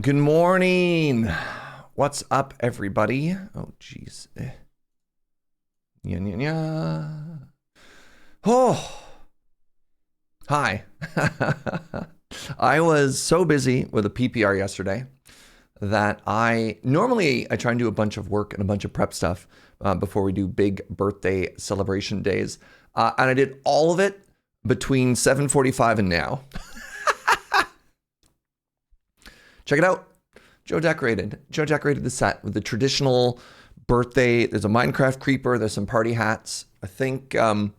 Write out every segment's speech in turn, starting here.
Good morning. What's up, everybody? Oh, jeez. Oh, hi. I was so busy with a PPR yesterday that I try and do a bunch of work and a bunch of prep stuff before we do big birthday celebration days. And I did all of it between 7:45 and now. Check it out. Joe decorated the set with the traditional birthday. There's a Minecraft creeper. There's some party hats. I think the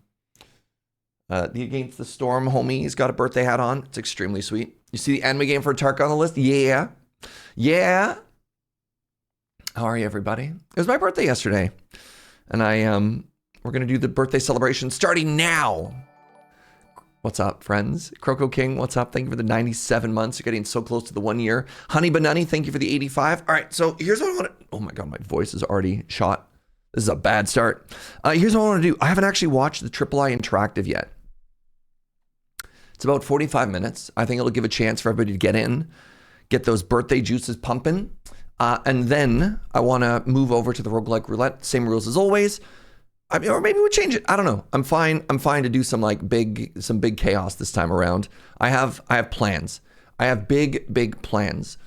Against the Storm homie's got a birthday hat on. It's extremely sweet. You see the anime game for Tark on the list? Yeah. Yeah. How are you, everybody? It was my birthday yesterday. And we're going to do the birthday celebration starting now. What's up, friends? Croco King, what's up? Thank you for the 97 months. You're getting so close to the 1 year. Honey Banani, thank you for the 85. All right, so here's what I want to... Oh my God, my voice is already shot. This is a bad start. Here's what I want to do. I haven't actually watched the III Interactive yet. It's about 45 minutes. I think it'll give a chance for everybody to get in, get those birthday juices pumping. And then I want to move over to the Roguelike Roulette. Same rules as always. I mean, or maybe we'll change it. I don't know. I'm fine to do some big chaos this time around. I have plans. I have big plans.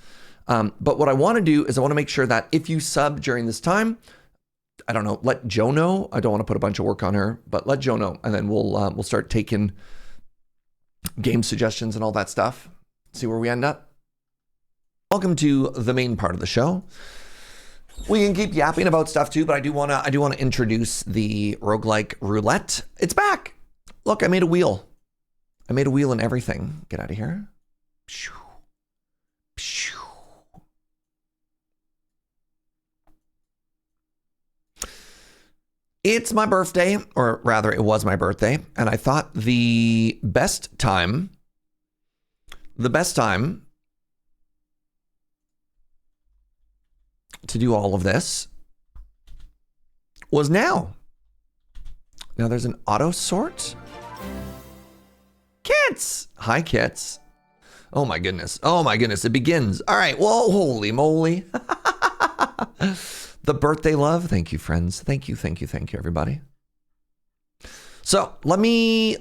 But what I want to do is I want to make sure that if you sub during this time, I don't know, let Joe know. I don't want to put a bunch of work on her, but let Joe know, and then we'll start taking game suggestions and all that stuff. See where we end up. Welcome to the main part of the show. We can keep yapping about stuff too, but I do want to introduce the Roguelike Roulette. It's back. Look, I made a wheel. I made a wheel and everything. Get out of here. It's my birthday, or rather it was my birthday, and I thought the best time to do all of this was now. Now there's an auto sort. Kits! Hi, Kits. Oh my goodness. It begins. All right. Well, holy moly. The birthday love. Thank you, friends. Thank you, everybody. So let me,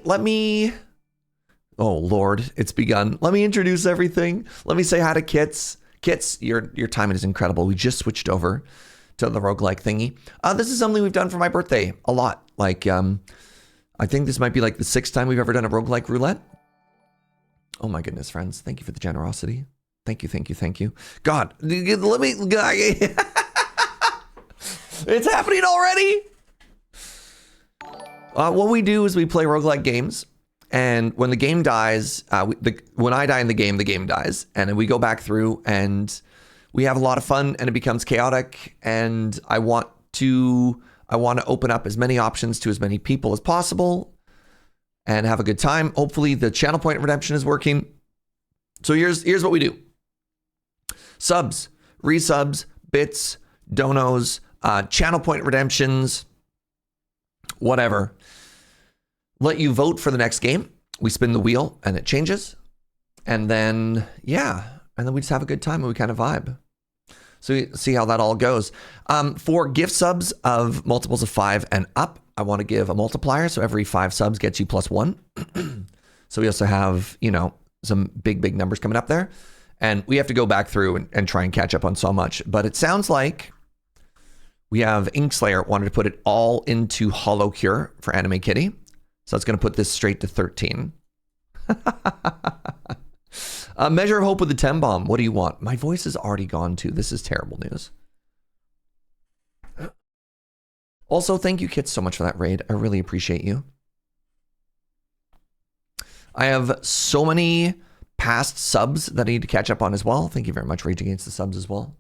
oh Lord, it's begun. Let me introduce everything. Let me say hi to Kits. Kits, your timing is incredible. We just switched over to the roguelike thingy. This is something we've done for my birthday a lot. Like, I think this might be like the 6th time we've ever done a roguelike roulette. Oh my goodness, friends. Thank you for the generosity. Thank you. God, let me... It's happening already. What we do is we play roguelike games. And when the game dies, when I die in the game dies. And then we go back through and we have a lot of fun and it becomes chaotic. And I want to open up as many options to as many people as possible and have a good time. Hopefully the channel point redemption is working. So here's what we do. Subs, resubs, bits, donos, channel point redemptions, whatever. Let you vote for the next game. We spin the wheel and it changes. And then, and then we just have a good time and we kind of vibe. So we see how that all goes. For gift subs of multiples of 5 and up, I want to give a multiplier. So every 5 subs gets you +1. So we also have, some big numbers coming up there. And we have to go back through and try and catch up on so much. But it sounds like we have Inkslayer wanted to put it all into HoloCure for Anime Kitty. So it's going to put this straight to 13. Measure of Hope with the 10 bomb. What do you want? My voice is already gone too. This is terrible news. Also, thank you, Kits, so much for that raid. I really appreciate you. I have so many past subs that I need to catch up on as well. Thank you very much, Rage Against the subs as well.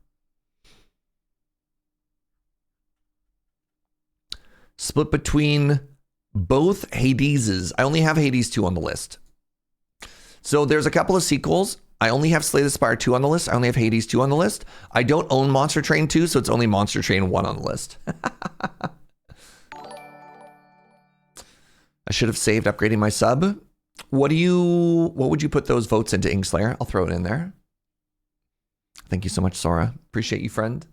Split between both Hadeses. I only have Hades 2 on the list. So there's a couple of sequels. I only have Slay the Spire 2 on the list. I only have Hades 2 on the list. I don't own Monster Train 2, so it's only Monster Train 1 on the list. I should have saved upgrading my sub. What would you put those votes into, Inkslayer? I'll throw it in there. Thank you so much, Sora. Appreciate you, friend.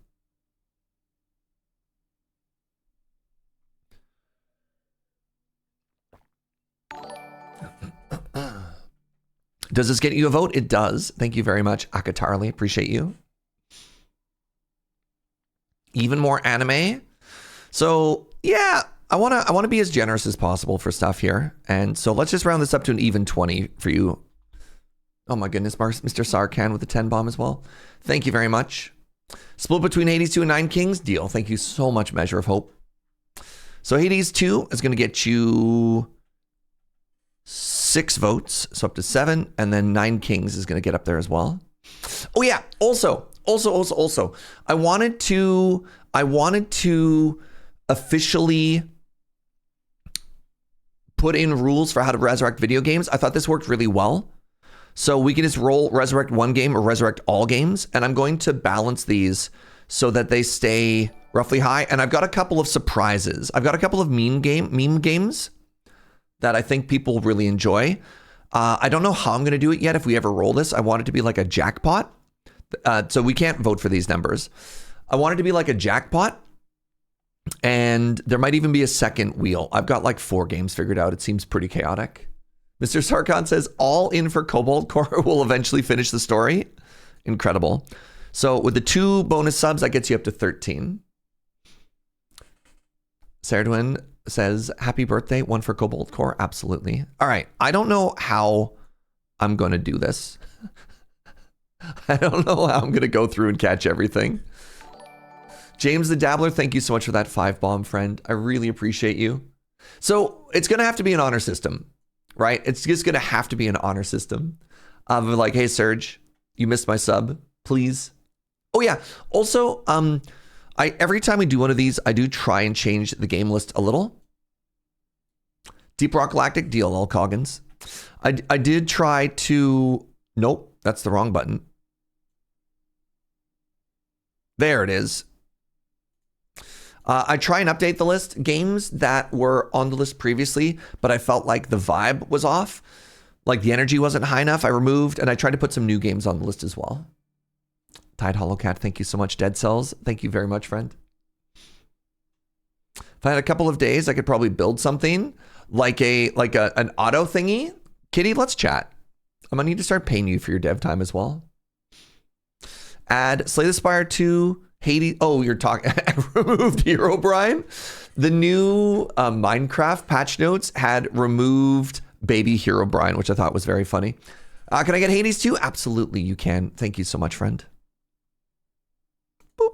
Does this get you a vote? It does. Thank you very much, Akatarli. Appreciate you. Even more anime. So yeah, I wanna be as generous as possible for stuff here. And so let's just round this up to an even 20 for you. Oh my goodness, Mr. Sarkhan with the 10 bomb as well. Thank you very much. Split between Hades 2 and 9 Kings. Deal. Thank you so much, Measure of Hope. So Hades 2 is going to get you 6 votes, so up to 7. And then 9 Kings is going to get up there as well. Oh yeah, also, I wanted to officially put in rules for how to resurrect video games. I thought this worked really well. So we can just resurrect one game or resurrect all games. And I'm going to balance these so that they stay roughly high. And I've got a couple of surprises. I've got a couple of meme games that I think people really enjoy. I don't know how I'm going to do it yet if we ever roll this. I want it to be like a jackpot. So we can't vote for these numbers. I want it to be like a jackpot. And there might even be a second wheel. I've got like 4 games figured out. It seems pretty chaotic. Mr. Sarkhan says, all in for Cobalt Core will eventually finish the story. Incredible. So with the 2 bonus subs, that gets you up to 13. Serdwin says, happy birthday, 1 for Cobalt Core. Absolutely. All right. I don't know how I'm going to do this. I don't know how I'm going to go through and catch everything. James the Dabbler, thank you so much for that 5 bomb, friend. I really appreciate you. So it's going to have to be an honor system. Right? It's just going to have to be an honor system of like, hey, Serge, you missed my sub, please. Oh, yeah. Also, every time we do one of these, I do try and change the game list a little. Deep Rock Galactic, DLL Coggins. I did try to... Nope, that's the wrong button. There it is. I try and update the list. Games that were on the list previously, but I felt like the vibe was off. Like the energy wasn't high enough. I removed, and I tried to put some new games on the list as well. Tide Hollowcat, thank you so much. Dead Cells, thank you very much, friend. If I had a couple of days, I could probably build something like an auto thingy. Kitty, let's chat. I'm gonna need to start paying you for your dev time as well. Add Slay the Spire 2. Hades. Oh, you're talking. Removed Herobrine. The new Minecraft patch notes had removed baby Herobrine, which I thought was very funny. Can I get Hades too? Absolutely, you can. Thank you so much, friend. Boop.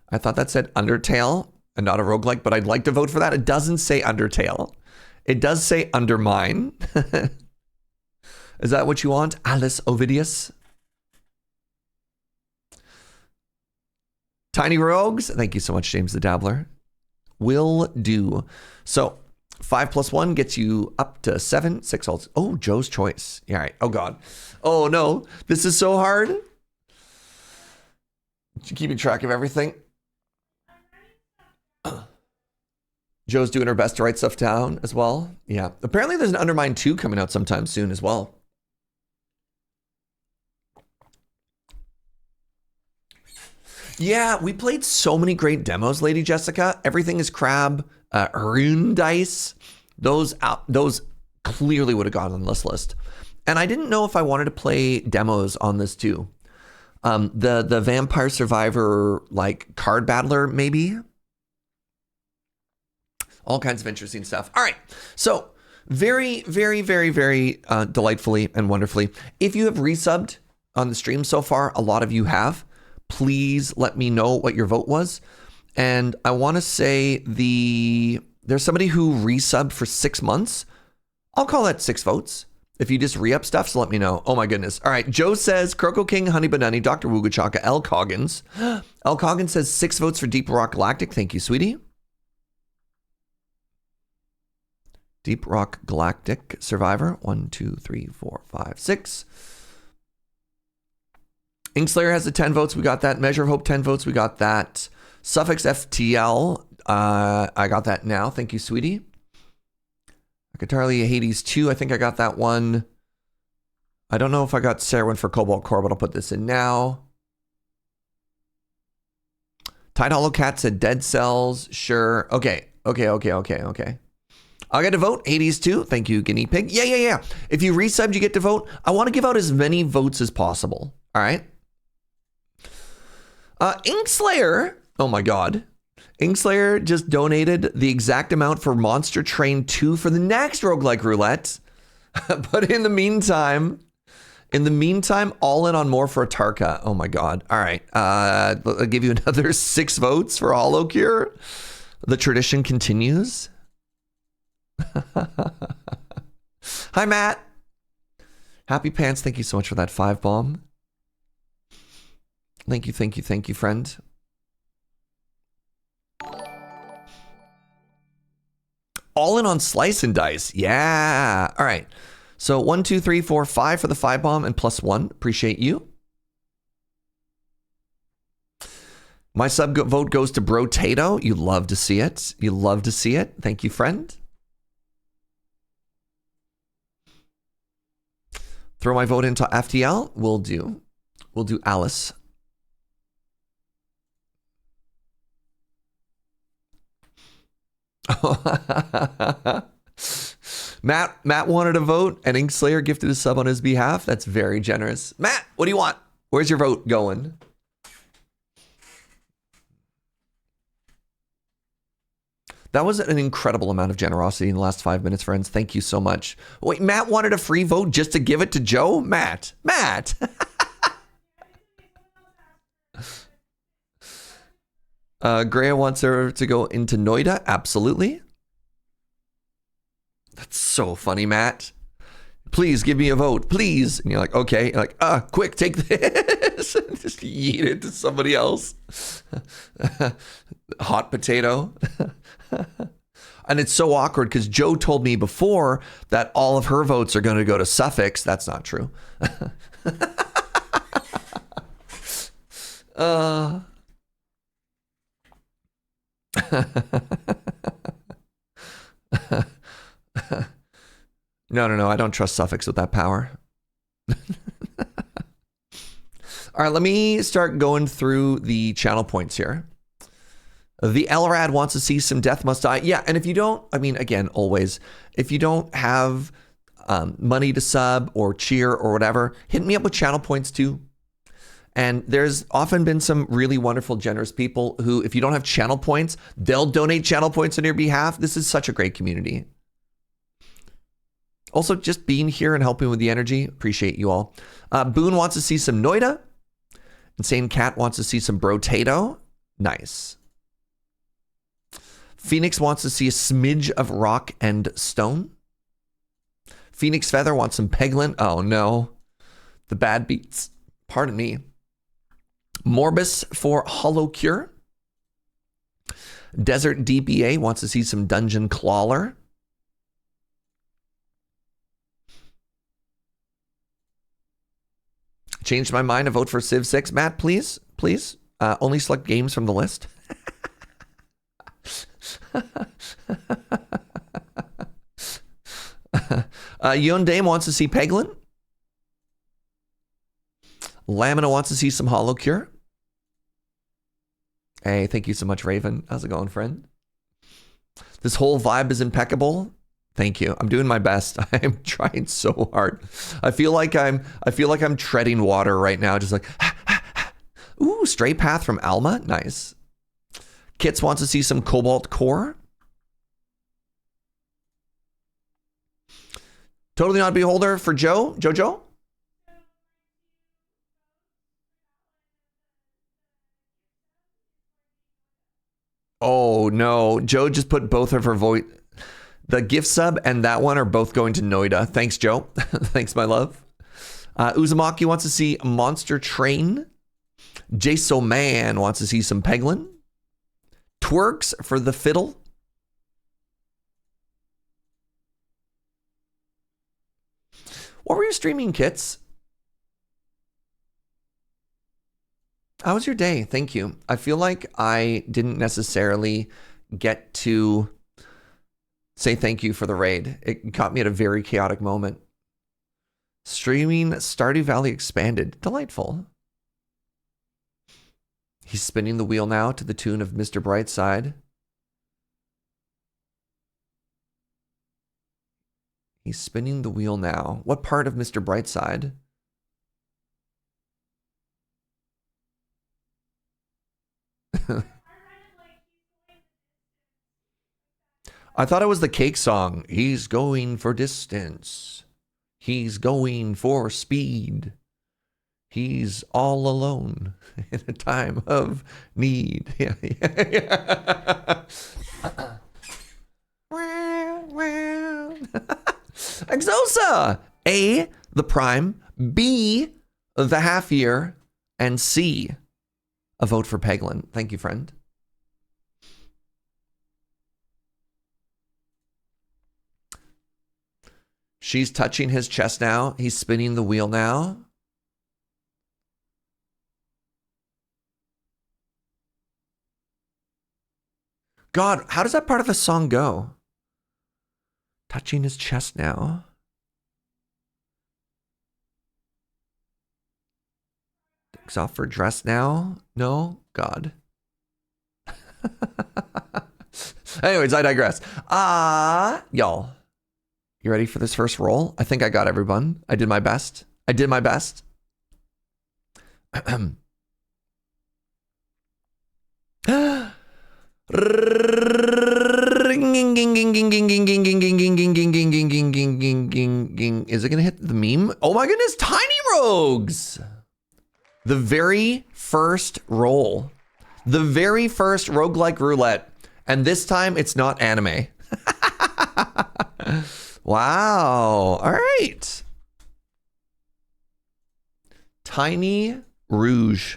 I thought that said Undertale and not a roguelike, but I'd like to vote for that. It doesn't say Undertale. It does say Undermine. Is that what you want, Alice Ovidius? Tiny Rogues, thank you so much, James the Dabbler. Will do. So 5 + 1 gets you up to 7. 6 alts. Oh, Joe's choice. Yeah, all right. Oh God. Oh no, this is so hard. Keeping track of everything. Joe's doing her best to write stuff down as well. Yeah. Apparently there's an Undermine 2 coming out sometime soon as well. Yeah, we played so many great demos, Lady Jessica. Everything is Crab, Rune Dice. Those clearly would have gone on this list. And I didn't know if I wanted to play demos on this too. The Vampire Survivor like card battler maybe. All kinds of interesting stuff. All right, so very, very, very, very delightfully and wonderfully. If you have resubbed on the stream so far, a lot of you have. Please let me know what your vote was. And I want to say there's somebody who resubbed for 6 months. I'll call that 6 votes. If you just re-up stuff, so let me know. Oh my goodness. All right. Joe says Croco King, Honey Banani, Dr. Wugachaka, L. Coggins. L. Coggins says 6 votes for Deep Rock Galactic. Thank you, sweetie. Deep Rock Galactic Survivor. 1, 2, 3, 4, 5, 6. Inkslayer has the 10 votes. We got that. Measure of Hope, 10 votes. We got that. Suffix FTL. I got that now. Thank you, sweetie. Guitarly Hades 2. I think I got that one. I don't know if I got Serwin for Cobalt Core, but I'll put this in now. Tide Hollow Cat said Dead Cells. Sure. Okay. I'll get to vote. Hades too. Thank you, Guinea Pig. Yeah. If you resubbed, you get to vote. I want to give out as many votes as possible. All right. Inkslayer. Oh my God. Inkslayer just donated the exact amount for Monster Train 2 for the next Roguelike Roulette. But in the meantime, all in on more for Atarka. Oh my God. All right. I'll give you another 6 votes for HoloCure. The tradition continues. Hi, Matt. Happy Pants. Thank you so much for that 5 bomb. Thank you, friend. All in on Slice and Dice. Yeah. All right. So 1, 2, 3, 4, 5 for the 5 bomb and +1. Appreciate you. My sub vote goes to Brotato. You love to see it. Thank you, friend. Throw my vote into FTL. We'll do Alice. Matt wanted a vote, and Inkslayer gifted a sub on his behalf. That's very generous. Matt, what do you want? Where's your vote going? That was an incredible amount of generosity in the last 5 minutes, friends. Thank you so much. Wait, Matt wanted a free vote just to give it to Joe? Matt. Greya wants her to go into Noida. Absolutely. That's so funny, Matt. Please give me a vote, please. And you're like, okay. You're like, quick, take this. Just yeet it to somebody else. Hot potato. And it's so awkward because Joe told me before that all of her votes are going to go to Suffix. That's not true. No. I don't trust Suffix with that power. All right, let me start going through the channel points here. The Elrad wants to see some Death Must Die. Yeah, and if you don't, I mean, again, always, if you don't have money to sub or cheer or whatever, hit me up with channel points too. And there's often been some really wonderful, generous people who, if you don't have channel points, they'll donate channel points on your behalf. This is such a great community. Also, just being here and helping with the energy. Appreciate you all. Boone wants to see some Noida. Insane Cat wants to see some Brotato. Nice. Phoenix wants to see a smidge of rock and stone. Phoenix Feather wants some Peglin. Oh no. The bad beats. Pardon me. Morbus for HoloCure. Desert DBA wants to see some Dungeon Clawler. Changed my mind to vote for Civ 6. Matt, please. Only select games from the list. Yon Dame wants to see Peglin. Lamina wants to see some HoloCure. Hey, thank you so much, Raven. How's it going, friend? This whole vibe is impeccable. Thank you. I'm doing my best. I'm trying so hard. I feel like I'm treading water right now, just like ooh, Stray Path from Alma. Nice. Kits wants to see some Cobalt Core. Totally Not Beholder for Jojo. Oh no, Joe just put both of her vote. The gift sub and that one are both going to Noida. Thanks, Joe. Thanks, my love. Uzumaki wants to see Monster Train. Jaso Man wants to see some Peglin. Twerks for the fiddle. What were you streaming, Kits? How was your day? Thank you. I feel like I didn't necessarily get to say thank you for the raid. It caught me at a very chaotic moment. Streaming Stardew Valley Expanded. Delightful. He's spinning the wheel now to the tune of Mr. Brightside. He's spinning the wheel now. What part of Mr. Brightside? I thought it was the cake song. He's going for distance. He's going for speed. He's all alone in a time of need. Yeah, yeah. Exosa! A, the prime. B, the half year. And C, a vote for Peglin. Thank you, friend. She's touching his chest now. He's spinning the wheel now. God, how does that part of the song go? Touching his chest now. Takes off her dress now. No? God. Anyways, I digress. Y'all. You ready for this first roll? I think I got everyone. I did my best. I did my best. Is it gonna hit the meme? Oh my goodness, Tiny Rogues! The very first roll. The very first roguelike roulette. And this time it's not anime. Wow. All right. Tiny Rouge.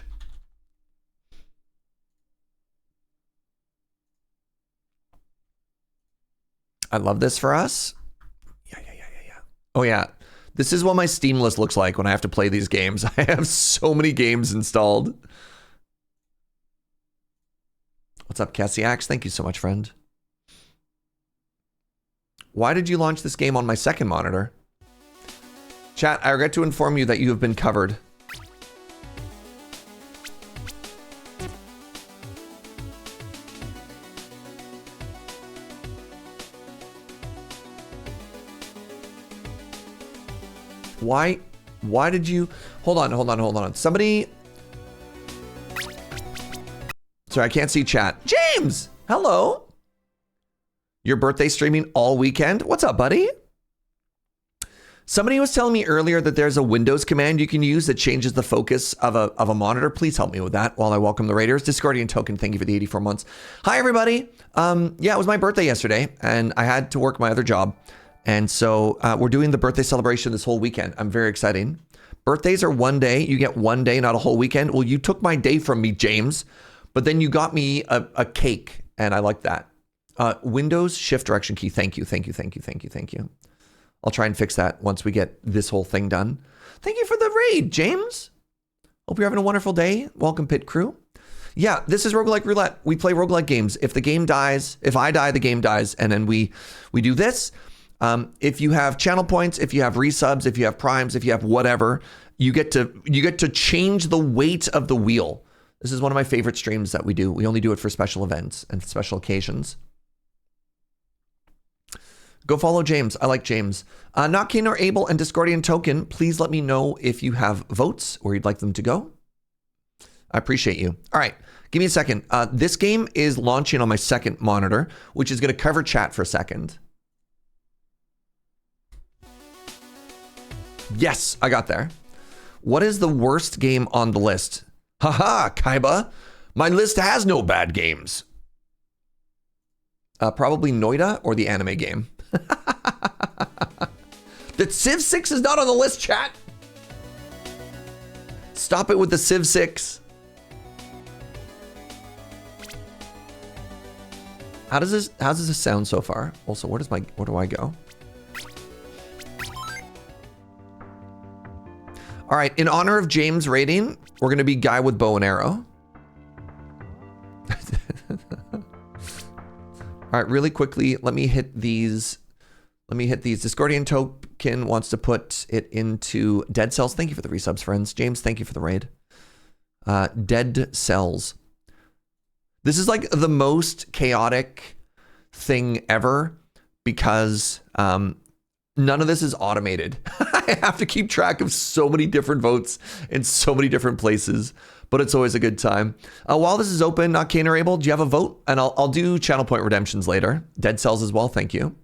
I love this for us. Yeah. Oh yeah. This is what my Steam list looks like when I have to play these games. I have so many games installed. What's up, Cassiax? Thank you so much, friend. Why did you launch this game on my second monitor? Chat, I regret to inform you that you have been covered. Why did you... Hold on. Somebody... Sorry, I can't see chat. James! Hello! Your birthday streaming all weekend? What's up, buddy? Somebody was telling me earlier that there's a Windows command you can use that changes the focus of a monitor. Please help me with that while I welcome the Raiders. Discordian Token, thank you for the 84 months. Hi, everybody. Yeah, it was my birthday yesterday, and I had to work my other job. And so we're doing the birthday celebration this whole weekend. I'm very excited. Birthdays are one day. You get one day, not a whole weekend. Well, you took my day from me, James, but then you got me a cake, and I like that. Windows shift direction key. Thank you. I'll try and fix that once we get this whole thing done. Thank you for the raid, James. Hope you're having a wonderful day. Welcome, Pit Crew. Yeah, this is Roguelike Roulette. We play roguelike games. If the game dies, if I die, the game dies, and then we do this. If you have channel points, if you have resubs, if you have primes, if you have whatever, you get to change the weight of the wheel. This is one of my favorite streams that we do. We only do it for special events and special occasions. Go follow James. I like James. Not Keen or Able and Discordian Token, please let me know if you have votes where you'd like them to go. I appreciate you. All right, give me a second. This game is launching on my second monitor, which is going to cover chat for a second. Yes, I got there. What is the worst game on the list? Haha, Kaiba. My list has no bad games. Probably Noida or the anime game. The Civ 6 is not on the list, chat. Stop it with the Civ 6. How does this sound so far? Also, where do I go? All right, in honor of James' rating, we're gonna be guy with bow and arrow. All right, really quickly, let me hit these. Discordian Napkin wants to put it into Dead Cells. Thank you for the resubs, friends. James, thank you for the raid. Dead Cells. This is like the most chaotic thing ever because none of this is automated. I have to keep track of so many different votes in so many different places, but it's always a good time. While this is open, not Kane or Able, do you have a vote? And I'll do channel point redemptions later. Dead Cells as well, thank you.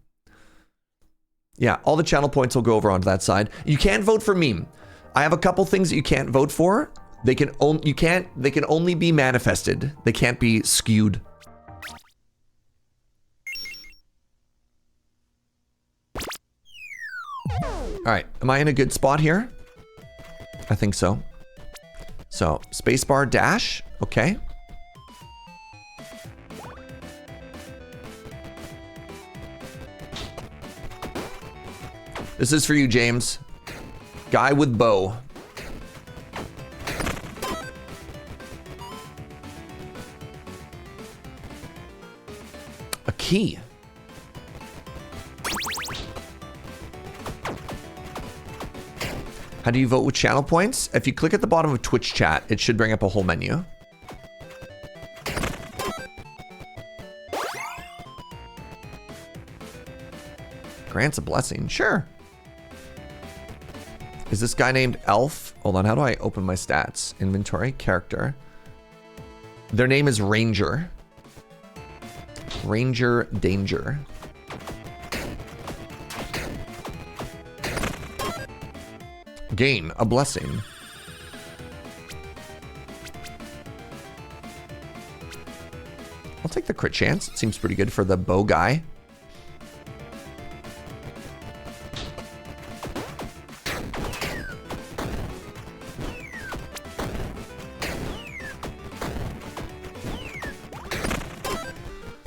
Yeah, all the channel points will go over onto that side. You can't vote for meme. I have a couple things that you can't vote for. They can only be manifested. They can't be skewed. All right, am I in a good spot here? I think so. So, spacebar dash, okay. This is for you, James. Guy with bow. A key. How do you vote with channel points? If you click at the bottom of Twitch chat, it should bring up a whole menu. Grants a blessing, sure. Is this guy named Elf? Hold on, how do I open my stats? Inventory, character. Their name is Ranger. Ranger Danger. Gain a blessing. I'll take the crit chance. It seems pretty good for the bow guy.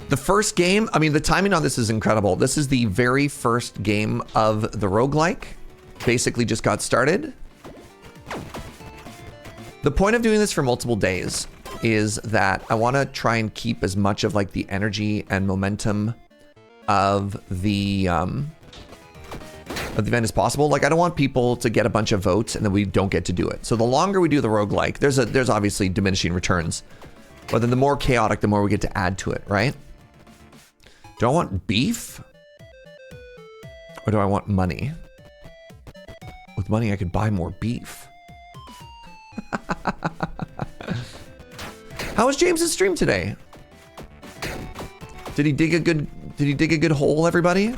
The first game, I mean, the timing on this is incredible. This is the very first game of the roguelike. Basically just got started. The point of doing this for multiple days is that I want to try and keep as much of like the energy and momentum of the event as possible. Like I don't want people to get a bunch of votes and then we don't get to do it. So the longer we do the roguelike, there's obviously diminishing returns, but then the more chaotic, the more we get to add to it, right? Do I want beef? Or do I want money? With money, I could buy more beef. How was James's stream today? Did he dig a good hole, everybody?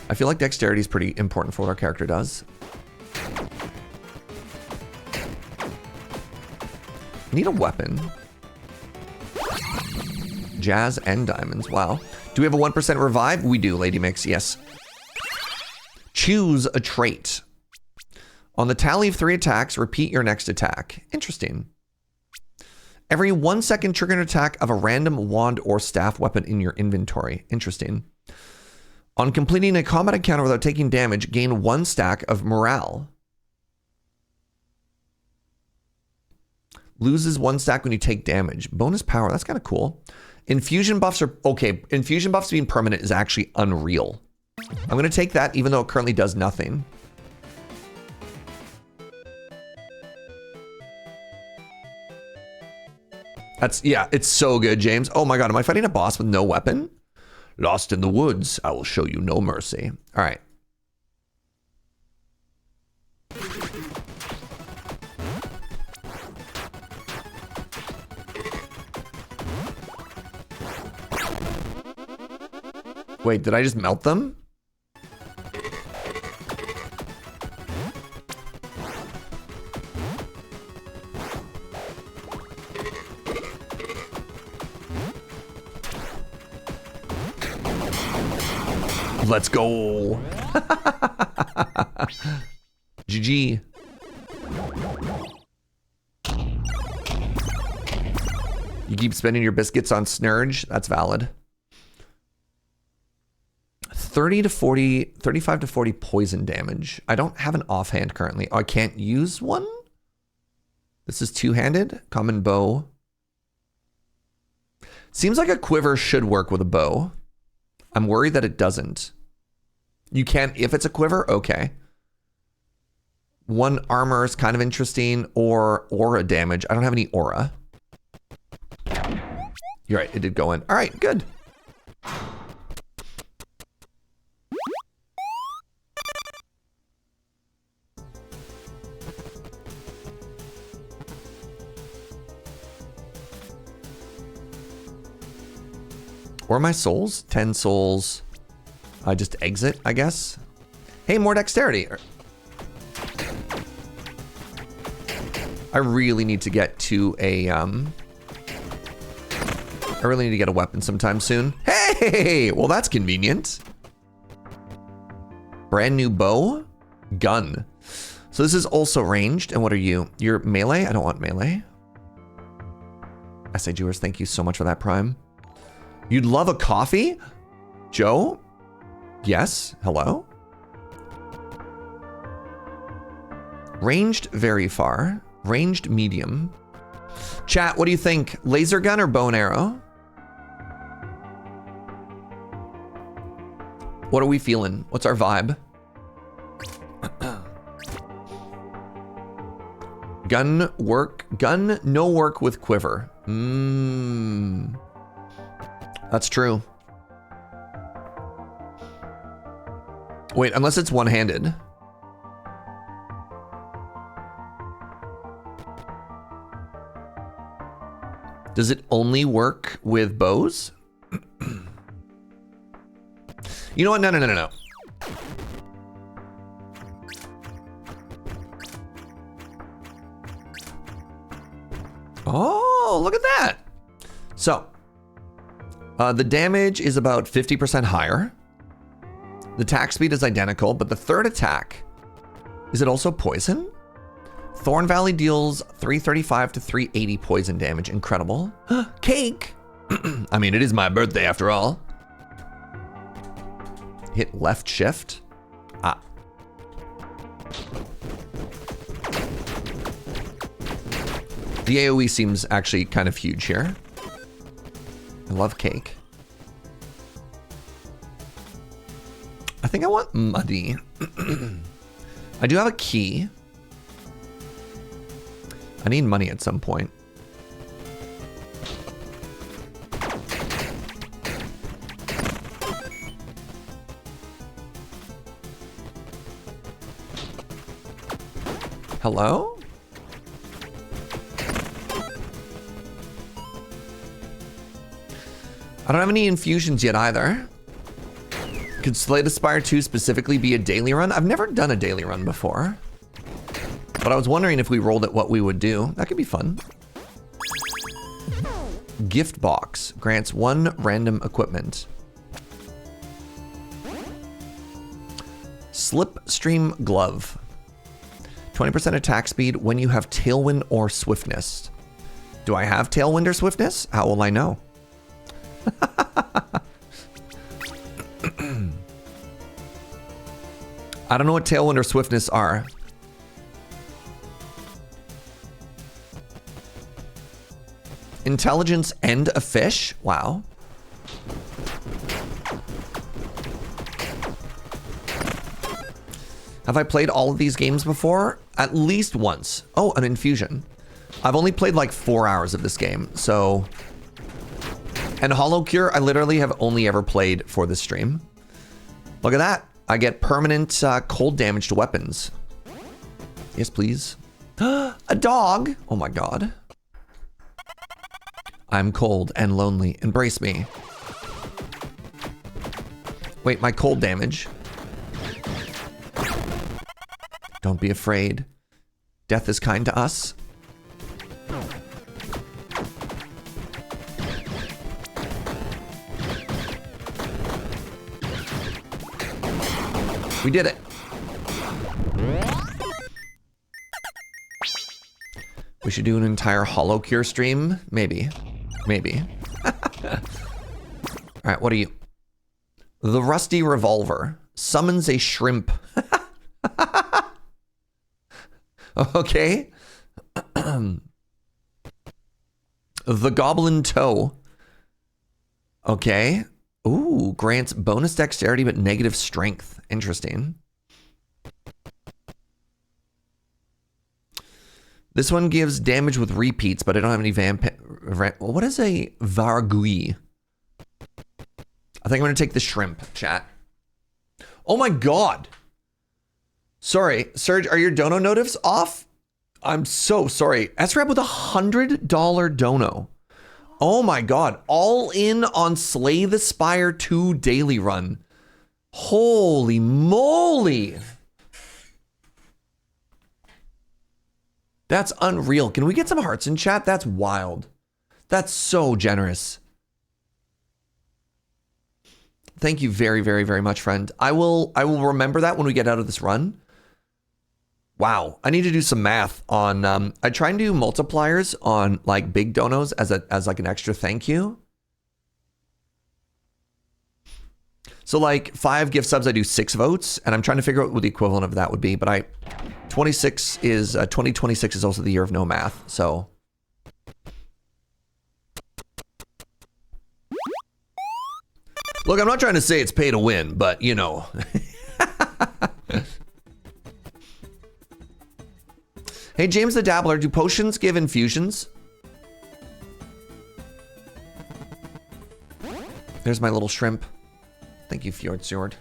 I feel like dexterity is pretty important for what our character does. I need a weapon. Jazz and diamonds, wow. Do we have a 1% revive? We do, Lady Mix, yes. Choose a trait. On the tally of 3 attacks, repeat your next attack. Interesting. Every 1 second, trigger an attack of a random wand or staff weapon in your inventory. Interesting. On completing a combat encounter without taking damage, gain 1 stack of morale. Loses 1 stack when you take damage. Bonus power, that's kind of cool. Infusion buffs are, okay, infusion buffs being permanent is actually unreal. I'm going to take that even though it currently does nothing. Yeah, it's so good, James. Oh my God, am I fighting a boss with no weapon? Lost in the woods, I will show you no mercy. All right. Wait, did I just melt them? Let's go. GG. You keep spending your biscuits on Serge? That's valid. 35 to 40 poison damage. I don't have an offhand currently. Oh, I can't use one? This is two-handed. Common bow. Seems like a quiver should work with a bow. I'm worried that it doesn't. You can't, if it's a quiver, okay. 1 armor is kind of interesting, or aura damage. I don't have any aura. You're right, it did go in. All right, good. Where are my souls? 10 souls. I just exit, I guess. Hey, more dexterity. I really need to get to a, I really need to get a weapon sometime soon. Hey, well that's convenient. Brand new bow, gun. So this is also ranged. And what are you? You're melee? I don't want melee. SA Jewers, thank you so much for that prime. You'd love a coffee? Joe? Yes, hello? Ranged very far. Ranged medium. Chat, what do you think? Laser gun or bow and arrow? What are we feeling? What's our vibe? Gun work, gun no work with quiver. That's true. Wait, unless it's one-handed. Does it only work with bows? You know what? No. Oh, look at that. So, the damage is about 50% higher. The attack speed is identical, but the third attack, is it also poison? Thorn Valley deals 335 to 380 poison damage. Incredible. Cake! I mean, it is my birthday after all. Hit left shift. Ah. The AoE seems actually kind of huge here. I love cake. I think I want muddy. I do have a key. I need money at some point. Hello? I don't have any infusions yet either. Could Slay the Spire 2 specifically be a daily run? I've never done a daily run before. But I was wondering if we rolled it, what we would do. That could be fun. Gift box grants 1 random equipment. Slipstream glove. 20% attack speed when you have tailwind or swiftness. Do I have tailwind or swiftness? How will I know? I don't know what tailwind or swiftness are. Intelligence and a fish? Wow. Have I played all of these games before? At least once. Oh, an infusion. I've only played like 4 hours of this game, so... And HoloCure, I literally have only ever played for this stream. Look at that. I get permanent cold damage to weapons. Yes, please. A dog! Oh my god. I'm cold and lonely. Embrace me. Wait, my cold damage. Don't be afraid. Death is kind to us. We did it. We should do an entire HoloCure stream? Maybe. Maybe. All right, what are you? The Rusty Revolver summons a shrimp. Okay. The Goblin Toe. Okay. Ooh, grants bonus dexterity but negative strength. Interesting. This one gives damage with repeats, but I don't have any what is a Vargui? I think I'm going to take the shrimp, chat. Oh my god. Sorry, Serge, are your dono notifs off? I'm so sorry. SRAP with $100 dono. Oh my god. All in on Slay the Spire 2 daily run. Holy moly. That's unreal. Can we get some hearts in chat? That's wild. That's so generous. Thank you very, very, very much, friend. I will remember that when we get out of this run. Wow, I need to do some math on. I try and do multipliers on like big donos as like an extra thank you. So like 5 gift subs, I do 6 votes, and I'm trying to figure out what the equivalent of that would be. But 2026 is also the year of no math. So look, I'm not trying to say it's pay to win, but you know. Hey, James the Dabbler, do potions give infusions? There's my little shrimp. Thank you, Fjord.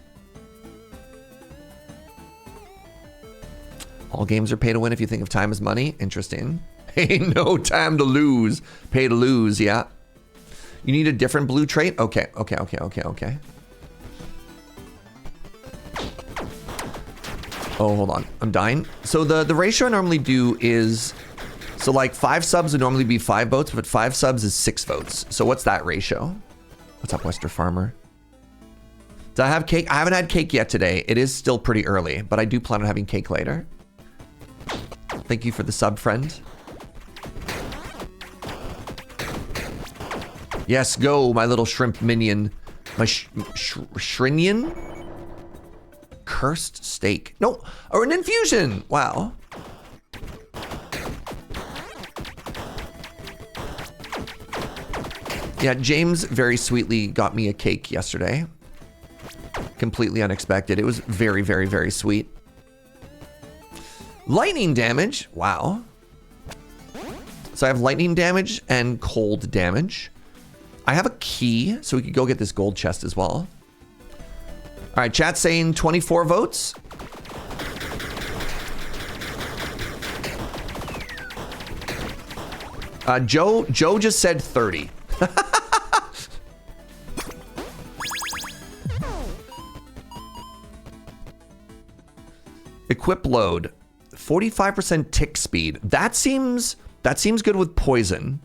All games are pay to win if you think of time as money. Interesting. Hey, no time to lose. Pay to lose, yeah. You need a different blue trait? Okay. Oh, hold on. I'm dying. So the ratio I normally do is, so like 5 subs would normally be 5 votes, but 5 subs is 6 votes. So what's that ratio? What's up, Wester Farmer? Do I have cake? I haven't had cake yet today. It is still pretty early, but I do plan on having cake later. Thank you for the sub, friend. Yes, go, my little shrimp minion. My shrinion? Cursed steak. No, or an infusion. Wow. Yeah, James very sweetly got me a cake yesterday. Completely unexpected. It was very, very, very sweet. Lightning damage. Wow. So I have lightning damage and cold damage. I have a key, so we could go get this gold chest as well. All right, chat's saying 24 votes. Joe just said 30. Equip load, 45% tick speed. That seems good with poison.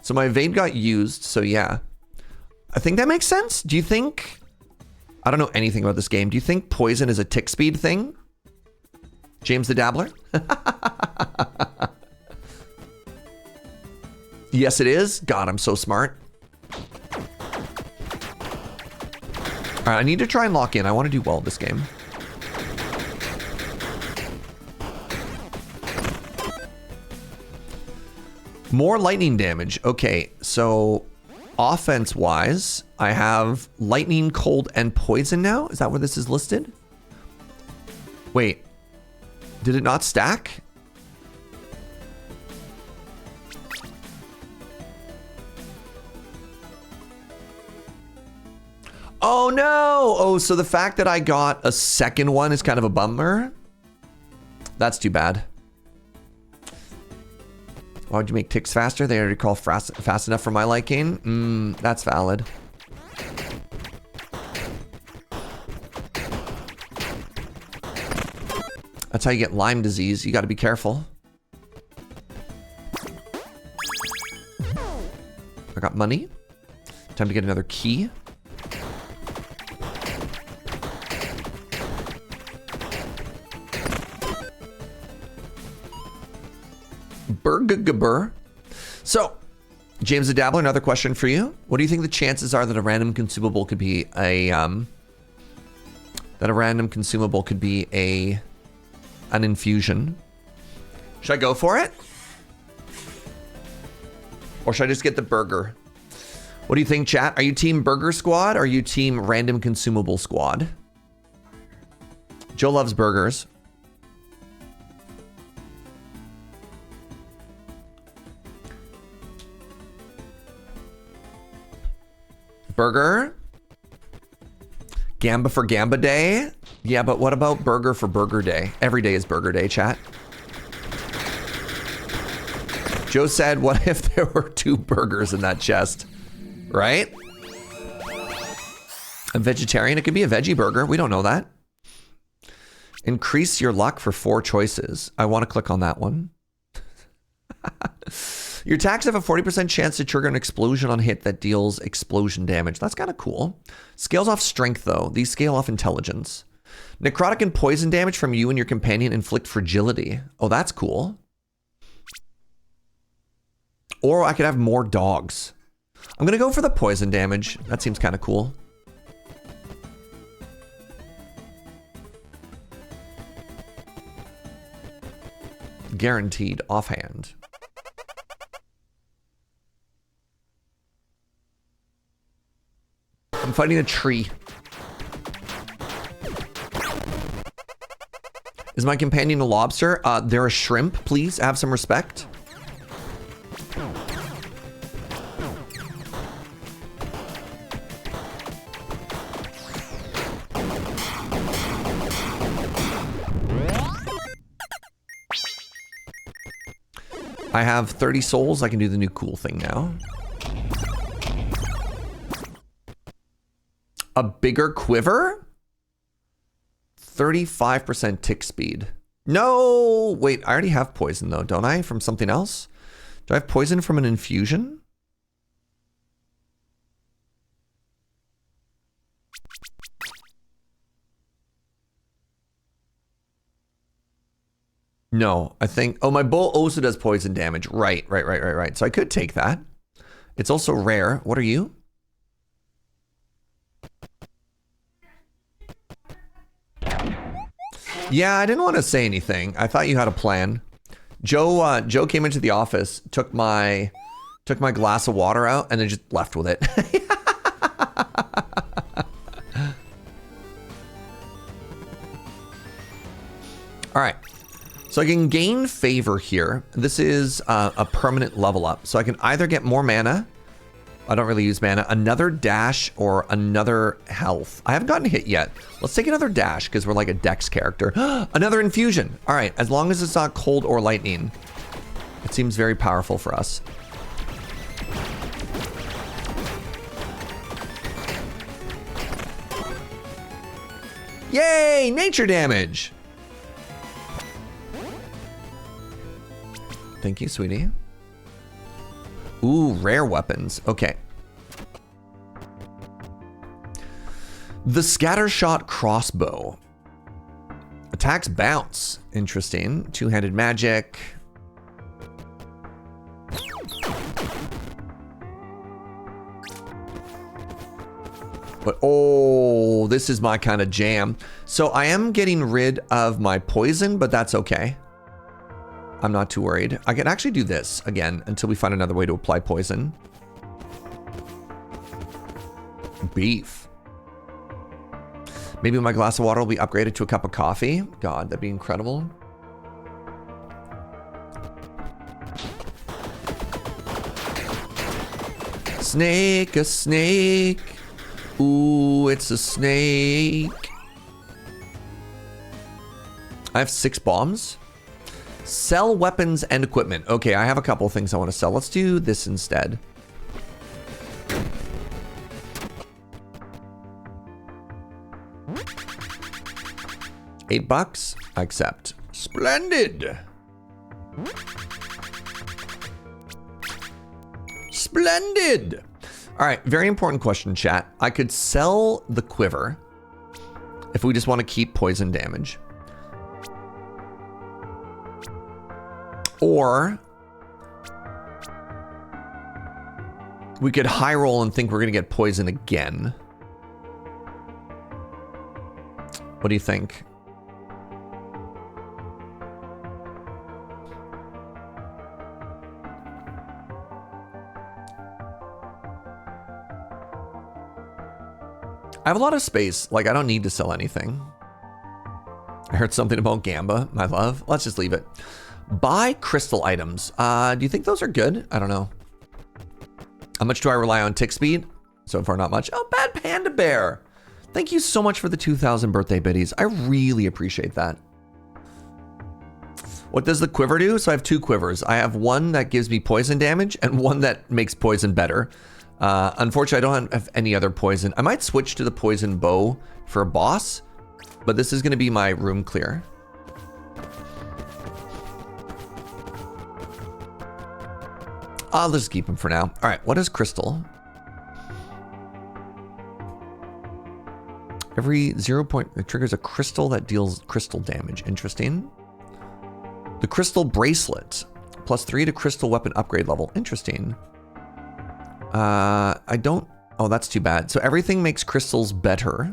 So my evade got used, so yeah. I think that makes sense. Do you think... I don't know anything about this game. Do you think poison is a tick speed thing? James the Dabbler? Yes, it is. God, I'm so smart. All right, I need to try and lock in. I want to do well this game. More lightning damage. Okay, so offense-wise, I have lightning, cold, and poison now. Is that where this is listed? Wait, did it not stack? Oh no! Oh, so the fact that I got a second one is kind of a bummer. That's too bad. Why would you make ticks faster? They already call fast enough for my liking. That's valid. That's how you get Lyme disease. You got to be careful. I got money. Time to get another key. Burgagabur. So, James the Dabbler, another question for you. What do you think the chances are that a random consumable could be an infusion? Should I go for it? Or should I just get the burger? What do you think, chat? Are you team burger squad or are you team random consumable squad? Joe loves burgers. Burger? Gamba for Gamba Day? Yeah, but what about burger for Burger Day? Every day is Burger Day, chat. Joe said, what if there were 2 burgers in that chest? Right? A vegetarian, it could be a veggie burger. We don't know that. Increase your luck for 4 choices. I want to click on that one. Your attacks have a 40% chance to trigger an explosion on hit that deals explosion damage. That's kind of cool. Scales off strength, though. These scale off intelligence. Necrotic and poison damage from you and your companion inflict fragility. Oh, that's cool. Or I could have more dogs. I'm going to go for the poison damage. That seems kind of cool. Guaranteed offhand. I'm fighting a tree. Is my companion a lobster? They're a shrimp. Please have some respect. I have 30 souls. I can do the new cool thing now. A bigger quiver? 35% tick speed. No! Wait, I already have poison though, don't I? From something else? Do I have poison from an infusion? No, I think... Oh, my bull also does poison damage. Right. So I could take that. It's also rare. What are you? Yeah, I didn't want to say anything. I thought you had a plan. Joe came into the office, took my glass of water out, and then just left with it. All right. So I can gain favor here. This is a permanent level up. So I can either get more mana. I don't really use mana. Another dash or another health. I haven't gotten hit yet. Let's take another dash because we're like a dex character. Another infusion. All right. As long as it's not cold or lightning. It seems very powerful for us. Yay! Nature damage. Thank you, sweetie. Ooh, rare weapons. Okay. The Scattershot Crossbow. Attacks bounce. Interesting. Two-handed magic. But, oh, this is my kind of jam. So I am getting rid of my poison, but that's okay. I'm not too worried. I can actually do this again until we find another way to apply poison. Beef. Maybe my glass of water will be upgraded to a cup of coffee. God, that'd be incredible. Snake, a snake. Ooh, it's a snake. I have 6 bombs. Sell weapons and equipment. Okay, I have a couple things I want to sell. Let's do this instead. $8. I accept. Splendid. Splendid. All right, very important question, chat. I could sell the quiver if we just want to keep poison damage. Or we could high roll and think we're going to get poison again. What do you think? I have a lot of space. Like, I don't need to sell anything. I heard something about Gamba, my love. Let's just leave it. Buy crystal items. Do you think those are good? I don't know. How much do I rely on tick speed? So far, not much. Oh, Bad Panda Bear. Thank you so much for the 2,000 birthday biddies. I really appreciate that. What does the quiver do? So I have 2 quivers. I have one that gives me poison damage and one that makes poison better. Unfortunately, I don't have any other poison. I might switch to the poison bow for a boss, but this is going to be my room clear. I'll just keep him for now. All right, what is crystal? Every 0 point, it triggers a crystal that deals crystal damage. Interesting. The crystal bracelet, +3 to crystal weapon upgrade level. Interesting. I don't, oh, that's too bad. So everything makes crystals better.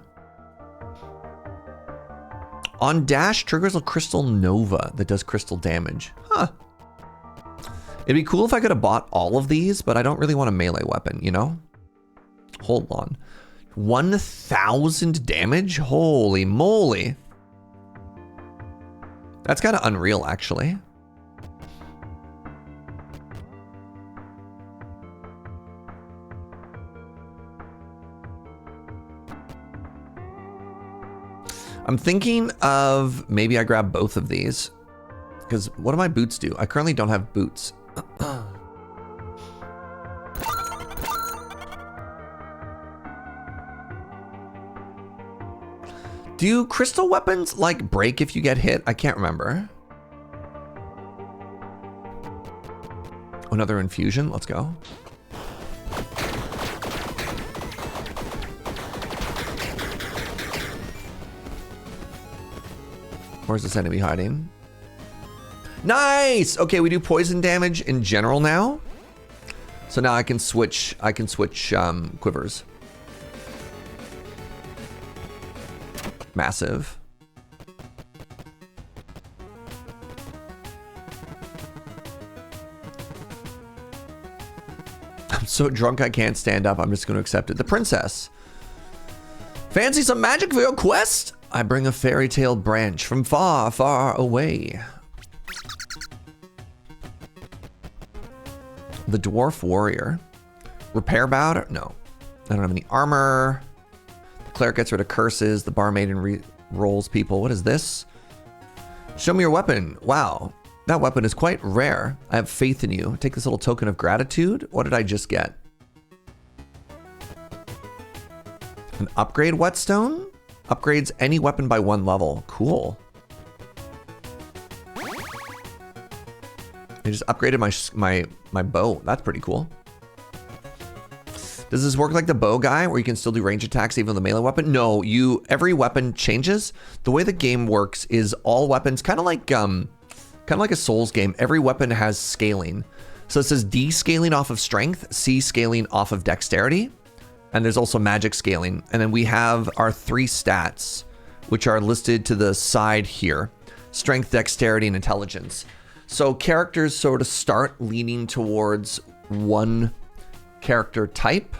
On dash, triggers a crystal nova that does crystal damage. Huh. It'd be cool if I could have bought all of these, but I don't really want a melee weapon, you know? Hold on. 1,000 damage? Holy moly. That's kind of unreal, actually. I'm thinking of maybe I grab both of these. Because what do my boots do? I currently don't have boots. Do crystal weapons like break if you get hit? I can't remember. Another infusion, let's go. Where's this enemy hiding? Nice! Okay, we do poison damage in general now. So now I can switch quivers. Massive. I'm so drunk I can't stand up. I'm just going to accept it. The princess. Fancy some magic for your quest? I bring a fairy tale branch from far, far away. The dwarf warrior. Repair bow? No. I don't have any armor. The cleric gets rid of curses. The barmaiden re-rolls people. What is this? Show me your weapon. Wow. That weapon is quite rare. I have faith in you. Take this little token of gratitude. What did I just get? An upgrade whetstone? Upgrades any weapon by 1 level. Cool. I just upgraded my bow. That's pretty cool. Does this work like the bow guy where you can still do range attacks even with a melee weapon? No, every weapon changes. The way the game works is all weapons, kind of like a Souls game. Every weapon has scaling. So it says D scaling off of strength, C scaling off of dexterity, and there's also magic scaling. And then we have our 3 stats, which are listed to the side here: strength, dexterity, and intelligence. So characters sort of start leaning towards one character type,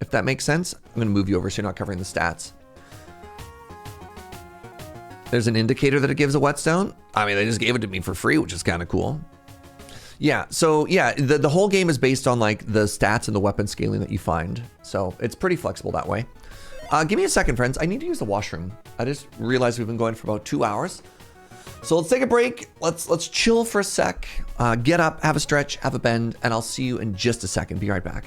if that makes sense. I'm going to move you over so you're not covering the stats. There's an indicator that it gives a whetstone. I mean, they just gave it to me for free, which is kind of cool. Yeah, so yeah, the whole game is based on like the stats and the weapon scaling that you find. So it's pretty flexible that way. Give me a second, friends. I need to use the washroom. I just realized we've been going for about 2 hours. So let's take a break. Let's chill for a sec. Get up, have a stretch, have a bend, and I'll see you in just a second. Be right back.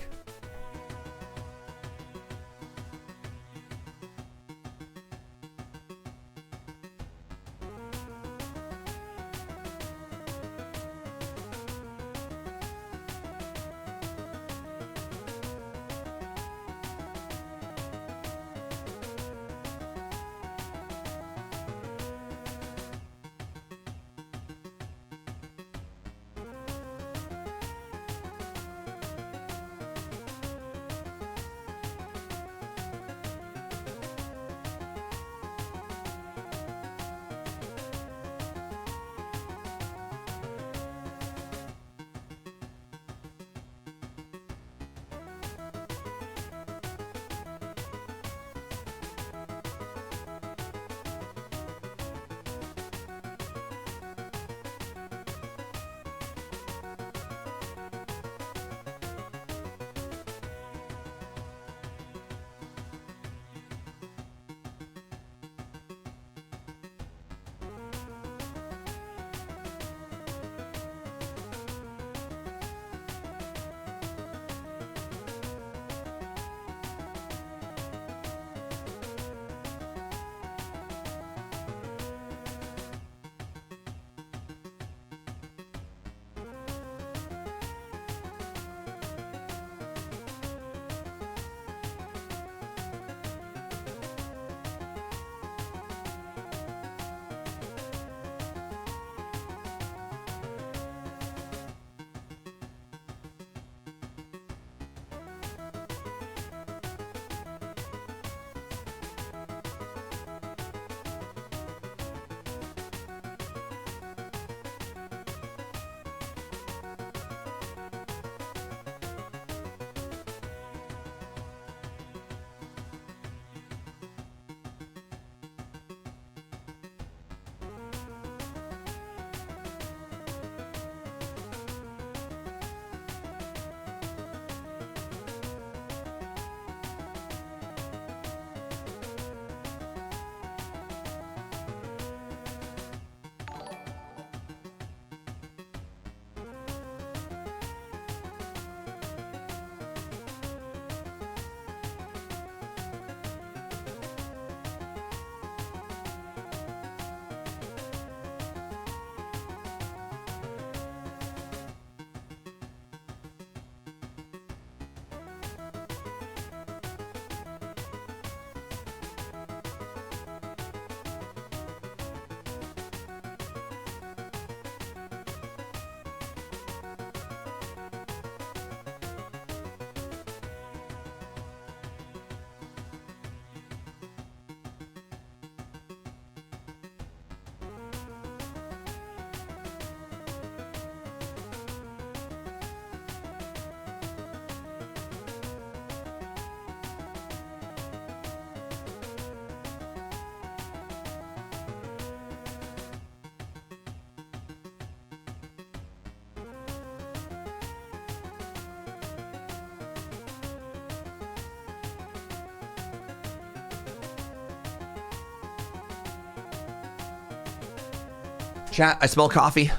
Chat, I smell coffee.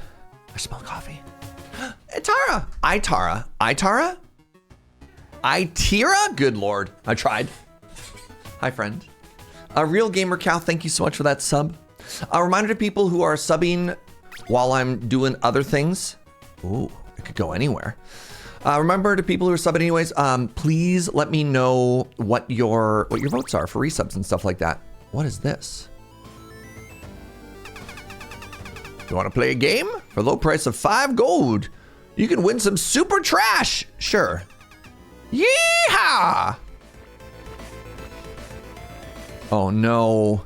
I smell coffee. Itara. Itara. Itara? Itira? Good Lord. I tried. Hi, friend. A Real Gamer Cow, thank you so much for that sub. A reminder to people who are subbing while I'm doing other things. Ooh, it could go anywhere. Remember to people who are subbing anyways, please let me know what your votes are for resubs and stuff like that. What is this? You want to play a game? For a low price of 5 gold, you can win some super trash. Sure. Yeehaw! Oh no.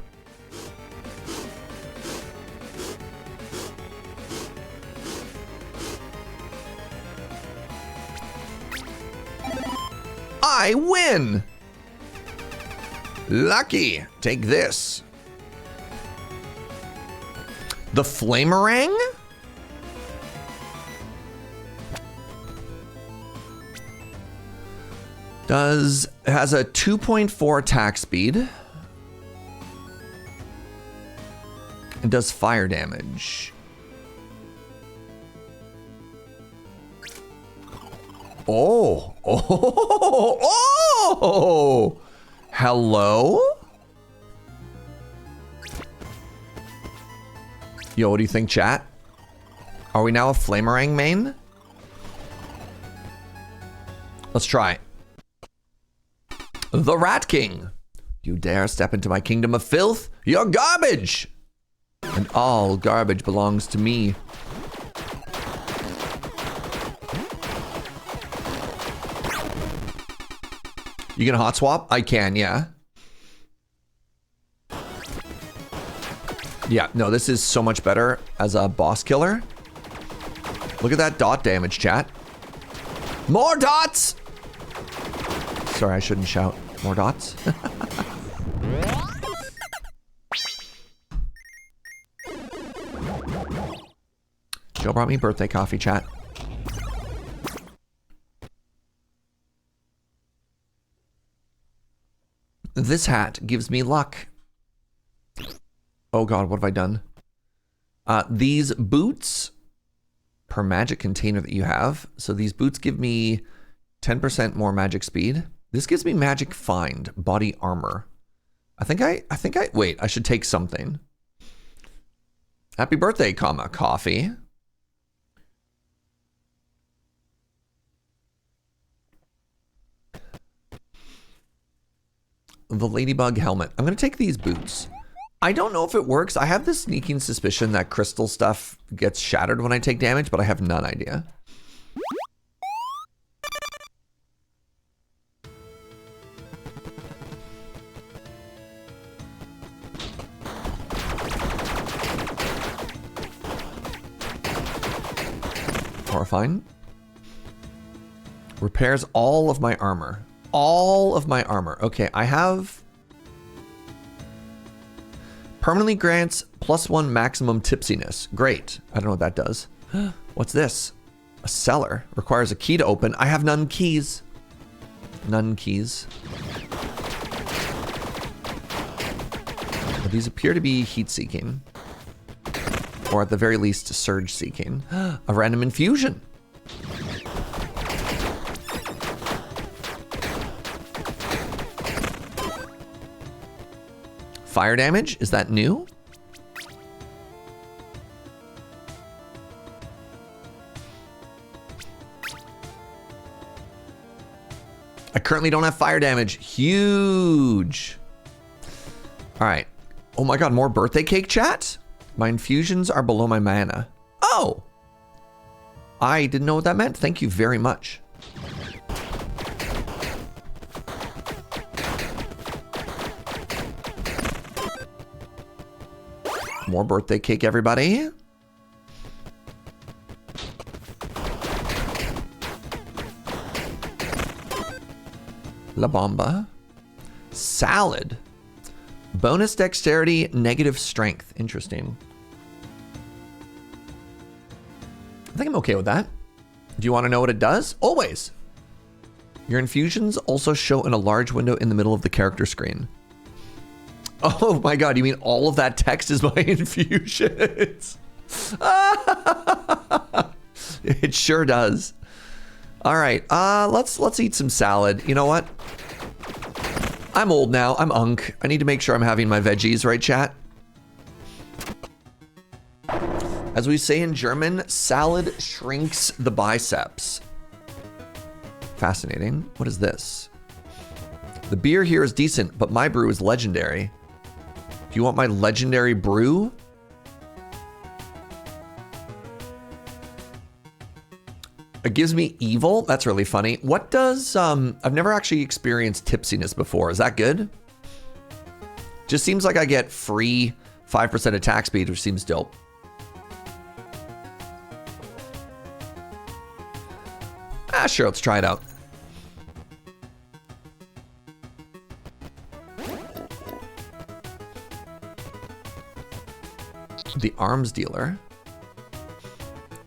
I win! Lucky. Take this. The Flamerang? Has a 2.4 attack speed. And does fire damage. Oh. Oh. Hello? Yo, what do you think, chat? Are we now a Flamerang main? Let's try. The Rat King. You dare step into my kingdom of filth? You're garbage! And all garbage belongs to me. You gonna hot swap? I can, yeah. Yeah, no, this is so much better as a boss killer. Look at that dot damage, chat. More dots! Sorry, I shouldn't shout. More dots? Joe brought me birthday coffee, chat. This hat gives me luck. Oh god, what have I done? These boots per magic container that you have. So these boots give me 10% more magic speed. This gives me magic find, body armor. Wait, I should take something. Happy birthday, coffee. The ladybug helmet. I'm gonna take these boots. I don't know if it works. I have this sneaking suspicion that crystal stuff gets shattered when I take damage, but I have none idea. Horrifying. Repairs all of my armor. All of my armor. Okay, I have... Permanently grants +1 maximum tipsiness. Great. I don't know what that does. What's this? A cellar. Requires a key to open. I have none keys. None keys. Well, these appear to be heat-seeking. Or at the very least, surge-seeking. A random infusion. Fire damage? Is that new? I currently don't have fire damage. Huge. All right. Oh my god, more birthday cake, chat? My infusions are below my mana. Oh! I didn't know what that meant. Thank you very much. More birthday cake, everybody. La Bomba. Salad. Bonus dexterity, negative strength. Interesting. I think I'm okay with that. Do you want to know what it does? Always. Your infusions also show in a large window in the middle of the character screen. Oh my god, you mean all of that text is my infusions? It sure does. All right, let's eat some salad. You know what? I'm old now. I'm unk. I need to make sure I'm having my veggies, right, chat? As we say in German, salad shrinks the biceps. Fascinating. What is this? The beer here is decent, but my brew is legendary. Do you want my legendary brew? It gives me evil. That's really funny. What does, I've never actually experienced tipsiness before. Is that good? Just seems like I get free 5% attack speed, which seems dope. Sure, let's try it out. The arms dealer.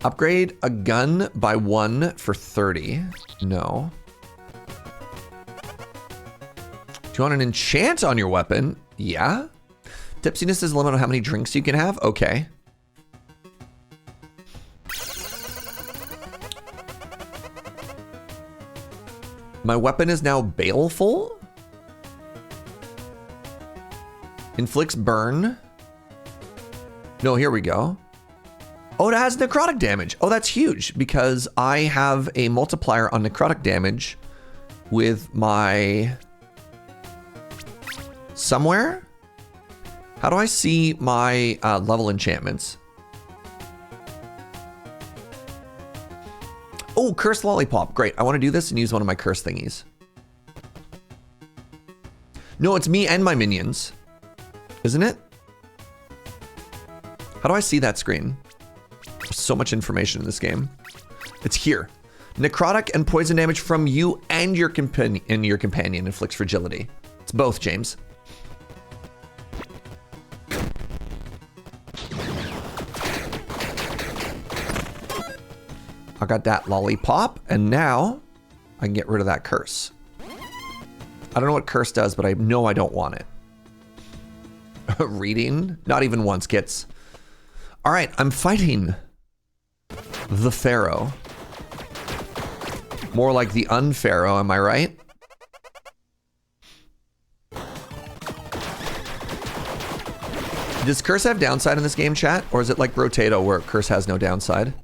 Upgrade a gun by 1 for 30. No. Do you want an enchant on your weapon? Yeah. Tipsiness is a limit on how many drinks you can have? Okay. My weapon is now baleful. Inflicts burn. No, here we go. Oh, it has necrotic damage. Oh, that's huge because I have a multiplier on necrotic damage with my... Somewhere? How do I see my level enchantments? Oh, Cursed Lollipop. Great. I want to do this and use one of my curse thingies. No, it's me and my minions. Isn't it? How do I see that screen? There's so much information in this game. It's here. Necrotic and poison damage from you and your companion inflicts fragility. It's both, James. I got that lollipop, and now I can get rid of that curse. I don't know what curse does, but I know I don't want it. Reading? Not even once, kits. All right, I'm fighting the Pharaoh. More like the Unpharaoh, am I right? Does curse have downside in this game, chat? Or is it like Brotato where curse has no downside?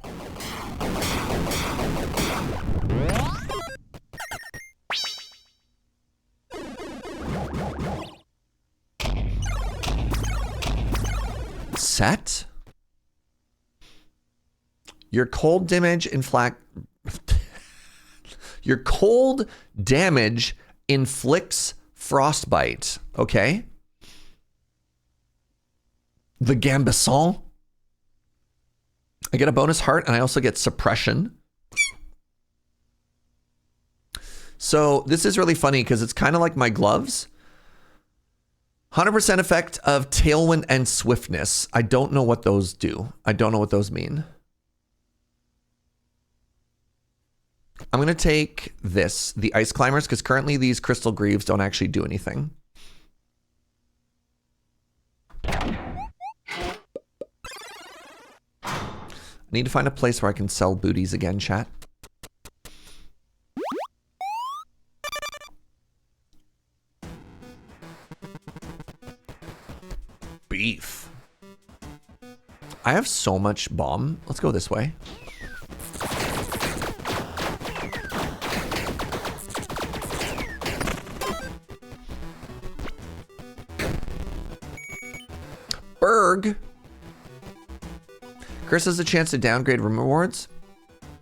Set? Your cold damage Your cold damage inflicts frostbite. Okay. The Gambesson. I get a bonus heart and I also get suppression. So this is really funny because it's kind of like my gloves. 100% effect of Tailwind and Swiftness. I don't know what those do. I don't know what those mean. I'm going to take this, the Ice Climbers, because currently these Crystal Greaves don't actually do anything. I need to find a place where I can sell booties again, chat. Beef. I have so much bomb. Let's go this way. Berg. Curse has a chance to downgrade room rewards.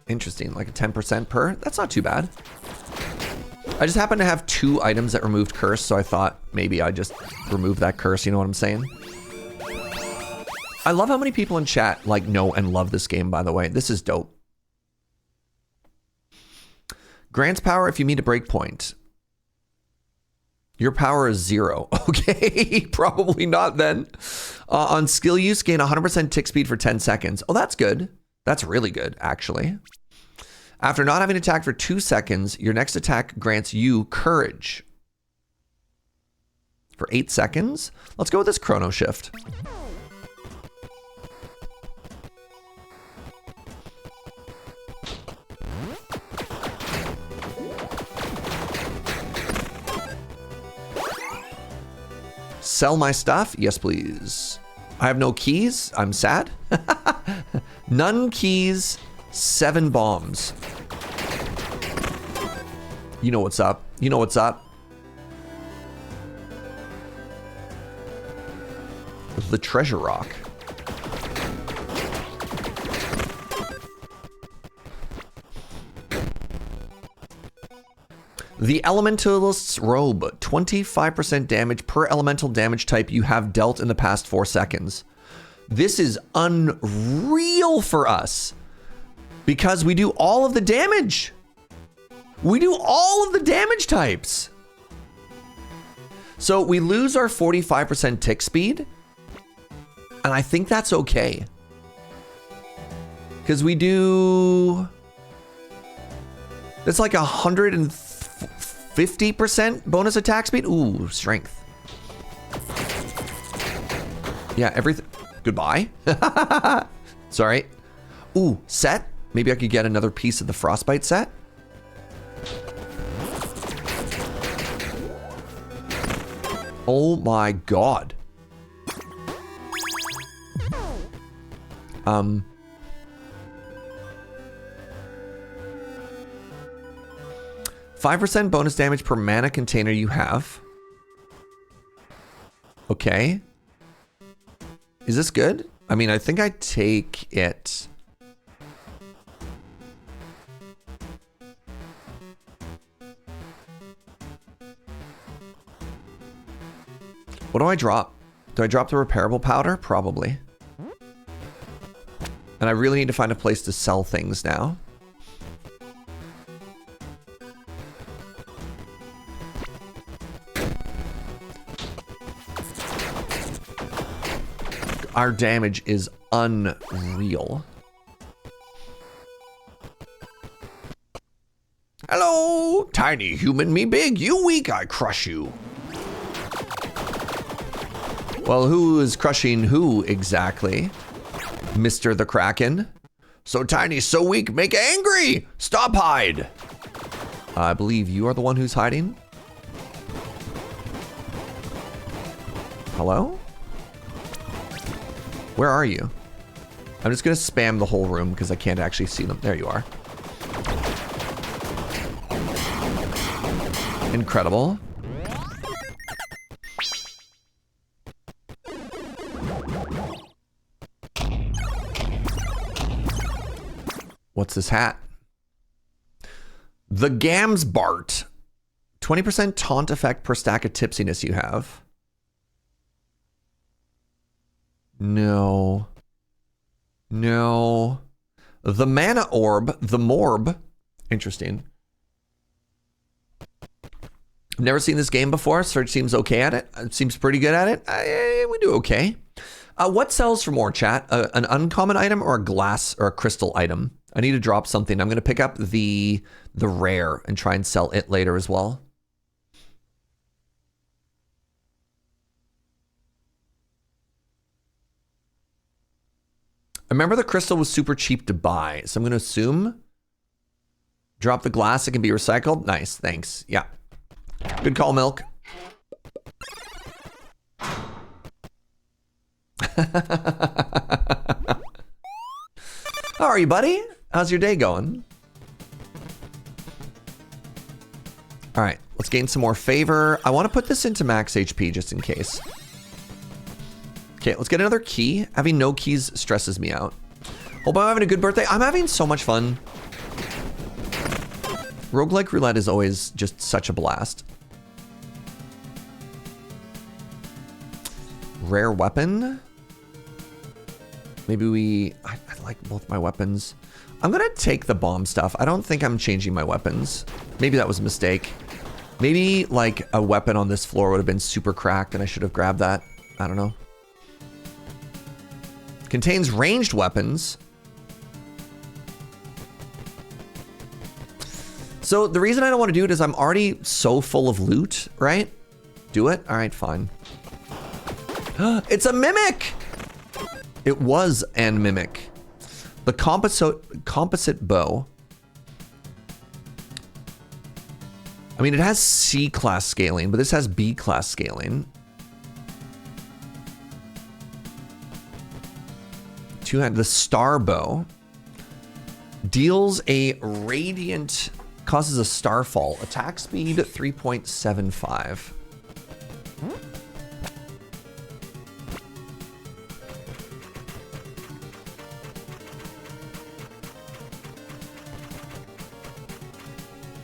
Interesting, like a 10% per. That's not too bad. I just happen to have 2 items that removed curse, so I thought maybe I just remove that curse, you know what I'm saying? I love how many people in chat like know and love this game, by the way. This is dope. Grants power if you meet a breakpoint. Your power is 0. Okay, probably not then. On skill use, gain 100% tick speed for 10 seconds. Oh, that's good. That's really good, actually. After not having attacked for 2 seconds, your next attack grants you courage. For 8 seconds? Let's go with this chrono shift. sell my stuff? Yes, please. I have no keys. I'm sad. None keys, 7 bombs. You know what's up. You know what's up. The treasure rock. The Elementalist's Robe, 25% damage per elemental damage type you have dealt in the past 4 seconds. This is unreal for us because we do all of the damage. We do all of the damage types. So we lose our 45% tick speed, and I think that's okay. Because we do... That's like 150% bonus attack speed. Ooh, strength. Yeah, everything. Goodbye. Sorry. Ooh, set. Maybe I could get another piece of the frostbite set. Oh my god. 5% bonus damage per mana container you have. Okay. Is this good? I mean, I think I take it. What do I drop? Do I drop the repairable powder? Probably. And I really need to find a place to sell things now. Our damage is unreal. Hello, tiny human, me big, you weak, I crush you. Well, who is crushing who exactly? Mr. the Kraken? So tiny, so weak, make angry! Stop hide! I believe you are the one who's hiding. Hello? Where are you? I'm just gonna spam the whole room because I can't actually see them. There you are. Incredible. What's this hat? The Gams Bart. 20% taunt effect per stack of tipsiness you have. No. No. The Mana Orb. The Morb. Interesting. I've never seen this game before. Serge seems okay at it. Seems pretty good at it. We do okay. What sells for more, chat? An uncommon item or a glass or a crystal item? I need to drop something. I'm going to pick up the rare and try and sell it later as well. I remember the crystal was super cheap to buy, so I'm going to assume drop the glass. It can be recycled. Nice. Thanks. Yeah. Good call, Milk. How are you, buddy? How's your day going? All right, let's gain some more favor. I want to put this into max HP just in case. Okay, let's get another key. Having no keys stresses me out. Hope I'm having a good birthday. I'm having so much fun. Roguelike Roulette is always just such a blast. Rare weapon. Maybe I like both my weapons. I'm gonna take the bomb stuff. I don't think I'm changing my weapons. Maybe that was a mistake. Maybe like a weapon on this floor would have been super cracked and I should have grabbed that. I don't know. Contains ranged weapons. So the reason I don't want to do it is I'm already so full of loot, right? Do it? All right, fine. It's a mimic! It was an mimic. The composite bow. I mean, it has C class scaling, but this has B class scaling. two-handed, the star bow. Deals a radiant, causes a starfall. Attack speed 3.75.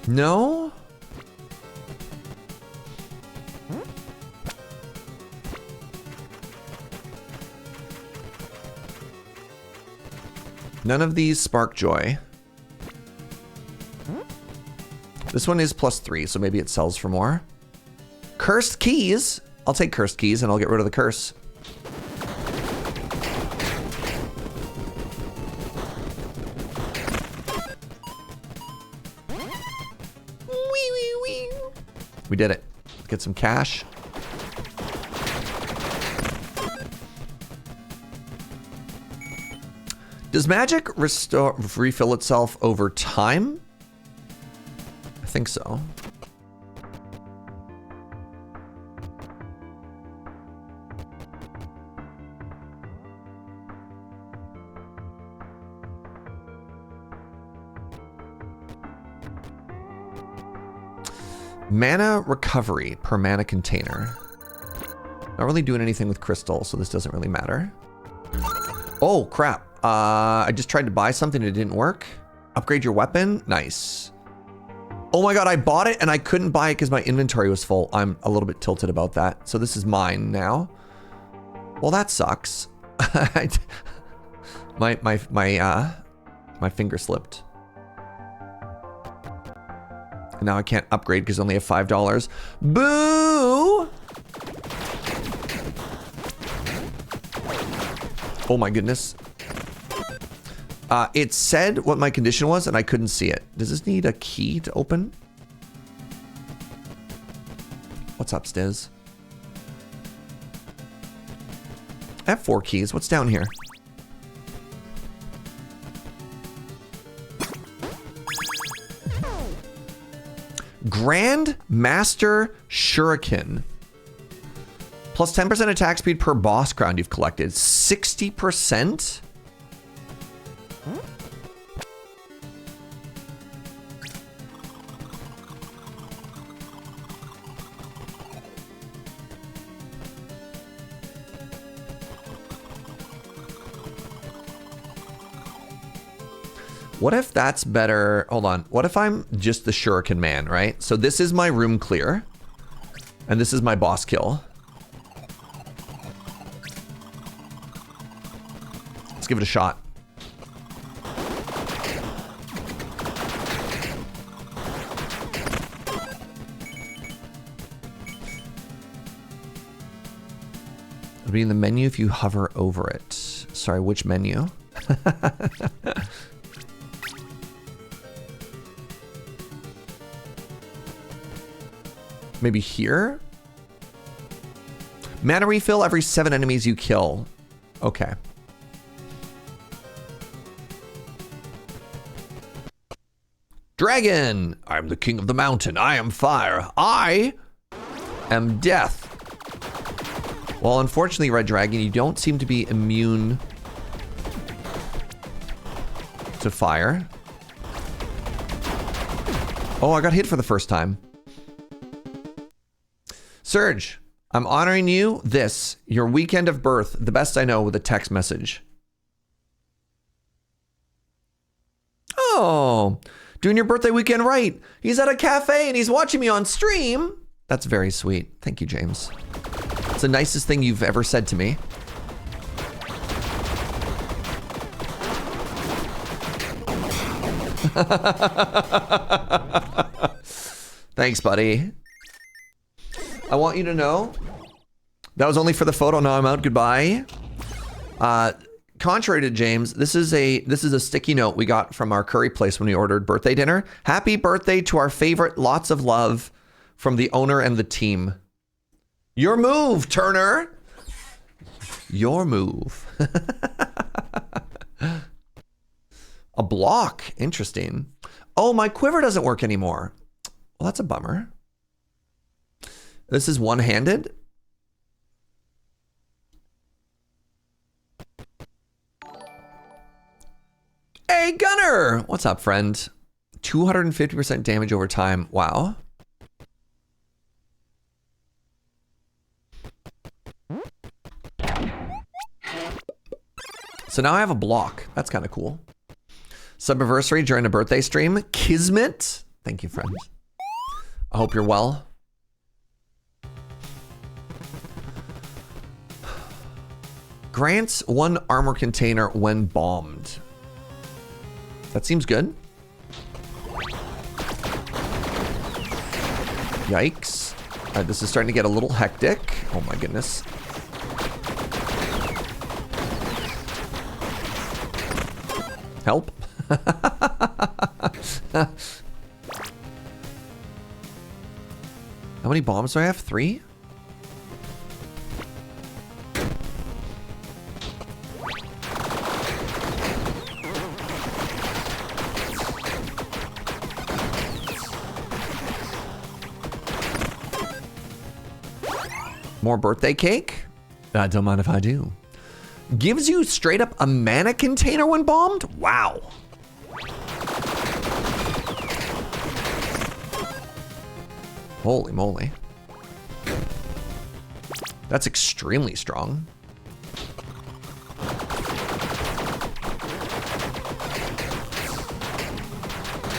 No? None of these spark joy. This one is +3, so maybe it sells for more. Cursed keys. I'll take cursed keys and I'll get rid of the curse. We did it. Let's get some cash. Does magic refill itself over time? I think so. Mana recovery per mana container. Not really doing anything with crystal, so this doesn't really matter. Oh, crap. I just tried to buy something and it didn't work. Upgrade your weapon. Nice. Oh my god, I bought it and I couldn't buy it because my inventory was full. I'm a little bit tilted about that. So this is mine now. Well, that sucks. my finger slipped. And now I can't upgrade because I only have $5. Boo! Oh my goodness. It said what my condition was and I couldn't see it. Does this need a key to open? What's upstairs? I have 4 keys. What's down here? Grand Master Shuriken. Plus 10% attack speed per boss crown you've collected. 60%? What if that's better? Hold on. What if I'm just the Shuriken man, right? So this is my room clear. And this is my boss kill. Let's give it a shot. It'll be in the menu if you hover over it. Sorry, which menu? Maybe here? Mana refill every 7 enemies you kill. Okay. Dragon! I'm the king of the mountain. I am fire. I am death. Well, unfortunately, Red Dragon, you don't seem to be immune to fire. Oh, I got hit for the first time. Serge, I'm honoring you this, your weekend of birth, the best I know, with a text message. Oh, doing your birthday weekend right. He's at a cafe and he's watching me on stream. That's very sweet. Thank you, James. It's the nicest thing you've ever said to me. Thanks, buddy. I want you to know that was only for the photo. Now I'm out. Goodbye. Contrary to James, this is a sticky note we got from our curry place when we ordered birthday dinner. Happy birthday to our favorite. Lots of love from the owner and the team. Your move, Turner. Your move. A block. Interesting. Oh, my quiver doesn't work anymore. Well, that's a bummer. This is one-handed. Hey, Gunner! What's up, friend? 250% damage over time. Wow. So now I have a block. That's kind of cool. Subiversary during a birthday stream. Kismet. Thank you, friend. I hope you're well. Grants 1 armor container when bombed. That seems good. Yikes. All right, this is starting to get a little hectic. Oh my goodness. Help. How many bombs do I have? 3? More birthday cake? I don't mind if I do. Gives you straight up a mana container when bombed? Wow. Holy moly. That's extremely strong.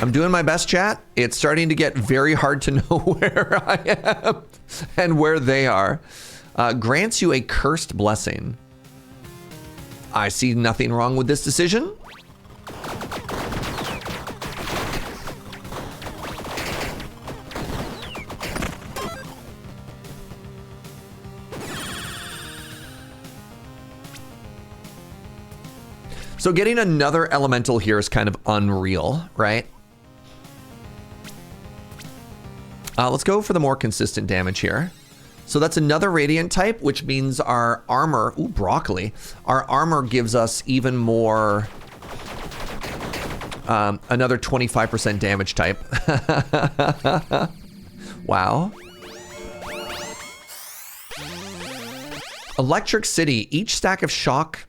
I'm doing my best, chat. It's starting to get very hard to know where I am and where they are. Grants you a cursed blessing. I see nothing wrong with this decision. So getting another elemental here is kind of unreal, right? Let's go for the more consistent damage here. So that's another radiant type, which means our armor, ooh, broccoli. Our armor gives us even more, another 25% damage type. Wow. Electric City, each stack of shock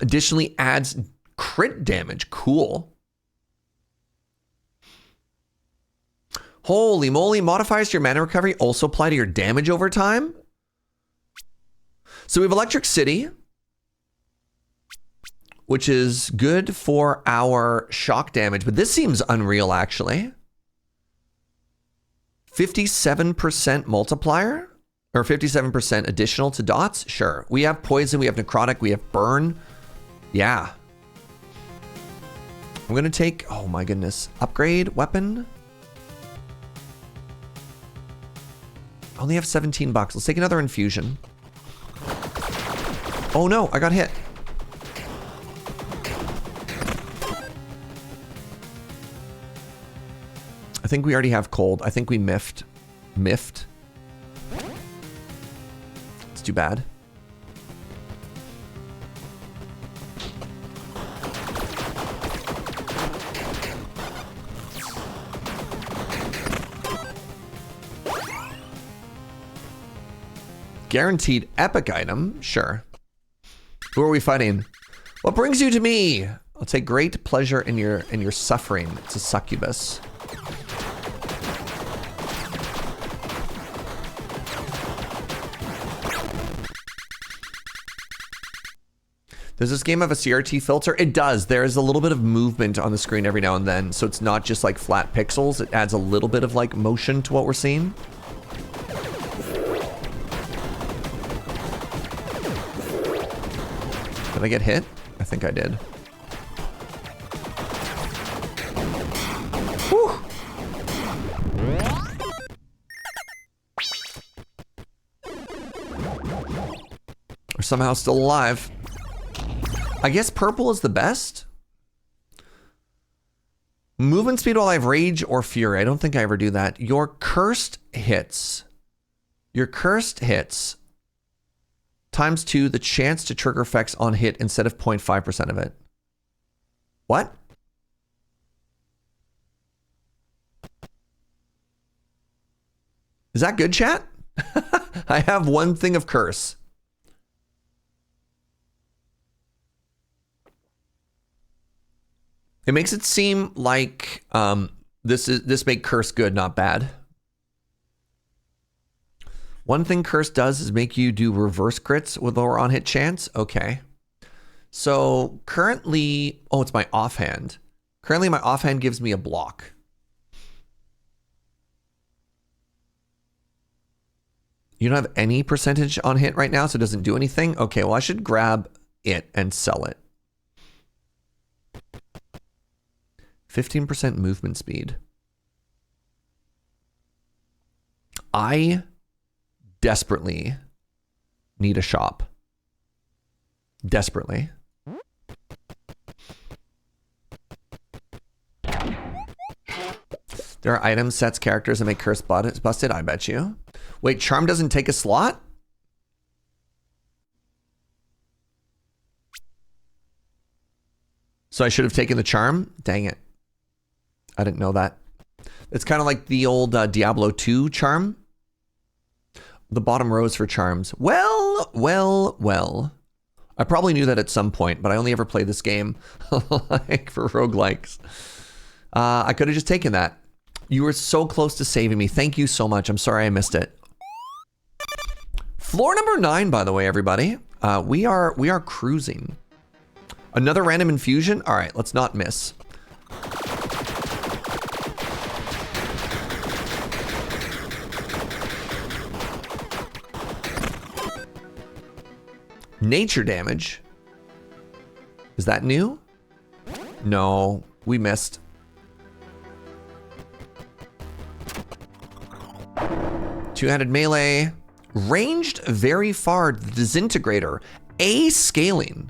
additionally adds crit damage. Cool. Holy moly, modifiers to your mana recovery also apply to your damage over time. So we have Electric City, which is good for our shock damage, but this seems unreal actually. 57% multiplier, or 57% additional to dots? Sure. We have poison, we have necrotic, we have burn. Yeah. I'm gonna take, oh my goodness, upgrade weapon. I only have 17 bucks. Let's take another infusion. Oh no, I got hit. I think we already have cold. I think we miffed. Miffed. It's too bad. Guaranteed epic item, sure. Who are we fighting? What brings you to me? I'll take great pleasure in your suffering. It's a succubus. Does this game have a CRT filter? It does. There is a little bit of movement on the screen every now and then, so it's not just like flat pixels. It adds a little bit of like motion to what we're seeing. Did I get hit? I think I did. Whew. We're somehow still alive. I guess purple is the best. Movement speed while I have rage or fury. I don't think I ever do that. Your cursed hits. Your cursed hits times 2 the chance to trigger effects on hit instead of 0.5% of it. What? Is that good, chat? I have one thing of curse. It makes it seem like this make curse good, not bad. One thing curse does is make you do reverse crits with lower on hit chance. Okay. So currently, oh, it's my offhand. Currently my offhand gives me a block. You don't have any percentage on hit right now, so it doesn't do anything. Okay, well I should grab it and sell it. 15% movement speed. I desperately need a shop. Desperately. There are items, sets, characters that make curse busted, I bet you. Wait, charm doesn't take a slot? So I should have taken the charm? Dang it. I didn't know that. It's kind of like the old Diablo 2 charm. The bottom rows for charms. Well. I probably knew that at some point, but I only ever played this game like for roguelikes. I could have just taken that. You were so close to saving me. Thank you so much. I'm sorry I missed it. Floor number 9, by the way, everybody. We are cruising. Another random infusion? All right, let's not miss. Nature damage. Is that new? No, we missed. Two-handed melee. Ranged very far. Disintegrator. A scaling.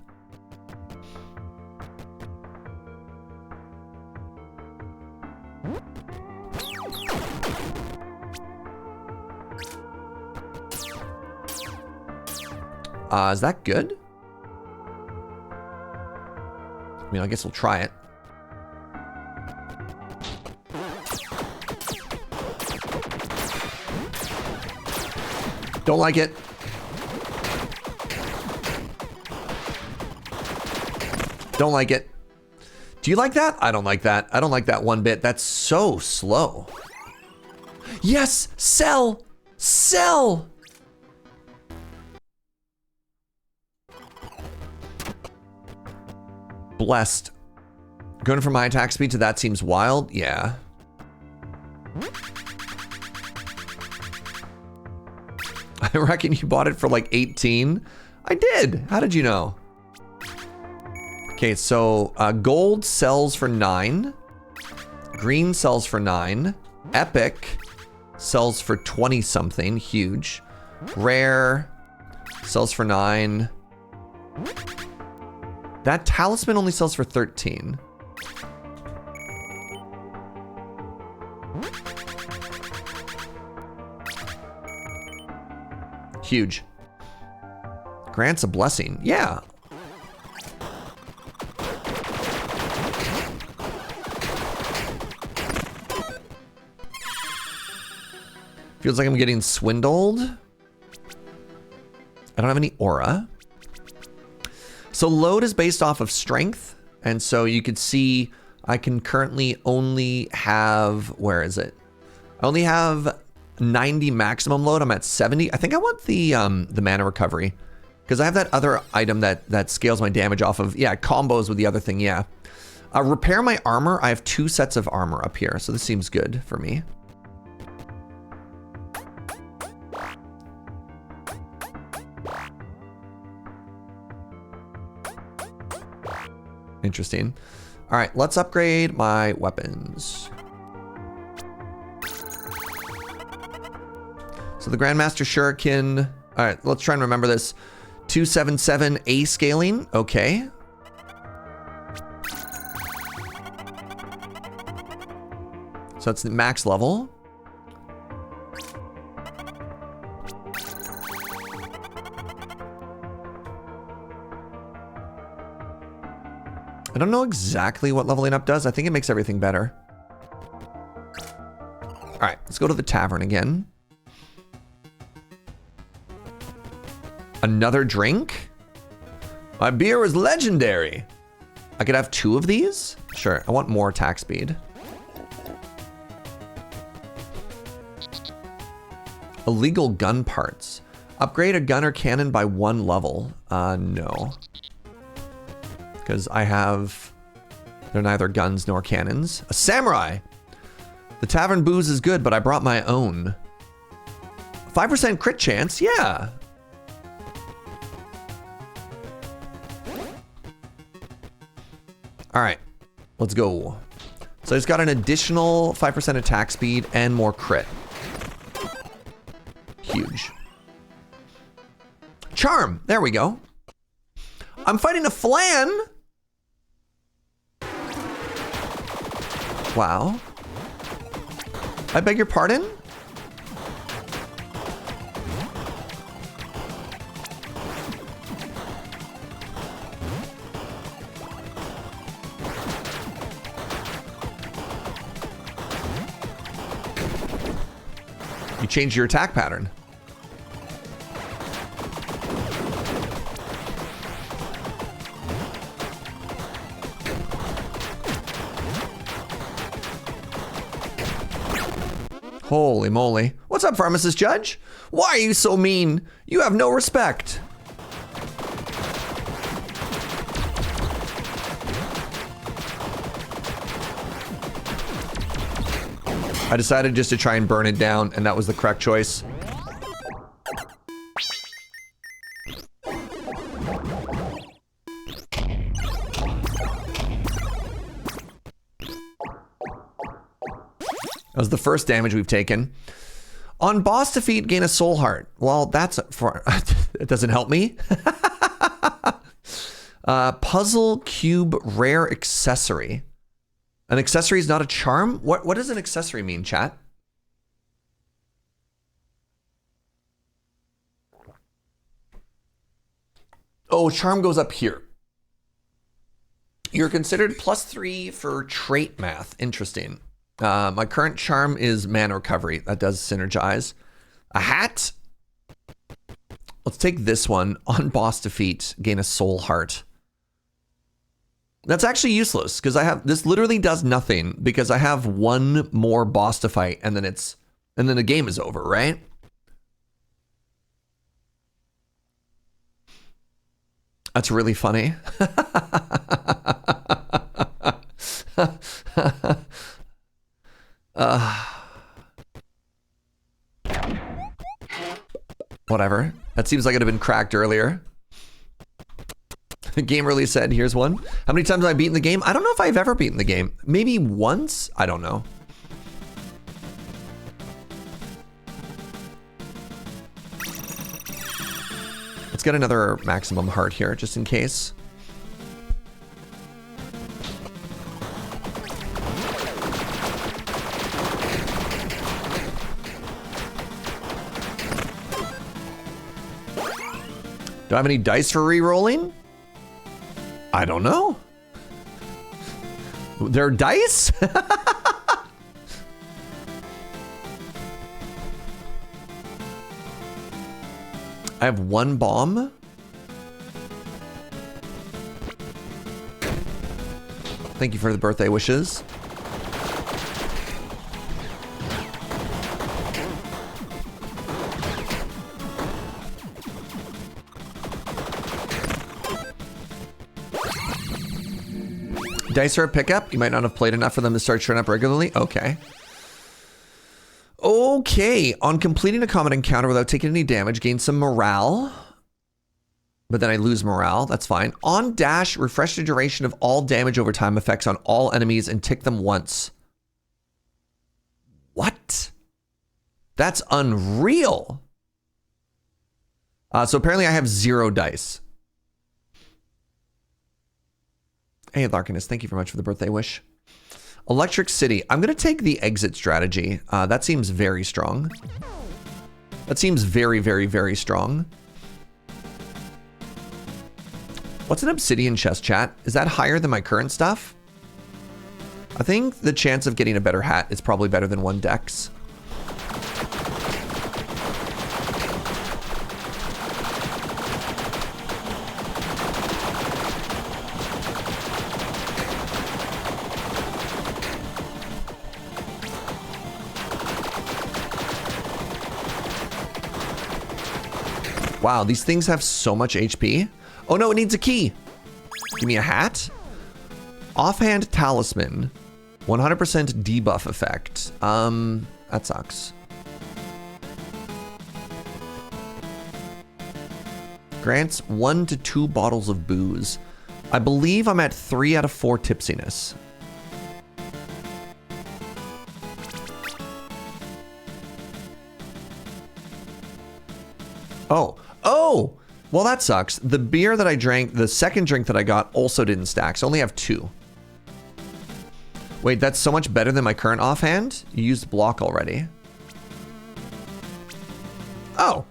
Is that good? I mean, I guess we'll try it. Don't like it. Don't like it. Do you like that? I don't like that. I don't like that one bit. That's so slow. Yes! Sell! Sell! Blessed. Going from my attack speed to that seems wild. Yeah. I reckon you bought it for like 18. I did. How did you know? Okay, so gold sells for 9. Green sells for 9. Epic sells for 20 something. Huge. Rare sells for 9. That talisman only sells for 13. Huge. Grants a blessing. Yeah. Feels like I'm getting swindled. I don't have any aura. So load is based off of strength. And so you could see I can currently only have, where is it? I only have 90 maximum load. I'm at 70. I think I want the mana recovery because I have that other item that scales my damage off of, yeah, combos with the other thing, yeah. Repair my armor. I have 2 sets of armor up here. So this seems good for me. Interesting. All right, let's upgrade my weapons. So the Grandmaster Shuriken. All right, let's try and remember this. 277 A scaling. Okay. So that's the max level. I don't know exactly what leveling up does. I think it makes everything better. All right, let's go to the tavern again. Another drink? My beer was legendary. I could have 2 of these? Sure, I want more attack speed. Illegal gun parts. Upgrade a gun or cannon by 1 level. No. Because I have... They're neither guns nor cannons. A samurai! The tavern booze is good, but I brought my own. 5% crit chance? Yeah. All right, let's go. So it's got an additional 5% attack speed and more crit. Huge. Charm, there we go. I'm fighting a flan. Wow. I beg your pardon? You changed your attack pattern. Holy moly. What's up, Pharmacist Judge? Why are you so mean? You have no respect. I decided just to try and burn it down, and that was the correct choice. That was the first damage we've taken. On boss defeat, gain a soul heart. Well, that's for... it doesn't help me. Puzzle cube rare accessory. An accessory is not a charm? What does an accessory mean, chat? Oh, charm goes up here. You're considered +3 for trait math. Interesting. My current charm is mana recovery. That does synergize. A hat? Let's take this one. On boss defeat, gain a soul heart. That's actually useless because I have this literally does nothing because I have 1 more boss to fight and then the game is over, right? That's really funny. Whatever. That seems like it had been cracked earlier. The game really said, here's one. How many times have I beaten the game? I don't know if I've ever beaten the game. Maybe once? I don't know. Let's get another maximum heart here, just in case. Do I have any dice for re-rolling? I don't know. They're dice? I have 1 bomb. Thank you for the birthday wishes. Dice are a pickup. You might not have played enough for them to start showing up regularly. Okay. Okay. On completing a combat encounter without taking any damage, gain some morale. But then I lose morale. That's fine. On dash, refresh the duration of all damage over time effects on all enemies and tick them once. What? That's unreal. So apparently I have 0 dice. Hey, Larkinus, thank you very much for the birthday wish. Electric City. I'm going to take the exit strategy. That seems very strong. That seems very, very, very strong. What's an obsidian chest, chat? Is that higher than my current stuff? I think the chance of getting a better hat is probably better than 1 dex. Wow, these things have so much HP. Oh no, it needs a key. Give me a hat. Offhand talisman. 100% debuff effect. That sucks. Grants 1 to 2 bottles of booze. I believe I'm at 3 out of 4 tipsiness. Oh, well that sucks. The beer that I drank, the second drink that I got also didn't stack, so I only have 2. Wait, that's so much better than my current offhand? You used block already. Oh.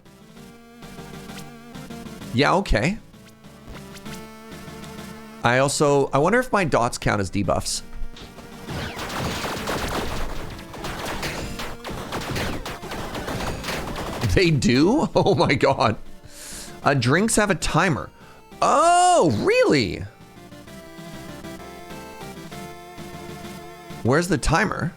Yeah, okay. I wonder if my dots count as debuffs. They do? Oh my god. Drinks have a timer. Oh, really? Where's the timer?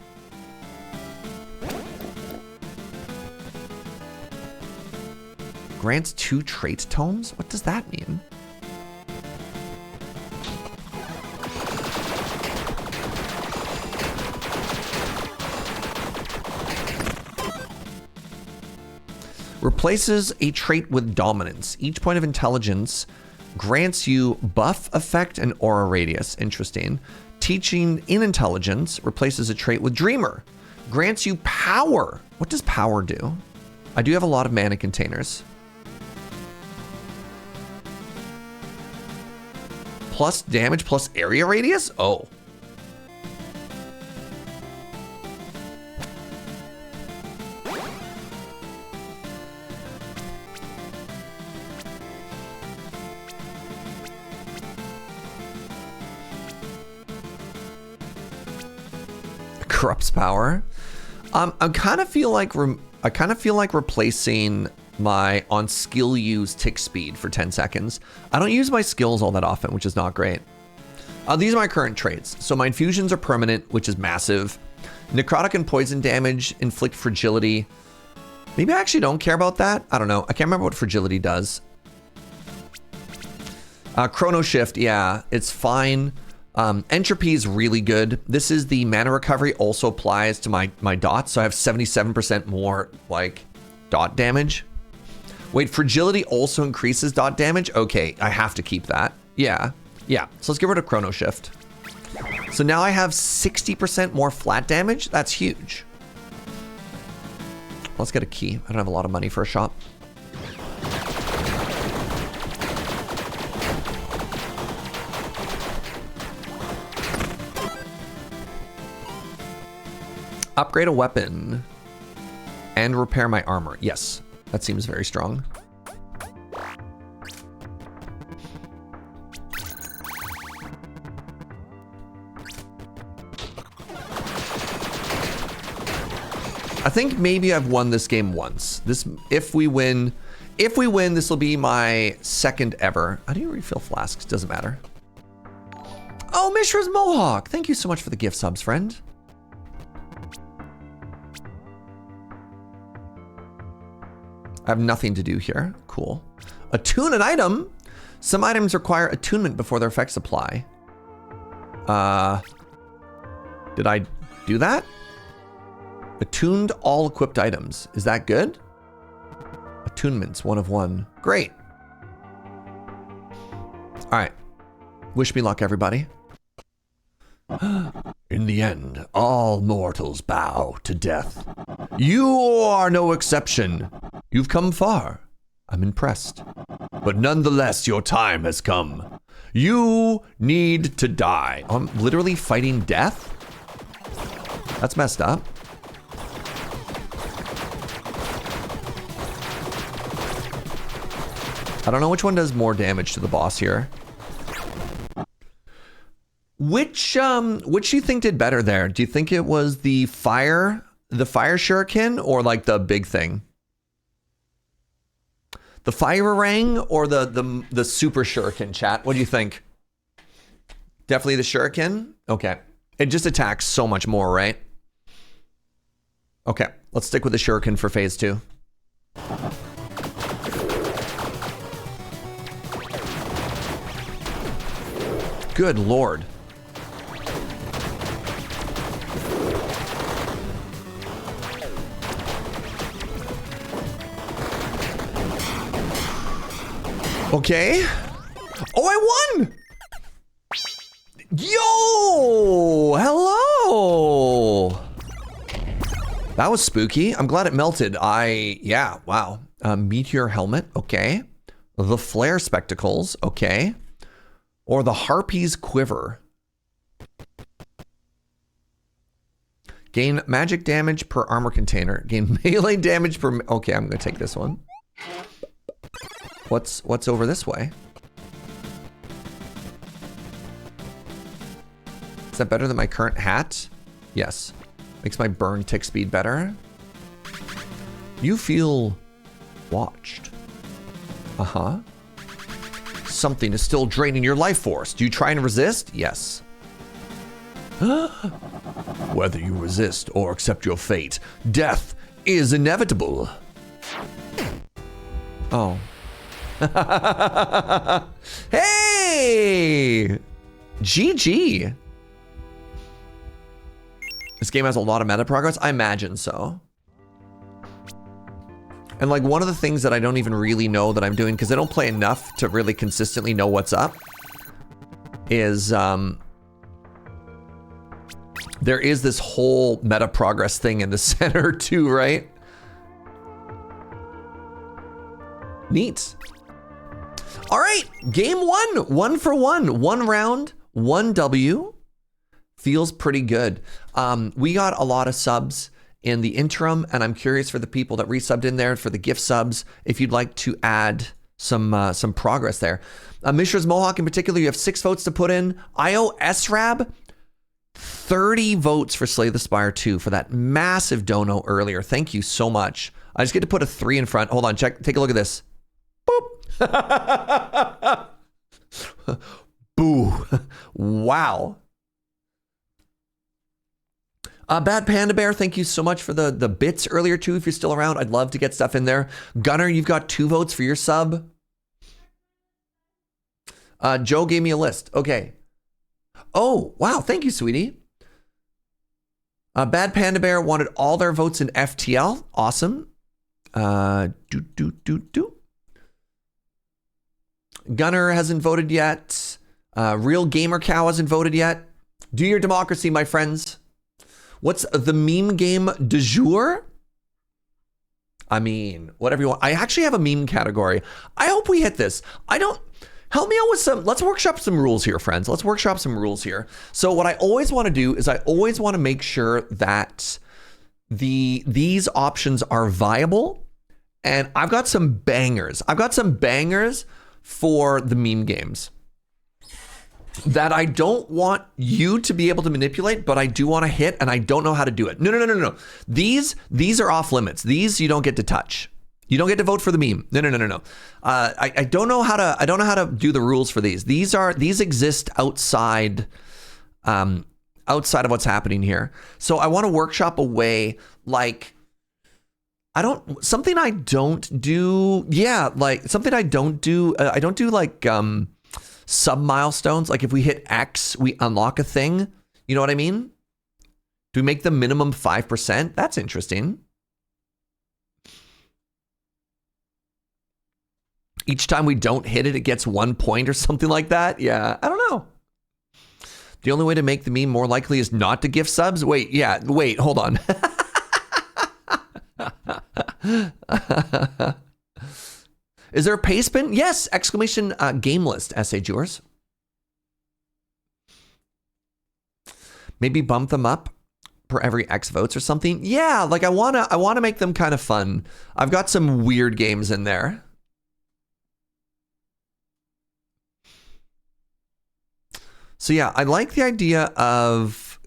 Grants 2 trait tomes? What does that mean? Replaces a trait with dominance. Each point of intelligence grants you buff effect and aura radius. Interesting. Teaching in intelligence replaces a trait with dreamer. Grants you power. What does power do? I do have a lot of mana containers. Plus damage plus area radius? Oh. Corrupts power. I kind of feel like replacing my on skill use tick speed for 10 seconds. I don't use my skills all that often, which is not great. These are my current traits. So my infusions are permanent, which is massive. Necrotic and poison damage inflict fragility. Maybe I actually don't care about that. I don't know. I can't remember what fragility does. Chrono shift, yeah, it's fine. Entropy is really good. This is the mana recovery also applies to my dots. So I have 77% more like dot damage. Wait, fragility also increases dot damage? Okay, I have to keep that. Yeah. So let's get rid of chrono shift. So now I have 60% more flat damage. That's huge. Let's get a key. I don't have a lot of money for a shop. Upgrade a weapon and repair my armor. Yes, that seems very strong. I think maybe I've won this game once. If we win, this will be my second ever. How do you refill flasks? Doesn't matter. Oh, Mishra's Mohawk. Thank you so much for the gift subs, friend. I have nothing to do here. Cool. Attune an item. Some items require attunement before their effects apply. Did I do that? Attuned all equipped items. Is that good? Attunements, 1 of 1. Great. All right. Wish me luck, everybody. In the end, all mortals bow to death. You are no exception. You've come far. I'm impressed. But nonetheless, your time has come. You need to die. I'm literally fighting death? That's messed up. I don't know which one does more damage to the boss here. Which do you think did better there? Do you think it was the fire shuriken or like the big thing? The fire orang or the super shuriken, chat? What do you think? Definitely the shuriken? Okay. It just attacks so much more, right? Okay, let's stick with the shuriken for phase 2. Good Lord. Okay. Oh, I won! Yo! Hello! That was spooky. I'm glad it melted. Yeah, wow. Meteor helmet, okay. The flare spectacles, okay. Or the harpy's quiver. Gain magic damage per armor container. Gain melee damage per... Okay, I'm gonna take this one. What's over this way? Is that better than my current hat? Yes. Makes my burn tick speed better. You feel watched. Uh-huh. Something is still draining your life force. Do you try and resist? Yes. Whether you resist or accept your fate, death is inevitable. Oh. Hey! GG. This game has a lot of meta progress. I imagine so. And like one of the things that I don't even really know that I'm doing, because I don't play enough to really consistently know what's up, is there is this whole meta progress thing in the center too, right? Neat. All right, game one, 1 for 1, 1 round, 1 W. Feels pretty good. We got a lot of subs in the interim, and I'm curious for the people that resubbed in there for the gift subs, if you'd like to add some progress there. Mishra's Mohawk in particular, you have 6 votes to put in. IO SRAB, 30 votes for Slay the Spire 2 for that massive dono earlier. Thank you so much. I just get to put a 3 in front. Hold on, take a look at this. Boop. Boo. Wow. Bad Panda Bear, thank you so much for the bits earlier too. If you're still around, I'd love to get stuff in there. Gunner, you've got 2 votes for your sub. Joe gave me a list. Okay. Oh, wow. Thank you, sweetie. Bad Panda Bear wanted all their votes in FTL. Awesome. Gunner hasn't voted yet. Real Gamer Cow hasn't voted yet. Do your democracy, my friends. What's the meme game du jour? I mean, whatever you want. I actually have a meme category. I hope we hit this. Help me out with let's workshop some rules here, friends. Let's workshop some rules here. So what I always want to do is I always want to make sure that these options are viable. And I've got some bangers. I've got some bangers for the meme games that I don't want you to be able to manipulate, but I do want to hit, and I don't know how to do it. No. These are off limits. These you don't get to touch. You don't get to vote for the meme. No. I don't know how to do the rules for these. These exist outside of what's happening here. So I want to workshop a way like I don't do like sub milestones. Like if we hit X, we unlock a thing. You know what I mean? Do we make the minimum 5%? That's interesting. Each time we don't hit it, it gets 1 point or something like that. Yeah, I don't know. The only way to make the meme more likely is not to gift subs. Wait, hold on. Is there a pay spin? Yes! Exclamation game list, essay Jewers. Maybe bump them up per every X votes or something. Yeah, like I wanna make them kind of fun. I've got some weird games in there. So yeah, I like the idea of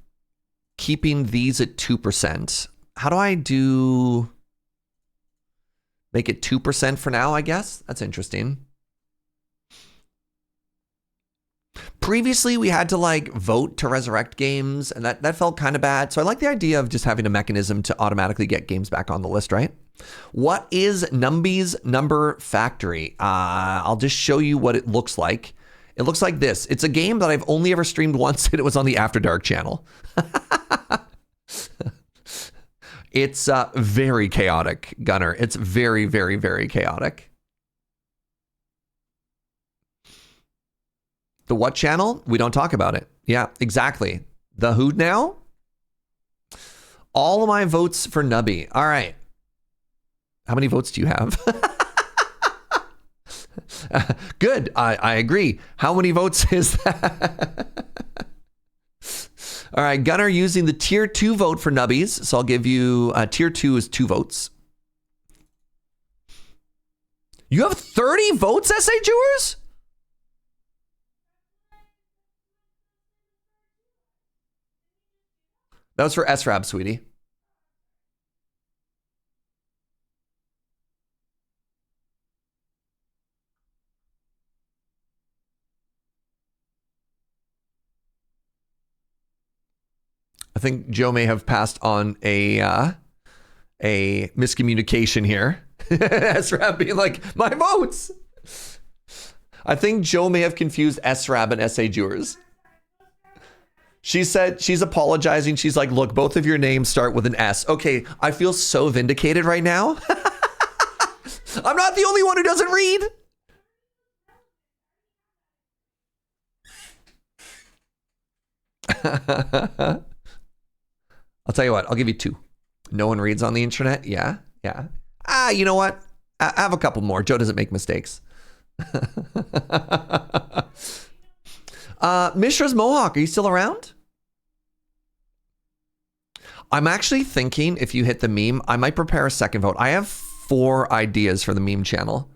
keeping these at 2%. How do I make it 2% for now, I guess? That's interesting. Previously, we had to like vote to resurrect games, and that felt kind of bad. So I like the idea of just having a mechanism to automatically get games back on the list, right? What is Numby's Number Factory? I'll just show you what it looks like. It looks like this. It's a game that I've only ever streamed once, and it was on the After Dark channel. It's very chaotic, Gunner. It's very, very, very chaotic. The what channel? We don't talk about it. Yeah, exactly. The who now? All of my votes for Nubby. All right. How many votes do you have? Good. I agree. How many votes is that? All right. Gunner using the tier 2 vote for Nubbies. So I'll give you tier 2 is 2 votes. You have 30 votes, SA Jewers? That was for SRAB, sweetie. I think Joe may have passed on a miscommunication here. SRAB being like, my votes. I think Joe may have confused SRAB and SA Jewers. She said she's apologizing. She's like, look, both of your names start with an S. Okay, I feel so vindicated right now. I'm not the only one who doesn't read. I'll tell you what, I'll give you 2. No one reads on the internet? Yeah. You know what? I have a couple more. Joe doesn't make mistakes. Mishra's Mohawk, are you still around? I'm actually thinking if you hit the meme, I might prepare a second vote. I have 4 ideas for the meme channel.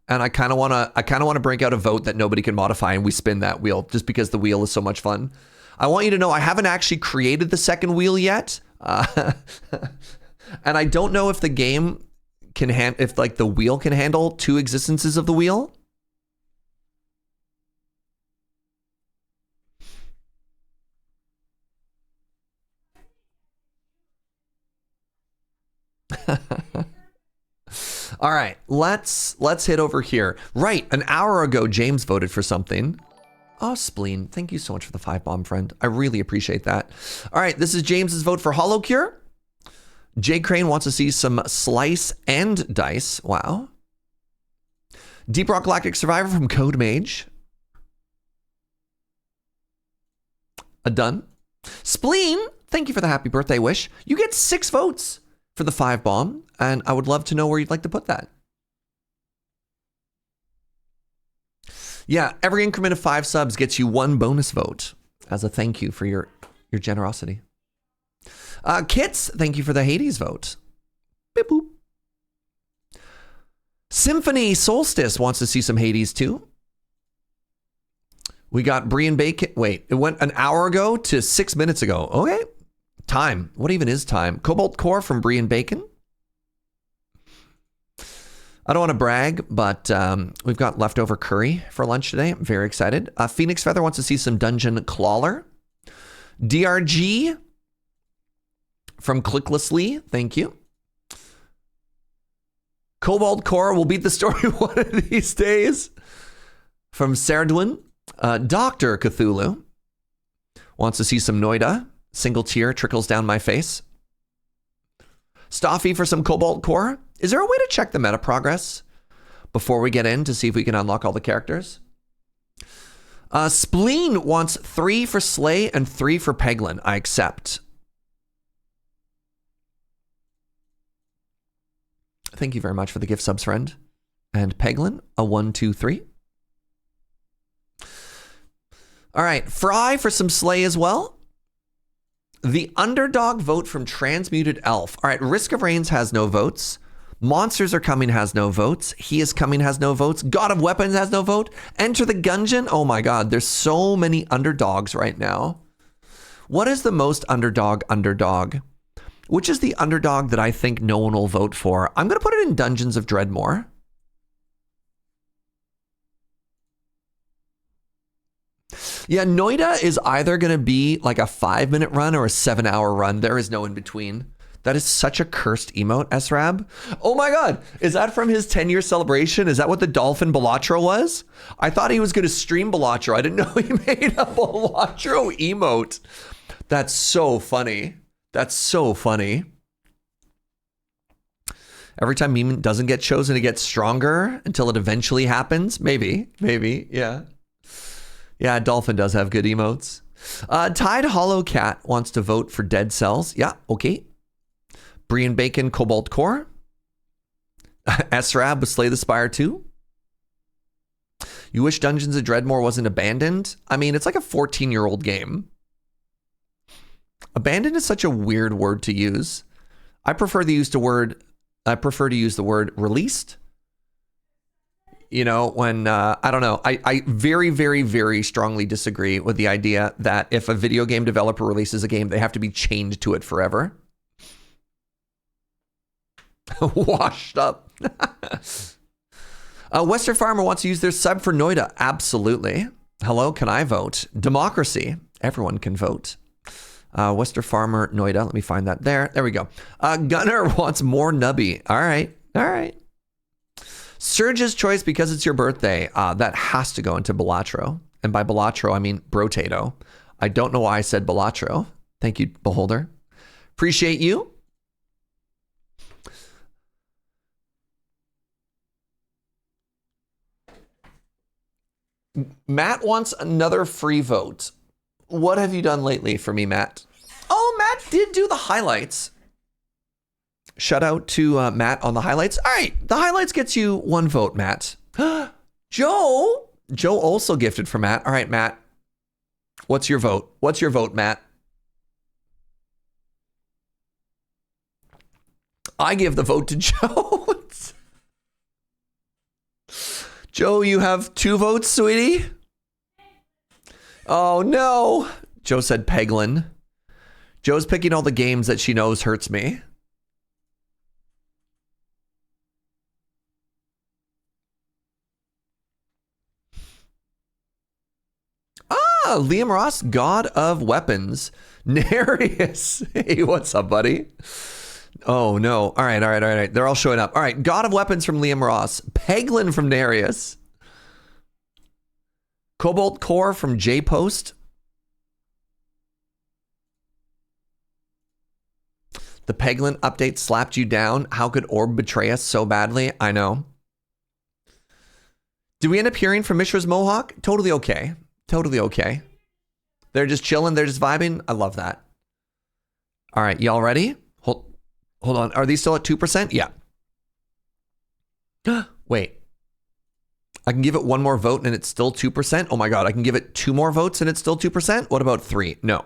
And I kind of want to break out a vote that nobody can modify and we spin that wheel just because the wheel is so much fun. I want you to know I haven't actually created the second wheel yet. And I don't know if the game can if like the wheel can handle 2 existences of the wheel. All right, let's hit over here. Right, an hour ago, James voted for something. Oh, Spleen, thank you so much for the 5-bomb, friend. I really appreciate that. All right, this is James's vote for HoloCure. Jay Crane wants to see some slice and dice. Wow. Deep Rock Galactic Survivor from Code Mage. A done. Spleen, thank you for the happy birthday wish. You get 6 votes for the 5-bomb, and I would love to know where you'd like to put that. Yeah, every increment of 5 subs gets you 1 bonus vote as a thank you for your generosity. Kits, thank you for the Hades vote. Beep boop. Symphony Solstice wants to see some Hades too. We got Brie and Bacon. Wait, it went an hour ago to 6 minutes ago. Okay. Time. What even is time? Cobalt Core from Brie and Bacon. I don't want to brag, but we've got leftover curry for lunch today. I'm very excited. Phoenix Feather wants to see some Dungeon Clawler. DRG from Clicklessly. Thank you. Cobalt Core will beat the story one of these days. From Serdwin. Dr. Cthulhu wants to see some Noida. Single tear trickles down my face. Stoffy for some Cobalt Core. Is there a way to check the meta progress before we get in to see if we can unlock all the characters? Spleen wants 3 for Slay and 3 for Peglin. I accept. Thank you very much for the gift subs, friend. And Peglin, a 1, 2, 3. All right, Fry for some Slay as well. The underdog vote from Transmuted Elf. All right, Risk of Rains has no votes. Monsters Are Coming has no votes. He Is Coming has no votes. God of Weapons has no vote. Enter the Gungeon. Oh my God, there's so many underdogs right now. What is the most underdog? Which is the underdog that I think no one will vote for? I'm going to put it in Dungeons of Dreadmore. Yeah, Noida is either going to be like a 5-minute run or a 7-hour run. There is no in between. That is such a cursed emote, SRAB. Oh my God, is that from his 10-year celebration? Is that what the dolphin Balatro was? I thought he was going to stream Balatro. I didn't know he made a Balatro emote. That's so funny. That's so funny. Every time meme doesn't get chosen, it gets stronger until it eventually happens. Maybe, yeah. Yeah, dolphin does have good emotes. Tide Hollow Cat wants to vote for Dead Cells. Yeah, okay. Brie and Bacon, Cobalt Core. SRAB with Slay the Spire 2. You wish Dungeons of Dreadmore wasn't abandoned? I mean, it's like a 14-year-old game. Abandoned is such a weird word to use. I prefer to use the word released. You know, when, I don't know. I very, very, very strongly disagree with the idea that if a video game developer releases a game, they have to be chained to it forever. Washed up. Western Farmer wants to use their sub for Noida. Absolutely. Hello, can I vote? Democracy. Everyone can vote. Western Farmer Noida. Let me find that there. There we go. Gunner wants more Nubby. All right. Serge's choice because it's your birthday. That has to go into Balatro. And by Balatro, I mean Brotato. I don't know why I said Balatro. Thank you, Beholder. Appreciate you. Matt wants another free vote. What have you done lately for me, Matt? Oh, Matt did do the highlights. Shout out to Matt on the highlights. All right, the highlights gets you one vote, Matt. Joe also gifted for Matt. All right, Matt. What's your vote? What's your vote, Matt? I give the vote to Joe. Joe, you have 2 votes, sweetie? Oh, no. Joe said Peglin. Joe's picking all the games that she knows hurts me. Liam Ross, God of Weapons. Narius. Hey, what's up, buddy? Oh, no. All right. They're all showing up. All right. God of Weapons from Liam Ross. Peglin from Narius. Cobalt Core from J-Post. The Peglin update slapped you down. How could Orb betray us so badly? I know. Did we end up hearing from Mishra's Mohawk? Totally okay. Totally okay. They're just chilling. They're just vibing. I love that. All right. Y'all ready? Hold on. Are these still at 2%? Yeah. Wait. I can give it one more vote and it's still 2%. Oh my God. I can give it 2 more votes and it's still 2%. What about 3? No.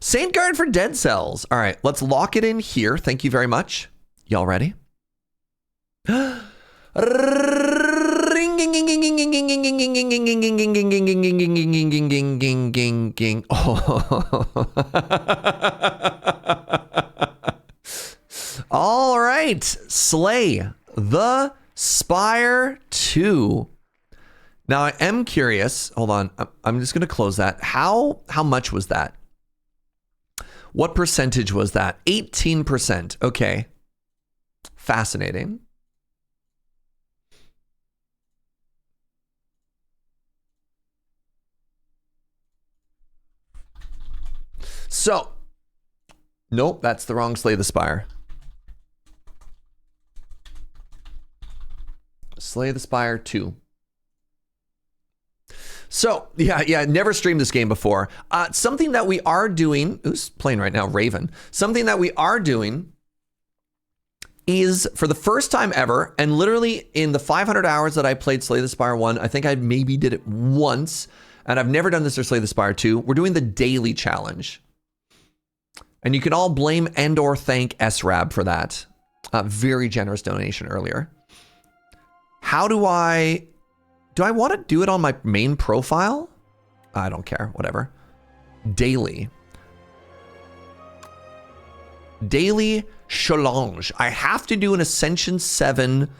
Saint Guard for Dead Cells. All right. Let's lock it in here. Thank you very much. Y'all ready? All right, Slay the Spire 2. Now I am curious. Hold on, I'm just gonna close that. How much was that? What percentage was that? 18%. Okay, fascinating. So, nope, that's the wrong Slay the Spire. Slay the Spire 2. So, yeah, never streamed this game before. Something that we are doing, who's playing right now? Raven. Something that we are doing is for the first time ever, and literally in the 500 hours that I played Slay the Spire 1, I think I maybe did it once, and I've never done this for Slay the Spire 2. We're doing the daily challenge. And you can all blame and or thank SRAB for that. Very generous donation earlier. How do I want to do it on my main profile? I don't care, whatever. Daily. Daily challenge. I have to do an Ascension 7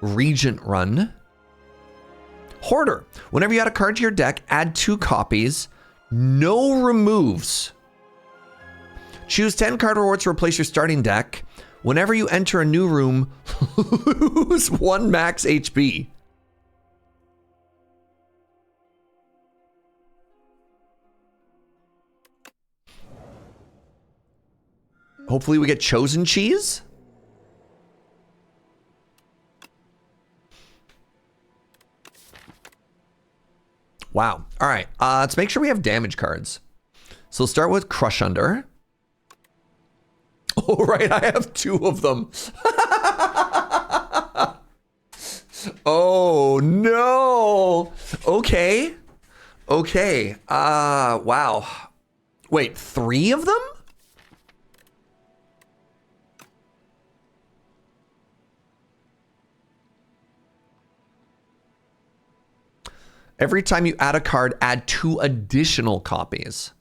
Regent run. Hoarder. Whenever you add a card to your deck, add 2 copies. No removes. Choose 10 card rewards to replace your starting deck. Whenever you enter a new room, lose 1 max HP. Hopefully we get chosen cheese. Wow. All right. Let's make sure we have damage cards. So we'll start with Crush Under. Oh, right. I have 2 of them. Oh, no. Okay. Okay. Wow. Wait, 3 of them? Every time you add a card, add 2 additional copies.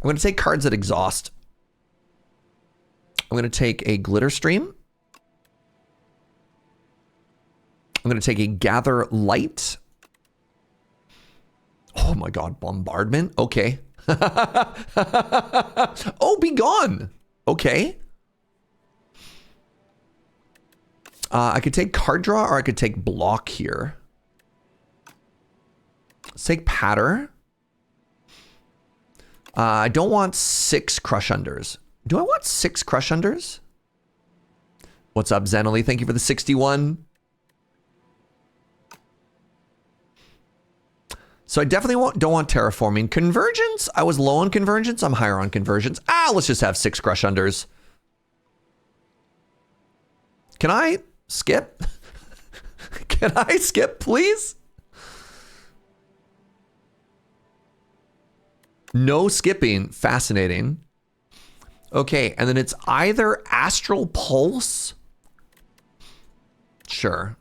I'm going to take cards that exhaust. I'm going to take a Glitter Stream. I'm going to take a Gather Light. Oh my god, Bombardment? Okay. Oh, Be Gone! Okay. I could take Card Draw or I could take Block here. Let's take Patter. I don't want 6 Crush Unders. Do I want 6 Crush Unders? What's up, Zenily? Thank you for the 61. So I definitely don't want Terraforming. Convergence, I was low on Convergence. I'm higher on Convergence. Let's just have 6 Crush Unders. Can I skip? Can I skip, please? No skipping. Fascinating. Okay, and then it's either Astral Pulse. Sure.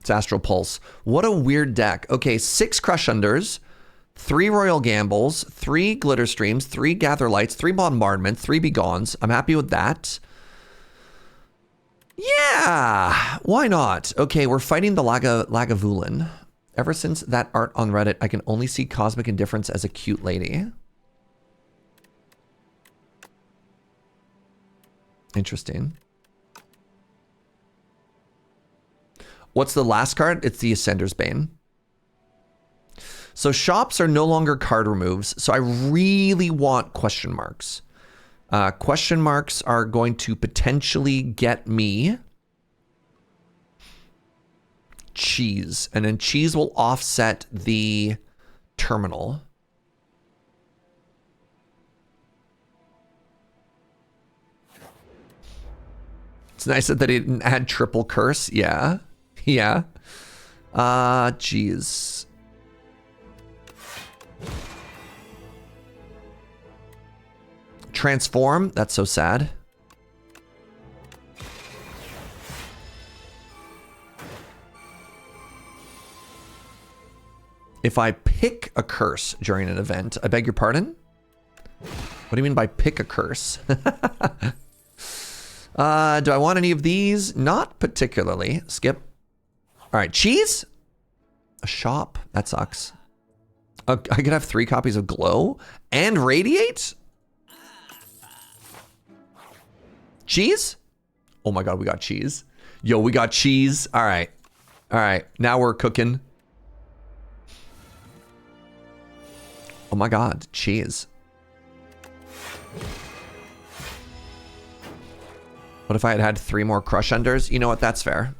It's Astral Pulse. What a weird deck. Okay, 6 Crush Unders, 3 Royal Gambles, 3 Glitter Streams, 3 Gather Lights, 3 Bombardment, 3 Begones. I'm happy with that. Yeah, why not? Okay, we're fighting the Lagavulin. Ever since that art on Reddit, I can only see Cosmic Indifference as a cute lady. Interesting. What's the last card? It's the Ascender's Bane. So shops are no longer card removes, so I really want question marks. Question marks are going to potentially get me cheese, and then cheese will offset the terminal. It's nice that they didn't add triple curse. Yeah. Yeah. Geez. Transform. That's so sad. If I pick a curse during an event, I beg your pardon? What do you mean by pick a curse? Do I want any of these? Not particularly. Skip. All right, cheese? A shop. That sucks. I could have 3 copies of Glow and Radiate? Cheese? Oh my god, we got cheese. Yo, we got cheese. All right. All right, now we're cooking. Oh my god, cheese. What if I had had 3 more Crush Unders? You know what? That's fair.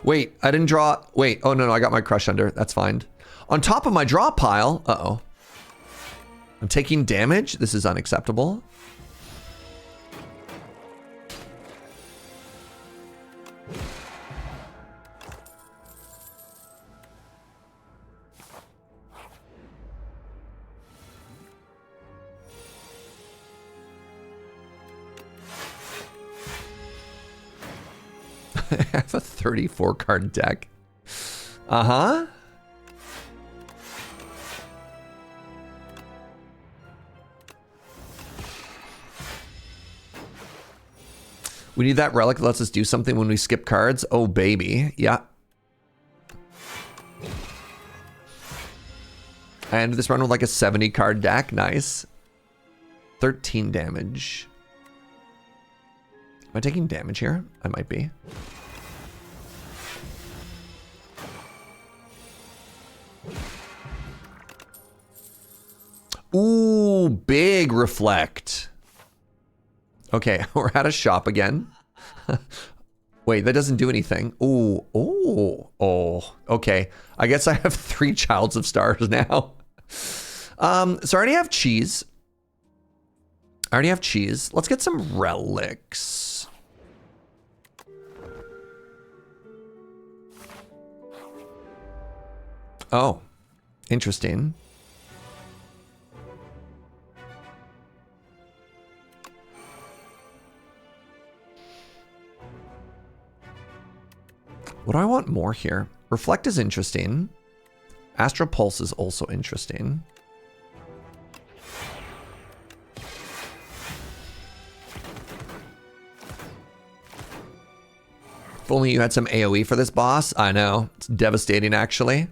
Wait, I didn't draw. Wait, oh no, I got my Crush Under. That's fine. On top of my draw pile. Uh-oh. I'm taking damage. This is unacceptable. I have a 34 card deck. Uh-huh. We need that relic that lets us do something when we skip cards. Oh, baby. Yeah. And this run with like a 70 card deck. Nice. 13 damage. Am I taking damage here? I might be. Ooh, big reflect. Okay, we're at a shop again. Wait, that doesn't do anything. Ooh, oh. Okay, I guess I have 3 Childs of Stars now. So I already have cheese. Let's get some relics. Oh, interesting. What do I want more here? Reflect is interesting. Astral Pulse is also interesting. If only you had some AoE for this boss. I know. It's devastating, actually.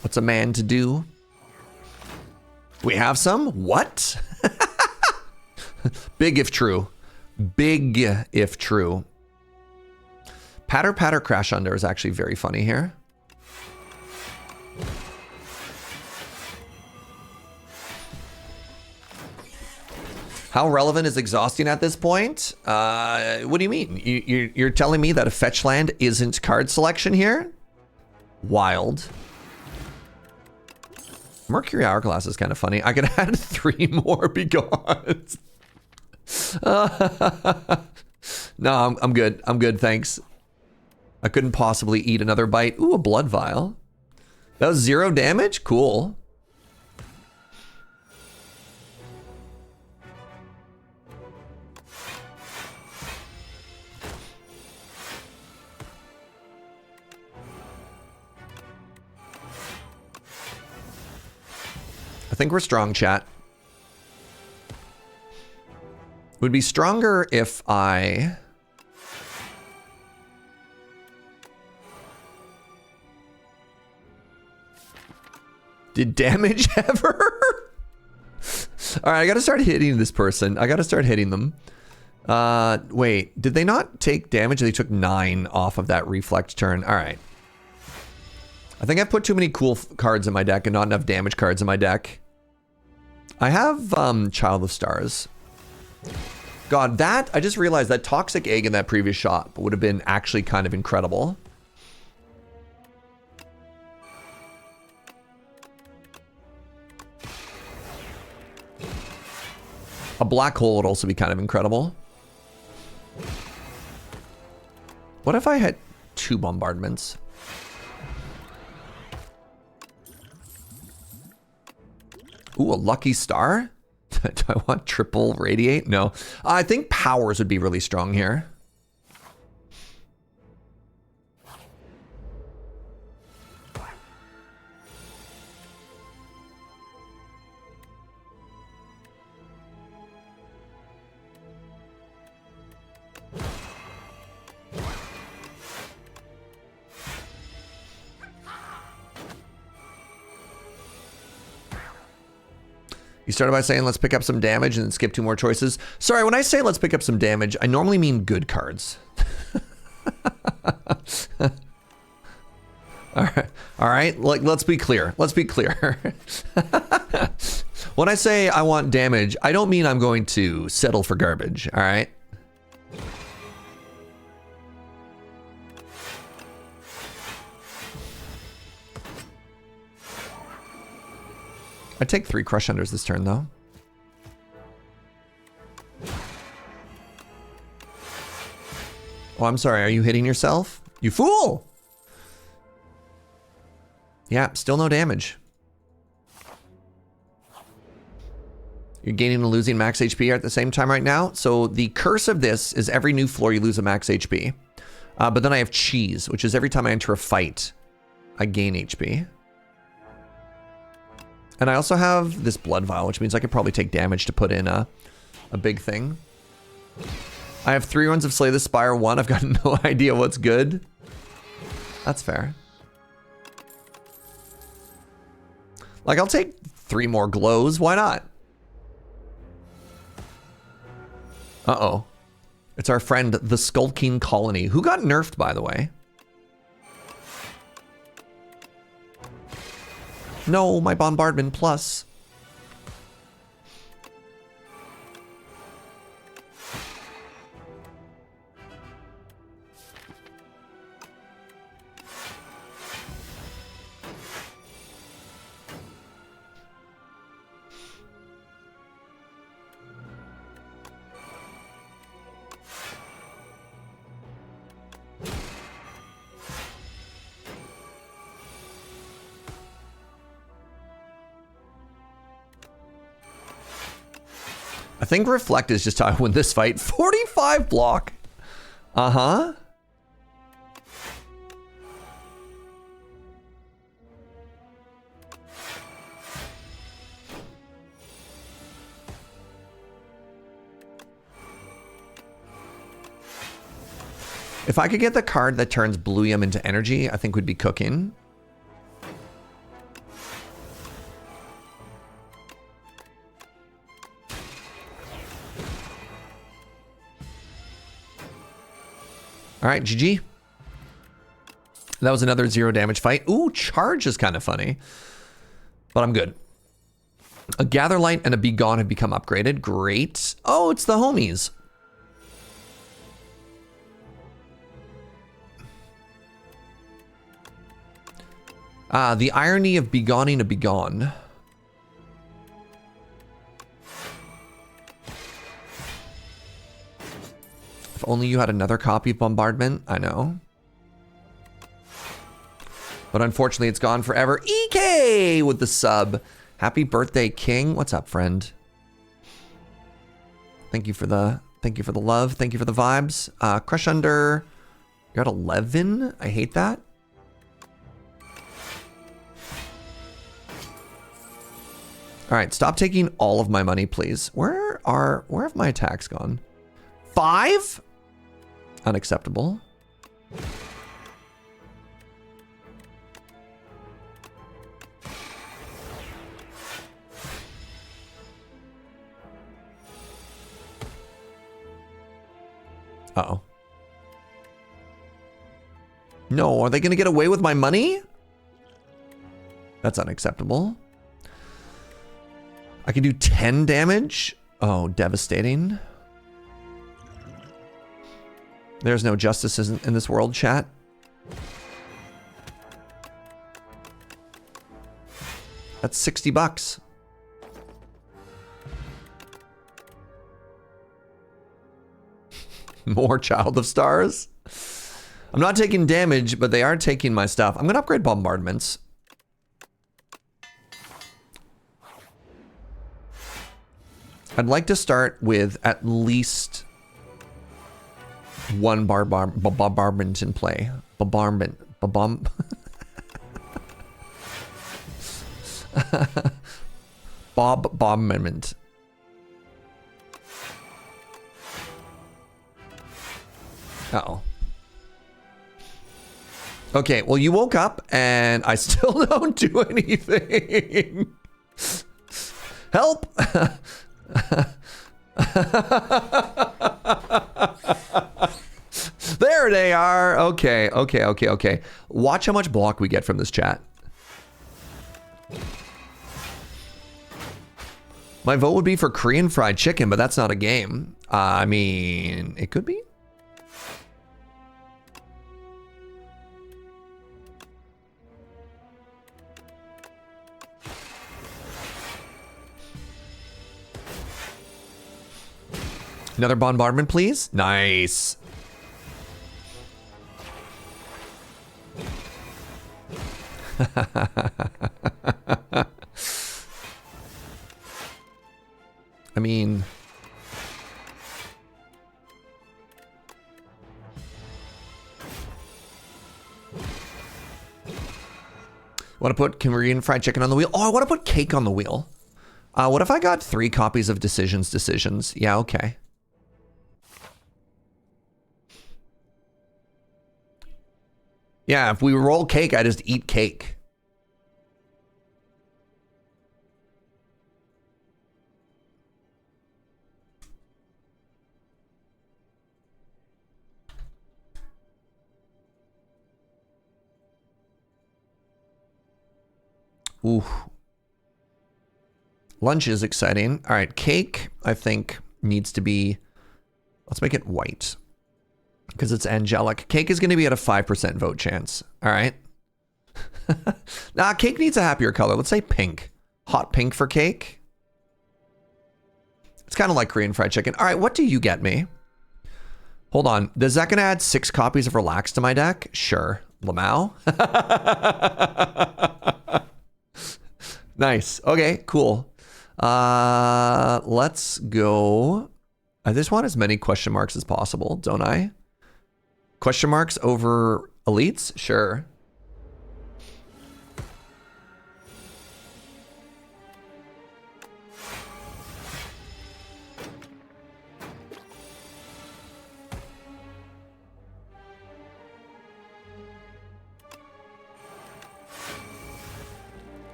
What's a man to do? We have some? What? Big if true. Big if true. Patter Patter Crash Under is actually very funny here. How relevant is exhausting at this point? What do you mean? You're telling me that a fetch land isn't card selection here? Wild. Mercury Hourglass is kind of funny. I could add 3 more because. No, I'm good. I'm good, thanks. I couldn't possibly eat another bite. Ooh, a blood vial. That was 0 damage? Cool. I think we're strong, chat. Would be stronger if I... Did damage ever? All right, I gotta start hitting this person. I gotta start hitting them. Wait, did they not take damage? They took 9 off of that reflect turn. All right. I think I've put too many cool cards in my deck and not enough damage cards in my deck. I have Child of Stars. God, that, I just realized that Toxic Egg in that previous shot would have been actually kind of incredible. A black hole would also be kind of incredible. What if I had 2 bombardments? Ooh, a lucky star? Do I want triple radiate? No. I think powers would be really strong here. You started by saying, let's pick up some damage and then skip 2 more choices. Sorry, when I say let's pick up some damage, I normally mean good cards. All right. Like, let's be clear. Let's be clear. When I say I want damage, I don't mean I'm going to settle for garbage. All right. I take 3 Crush Unders this turn, though. Oh, I'm sorry. Are you hitting yourself? You fool! Yeah, still no damage. You're gaining and losing max HP at the same time right now. So the curse of this is every new floor you lose a max HP. But then I have cheese, which is every time I enter a fight, I gain HP. And I also have this blood vial, which means I could probably take damage to put in a big thing. I have 3 runs of Slay the Spire 1. I've got no idea what's good. That's fair. Like, I'll take 3 more glows. Why not? Uh-oh. It's our friend, the Skulking Colony, who got nerfed, by the way. No, my Bombardment Plus. I think Reflect is just how I win this fight. 45 block. Uh-huh. If I could get the card that turns Blue Yum into energy, I think we'd be cooking. All right, GG. That was another 0 damage fight. Ooh, Charge is kind of funny, but I'm good. A Gather Light and a Be Gone have become upgraded. Great. Oh, it's the homies. The irony of begoning a begone. If only you had another copy of Bombardment. I know. But unfortunately, it's gone forever. EK with the sub. Happy birthday, King. What's up, friend? Thank you for the love. Thank you for the vibes. Crush Under. You're at 11. I hate that. All right, stop taking all of my money, please. Where have my attacks gone? 5? Unacceptable. Uh-oh. No, are they gonna get away with my money? That's unacceptable. I can do 10 damage? Oh, devastating. There's no justice in this world, chat. That's 60 bucks. More Child of Stars. I'm not taking damage, but they are taking my stuff. I'm gonna upgrade bombardments. I'd like to start with at least one bombardment in play. Bombardment. Bombardment. Uh-oh. Okay, well, you woke up and I still don't do anything. Help! There they are. Okay. Watch how much block we get from this chat. My vote would be for Korean fried chicken, but that's not a game. I mean, it could be. Another bombardment, please. Nice. I mean, Want to put Korean fried chicken on the wheel? Oh, I want to put cake on the wheel. What if I got 3 copies of Decisions? Yeah, okay. Yeah, if we roll cake, I just eat cake. Ooh. Lunch is exciting. All right, cake, I think, needs to be... Let's make it white. Because it's angelic. Cake is going to be at a 5% vote chance. All right. Nah, cake needs a happier color. Let's say pink. Hot pink for cake. It's kind of like Korean fried chicken. All right, what do you get me? Hold on. Is that going to add 6 copies of Relax to my deck? Sure. Lamau? Nice. Okay, cool. Let's go. I just want as many question marks as possible, don't I? Question marks over elites? Sure.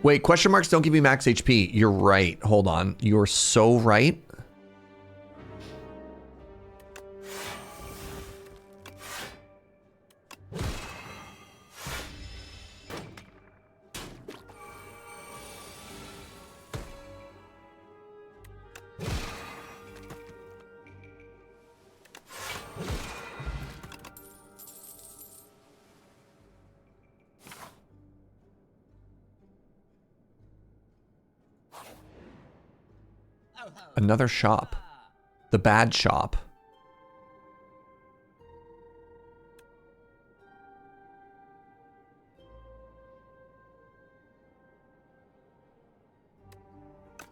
Wait, question marks don't give you max HP. You're right. Hold on. You're so right. Another shop. The bad shop.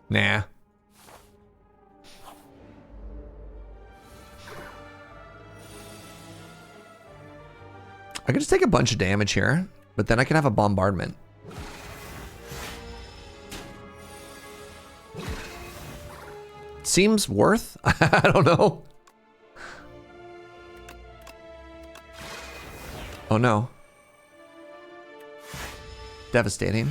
Nah. I could just take a bunch of damage here, but then I can have a bombardment. Seems worth? I don't know. Oh no. Devastating.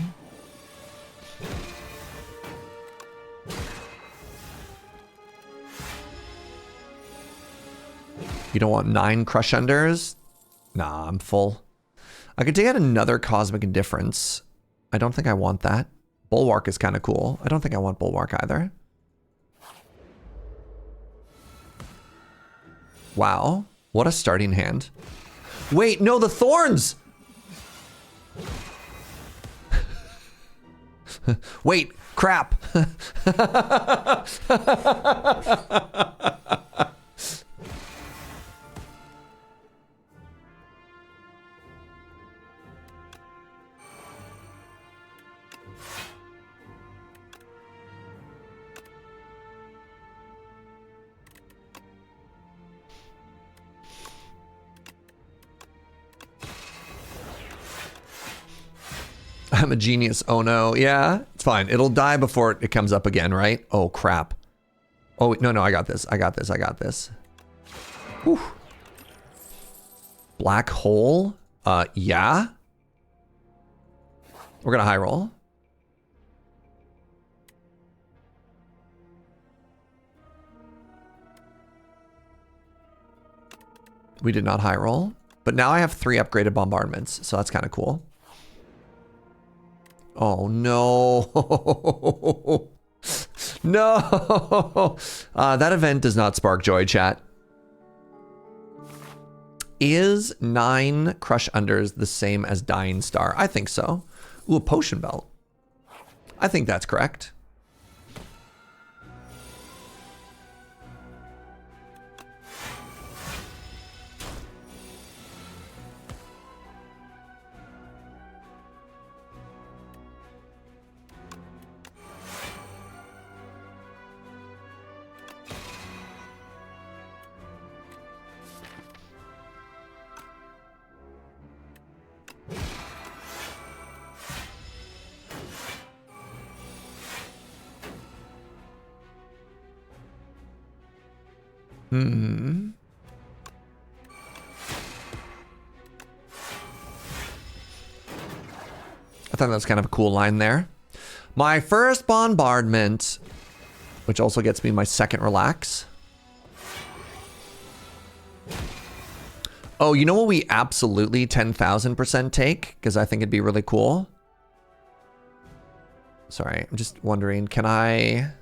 You don't want 9 crush unders? Nah, I'm full. I could take out another Cosmic Indifference. I don't think I want that. Bulwark is kind of cool. I don't think I want Bulwark either. Wow, what a starting hand. Wait, no, the thorns! Wait, crap. I'm a genius. Oh no. Yeah, it's fine. It'll die before it comes up again, right? Oh crap. Oh, no, I got this. I got this. Whew. Black hole? Yeah. We're gonna high roll. We did not high roll, but now I have 3 upgraded bombardments, so that's kind of cool. Oh no. No. That event does not spark joy, chat. Is 9 crush unders the same as Dying Star? I think so. Ooh, a potion belt. I think that's correct. Hmm. I thought that was kind of a cool line there. My first bombardment, which also gets me my second relax. Oh, you know what we absolutely 10,000% take? Because I think it'd be really cool. Sorry, I'm just wondering, can I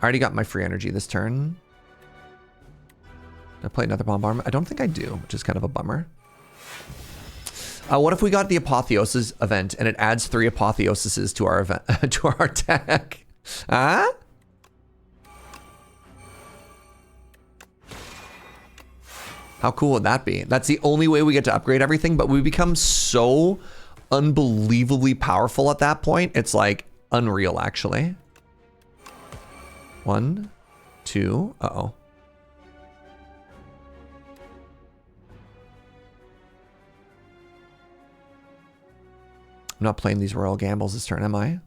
already got my free energy this turn. Did I play another bombardment? I don't think I do, which is kind of a bummer. What if we got the Apotheosis event and it adds 3 Apotheoses to our event to our deck? Huh? How cool would that be? That's the only way we get to upgrade everything, but we become so unbelievably powerful at that point. It's like unreal, actually. 1, 2. Uh-oh. I'm not playing these Royal Gambles this turn, am I?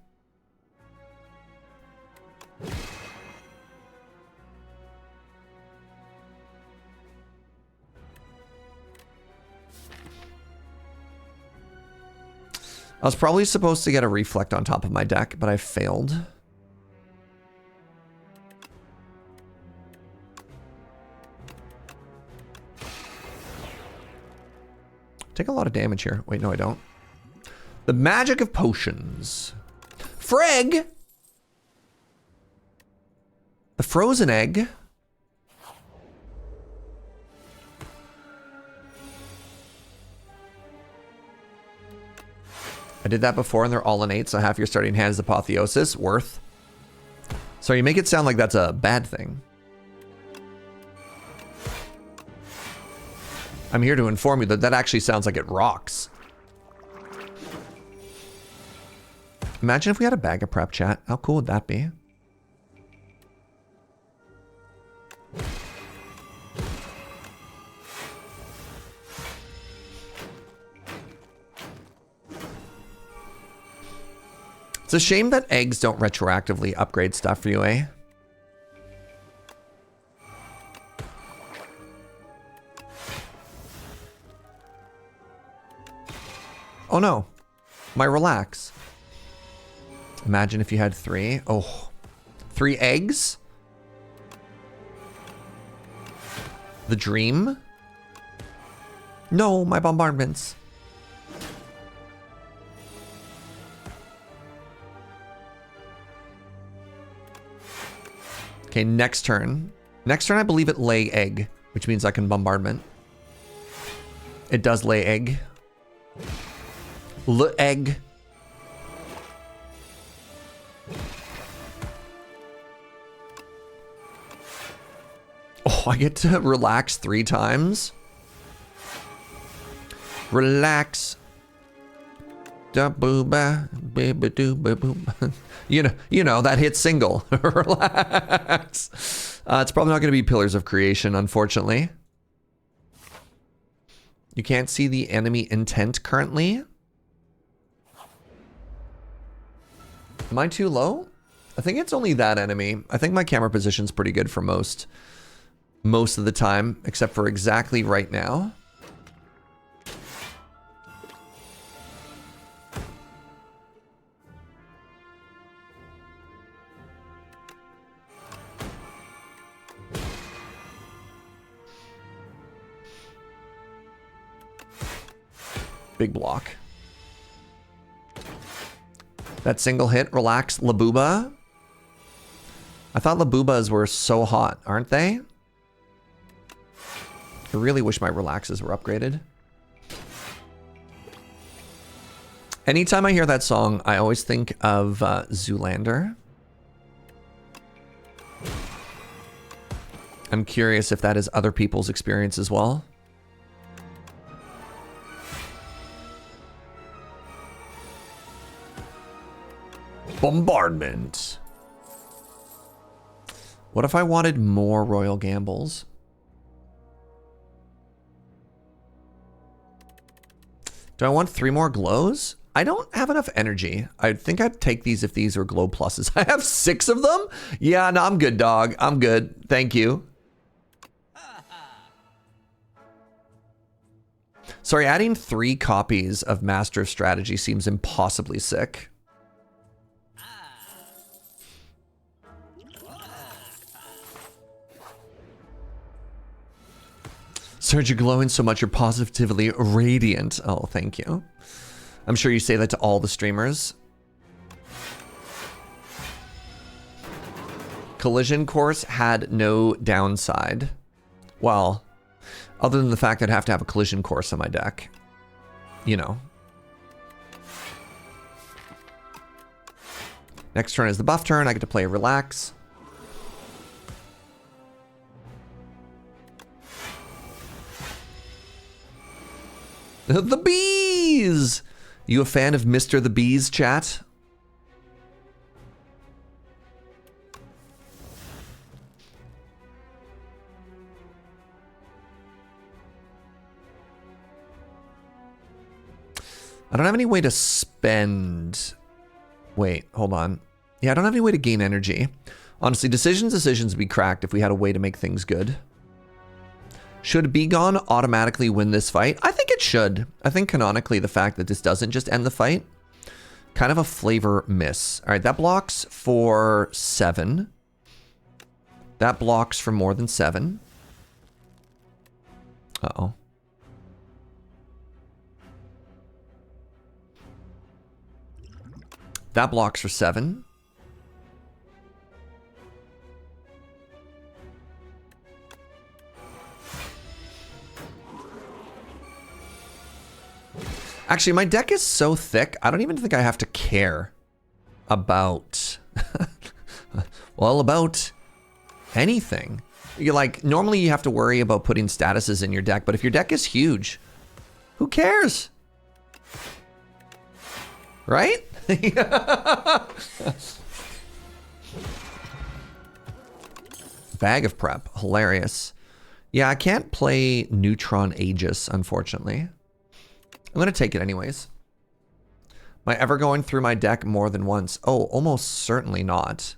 I was probably supposed to get a Reflect on top of my deck, but I failed. Take a lot of damage here. Wait, no, I don't. The magic of potions. Freg! The frozen egg. I did that before and they're all in 8, so half your starting hand is Apotheosis. Worth. So you make it sound like that's a bad thing. I'm here to inform you that that actually sounds like it rocks. Imagine if we had a bag of prep, chat. How cool would that be? It's a shame that eggs don't retroactively upgrade stuff for you, eh? Oh no, my relax. Imagine if you had 3. Oh, 3 eggs? The dream? No, my bombardments. Okay, next turn. Next turn, I believe it lay egg, which means I can bombardment. It does lay egg. Egg. Oh, I get to relax 3 times. Relax. Da booba, baby doo booba. You know that hit single. Relax. It's probably not going to be Pillars of Creation, unfortunately. You can't see the enemy intent currently. Am I too low? I think it's only that enemy. I think my camera position's pretty good for most of the time, except for exactly right now. Big block. That single hit, relax, Labuba. I thought Labubas were so hot, aren't they? I really wish my relaxes were upgraded. Anytime I hear that song, I always think of Zoolander. I'm curious if that is other people's experience as well. Bombardment. What if I wanted more Royal Gambles? Do I want 3 more glows? I don't have enough energy. I think I'd take these if these were glow pluses. I have 6 of them? Yeah, no, I'm good, dog. I'm good. Thank you. Sorry, adding 3 copies of Master of Strategy seems impossibly sick. Serge, you're glowing so much, you're positively radiant. Oh, thank you. I'm sure you say that to all the streamers. Collision Course had no downside. Well, other than the fact that I'd have to have a Collision Course on my deck. You know. Next turn is the buff turn. I get to play Relax. The bees! You a fan of Mr. the Bees, chat? I don't have any way to spend... Wait, hold on. Yeah, I don't have any way to gain energy. Honestly, decisions would be cracked if we had a way to make things good. Should Be Gone automatically win this fight? I think it should. I think canonically the fact that this doesn't just end the fight, kind of a flavor miss. All right, that blocks for 7. That blocks for more than 7. Uh-oh. That blocks for 7. Actually, my deck is so thick, I don't even think I have to care about, well, about anything. You're like, normally you have to worry about putting statuses in your deck, but if your deck is huge, who cares? Right? Bag of Prep, hilarious. Yeah, I can't play Neutron Aegis, unfortunately. I'm going to take it anyways. Am I ever going through my deck more than once? Oh, almost certainly not.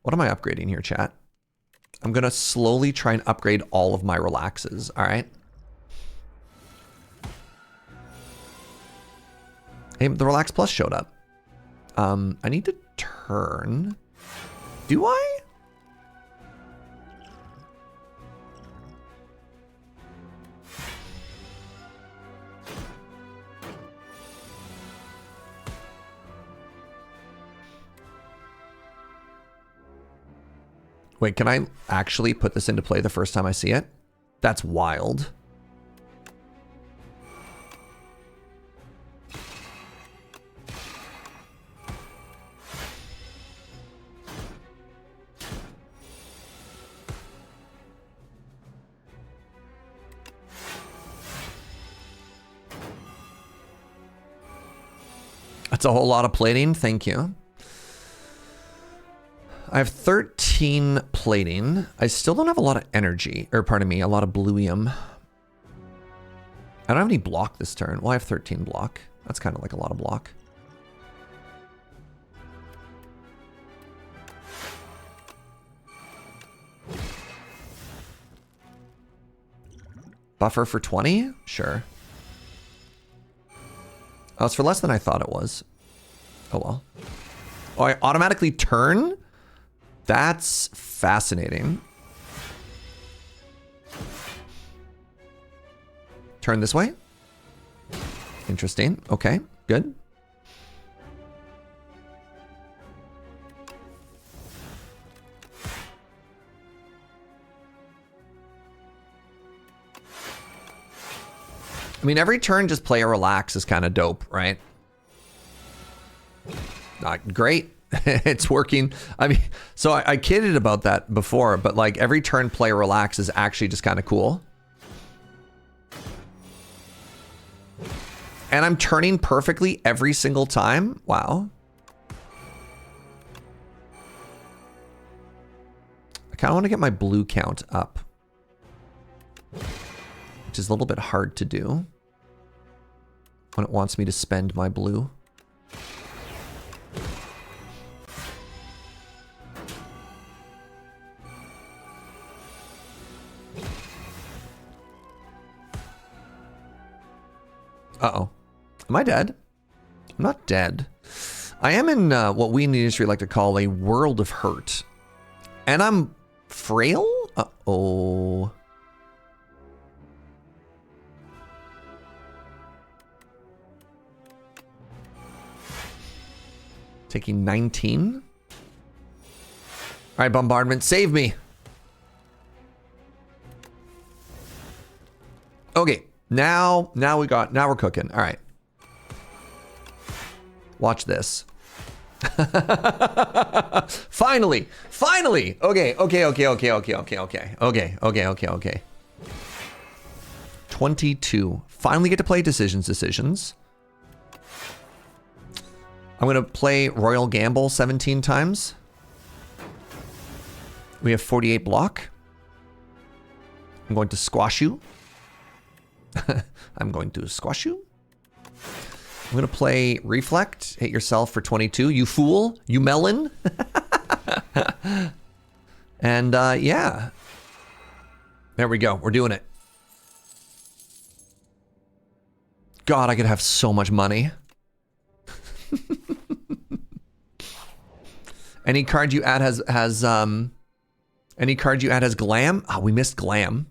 What am I upgrading here, chat? I'm going to slowly try and upgrade all of my relaxes, all right? Hey, the Relax Plus showed up. I need to turn. Do I? Wait, can I actually put this into play the first time I see it? That's wild. That's a whole lot of plating. Thank you. I have 13 plating. I still don't have a lot of energy, or pardon me, a lot of bluium. I don't have any block this turn. Well, I have 13 block. That's kind of like a lot of block. Buffer for 20? Sure. Oh, it's for less than I thought it was. Oh, well. Oh, I automatically turn? That's fascinating. Turn this way. Interesting. Okay, good. I mean, every turn just play a relax is kind of dope, right? Not great. It's working. I mean, so I kidded about that before, but like every turn play a relax is actually just kind of cool. And I'm turning perfectly every single time. Wow. I kind of want to get my blue count up, which is a little bit hard to do. when it wants me to spend my blue. Uh-oh. Am I dead? I'm not dead. I am in what we in the industry like to call a world of hurt. And I'm frail? Uh-oh. Taking 19. All right, bombardment, save me. Okay, now we're cooking. All right. Watch this. Finally. Okay. 22. Finally get to play decisions. I'm gonna play Royal Gamble 17 times. We have 48 block. I'm going to squash you. I'm going to squash you. I'm gonna play Reflect. Hit yourself for 22. You fool. You melon. And yeah. There we go. We're doing it. God, I could have so much money. Any card you add has any card you add has glam? Oh, we missed glam.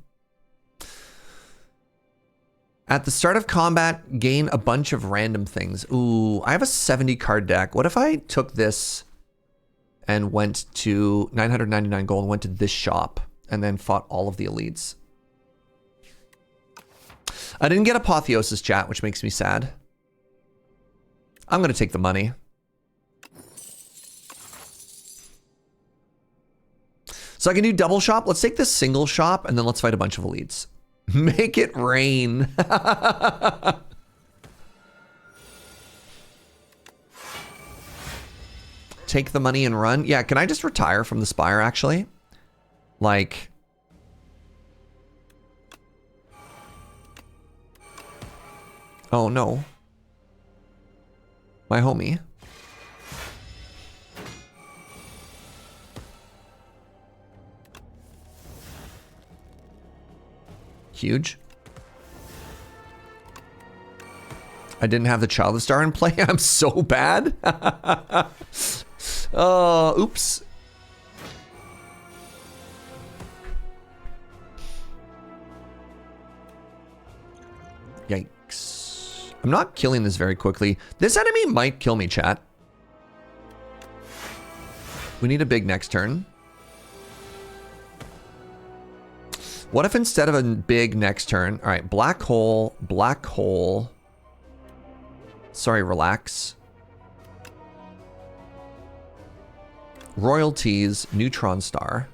At the start of combat, gain a bunch of random things. Ooh, I have a 70 card deck. What if I took this and went to 999 gold and went to this shop and then fought all of the elites? I didn't get Apotheosis, chat, which makes me sad. I'm gonna take the money. So I can do double shop. Let's take this single shop and then let's fight a bunch of elites. Make it rain. Take the money and run. Yeah, can I just retire from the Spire, actually? Like... Oh, no. My homie. Huge. I didn't have the Child of Star in play. I'm so bad. Oh, oops. Yikes. I'm not killing this very quickly. This enemy might kill me, chat. We need a big next turn. What if instead of a big next turn... All right, black hole, black hole. Sorry, relax. Royalties, neutron star.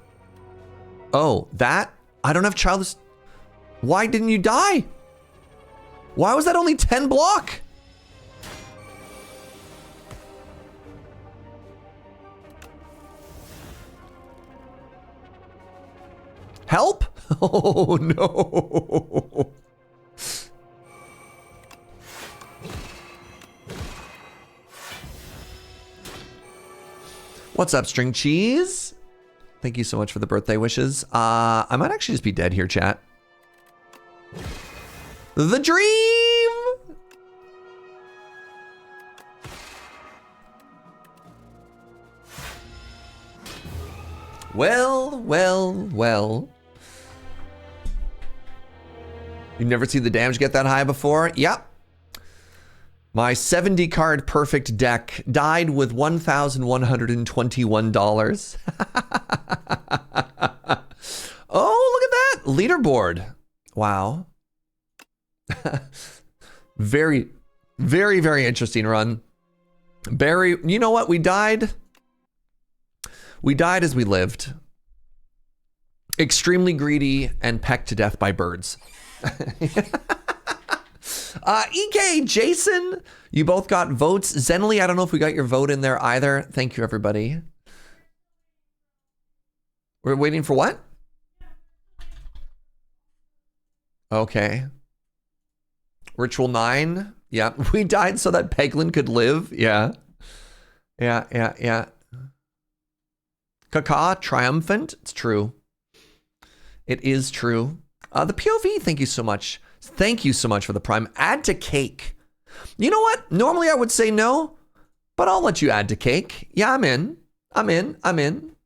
Oh, that? I don't have childless... Why didn't you die? Why was that only 10 block? Help? Oh, no. What's up, String Cheese? Thank you so much for the birthday wishes. I might actually just be dead here, chat. The dream! Well, well, well. You've never seen the damage get that high before? Yep. My 70 card perfect deck died with $1,121. Oh, look at that. Leaderboard. Wow. Very, very, very interesting run. Barry, you know what? We died. We died as we lived. Extremely greedy and pecked to death by birds. EK, Jason, you both got votes. Zenly, I don't know if we got your vote in there either. Thank you, everybody. We're waiting for what? Okay. Ritual 9. Yeah. We died so that Peglin could live. Yeah. Yeah. Kaka, triumphant. It's true. It is true. The POV, thank you so much. Thank you so much for the prime. Add to cake. You know what? Normally I would say no, but I'll let you add to cake. Yeah, I'm in. I'm in.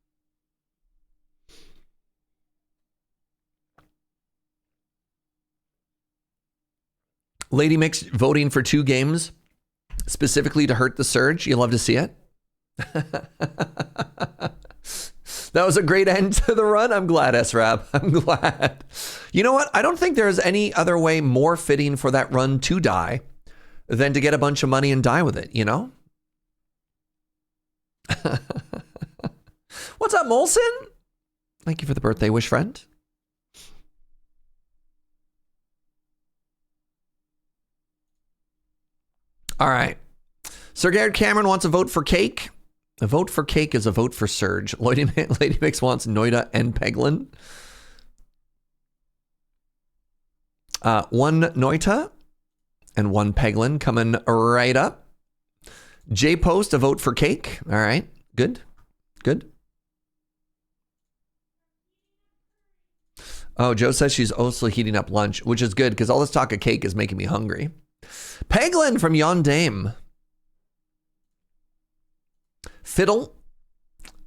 Lady Mix voting for 2 games specifically to hurt the Serge. You love to see it. That was a great end to the run. I'm glad, SRAB. I'm glad. You know what? I don't think there's any other way more fitting for that run to die than to get a bunch of money and die with it, you know? What's up, Molson? Thank you for the birthday wish, friend. All right. Sir Garrett Cameron wants a vote for cake. A vote for cake is a vote for Serge. Lady Mix wants Noida and Peglin. 1 Noita and 1 Peglin coming right up. J Post, a vote for cake. All right. Good. Oh, Joe says she's also heating up lunch, which is good because all this talk of cake is making me hungry. Peglin from Yon Dame. Fiddle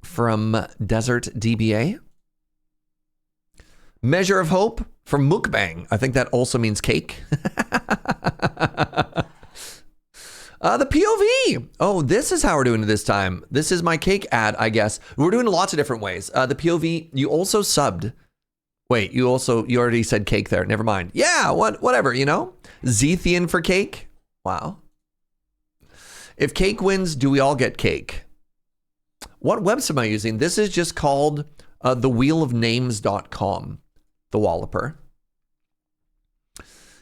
from Desert DBA. Measure of Hope from Mukbang. I think that also means cake. The POV. Oh, this is how we're doing it this time. This is my cake ad, I guess. We're doing lots of different ways. The POV, you also subbed. Wait, you already said cake there. Never mind. Yeah, whatever, you know? Zethian for cake. Wow. If cake wins, do we all get cake? What website am I using? This is just called thewheelofnames.com, the Walloper.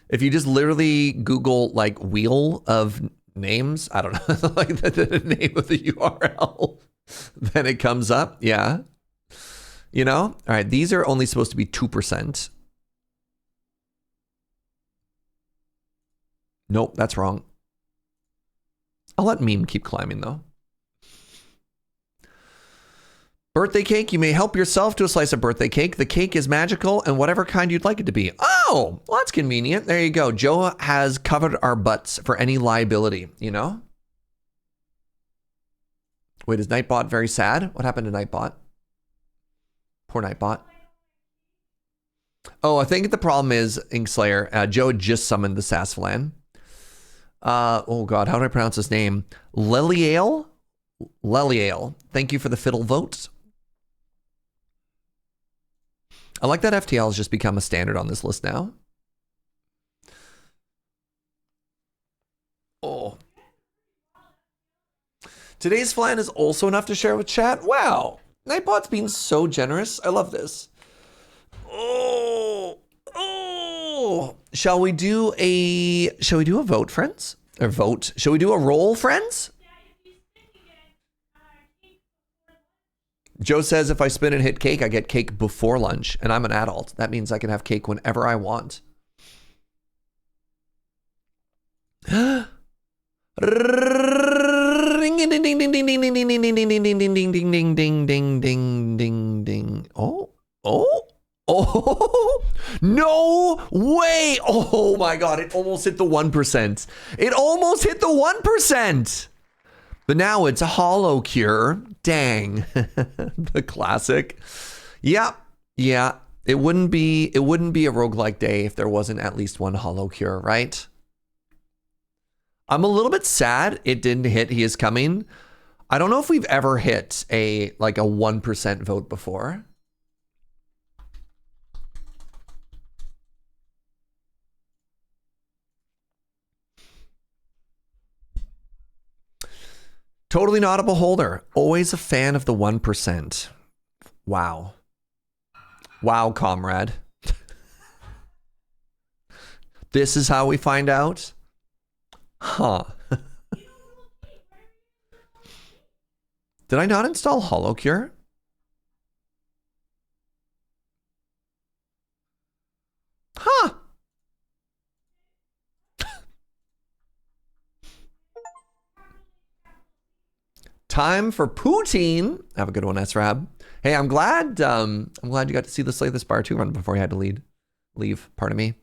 If you just literally Google like wheel of names, I don't know, like the name of the URL, then it comes up. Yeah. You know? All right. These are only supposed to be 2%. Nope, that's wrong. I'll let meme keep climbing though. Birthday cake, you may help yourself to a slice of birthday cake. The cake is magical and whatever kind you'd like it to be. Oh, well, that's convenient. There you go. Joe has covered our butts for any liability, you know? Wait, is Nightbot very sad? What happened to Nightbot? Poor Nightbot. Oh, I think the problem is, Inkslayer, Joe had just summoned the Sassaflan. Oh God, how do I pronounce his name? Leliale? Leliale. Thank you for the fiddle vote. I like that FTL has just become a standard on this list now. Oh. Today's flan is also enough to share with chat. Wow. Nightbot's being so generous. I love this. Oh. Shall we do a vote, friends? Or vote? Shall we do a roll, friends? Joe says if I spin and hit cake, I get cake before lunch, and I'm an adult. That means I can have cake whenever I want. Ring ding ding ding ding ding ding ding ding ding ding ding ding ding ding ding ding ding ding ding. Oh. No way. Oh my God, it almost hit the 1%. It almost hit the 1%. But now it's a HoloCure. Dang. The classic. Yeah. It wouldn't be a roguelike day if there wasn't at least one HoloCure, right? I'm a little bit sad it didn't hit He Is Coming. I don't know if we've ever hit a 1% vote before. Totally not a beholder. Always a fan of the 1%. Wow. Wow, comrade. This is how we find out? Huh. Did I not install HoloCure? Huh. Time for poutine. Have a good one, S-Rab. Hey, I'm glad you got to see the Slay the Spire 2 run before you had to leave. Pardon me.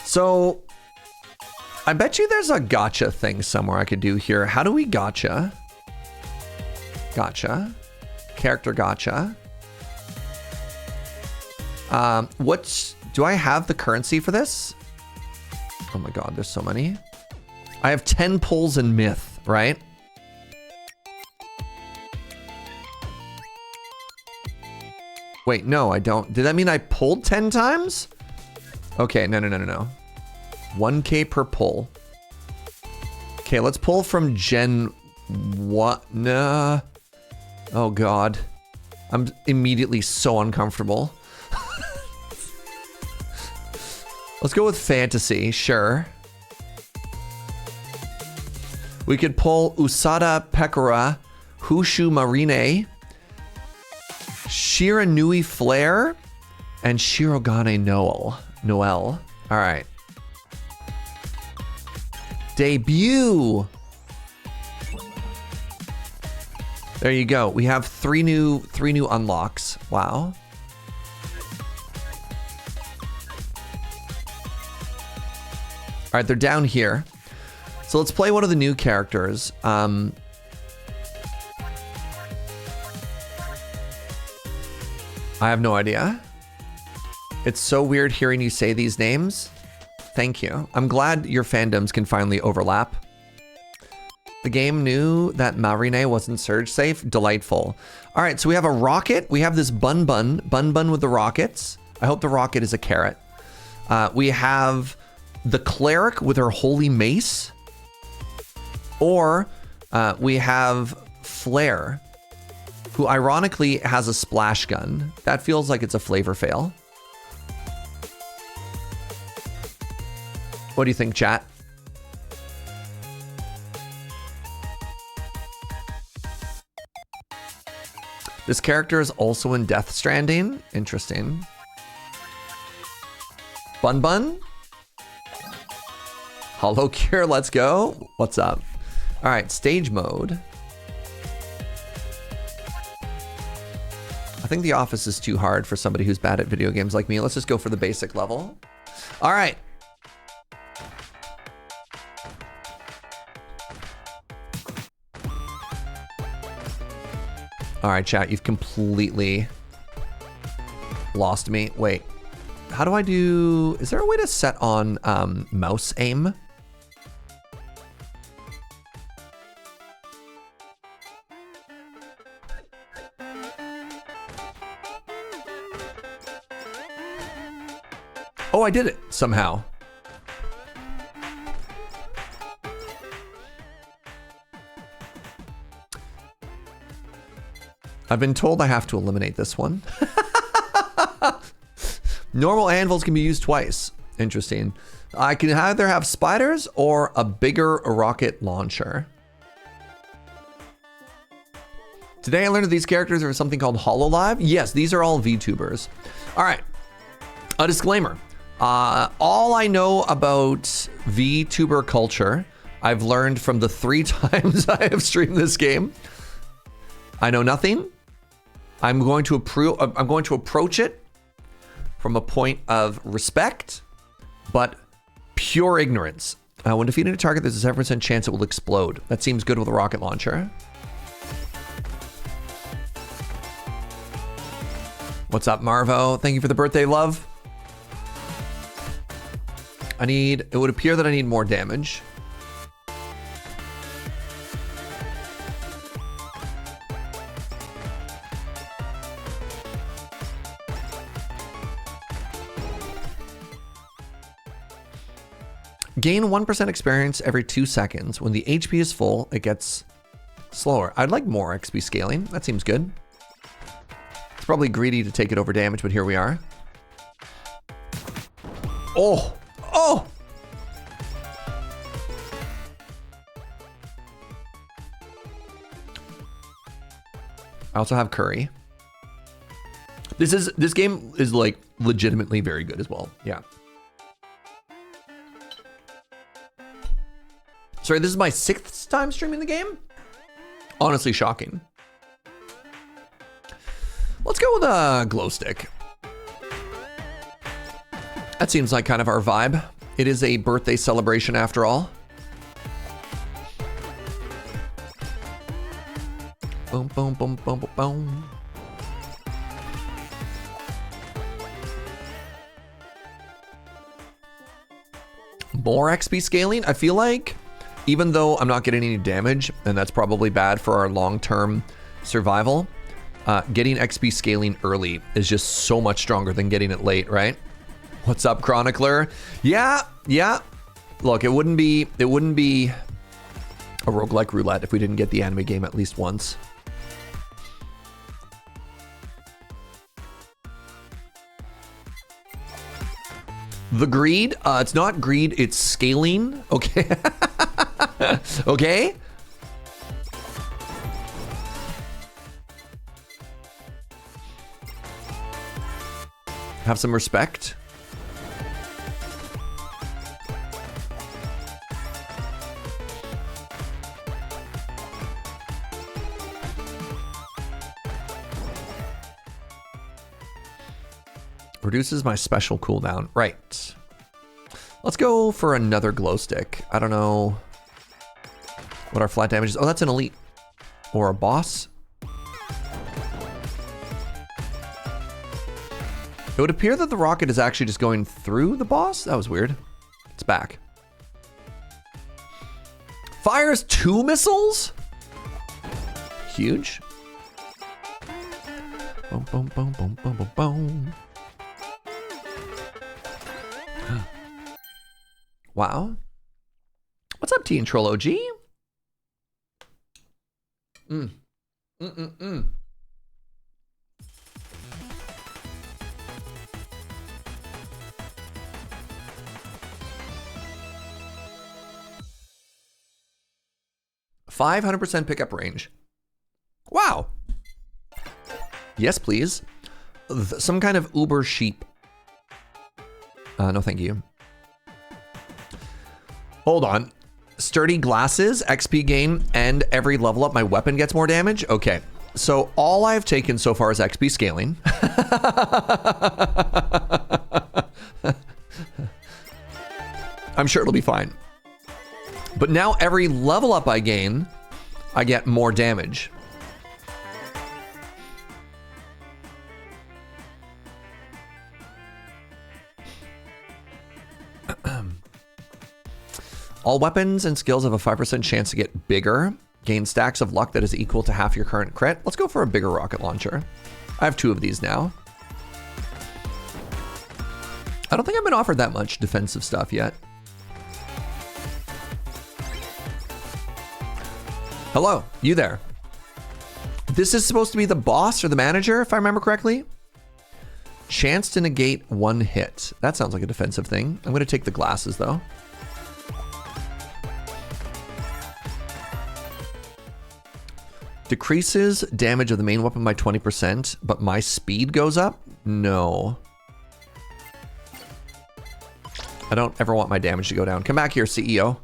So, I bet you there's a gotcha thing somewhere I could do here. How do we gotcha? Gotcha. Character gotcha. Do I have the currency for this? Oh my god, there's so many. I have 10 pulls in myth, right? Wait, no, I don't. Did that mean I pulled 10 times? Okay, no. 1K per pull. Okay, let's pull from Gen 1. Nah. Oh god. I'm immediately so uncomfortable. Let's go with fantasy, sure. We could pull Usada Pekora, Hushu Marine, Shiranui Flare, and Shirogane Noel. All right. Debut. There you go. We have three new unlocks. Wow. All right, they're down here. So let's play one of the new characters. I have no idea. It's so weird hearing you say these names. Thank you. I'm glad your fandoms can finally overlap. The game knew that Marine wasn't Serge safe. Delightful. All right, so we have a rocket. We have this Bun with the rockets. I hope the rocket is a carrot. We have the cleric with her holy mace. Or we have Flare, who ironically has a splash gun. That feels like it's a flavor fail. What do you think, chat? This character is also in Death Stranding. Interesting. Bun? HoloCure, let's go. What's up? All right, stage mode. I think The Office is too hard for somebody who's bad at video games like me. Let's just go for the basic level. All right. All right, chat, you've completely lost me. Wait, how do I do... Is there a way to set on mouse aim? Oh, I did it somehow. I've been told I have to eliminate this one. Normal anvils can be used twice. Interesting. I can either have spiders or a bigger rocket launcher. Today I learned that these characters are something called HoloLive. Yes, these are all VTubers. All right, a disclaimer. All I know about VTuber culture, I've learned from the 3 times I have streamed this game. I know nothing. I'm going to approach it from a point of respect, but pure ignorance. When defeating a target, there's a 7% chance it will explode. That seems good with a rocket launcher. What's up, Marvo? Thank you for the birthday love. It would appear that I need more damage. Gain 1% experience every 2 seconds. When the HP is full, it gets slower. I'd like more XP scaling. That seems good. It's probably greedy to take it over damage, but here we are. Oh! I also have curry. This game is like legitimately very good as well. Yeah. Sorry, this is my 6th time streaming the game. Honestly shocking. Let's go with a glow stick. That seems like kind of our vibe. It is a birthday celebration after all. Boom, boom, boom, boom, boom, boom. More XP scaling. I feel like even though I'm not getting any damage, and that's probably bad for our long-term survival, getting XP scaling early is just so much stronger than getting it late, right? What's up, Chronicler? Yeah. Look, it wouldn't be a roguelike roulette if we didn't get the anime game at least once. The greed? It's not greed, it's scaling. Okay. Okay. Have some respect. Reduces my special cooldown. Right. Let's go for another glow stick. I don't know what our flat damage is. Oh, that's an elite or a boss. It would appear that the rocket is actually just going through the boss. That was weird. It's back. Fires 2 missiles? Huge. Boom, boom, boom, boom, boom, boom, boom. Wow. What's up, Teen Troll OG? 500% pickup range. Wow. Yes, please. Some kind of Uber sheep. No, thank you. Hold on. Sturdy glasses, XP gain, and every level up my weapon gets more damage? Okay. So all I've taken so far is XP scaling. I'm sure it'll be fine. But now every level up I gain, I get more damage. All weapons and skills have a 5% chance to get bigger. Gain stacks of luck that is equal to half your current crit. Let's go for a bigger rocket launcher. I have 2 of these now. I don't think I've been offered that much defensive stuff yet. Hello, you there. This is supposed to be the boss or the manager, if I remember correctly. Chance to negate 1 hit. That sounds like a defensive thing. I'm gonna take the glasses though. Decreases damage of the main weapon by 20%, but my speed goes up? No. I don't ever want my damage to go down. Come back here, CEO.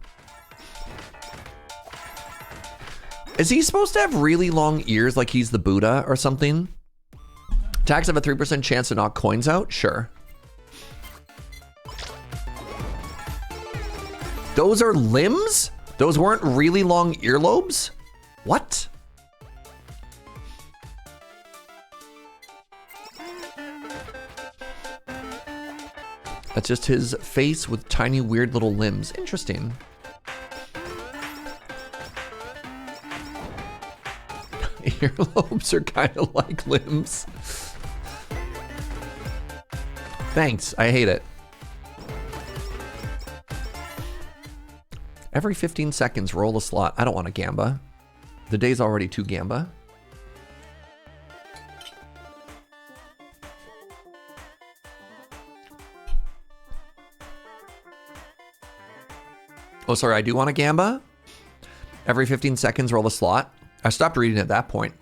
Is he supposed to have really long ears like he's the Buddha or something? Attacks have a 3% chance to knock coins out? Sure. Those are limbs? Those weren't really long earlobes? What? That's just his face with tiny weird little limbs. Interesting. Earlobes are kind of like limbs. Thanks, I hate it. Every 15 seconds, roll a slot. I don't want a gamba. The day's already too gamba. Oh, sorry, I do want a gamba. Every 15 seconds, roll a slot. I stopped reading at that point.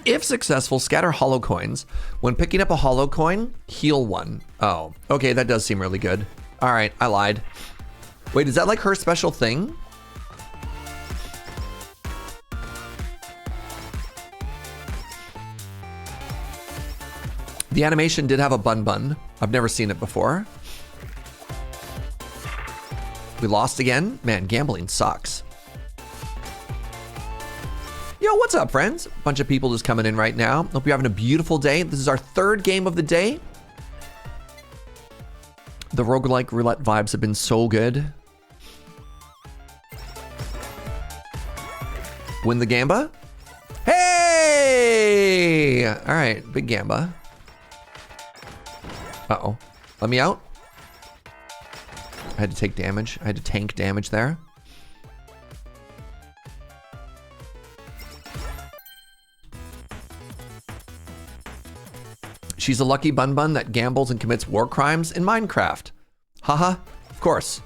If successful, scatter hollow coins. When picking up a hollow coin, heal one. Oh, okay, that does seem really good. All right, I lied. Wait, is that like her special thing? The animation did have a bun bun. I've never seen it before. We lost again? Man, gambling sucks. Yo, what's up, friends? Bunch of people just coming in right now. Hope you're having a beautiful day. This is our third game of the day. The Roguelike Roulette vibes have been so good. Win the Gamba? Hey! All right, big Gamba. Uh-oh. Let me out. I had to take damage. I had to tank damage there. She's a lucky bun bun that gambles and commits war crimes in Minecraft. Haha. Of course,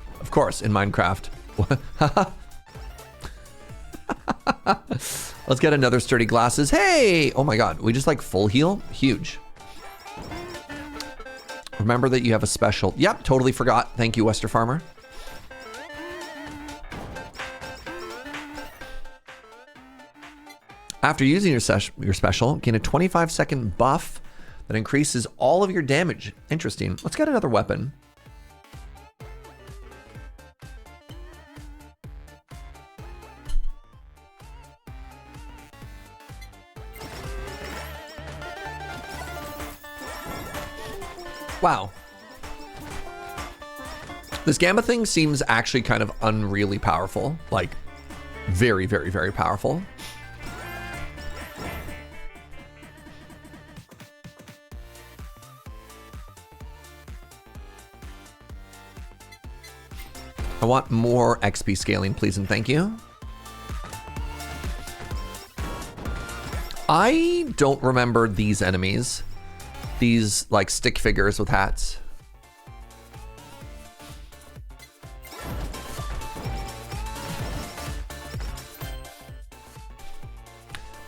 in Minecraft. Let's get another sturdy glasses. Hey! Oh my god, we just like full heal? Huge. Remember that you have a special. Yep, totally forgot. Thank you, Wester Farmer. After using your special, gain a 25-second buff that increases all of your damage. Interesting. Let's get another weapon. Wow. This Gamba thing seems actually kind of unreally powerful. Like, very, very, very powerful. I want more XP scaling, please and thank you. I don't remember these enemies. These, like, stick figures with hats.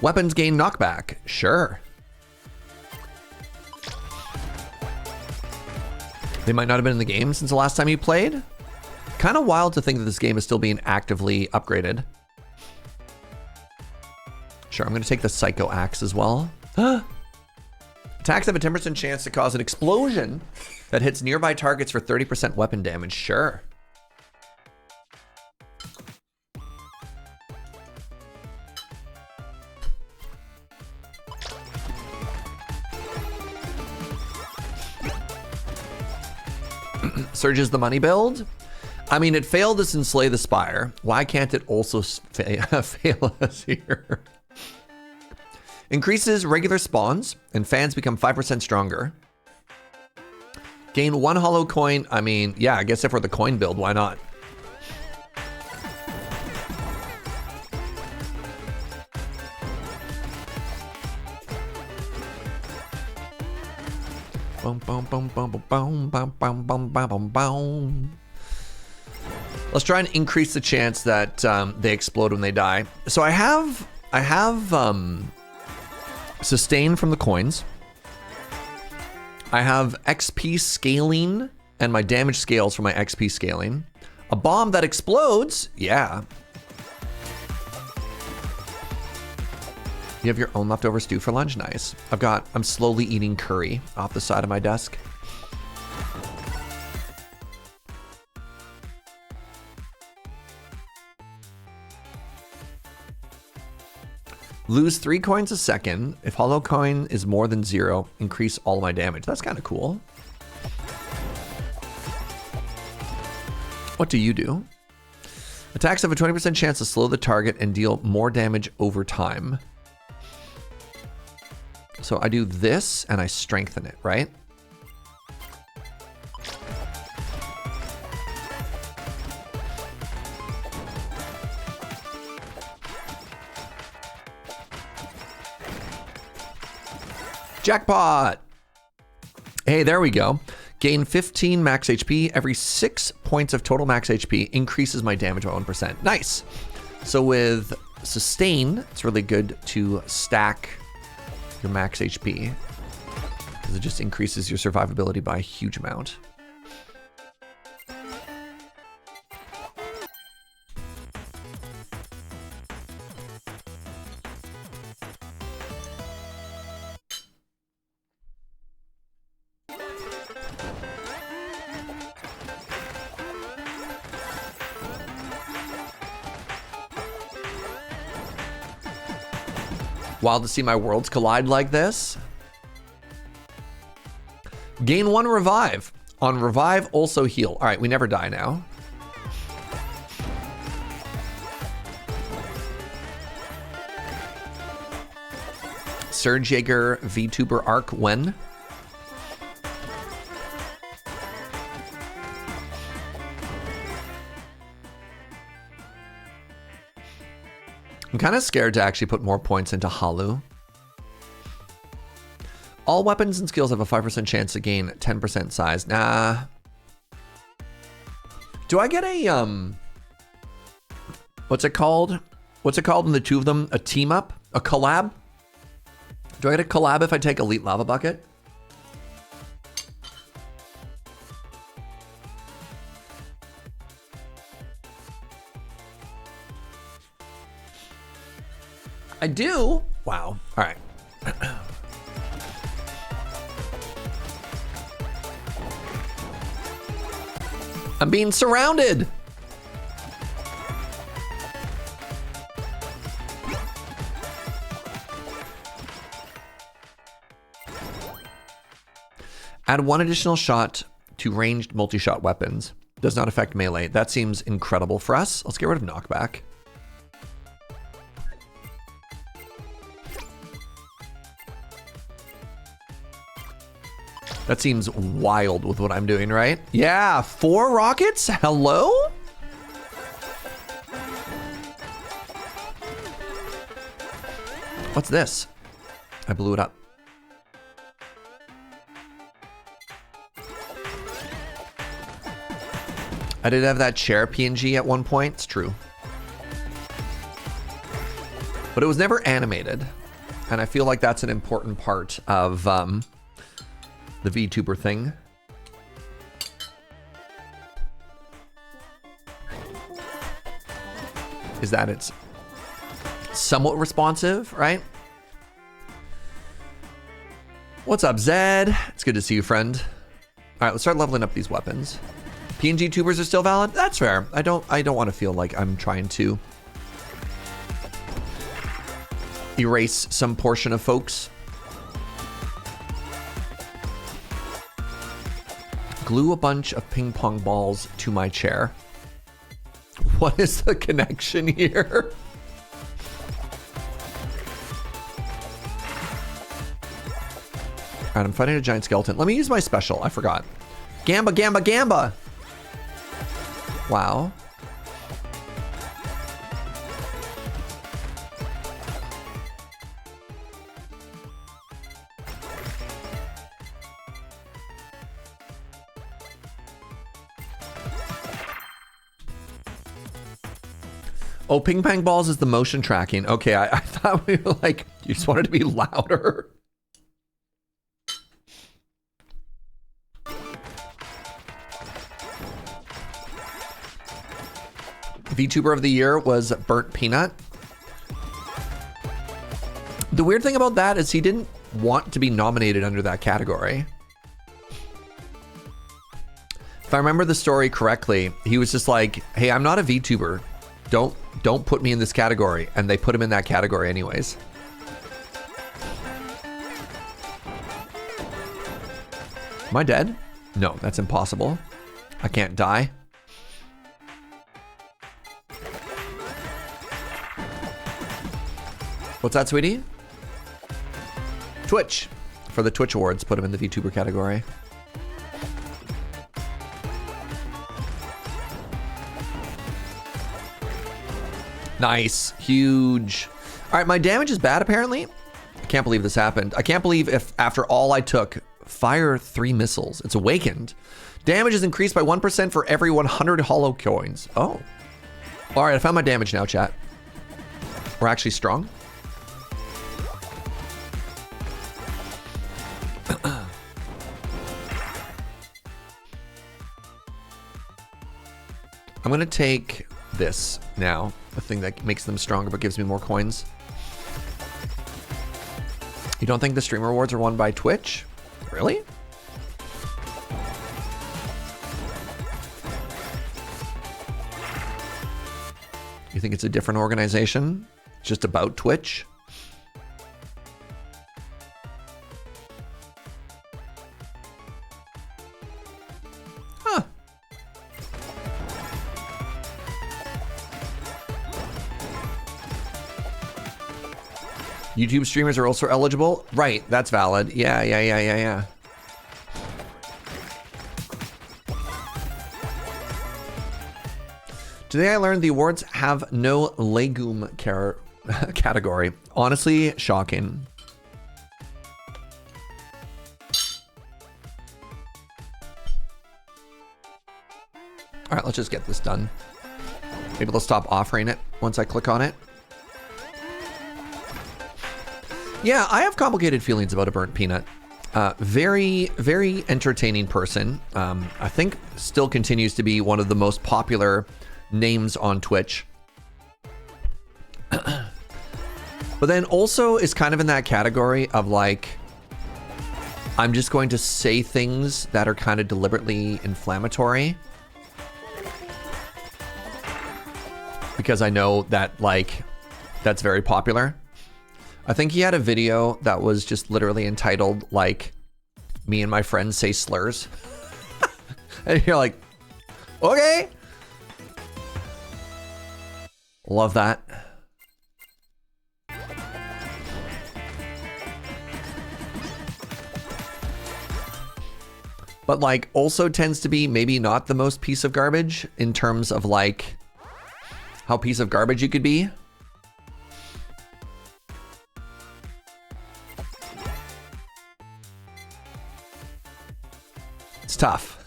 Weapons gain knockback. Sure. They might not have been in the game since the last time you played. Kind of wild to think that this game is still being actively upgraded. Sure, I'm going to take the Psycho Axe as well. Attacks have a 10% chance to cause an explosion that hits nearby targets for 30% weapon damage. Sure. Serge is the money build. I mean, it failed us in Slay the Spire. Why can't it also fail us here? Increases regular spawns, and fans become 5% stronger. Gain 1 hollow coin. I mean, yeah, I guess if we're the coin build, why not? Boom, boom, boom, boom, boom, boom, boom, boom, boom, boom, boom. Let's try and increase the chance that they explode when they die. So I have sustain from the coins. I have XP scaling and my damage scales for my XP scaling. A bomb that explodes, yeah. You have your own leftover stew for lunch, nice. I'm slowly eating curry off the side of my desk. Lose 3 coins a second. If hollow coin is more than 0, increase all my damage. That's kind of cool. What do you do? Attacks have a 20% chance to slow the target and deal more damage over time. So I do this and I strengthen it, right? Jackpot! Hey, there we go. Gain 15 max HP. Every 6 points of total max HP increases my damage by 1%. Nice. So with sustain, it's really good to stack your max HP. Because it just increases your survivability by a huge amount. Wild to see my worlds collide like this. Gain 1 revive. On revive, also heal. All right, we never die now. Serge Jaeger VTuber arc when? I'm kind of scared to actually put more points into Halu. All weapons and skills have a 5% chance to gain 10% size. Nah. Do I get a, what's it called? What's it called in the two of them? A team up? A collab? Do I get a collab if I take Elite Lava Bucket? I do. Wow. All right. I'm being surrounded. Add 1 additional shot to ranged multi-shot weapons. Does not affect melee. That seems incredible for us. Let's get rid of knockback. That seems wild with what I'm doing, right? Yeah, 4 rockets? Hello? What's this? I blew it up. I did have that chair PNG at one point. It's true. But it was never animated. And I feel like that's an important part of the VTuber thing. Is that it's somewhat responsive, right? What's up, Zed? It's good to see you, friend. All right, let's start leveling up these weapons. PNG tubers are still valid? That's fair. I don't want to feel like I'm trying to erase some portion of folks. Glue a bunch of ping pong balls to my chair. What is the connection here? All right, I'm fighting a giant skeleton. Let me use my special. I forgot. Gamba, gamba, gamba. Wow. Oh, ping pong balls is the motion tracking. Okay, I thought we were like, you just wanted to be louder. VTuber of the year was Burnt Peanut. The weird thing about that is he didn't want to be nominated under that category. If I remember the story correctly, he was just like, hey, I'm not a VTuber. Don't put me in this category. And they put him in that category anyways. Am I dead? No, that's impossible. I can't die. What's that, sweetie? Twitch. For the Twitch Awards, put him in the VTuber category. Nice. Huge. All right, my damage is bad, apparently. I can't believe this happened. I can't believe if after all I took, fire 3 missiles. It's awakened. Damage is increased by 1% for every 100 holo coins. Oh. All right, I found my damage now, chat. We're actually strong. I'm gonna take this now, the thing that makes them stronger but gives me more coins. You don't think the stream rewards are won by Twitch? Really? You think it's a different organization? Just about Twitch? Huh. YouTube streamers are also eligible? Right, that's valid. Yeah. Today I learned the awards have no legume category. Honestly, shocking. All right, let's just get this done. Maybe they'll stop offering it once I click on it. Yeah, I have complicated feelings about a burnt peanut. Very, very entertaining person. I think still continues to be one of the most popular names on Twitch. But then also is kind of in that category of like, I'm just going to say things that are kind of deliberately inflammatory. Because I know that like, that's very popular. I think he had a video that was just literally entitled like, me and my friends say slurs. And you're like, okay. Love that. But like also tends to be maybe not the most piece of garbage in terms of like how piece of garbage you could be. It's tough.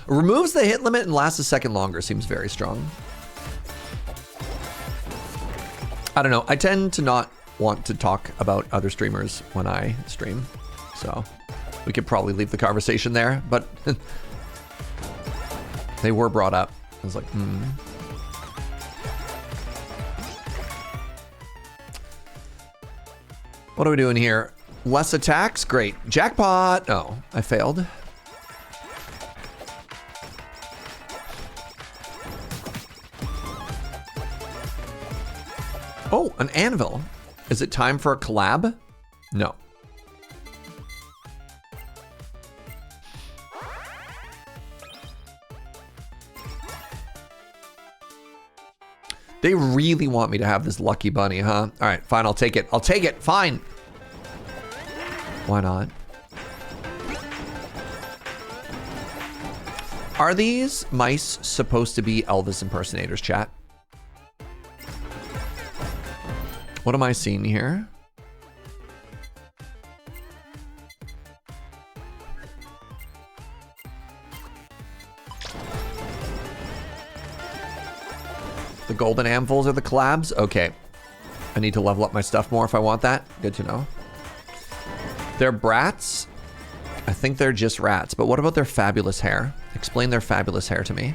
Removes the hit limit and lasts a second longer. Seems very strong. I don't know. I tend to not want to talk about other streamers when I stream. So we could probably leave the conversation there, but they were brought up. I was like, What are we doing here? Less attacks? Great. Jackpot! Oh, I failed. Oh, an anvil. Is it time for a collab? No. They really want me to have this lucky bunny, huh? All right, fine, I'll take it. I'll take it, fine. Why not? Are these mice supposed to be Elvis impersonators, chat? What am I seeing here? The golden anvils are the collabs? Okay. I need to level up my stuff more if I want that. Good to know. They're brats? I think they're just rats, but what about their fabulous hair? Explain their fabulous hair to me.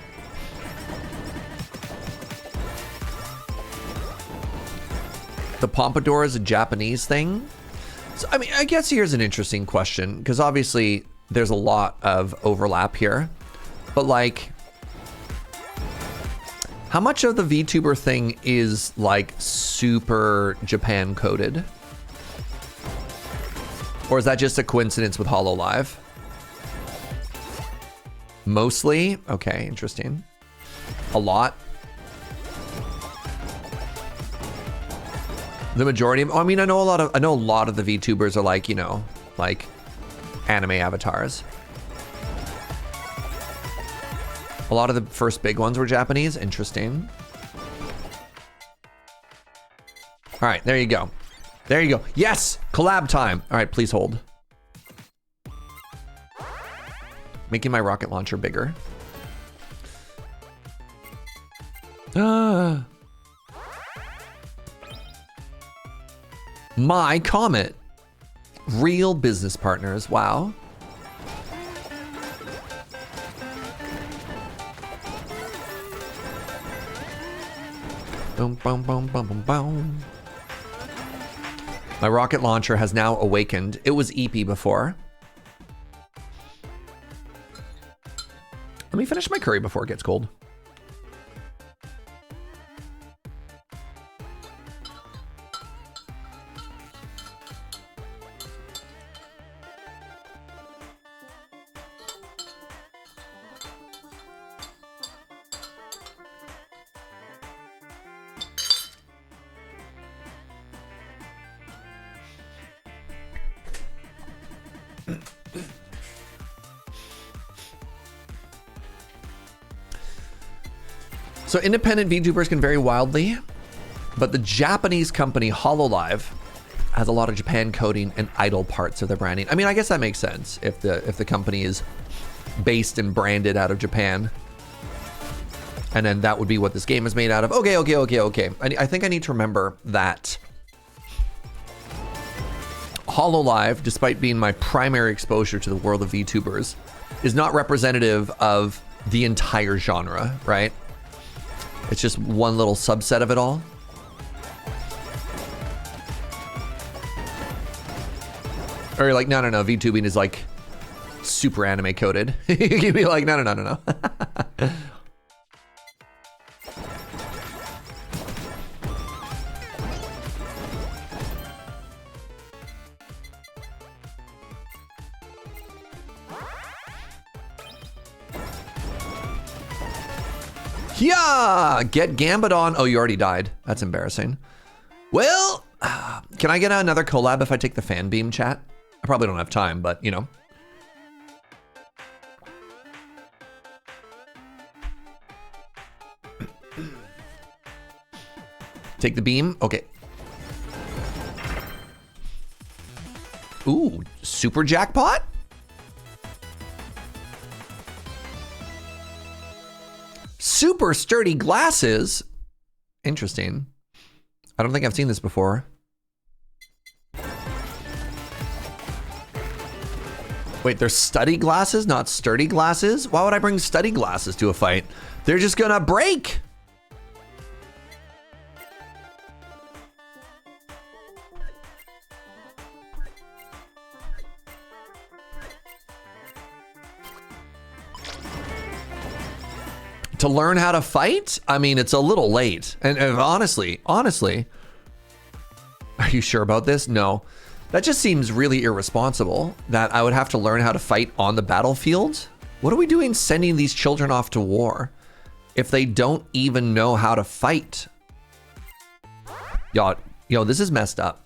The pompadour is a Japanese thing? So, I mean, I guess here's an interesting question, because obviously there's a lot of overlap here, but like, how much of the VTuber thing is like super Japan coded? Or is that just a coincidence with HoloLive? Mostly? Okay, interesting. A lot? The majority of, I mean, I know a lot of the VTubers are like, you know, like anime avatars. A lot of the first big ones were Japanese. Interesting. All right, there you go. There you go. Yes, collab time. All right, please hold. Making my rocket launcher bigger. My Comet. Real business partners. Wow. Boom, boom, boom, boom, boom, boom. My rocket launcher has now awakened. It was EP before. Let me finish my curry before it gets cold. So independent VTubers can vary wildly, but the Japanese company HoloLive has a lot of Japan coding and idle parts of their branding. I mean, I guess that makes sense if the company is based and branded out of Japan. And then that would be what this game is made out of. Okay. I think I need to remember that HoloLive, despite being my primary exposure to the world of VTubers, is not representative of the entire genre, right? It's just one little subset of it all. Or you're like, no, VTubing is like super anime coded. You'd be like, no. Yeah, get Gambit on. Oh, you already died. That's embarrassing. Well, can I get another collab if I take the fan beam, chat? I probably don't have time, but you know. Take the beam. Okay. Ooh, super jackpot? Super sturdy glasses. Interesting. I don't think I've seen this before. Wait, they're study glasses, not sturdy glasses? Why would I bring study glasses to a fight? They're just gonna break. To learn how to fight? I mean, it's a little late. And honestly, are you sure about this? No. That just seems really irresponsible that I would have to learn how to fight on the battlefield. What are we doing sending these children off to war if they don't even know how to fight? Yo, this is messed up.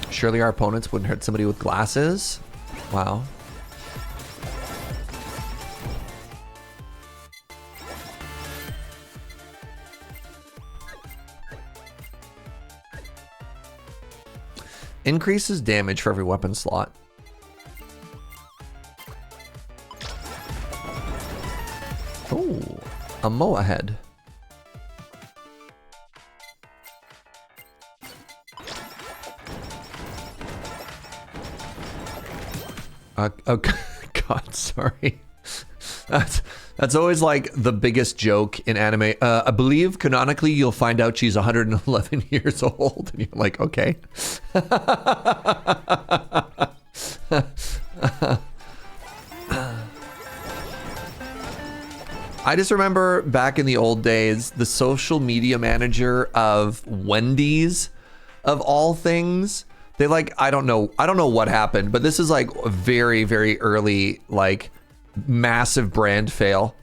Surely our opponents wouldn't hurt somebody with glasses? Wow. Increases damage for every weapon slot. Oh, a Moa head. Oh, God, sorry. That's always like the biggest joke in anime. I believe canonically you'll find out she's 111 years old. And you're like, okay. I just remember back in the old days, the social media manager of Wendy's, of all things, they like, I don't know what happened, but this is like a very, very early, like, massive brand fail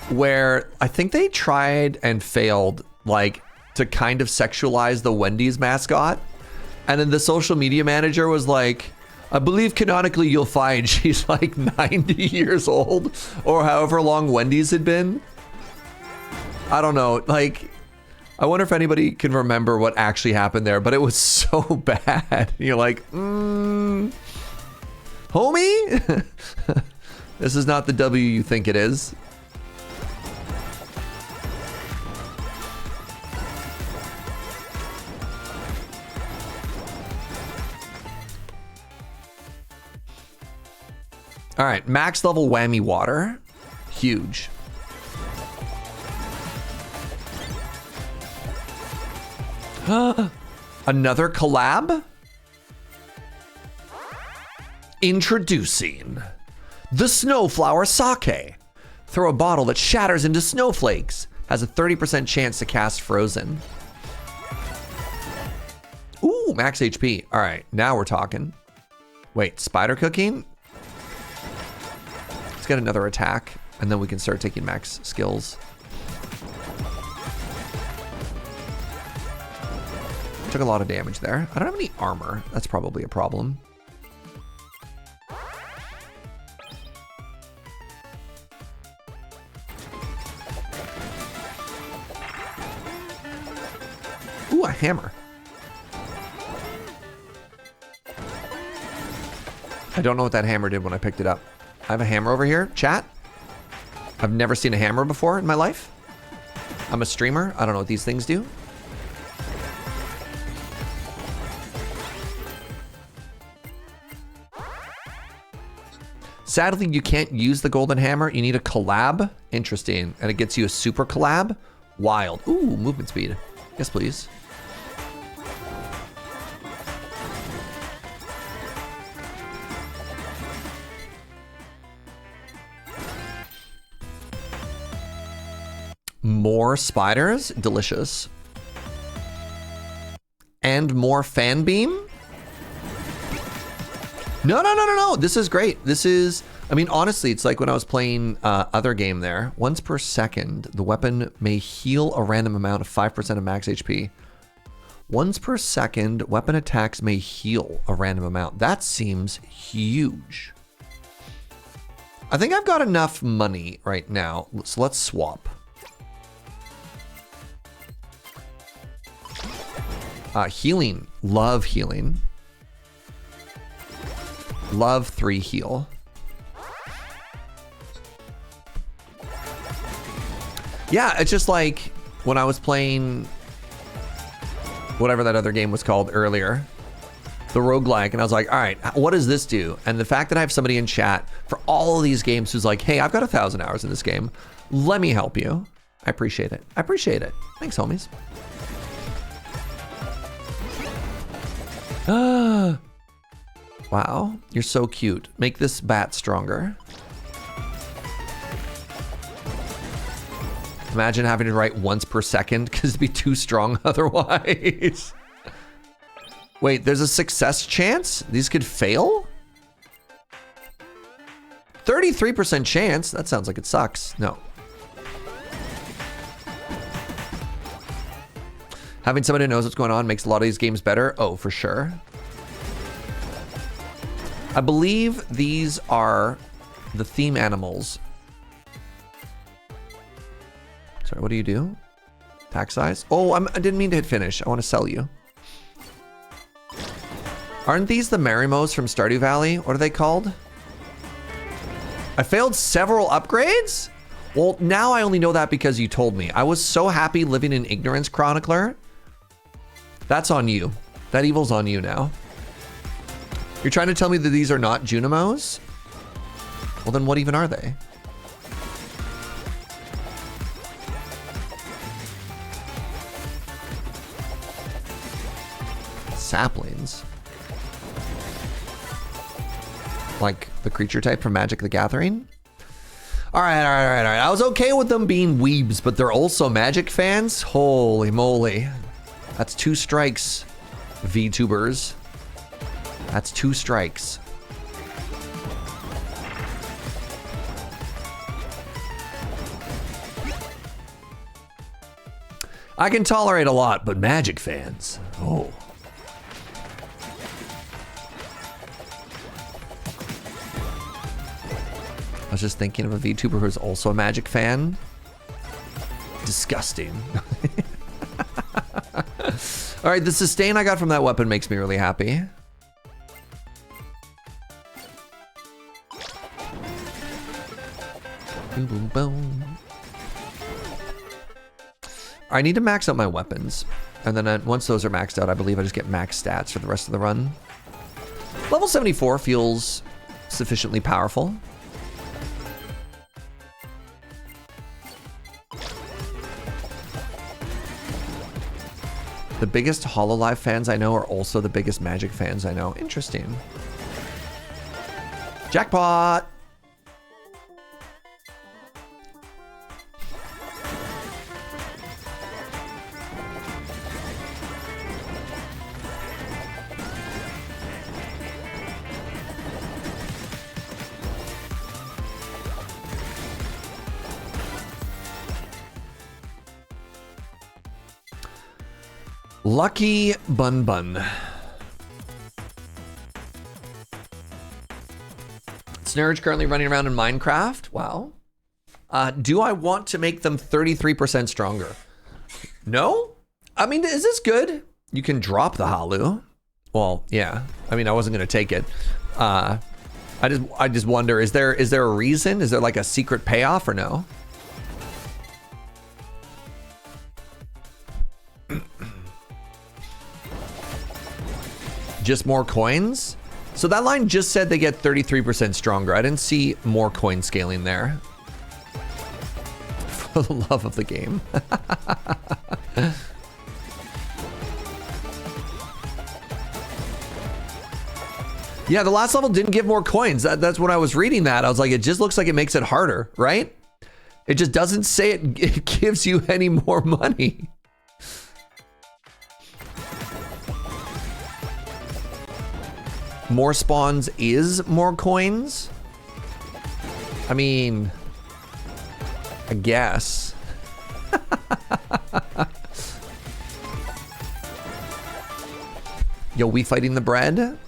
where I think they tried and failed like to kind of sexualize the Wendy's mascot, and then the social media manager was like, I believe canonically you'll find she's like 90 years old or however long Wendy's had been. I don't know, like I wonder if anybody can remember what actually happened there, but it was so bad. You're like, homie, this is not the W you think it is. All right, max level whammy water. Huge. Another collab? Introducing the Snowflower Sake. Throw a bottle that shatters into snowflakes. Has a 30% chance to cast Frozen. Ooh, max HP. All right, now we're talking. Wait, spider cooking? Let's get another attack, and then we can start taking max skills. Took a lot of damage there. I don't have any armor. That's probably a problem. Ooh, a hammer. I don't know what that hammer did when I picked it up. I have a hammer over here, chat. I've never seen a hammer before in my life. I'm a streamer. I don't know what these things do. Sadly, you can't use the golden hammer. You need a collab. Interesting. And it gets you a super collab. Wild. Ooh, movement speed. Yes, please. More spiders. Delicious. And more fan beam. No. This is great. This is, I mean, honestly, it's like when I was playing other game there. Once per second, the weapon may heal a random amount of 5% of max HP. Once per second, weapon attacks may heal a random amount. That seems huge. I think I've got enough money right now. So let's swap. Healing. Love healing. Love 3 heal. Yeah, it's just like when I was playing whatever that other game was called earlier, the roguelike, and I was like, all right, what does this do? And the fact that I have somebody in chat for all of these games who's like, hey, I've got 1,000 hours in this game. Let me help you. I appreciate it. I appreciate it. Thanks, homies. Wow, you're so cute. Make this bat stronger. Imagine having to write once per second because it'd be too strong otherwise. Wait, there's a success chance? These could fail? 33% chance? That sounds like it sucks. No. Having somebody who knows what's going on makes a lot of these games better. Oh, for sure. I believe these are the theme animals. Sorry, what do you do? Pack size? Oh, I didn't mean to hit finish. I want to sell you. Aren't these the Marimos from Stardew Valley? What are they called? I failed several upgrades? Well, now I only know that because you told me. I was so happy living in ignorance, Chronicler. That's on you. That evil's on you now. You're trying to tell me that these are not Junimos? Well, then what even are they? Saplings. Like the creature type from Magic the Gathering? All right. I was okay with them being weebs, but they're also Magic fans? Holy moly. That's 2 strikes, VTubers. That's 2 strikes. I can tolerate a lot, but Magic fans, oh. I was just thinking of a VTuber who's also a Magic fan. Disgusting. All right, the sustain I got from that weapon makes me really happy. Boom, boom, boom. I need to max out my weapons. And then once those are maxed out, I believe I just get max stats for the rest of the run. Level 74 feels sufficiently powerful. The biggest HoloLive fans I know are also the biggest Magic fans I know. Interesting. Jackpot! Lucky Bun Bun. Serge currently running around in Minecraft. Wow. Do I want to make them 33% stronger? No? I mean, is this good? You can drop the Halu. Well, yeah. I mean, I wasn't going to take it. I just wonder, is there a reason? Is there like a secret payoff or no? Just more coins? So that line just said they get 33% stronger. I didn't see more coin scaling there. For the love of the game. Yeah, the last level didn't give more coins. That's when I was reading that. I was like, it just looks like it makes it harder, right? It just doesn't say it gives you any more money. More spawns is more coins? I mean, I guess. Yo, we fighting the bread?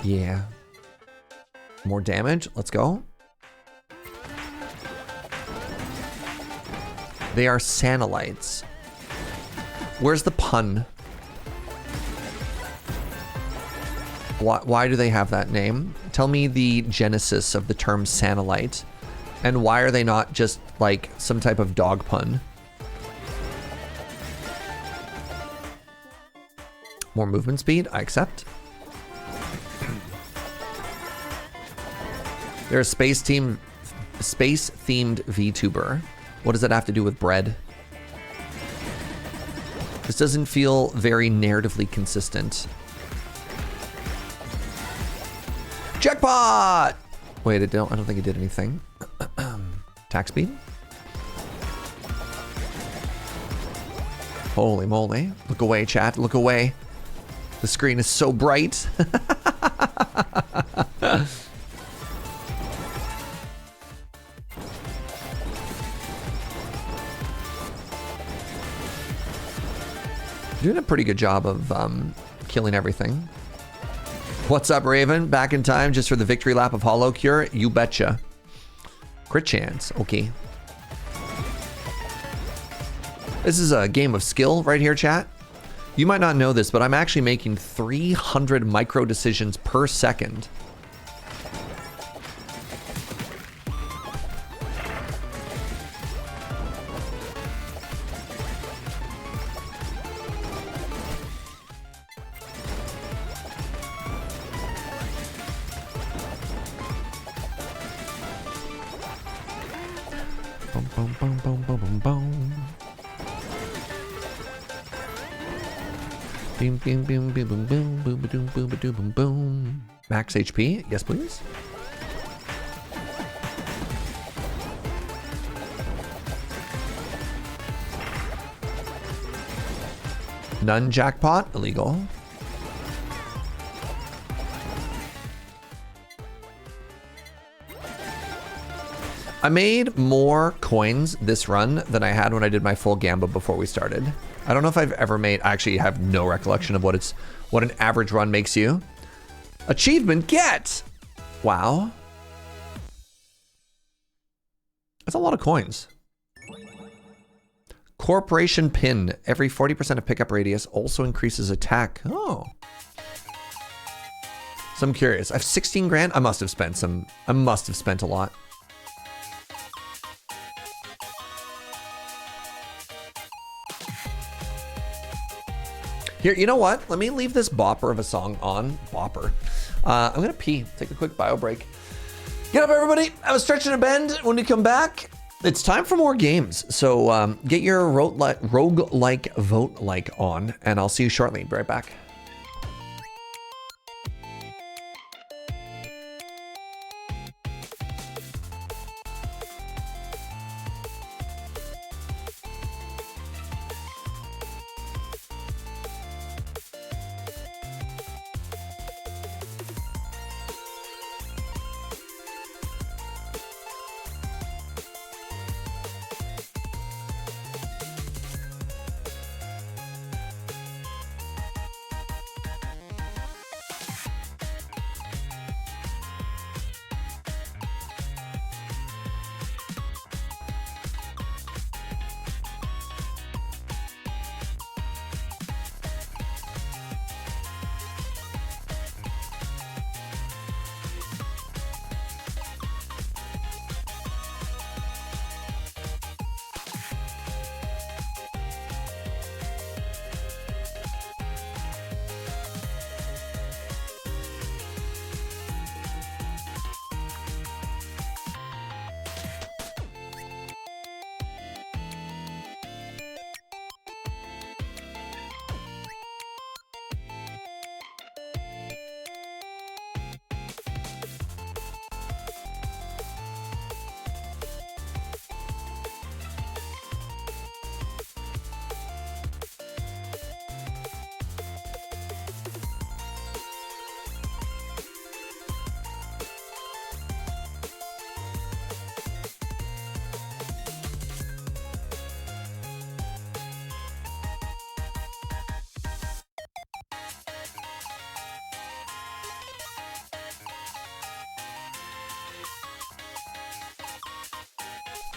Yeah. More damage, let's go. They are Sanalites. Where's the pun? Why do they have that name? Tell me the genesis of the term Sanalite. And why are they not just like some type of dog pun? More movement speed, I accept. They're a space-themed VTuber. What does that have to do with bread? This doesn't feel very narratively consistent. Jackpot! Wait, I don't think it did anything. Attack speed? Holy moly. Look away, chat. Look away. The screen is so bright. Doing a pretty good job of killing everything. What's up, Raven? Back in time just for the victory lap of HoloCure? You betcha. Crit chance. Okay. This is a game of skill right here, chat. You might not know this, but I'm actually making 300 micro decisions per second. Boom, boom, boom, boom, boom, boom, boom, boom, boom, boom, boom, boom. Max HP, yes, please. None jackpot, illegal. I made more coins this run than I had when I did my full gamba before we started. I don't know if I've ever made, I actually have no recollection of what an average run makes you. Achievement get! Wow. That's a lot of coins. Corporation pin. Every 40% of pickup radius also increases attack. Oh. So I'm curious. I have 16 grand. I must have spent a lot. Here, you know what? Let me leave this bopper of a song on. Bopper. I'm gonna pee. Take a quick bio break. Get up, everybody. I was stretching a bend. When we come back, It's time for more games. So get your roguelike vote like on, and I'll see you shortly. Be right back.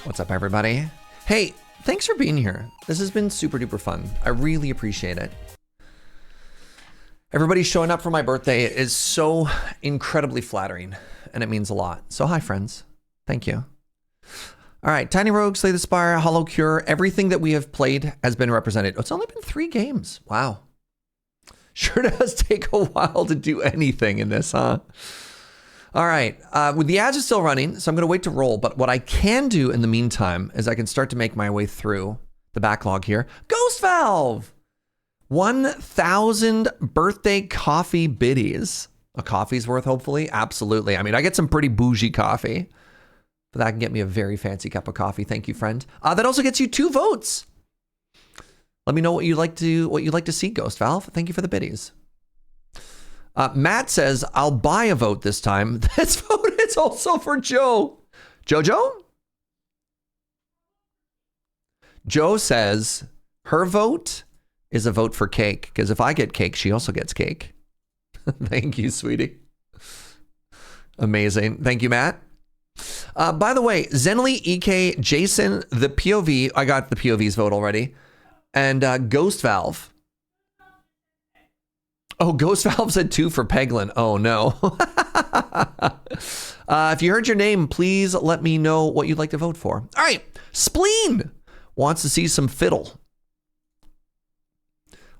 What's up, everybody? Hey, thanks for being here. This has been super duper fun. I really appreciate it. Everybody showing up for my birthday is so incredibly flattering, and it means a lot. So hi, friends. Thank you. All right, Tiny Rogue, Slay the Spire, HoloCure, everything that we have played has been represented. Oh, it's only been 3 games. Wow. Sure does take a while to do anything in this, huh? All right, with the ads are still running, so I'm gonna wait to roll, but what I can do in the meantime is I can start to make my way through the backlog here. Ghost Valve! 1,000 birthday coffee biddies. A coffee's worth, hopefully? Absolutely. I mean, I get some pretty bougie coffee, but that can get me a very fancy cup of coffee. Thank you, friend. That also gets you 2 votes. Let me know what you'd like to see, Ghost Valve. Thank you for the biddies. Matt says, I'll buy a vote this time. This vote is also for Joe. Jojo? Joe says her vote is a vote for cake, because if I get cake, she also gets cake. Thank you, sweetie. Amazing. Thank you, Matt. By the way, Zenly, EK, Jason, the POV, I got the POV's vote already, and Ghost Valve. Oh, Ghost Valve said 2 for Peglin. Oh, no. If you heard your name, please let me know what you'd like to vote for. All right. Spleen wants to see some fiddle.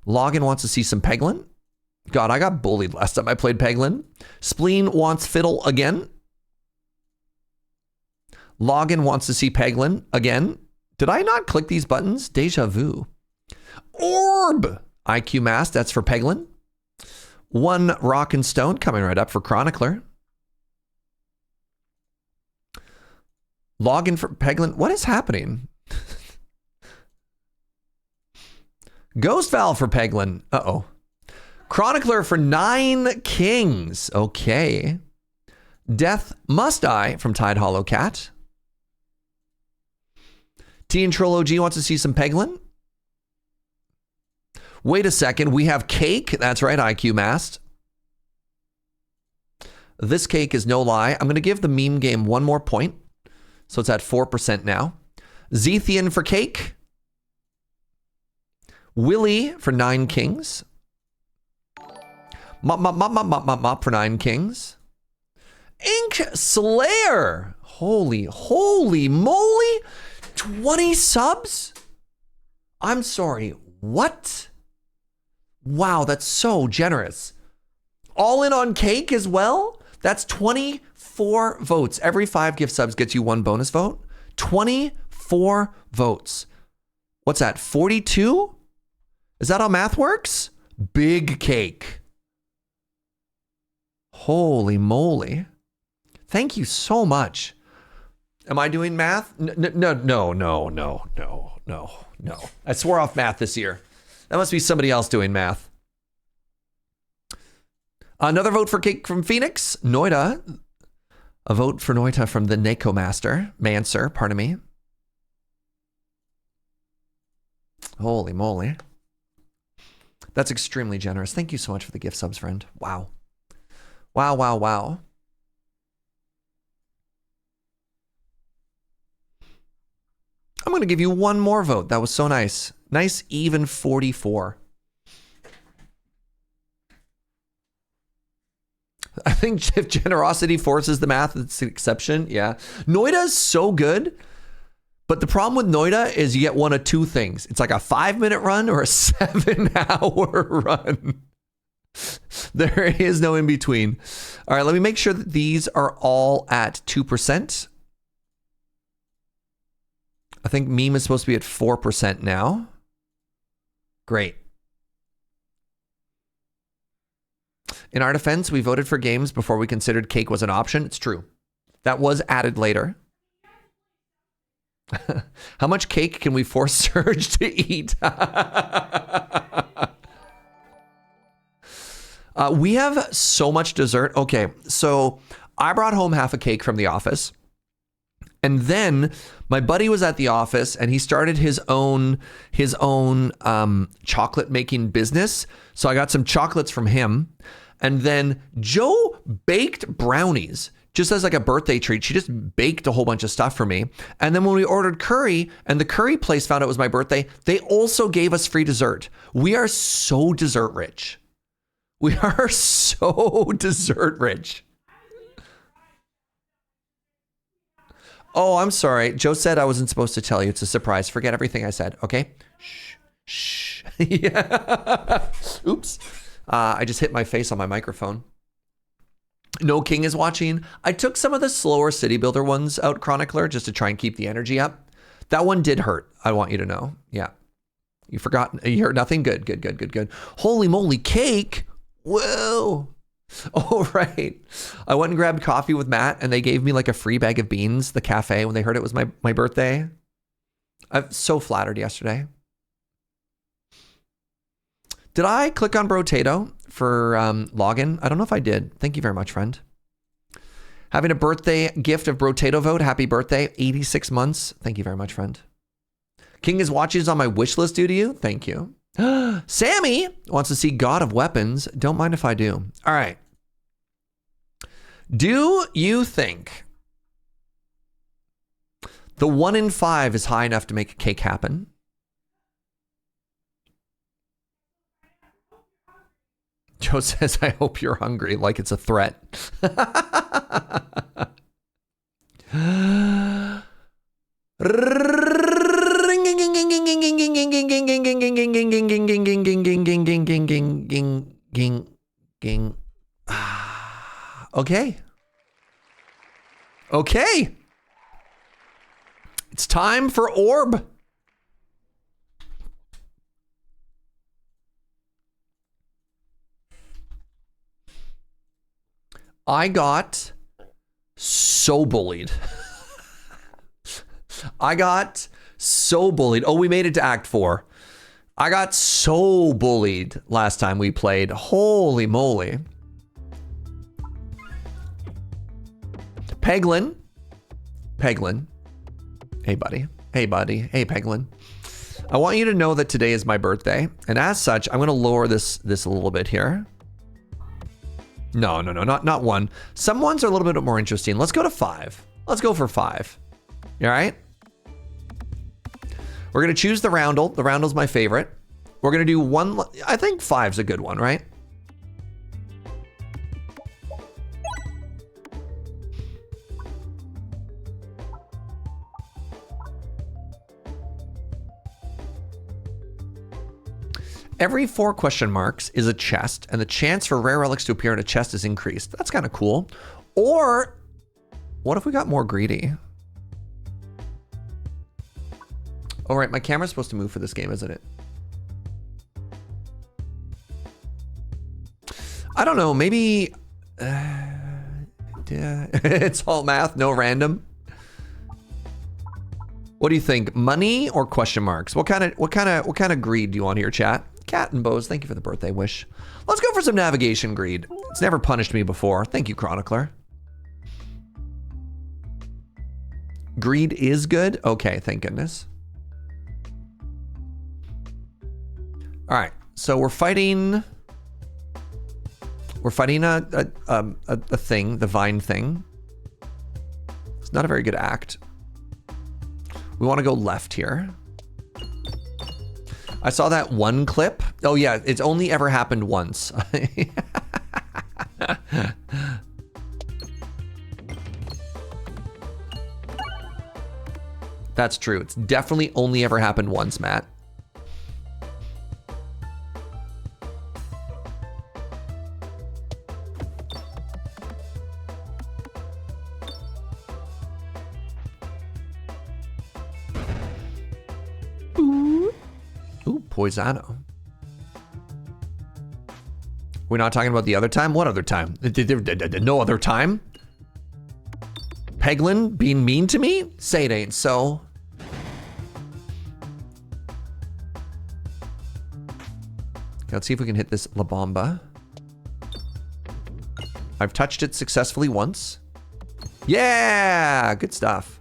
Login wants to see some Peglin. God, I got bullied last time I played Peglin. Spleen wants fiddle again. Login wants to see Peglin again. Did I not click these buttons? Deja vu. Orb. IQ Mask, that's for Peglin. 1 Rock and Stone coming right up for Chronicler. Login for Peglin. What is happening? Ghost Valve for Peglin. Uh-oh. Chronicler for 9 Kings. Okay. Death Must Die from Tide Hollow Cat. T and Troll OG wants to see some Peglin. Wait a second, we have cake. That's right, IQ Mast. This cake is no lie. I'm going to give the meme game 1 more point. So it's at 4% now. Zethian for cake. Willie for 9 Kings. Mop for 9 Kings. Ink Slayer. Holy moly. 20 subs? I'm sorry, what? Wow, that's so generous. All in on cake as well? That's 24 votes. Every 5 gift subs gets you 1 bonus vote. 24 votes. What's that, 42? Is that how math works? Big cake. Holy moly. Thank you so much. Am I doing math? No. I swore off math this year. That must be somebody else doing math. Another vote for cake from Phoenix. Noida. A vote for Noita from the Neko Master. Manser, pardon me. Holy moly. That's extremely generous. Thank you so much for the gift subs, friend. Wow. Wow. I'm going to give you one more vote. That was so nice. Nice, even 44. I think if generosity forces the math, it's an exception. Yeah. Noida is so good. But the problem with Noida is you get one of two things. It's like a 5-minute run or a 7-hour run. There is no in between. All right, let me make sure that these are all at 2%. I think meme is supposed to be at 4% now. Great. In our defense, we voted for games before we considered cake was an option. It's true. That was added later. How much cake can we force Serge to eat? We have so much dessert. Okay, so I brought home half a cake from the office. And then my buddy was at the office and he started his own chocolate making business. So I got some chocolates from him. And then Joe baked brownies just as like a birthday treat. She just baked a whole bunch of stuff for me. And then when we ordered curry and the curry place found out it was my birthday, they also gave us free dessert. We are so dessert rich. We are so dessert rich. Oh, I'm sorry. Joe said I wasn't supposed to tell you. It's a surprise. Forget everything I said. Okay? Shh. Yeah. Oops. I just hit my face on my microphone. No King is watching. I took some of the slower city builder ones out, Chronicler, just to try and keep the energy up. That one did hurt. I want you to know. Yeah. You forgot. You heard nothing? Good. Holy moly, cake. Whoa. Oh, right. I went and grabbed coffee with Matt and they gave me like a free bag of beans, the cafe, when they heard it was my birthday. I'm so flattered yesterday. Did I click on Brotato for login? I don't know if I did. Thank you very much, friend. Having a birthday gift of Brotato vote. Happy birthday. 86 months. Thank you very much, friend. King is watching is on my wish list due to you. Thank you. Sammy wants to see God of Weapons. Don't mind if I do. All right. Do you think the 1 in 5 is high enough to make a cake happen? Joe says, I hope you're hungry, like it's a threat. Okay. It's time for orb. I got so bullied. Oh, we made it to Act 4. I got so bullied last time we played. Holy moly. Peglin. Hey, buddy. Hey, Peglin. I want you to know that today is my birthday. And as such, I'm going to lower this a little bit here. No, not 1. Some ones are a little bit more interesting. Let's go to 5. Let's go for 5. You all right? We're going to choose the roundel. The roundel's my favorite. We're going to do 1. I think 5's a good one, right? Every 4 question marks is a chest, and the chance for rare relics to appear in a chest is increased. That's kind of cool. Or what if we got more greedy? All right, my camera's supposed to move for this game, isn't it? I don't know, maybe... it's all math, no random. What do you think? Money or question marks? What kind of greed do you want here, chat? Cat and Bose, thank you for the birthday wish. Let's go for some navigation greed. It's never punished me before. Thank you, Chronicler. Greed is good? Okay, thank goodness. All right, so we're fighting a thing, the vine thing. It's not a very good act. We want to go left here. I saw that one clip. Oh yeah, it's only ever happened once. That's true. It's definitely only ever happened once, Matt. Ooh, Poisano. We're not talking about the other time? What other time? No other time? Peglin being mean to me? Say it ain't so. Okay, let's see if we can hit this La Bomba. I've touched it successfully once. Yeah, good stuff.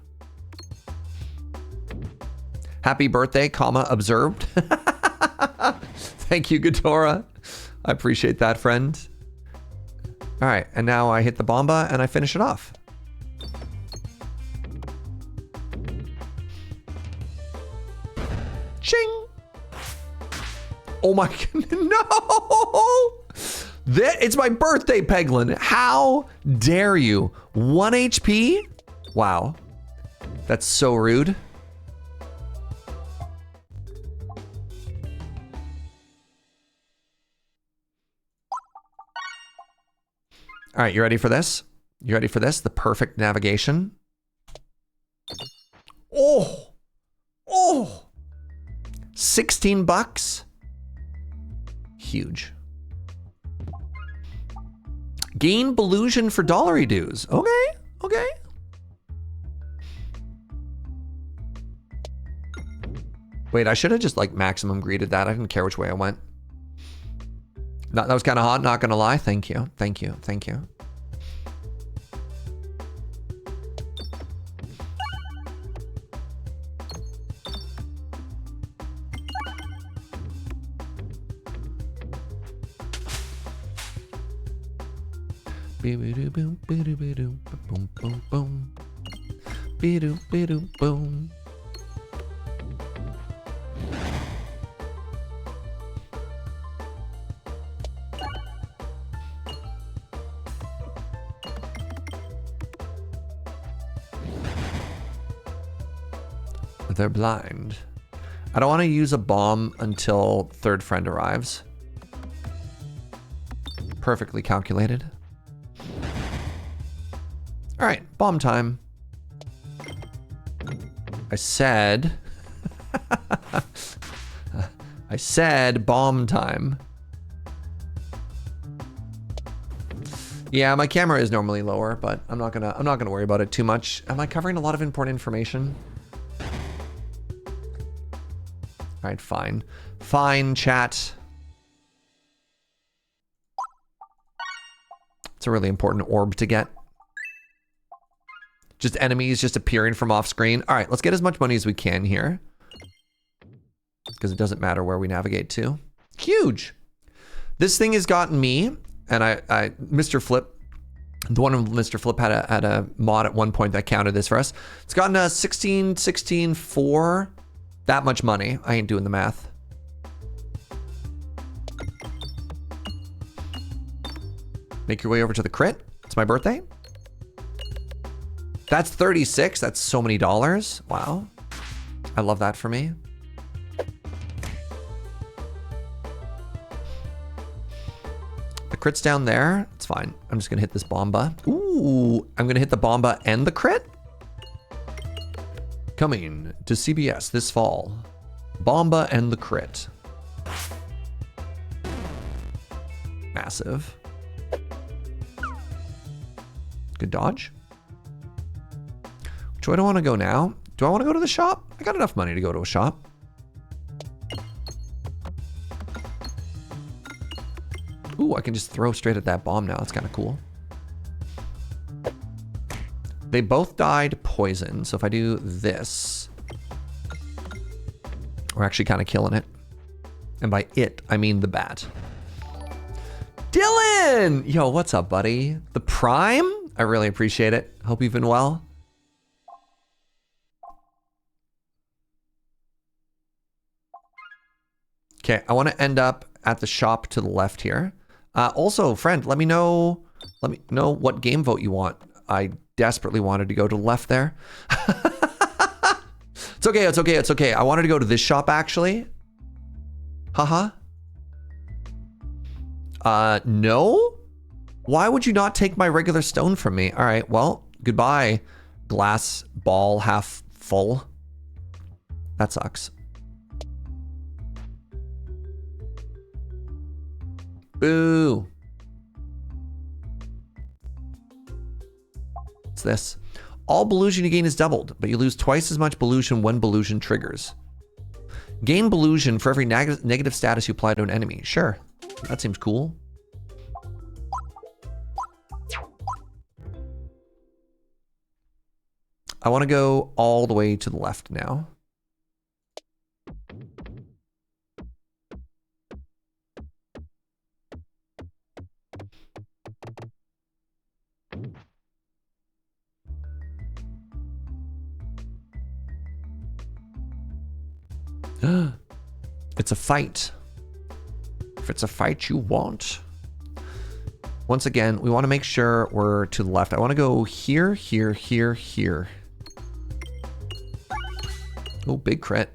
Happy birthday, comma, observed. Thank you, Ghidorah. I appreciate that, friend. All right, and now I hit the Bomba and I finish it off. Ching! Oh my God, no! It's my birthday, Peglin. How dare you? 1 HP? Wow. That's so rude. All right, you ready for this? You ready for this? The perfect navigation. Oh! Oh! 16 bucks? Huge. Gain Belusion for dollary dues. Okay, okay. Wait, I should have just like maximum greeted that. I didn't care which way I went. That was kind of hot, not gonna lie. Thank you, thank you, thank you. Boom. They're blind. I don't want to use a bomb until third friend arrives. Perfectly calculated. All right, bomb time. I said bomb time. Yeah, my camera is normally lower, but I'm not gonna worry about it too much. Am I covering a lot of important information? All right, fine. Fine, chat. It's a really important orb to get. Just enemies just appearing from off screen. All right, let's get as much money as we can here. Because it doesn't matter where we navigate to. Huge. This thing has gotten me, and I Mr. Flip, the one of Mr. Flip had a mod at one point that counted this for us. It's gotten a 16 for that much money. I ain't doing the math. Make your way over to the crit. It's my birthday. That's 36. That's so many dollars. Wow. I love that for me. The crit's down there. It's fine. I'm just gonna hit this bomba. Ooh, I'm gonna hit the bomba and the crit. Coming to CBS this fall. Bomba and the Crit. Massive. Good dodge. Which way do I want to go now? Do I want to go to the shop? I got enough money to go to a shop. Ooh, I can just throw straight at that bomb now. That's kind of cool. They both died poison. So if I do this, we're actually kind of killing it. And by it, I mean the bat. Dylan! Yo, what's up, buddy? The Prime? I really appreciate it. Hope you've been well. Okay, I want to end up at the shop to the left here. Also, friend, let me know what game vote you want. I desperately wanted to go to the left there. It's okay, it's okay, it's okay. I wanted to go to this shop, actually. Haha. No? Why would you not take my regular stone from me? All right, well, goodbye, glass ball half full. That sucks. Boo. What's this? All Belusion you gain is doubled, but you lose twice as much Belusion when Belusion triggers. Gain Belusion for every negative status you apply to an enemy. Sure, that seems cool. I want to go all the way to the left now. It's a fight. If it's a fight you want. Once again, we want to make sure we're to the left. I want to go here, here, here, here. Oh, big crit.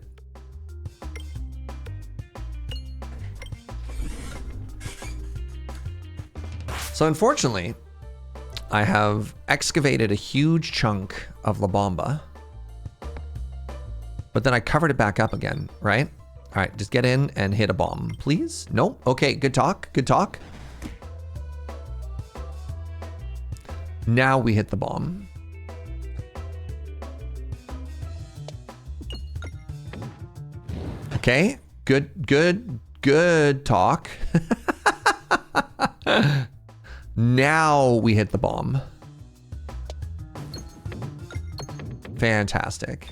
So unfortunately, I have excavated a huge chunk of La Bomba. But then I covered it back up again, right? All right, just get in and hit a bomb, please. Nope. Okay, good talk. Good talk. Now we hit the bomb. Okay, good talk. Now we hit the bomb. Fantastic.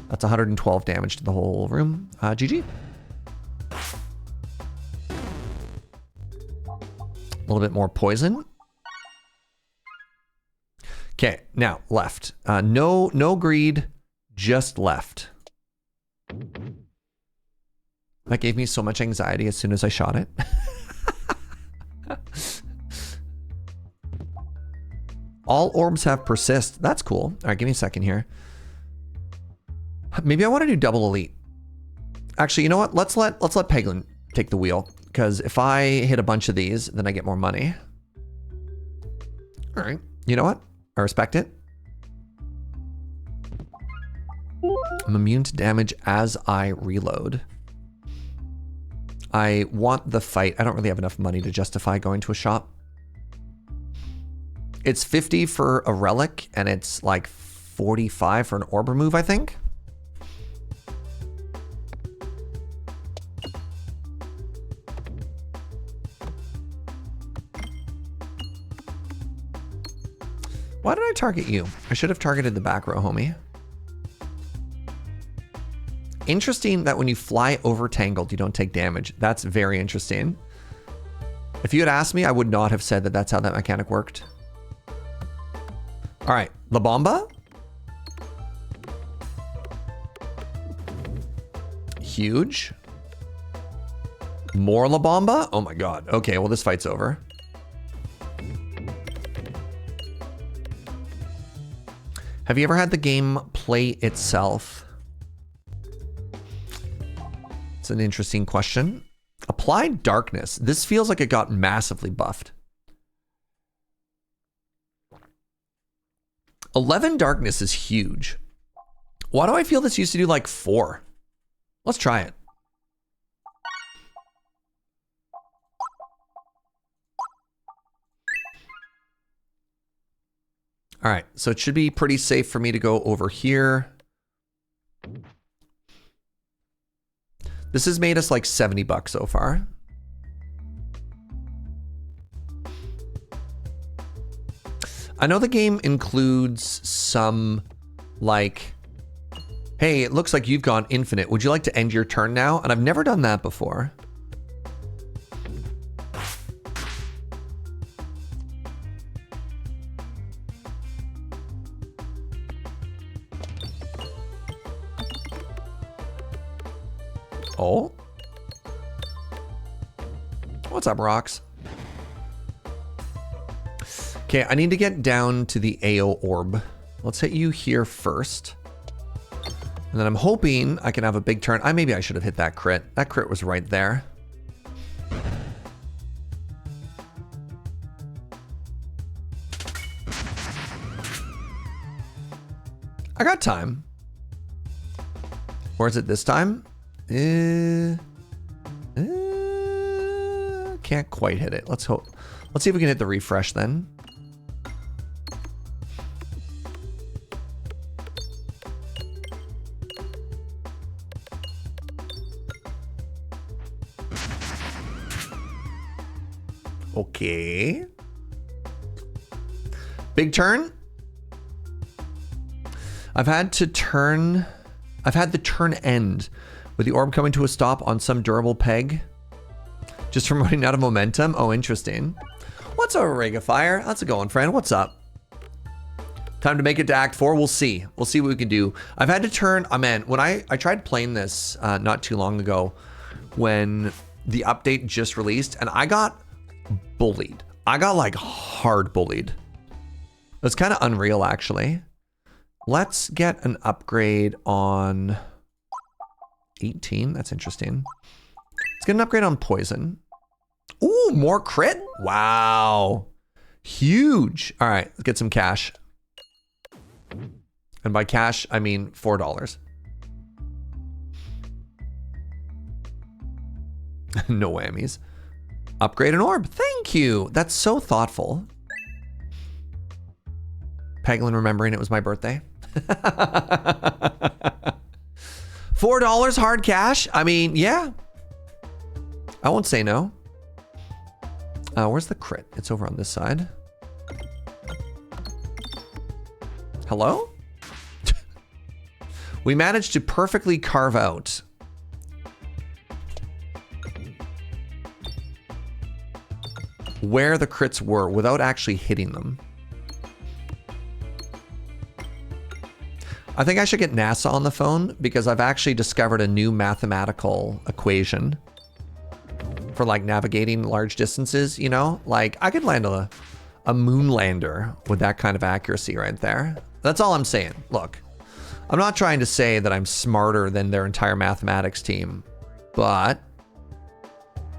That's 112 damage to the whole room. GG. A little bit more poison. Okay, now left. No greed, just left. That gave me so much anxiety as soon as I shot it. All orbs have persist. That's cool. All right, give me a second here. Maybe I want to do double elite. Actually, you know what? Let's let Peglin take the wheel, because if I hit a bunch of these, then I get more money. All right. You know what? I respect it. I'm immune to damage as I reload. I want the fight. I don't really have enough money to justify going to a shop. It's 50 for a relic, and it's like 45 for an orb remove, I think. Why did I target you? I should have targeted the back row, homie. Interesting that when you fly over Tangled, you don't take damage. That's very interesting. If you had asked me, I would not have said that that's how that mechanic worked. All right, La Bomba. Huge. More La Bomba? Oh my God. Okay, well, this fight's over. Have you ever had the game play itself? It's an interesting question. Applied Darkness. This feels like it got massively buffed. 11 Darkness is huge. Why do I feel this used to do like 4? Let's try it. All right, so it should be pretty safe for me to go over here. This has made us like 70 bucks so far. I know the game includes some like, hey, it looks like you've gone infinite. Would you like to end your turn now? And I've never done that before. Oh. What's up, Rocks? Okay, I need to get down to the AO orb. Let's hit you here first. And then I'm hoping I can have a big turn. Maybe I should have hit that crit. That crit was right there. I got time. Or is it this time? Can't quite hit it. Let's hope. Let's see if we can hit the refresh then. Okay. Big turn. I've had the turn end with the orb coming to a stop on some durable peg. Just from running out of momentum. Oh, interesting. What's up, Regifier? How's it going, friend? What's up? Time to make it to Act 4. We'll see. We'll see what we can do. I've had to turn, man, when I tried playing this not too long ago when the update just released, and I got bullied. I got like hard bullied. It's kind of unreal, actually. Let's get an upgrade on 18. That's interesting. Let's get an upgrade on poison. Ooh, more crit? Wow. Huge. All right, let's get some cash. And by cash, I mean $4. No whammies. Upgrade an orb. Thank you. That's so thoughtful. Peglin remembering it was my birthday. $4 hard cash? I mean, yeah. I won't say no. Where's the crit? It's over on this side. Hello? We managed to perfectly carve out where the crits were without actually hitting them. I think I should get NASA on the phone because I've actually discovered a new mathematical equation for like navigating large distances, you know? Like I could land a moon lander with that kind of accuracy right there. That's all I'm saying. Look, I'm not trying to say that I'm smarter than their entire mathematics team, but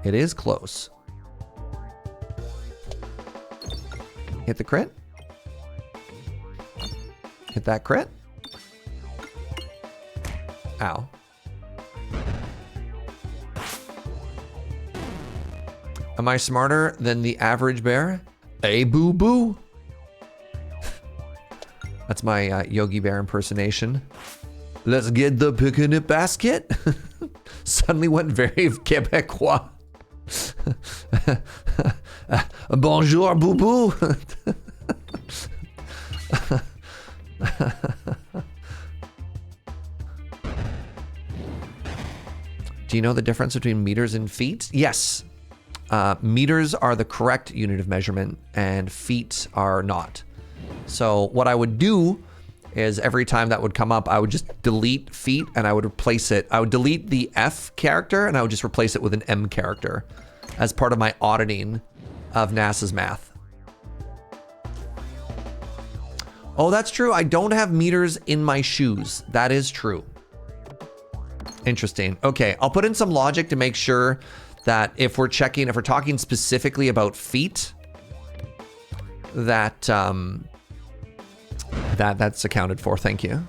it is close. Hit the crit. Hit that crit. Ow. Am I smarter than the average bear? Hey, boo boo. That's my Yogi Bear impersonation. Let's get the picnic basket. Suddenly went very Quebecois. Bonjour, boo boo. Do you know the difference between meters and feet? Yes. Meters are the correct unit of measurement and feet are not. So what I would do is every time that would come up, I would just delete feet and I would replace it. I would delete the F character and I would just replace it with an M character as part of my auditing of NASA's math. Oh, that's true. I don't have meters in my shoes. That is true. Interesting. Okay, I'll put in some logic to make sure that if we're talking specifically about feet, that that's accounted for. Thank you.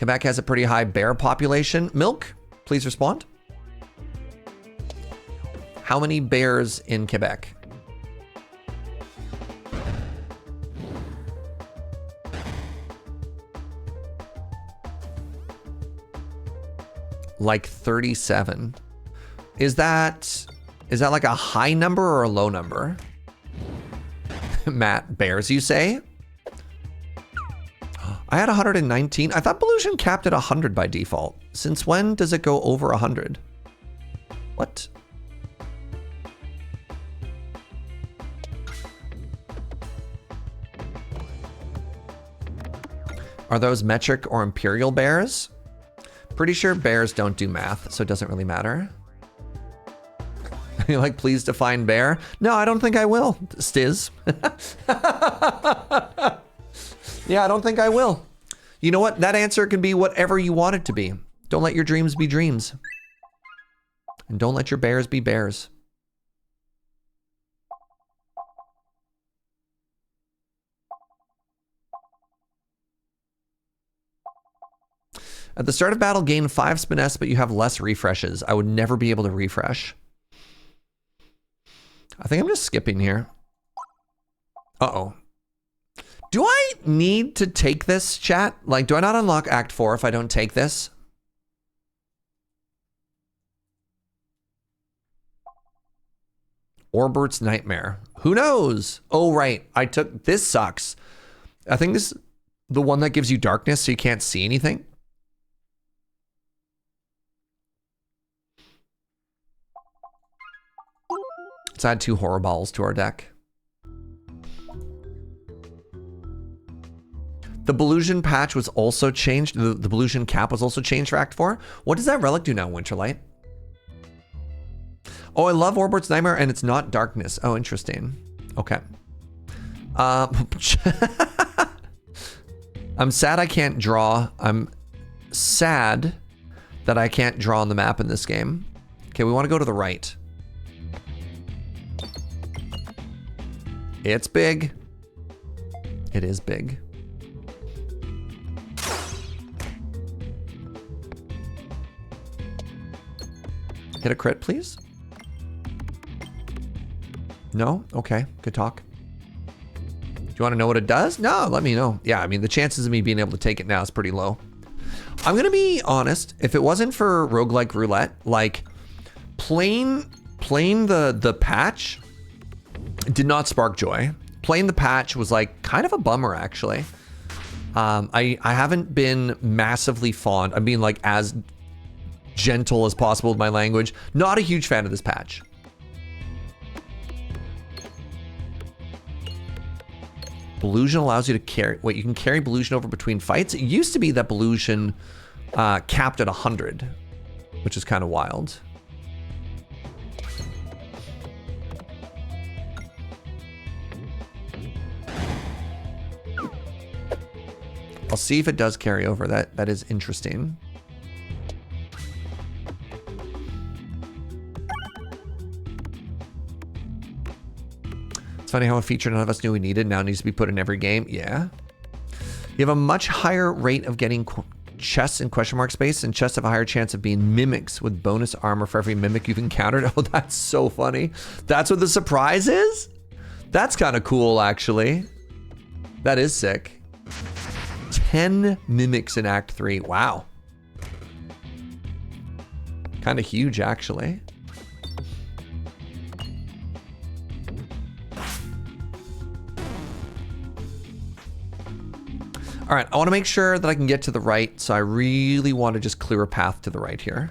Quebec has a pretty high bear population. Milk, please respond. How many bears in Quebec? Like 37. Is that like a high number or a low number? Matt, bears, you say? I had 119. I thought Belusion capped at 100 by default. Since when does it go over 100? What? Are those metric or imperial bears? Pretty sure bears don't do math, so it doesn't really matter. You're like, please define bear? No, I don't think I will, Stiz. Yeah, I don't think I will. You know what? That answer can be whatever you want it to be. Don't let your dreams be dreams. And don't let your bears be bears. At the start of battle, gain 5 spiness, but you have less refreshes. I would never be able to refresh. I think I'm just skipping here. Uh-oh. Do I need to take this, chat? Like, do I not unlock Act 4 if I don't take this? Orbert's Nightmare. Who knows? Oh, right. I took... This sucks. I think this is the one that gives you darkness so you can't see anything. Let's add 2 horror balls to our deck. The Belusion patch was also changed. The Belusion cap was also changed for Act 4. What does that relic do now, Winterlight? Oh, I love Orbert's Nightmare, and it's not darkness. Oh, interesting. Okay. I'm sad I can't draw. I'm sad that I can't draw on the map in this game. Okay, we want to go to the right. It's big. It is big. Hit a crit, please. No? Okay, good talk. Do you want to know what it does? No, let me know. Yeah, I mean, the chances of me being able to take it now is pretty low. I'm going to be honest. If it wasn't for Roguelike Roulette, like, playing the patch did not spark joy. Playing the patch was like kind of a bummer, actually. I haven't been massively fond. I'm being like as gentle as possible with my language. Not a huge fan of this patch. Belusion allows you to carry... Wait, you can carry Belusion over between fights? It used to be that Belusion capped at 100, which is kind of wild. I'll see if it does carry over. That is interesting. It's funny how a feature none of us knew we needed now needs to be put in every game. Yeah. You have a much higher rate of getting chests in question mark space, and chests have a higher chance of being mimics with bonus armor for every mimic you've encountered. Oh, that's so funny. That's what the surprise is? That's kind of cool, actually. That is sick. 10 mimics in Act 3. Wow. Kind of huge, actually. All right, I want to make sure that I can get to the right, so I really want to just clear a path to the right here.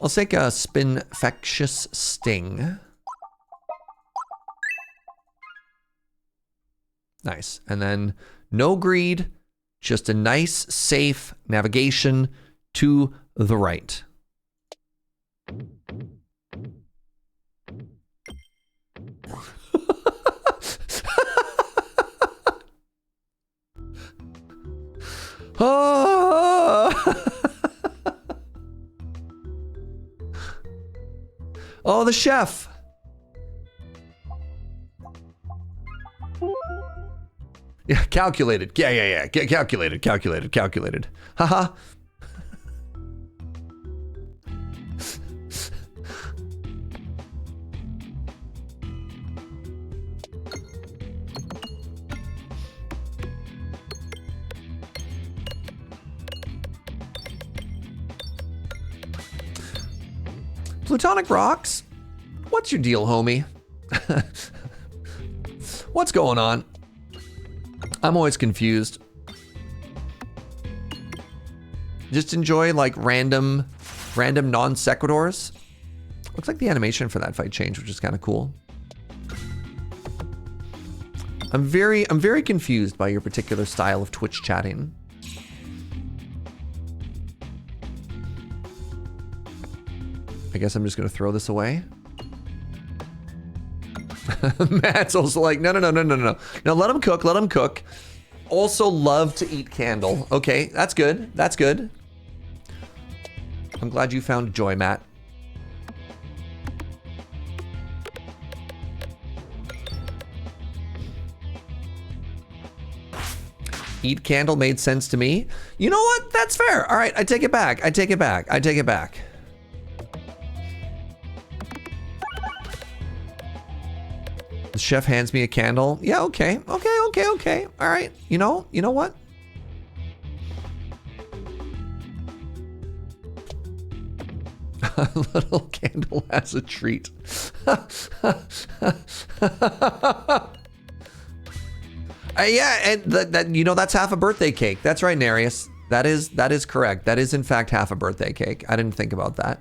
I'll take a Spinfectious Sting. Nice. And then no greed, just a nice, safe navigation to the right. Oh, the chef. Yeah, calculated. Yeah. Calculated. Haha. Plutonic rocks? What's your deal, homie? What's going on? I'm always confused. Just enjoy like random non sequiturs. Looks like the animation for that fight changed, which is kind of cool. I'm very confused by your particular style of Twitch chatting. I guess I'm just gonna throw this away. Matt's also like, no. Now let him cook. Also love to eat candle. Okay, that's good. I'm glad you found joy, Matt. Eat candle made sense to me. You know what? That's fair. All right, I take it back. The chef hands me a candle. Yeah, okay. All right. You know what? A little candle has a treat. Yeah, and that's half a birthday cake. That's right, Narius. That is correct. That is in fact half a birthday cake. I didn't think about that.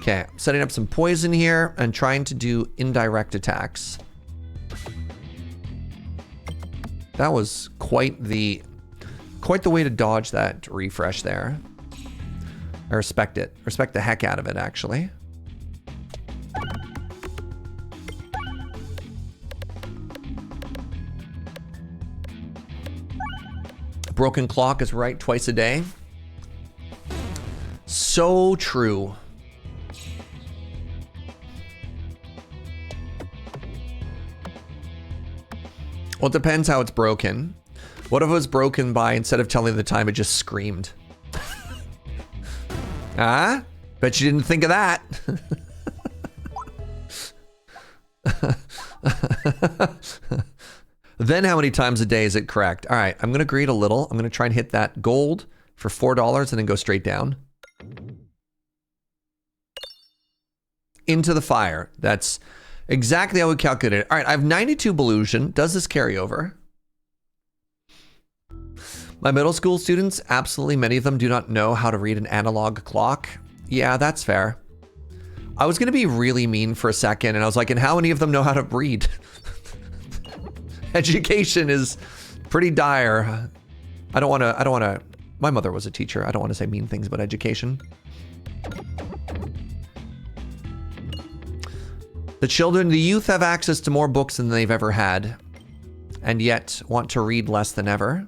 Okay, I'm setting up some poison here and trying to do indirect attacks. That was quite the way to dodge that refresh there. I respect it. Respect the heck out of it, actually. Broken clock is right twice a day. So true. Well, it depends how it's broken. What if it was broken by, instead of telling the time, it just screamed? Ah? Bet you didn't think of that. Then how many times a day is it correct? All right, I'm gonna greed a little. I'm gonna try and hit that gold for $4 and then go straight down. Into the fire. That's exactly how we calculated it. All right, I have 92 Belusion. Does this carry over? My middle school students, absolutely many of them do not know how to read an analog clock. Yeah, that's fair. I was gonna be really mean for a second and I was like, and how many of them know how to read? Education is pretty dire. I don't wanna, my mother was a teacher. I don't wanna say mean things about education. The youth have access to more books than they've ever had, and yet want to read less than ever.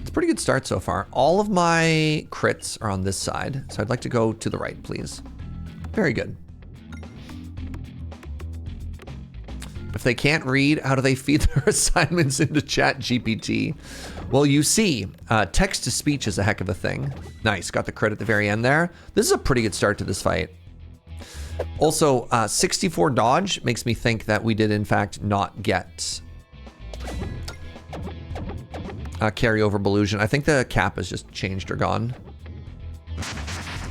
It's a pretty good start so far. All of my crits are on this side, so I'd like to go to the right, please. Very good. If they can't read, how do they feed their assignments into ChatGPT? Well, you see, text-to-speech is a heck of a thing. Nice, got the crit at the very end there. This is a pretty good start to this fight. Also, 64 dodge makes me think that we did, in fact, not get carryover Belusion. I think the cap has just changed or gone.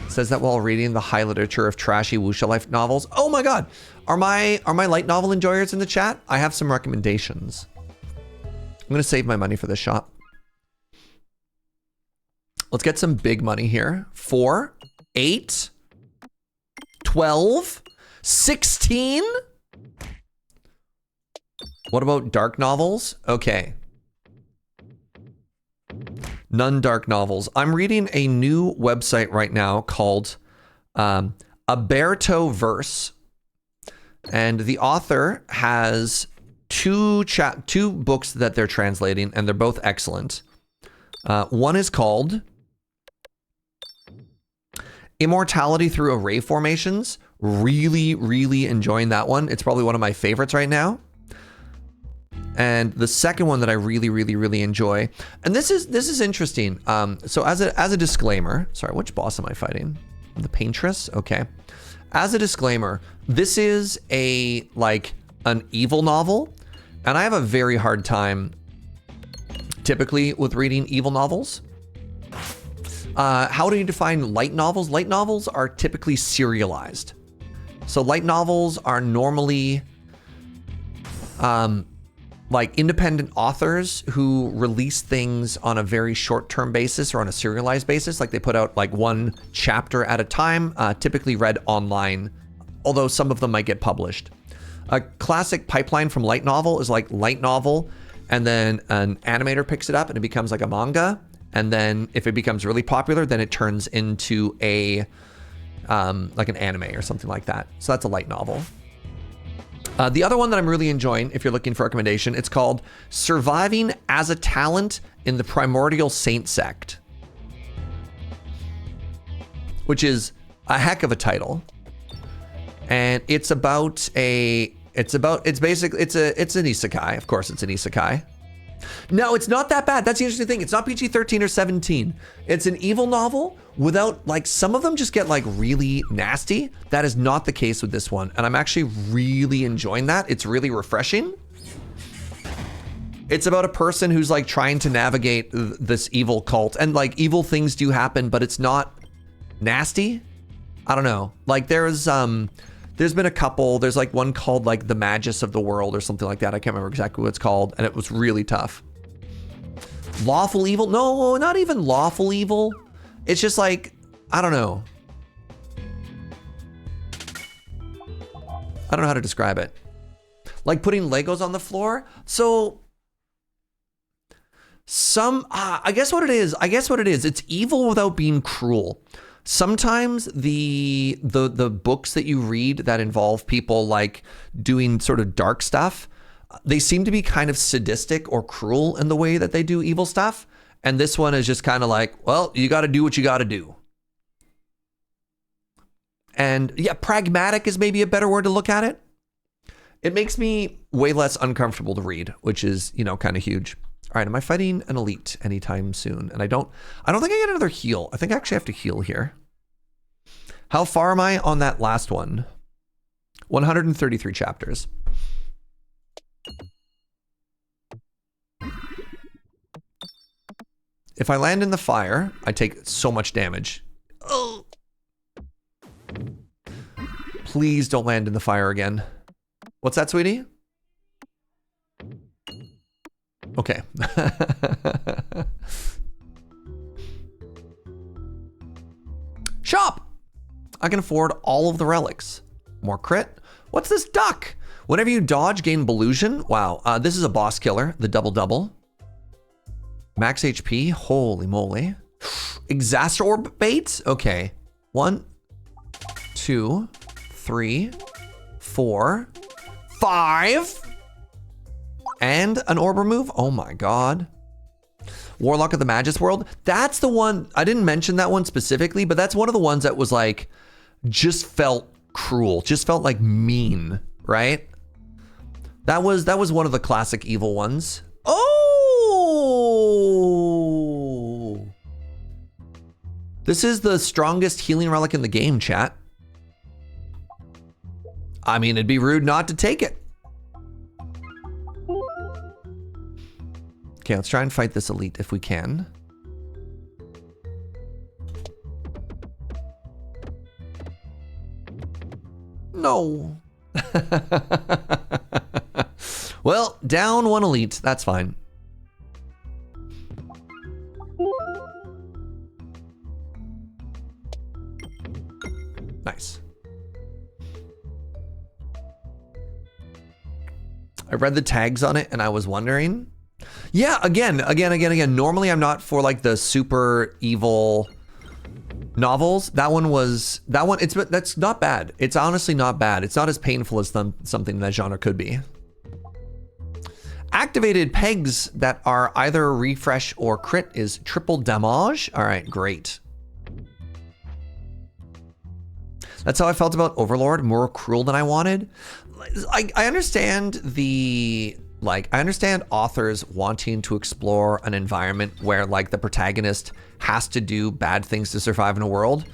Says that while reading the high literature of trashy wuxia life novels. Oh my god! Are my light novel enjoyers in the chat? I have some recommendations. I'm gonna save my money for this shop. Let's get some big money here. 4, 8, 12, 16? What about dark novels? Okay. None dark novels. I'm reading a new website right now called Aberto Verse. And the author has two books that they're translating, and they're both excellent. One is called Immortality Through Array Formations. Really, really enjoying that one. It's probably one of my favorites right now. And the second one that I really, really, really enjoy, and this is interesting. So as a disclaimer, sorry, which boss am I fighting? The Paintress? Okay. As a disclaimer, this is an evil novel, and I have a very hard time typically with reading evil novels. How do you define light novels? Light novels are typically serialized. So light novels are normally like independent authors who release things on a very short-term basis or on a serialized basis. Like they put out like one chapter at a time, typically read online, although some of them might get published. A classic pipeline from light novel is like light novel, and then an animator picks it up and it becomes like a manga. And then if it becomes really popular, then it turns into a like an anime or something like that. So that's a light novel. The other one that I'm really enjoying, if you're looking for a recommendation, it's called Surviving as a Talent in the Primordial Saint Sect, which is a heck of a title. And it's an isekai. Of course, it's an isekai. No, it's not that bad. That's the interesting thing. It's not PG-13 or 17. It's an evil novel without, like, some of them just get like really nasty. That is not the case with this one. And I'm actually really enjoying that. It's really refreshing. It's about a person who's like trying to navigate this evil cult, and like evil things do happen, but it's not nasty. I don't know. Like there's been a couple, there's like one called like The Magus of the World or something like that. I can't remember exactly what it's called. And it was really tough. Lawful evil? No, not even lawful evil. It's just like, I don't know. I don't know how to describe it. Like putting Legos on the floor. So I guess what it is, it's evil without being cruel. Sometimes the books that you read that involve people like doing sort of dark stuff, they seem to be kind of sadistic or cruel in the way that they do evil stuff. And this one is just kind of like, well, you got to do what you got to do. And yeah, pragmatic is maybe a better word to look at it. It makes me way less uncomfortable to read, which is, you know, kind of huge. All right, am I fighting an elite anytime soon? And I don't think I get another heal. I think I actually have to heal here. How far am I on that last one? 133 chapters. If I land in the fire, I take so much damage. Oh. Please don't land in the fire again. What's that, sweetie? Okay. Shop! I can afford all of the relics. More crit. What's this duck? Whenever you dodge, gain Belusion. Wow, this is a boss killer, the double. Max HP, holy moly. Exacerbate, okay. 1, 2, 3, 4, 5. And an orb remove, oh my God. Warlock of the Magus World, that's the one, I didn't mention that one specifically, but that's one of the ones that was like, just felt cruel, just felt like mean, right? That was one of the classic evil ones. Oh! This is the strongest healing relic in the game, chat. I mean, it'd be rude not to take it. Okay, let's try and fight this elite if we can. No. Well, down one elite. That's fine. Nice. I read the tags on it and I was wondering. Yeah, again. Normally I'm not for like the super evil Novels, that's not bad. It's honestly not bad. It's not as painful as something that genre could be. Activated pegs that are either refresh or crit is triple damage. All right, great. That's how I felt about Overlord, more cruel than I wanted. I understand I understand authors wanting to explore an environment where like the protagonist has to do bad things to survive in a world.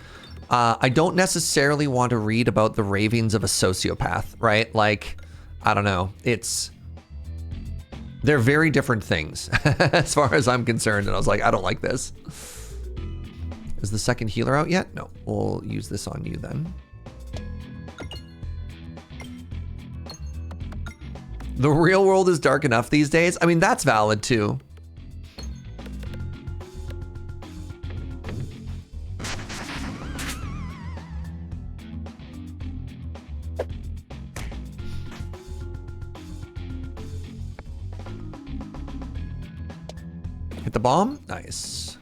I don't necessarily want to read about the ravings of a sociopath, right? Like, I don't know. They're very different things as far as I'm concerned. And I was like, I don't like this. Is the second healer out yet? No, we'll use this on you then. The real world is dark enough these days. I mean, that's valid too. Hit the bomb. Nice.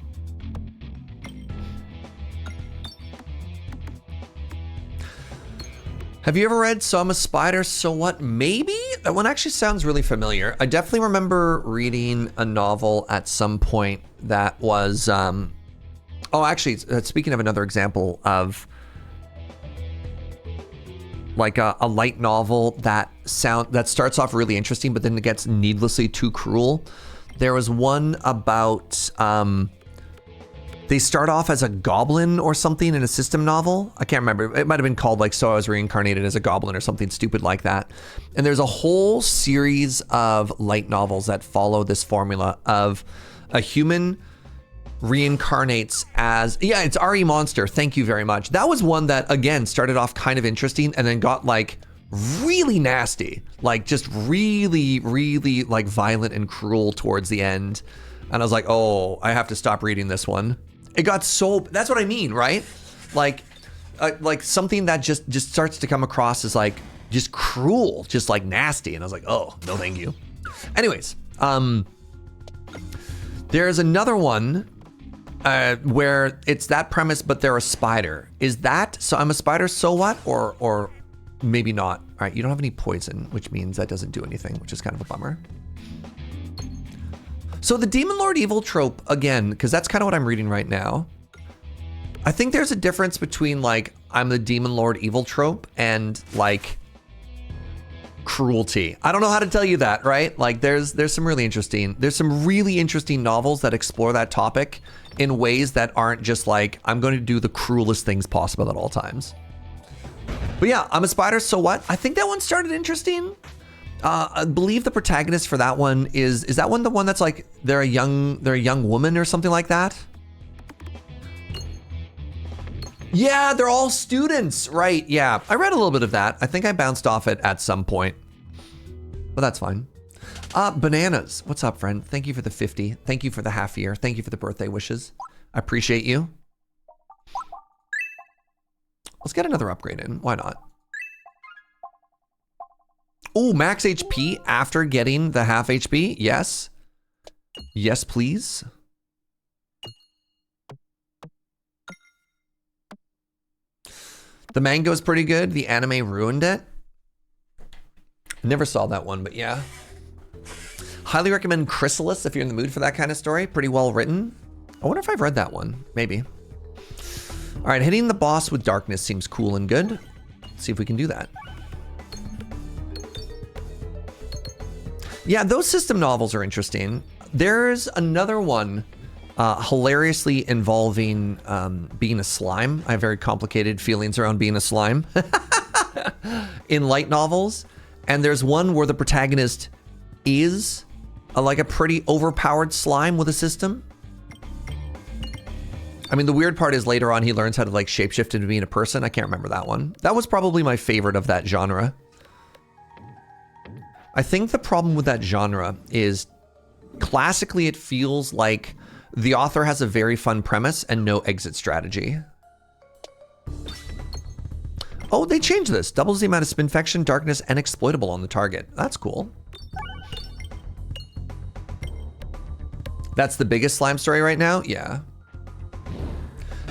Have you ever read So I'm a Spider, So What? Maybe? That one actually sounds really familiar. I definitely remember reading a novel at some point that was, oh, actually, speaking of another example of like a light novel that starts off really interesting, but then it gets needlessly too cruel. There was one about, they start off as a goblin or something in a system novel. I can't remember. It might have been called like So I Was Reincarnated as a Goblin or something stupid like that. And there's a whole series of light novels that follow this formula of a human reincarnates as, yeah, it's R.E. Monster. Thank you very much. That was one that, again, started off kind of interesting and then got like really nasty, like just really, really like violent and cruel towards the end. And I was like, oh, I have to stop reading this one. It got so, that's what I mean, right? Like something that just starts to come across as like just cruel, just like nasty. And I was like, oh, no, thank you. Anyways, there's another one where it's that premise, but they're a spider. Is that So I'm a Spider, So What? Or maybe not. All right, you don't have any poison, which means that doesn't do anything, which is kind of a bummer. So the Demon Lord Evil trope, again, because that's kind of what I'm reading right now. I think there's a difference between like, I'm the Demon Lord Evil trope and like cruelty. I don't know how to tell you that, right? Like there's some really interesting novels that explore that topic in ways that aren't just like, I'm going to do the cruelest things possible at all times. But yeah, I'm a Spider, So What? I think that one started interesting. I believe the protagonist for that one is that one the one that's like they're a young woman or something like that? Yeah, they're all students, right? Yeah, I read a little bit of that. I think I bounced off it at some point, but that's fine. Bananas, what's up, friend? Thank you for the 50. Thank you for the half year. Thank you for the birthday wishes. I appreciate you. Let's get another upgrade in. Why not? Oh, max HP after getting the half HP? Yes. Yes, please. The manga is pretty good. The anime ruined it. Never saw that one, but yeah. Highly recommend Chrysalis if you're in the mood for that kind of story. Pretty well written. I wonder if I've read that one. Maybe. All right, hitting the boss with darkness seems cool and good. Let's see if we can do that. Yeah, those system novels are interesting. There's another one hilariously involving being a slime. I have very complicated feelings around being a slime in light novels. And there's one where the protagonist is like a pretty overpowered slime with a system. I mean, the weird part is later on he learns how to like shapeshift into being a person. I can't remember that one. That was probably my favorite of that genre. I think the problem with that genre is classically it feels like the author has a very fun premise and no exit strategy. Oh, they changed this. Doubles the amount of spinfection, darkness, and exploitable on the target. That's cool. That's the biggest slime story right now? Yeah.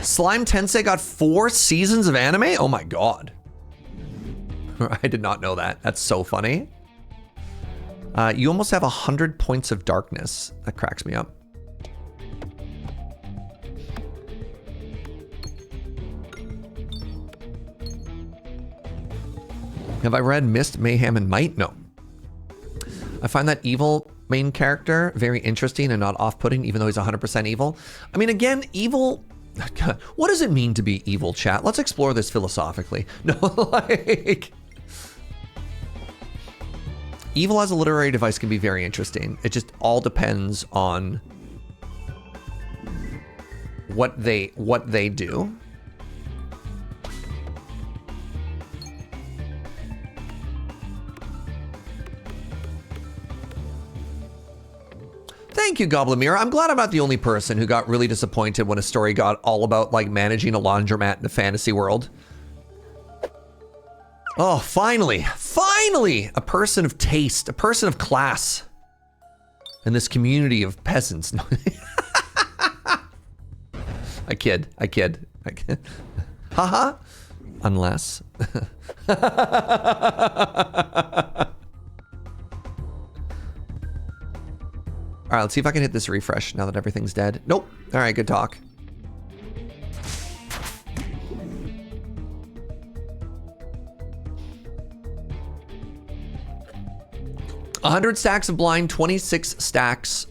Slime Tensei got 4 seasons of anime? Oh my god. I did not know that. That's so funny. You almost have 100 points of darkness. That cracks me up. Have I read Mist, Mayhem, and Might? No. I find that evil main character very interesting and not off-putting, even though he's 100% evil. I mean, again, evil... What does it mean to be evil, chat? Let's explore this philosophically. No, like... Evil as a literary device can be very interesting. It just all depends on what they do. Thank you, Goblimir. I'm glad I'm not the only person who got really disappointed when a story got all about like managing a laundromat in a fantasy world. Oh, finally, a person of taste, a person of class in this community of peasants. I kid. Haha. Unless. All right, let's see if I can hit this refresh now that everything's dead. Nope. All right, good talk. $100 stacks of blind, 26 stacks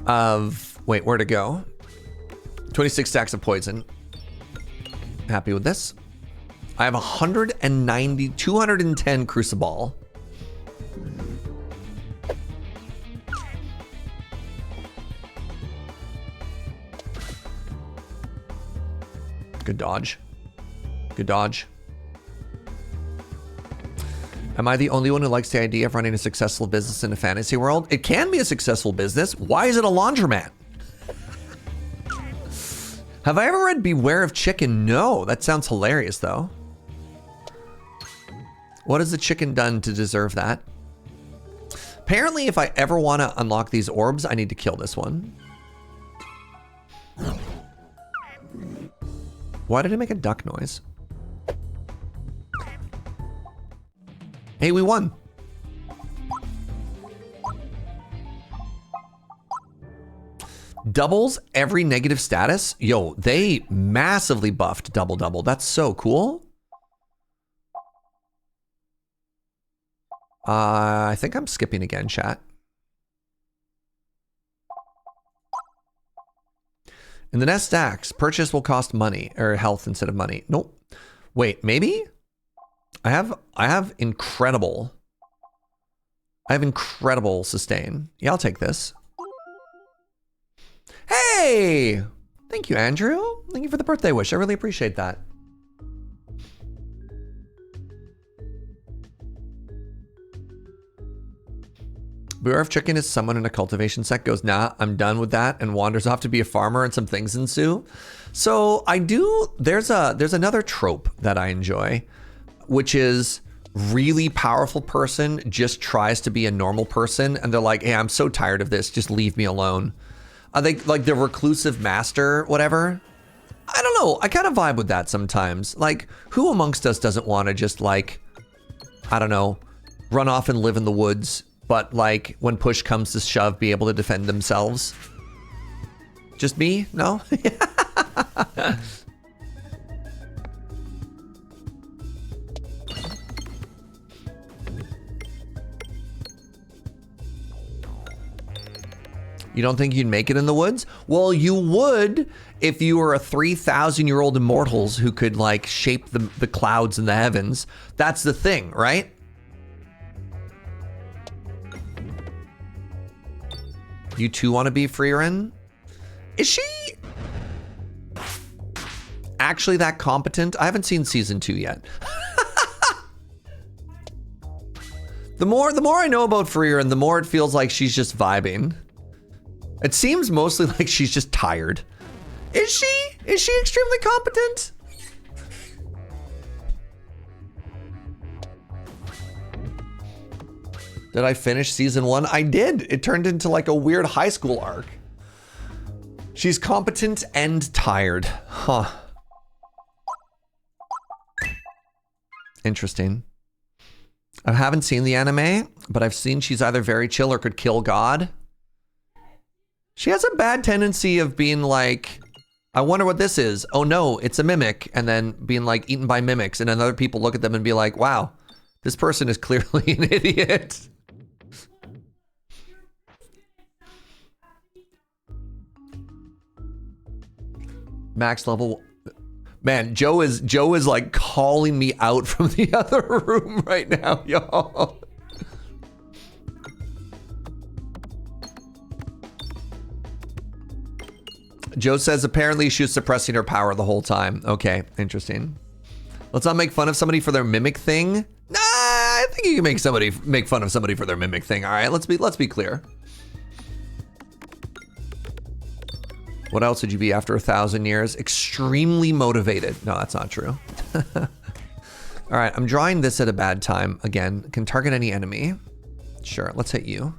of, wait, where to go? 26 stacks of poison. Happy with this. I have 210 crucible. Good dodge. Good dodge. Am I the only one who likes the idea of running a successful business in a fantasy world? It can be a successful business. Why is it a laundromat? Have I ever read Beware of Chicken? No, that sounds hilarious though. What has the chicken done to deserve that? Apparently, if I ever want to unlock these orbs, I need to kill this one. Why did it make a duck noise? Hey, we won. Doubles every negative status? Yo, they massively buffed double. That's so cool. I think I'm skipping again, chat. In the next stacks, purchase will cost money or health instead of money. Nope. Wait, maybe? I have incredible sustain. Yeah, I'll take this. Hey! Thank you, Andrew. Thank you for the birthday wish. I really appreciate that. Beware of Chicken is someone in a cultivation sect goes, nah, I'm done with that, and wanders off to be a farmer, and some things ensue. So there's another trope that I enjoy, which is really powerful person just tries to be a normal person, and they're like, hey, I'm so tired of this, just leave me alone. I think like the reclusive master, whatever. I don't know, I kind of vibe with that sometimes. Like, who amongst us doesn't want to just like, I don't know, run off and live in the woods, but like when push comes to shove, be able to defend themselves? Just me? No? You don't think you'd make it in the woods? Well, you would if you were a 3,000-year-old immortals who could like shape the clouds in the heavens. That's the thing, right? You too want to be Frieren? Is she actually that competent? I haven't seen season 2 yet. The more I know about Frieren, the more it feels like she's just vibing. It seems mostly like she's just tired. Is she? Is she extremely competent? Did I finish season 1? I did. It turned into like a weird high school arc. She's competent and tired. Huh. Interesting. I haven't seen the anime, but I've seen she's either very chill or could kill God. She has a bad tendency of being like, I wonder what this is. Oh no, it's a mimic. And then being like eaten by mimics. And then other people look at them and be like, wow, this person is clearly an idiot. Max level. Man, Joe is like calling me out from the other room right now, y'all. Joe says apparently she was suppressing her power the whole time. Okay, interesting. Let's not make fun of somebody for their mimic thing. Nah, I think you can make fun of somebody for their mimic thing. All right, let's be clear. What else would you be after 1,000 years? Extremely motivated. No, that's not true. All right, I'm drawing this at a bad time. Again, can target any enemy. Sure, let's hit you.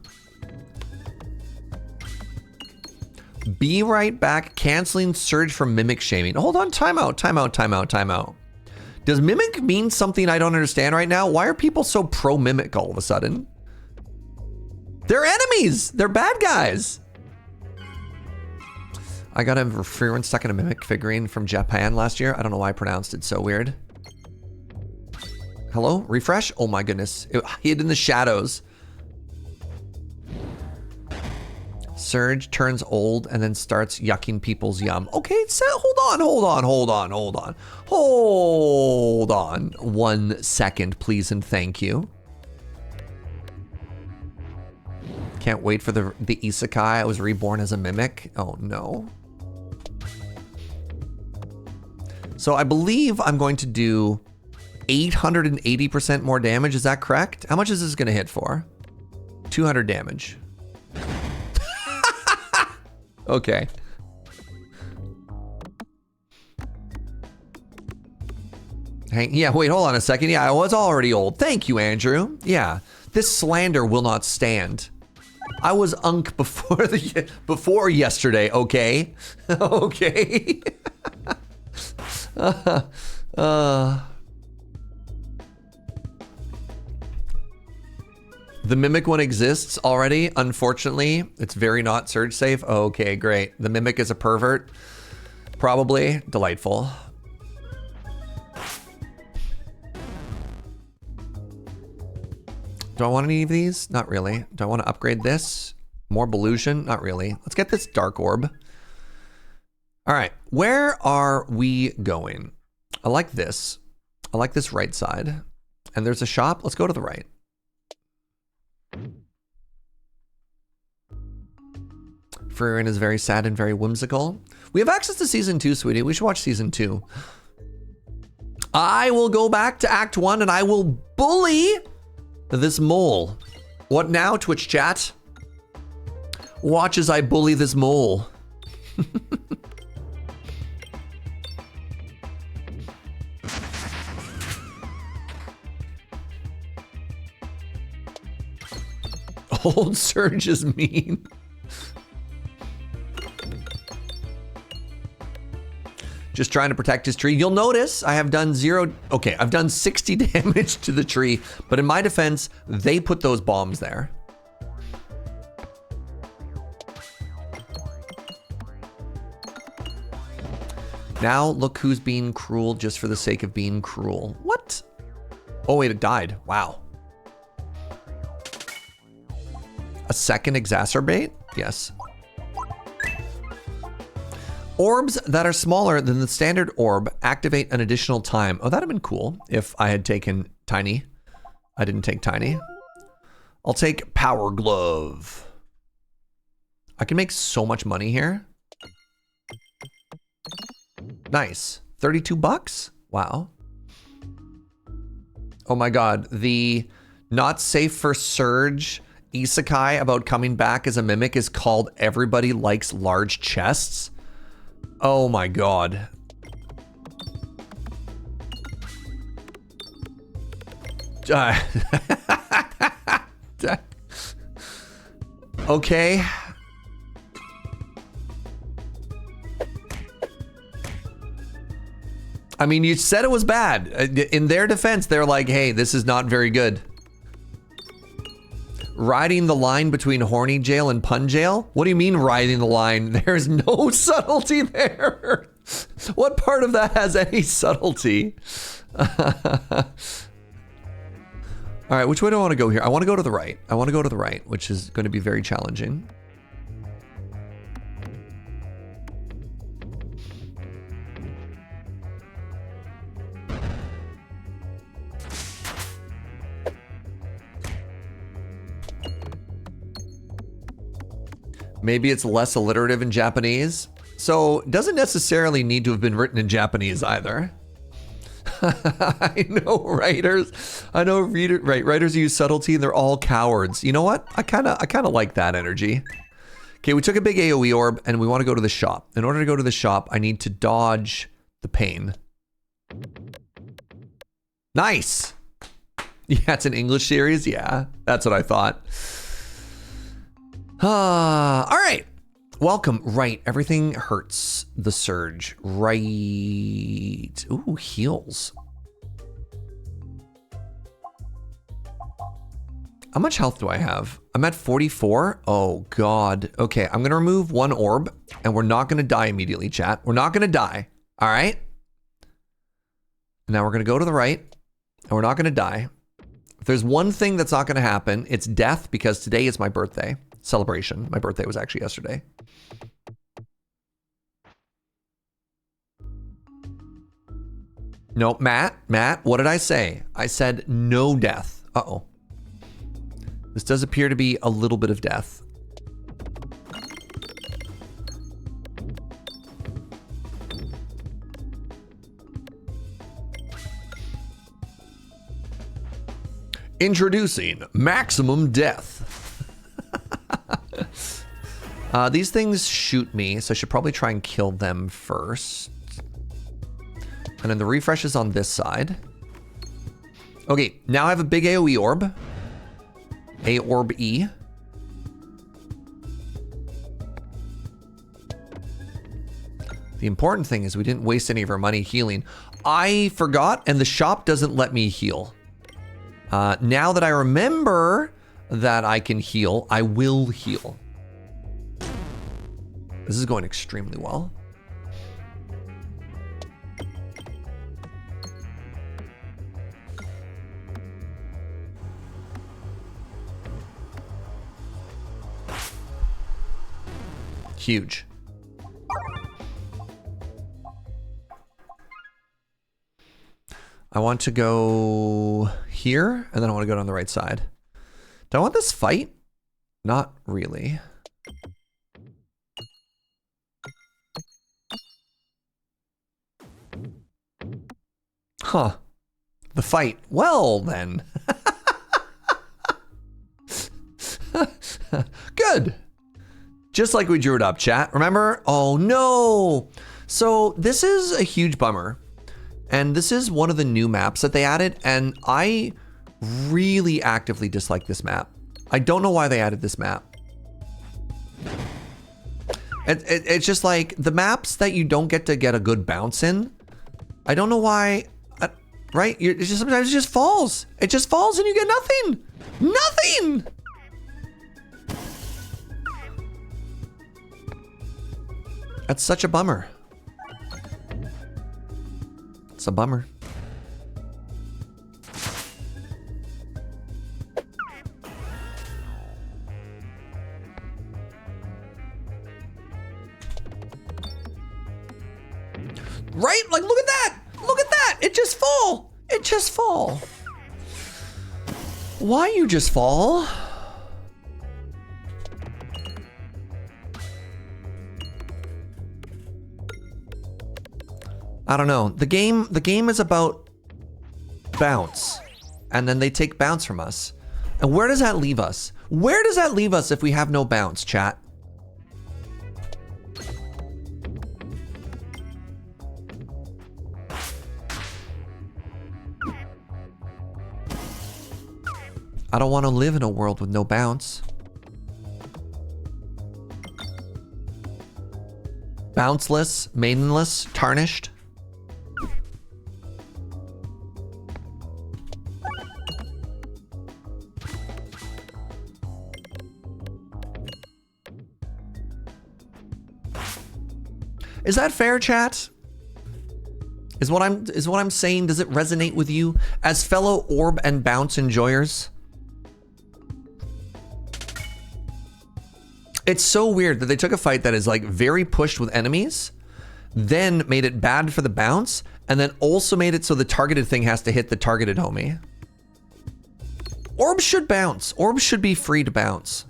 Be right back, canceling Serge for mimic shaming. Hold on, timeout. Does mimic mean something I don't understand right now? Why are people so pro mimic all of a sudden? They're enemies, they're bad guys. I got a reference stuck in a mimic figurine from Japan last year. I don't know why I pronounced it so weird. Hello, refresh? Oh my goodness, it hid in the shadows. Surge turns old and then starts yucking people's yum. Okay, so hold on. 1 second, please and thank you. Can't wait for the isekai. I was reborn as a mimic. Oh no. So I believe I'm going to do 880% more damage. Is that correct? How much is this gonna hit for? 200 damage. Okay. Yeah, wait, hold on a second. Yeah, I was already old. Thank you, Andrew. Yeah, this slander will not stand. I was unk before yesterday, okay? Okay. The mimic one exists already. Unfortunately, it's very not Surge safe. Okay, great. The mimic is a pervert. Probably. Delightful. Do I want any of these? Not really. Do I want to upgrade this? More Belusion? Not really. Let's get this Dark Orb. All right, where are we going? I like this. I like this right side. And there's a shop. Let's go to the right. Frieren is very sad and very whimsical. We have access to season 2, sweetie. We should watch season 2. I will go back to act 1 and I will bully this mole. What now, Twitch chat? Watch as I bully this mole. Old Serge is mean. Just trying to protect his tree. You'll notice I have done I've done 60 damage to the tree, but in my defense, they put those bombs there. Now look who's being cruel just for the sake of being cruel. What? Oh wait, it died. Wow. A second exacerbate? Yes. Orbs that are smaller than the standard orb activate an additional time. Oh, that'd have been cool if I had taken Tiny. I didn't take Tiny. I'll take Power Glove. I can make so much money here. Nice. 32 bucks? Wow. Oh my God. The not safe for Surge isekai about coming back as a mimic is called Everybody Likes Large Chests. Oh my God. Okay. I mean, you said it was bad. In their defense, they're like, hey, this is not very good. Riding the line between horny jail and pun jail? What do you mean riding the line? There's no subtlety there. What part of that has any subtlety? All right, which way do I want to go here? I want to go to the right. I want to go to the right, which is going to be very challenging. Maybe it's less alliterative in Japanese. So it doesn't necessarily need to have been written in Japanese either. I know writers. I know writers use subtlety and they're all cowards. You know what? I kind of like that energy. Okay, we took a big AoE orb and we want to go to the shop. In order to go to the shop, I need to dodge the pain. Nice. Yeah, it's an English series. Yeah, that's what I thought. All right. Welcome. Right. Everything hurts. The Serge. Right. Ooh, heals. How much health do I have? I'm at 44. Oh, God. Okay, I'm going to remove one orb, and we're not going to die immediately, chat. We're not going to die. All right? Now we're going to go to the right, and we're not going to die. If there's one thing that's not going to happen, it's death, because today is my birthday. Celebration. My birthday was actually yesterday. No, Matt, what did I say? I said no death. Uh-oh. This does appear to be a little bit of death. Introducing maximum death. These things shoot me, so I should probably try and kill them first. And then the refresh is on this side. Okay, now I have a big AoE orb. A-orb E. The important thing is we didn't waste any of our money healing. I forgot, and the shop doesn't let me heal. Now that I remember that I can heal, I will heal. This is going extremely well. Huge. I want to go here, and then I want to go down the right side. Do I want this fight? Not really. Huh. The fight. Well, then. Good. Just like we drew it up, chat. Remember? Oh, no. So this is a huge bummer. And this is one of the new maps that they added. And I really actively dislike this map. I don't know why they added this map. It's just like the maps that you don't get to get a good bounce in. I don't know why, right? Sometimes it just falls. It just falls and you get nothing. Nothing. That's such a bummer. It's a bummer. Right? Like, look at that. Look at that. It just fall. It just fall. Why you just fall? I don't know. The game is about bounce. And then they take bounce from us. And where does that leave us? Where does that leave us if we have no bounce, chat? I don't want to live in a world with no bounce. Bounceless, maidenless, tarnished. Is that fair, chat? Is what I'm saying, does it resonate with you as fellow orb and bounce enjoyers? It's so weird that they took a fight that is like very pushed with enemies, then made it bad for the bounce, and then also made it so the targeted thing has to hit the targeted homie. Orbs should bounce. Orbs should be free to bounce.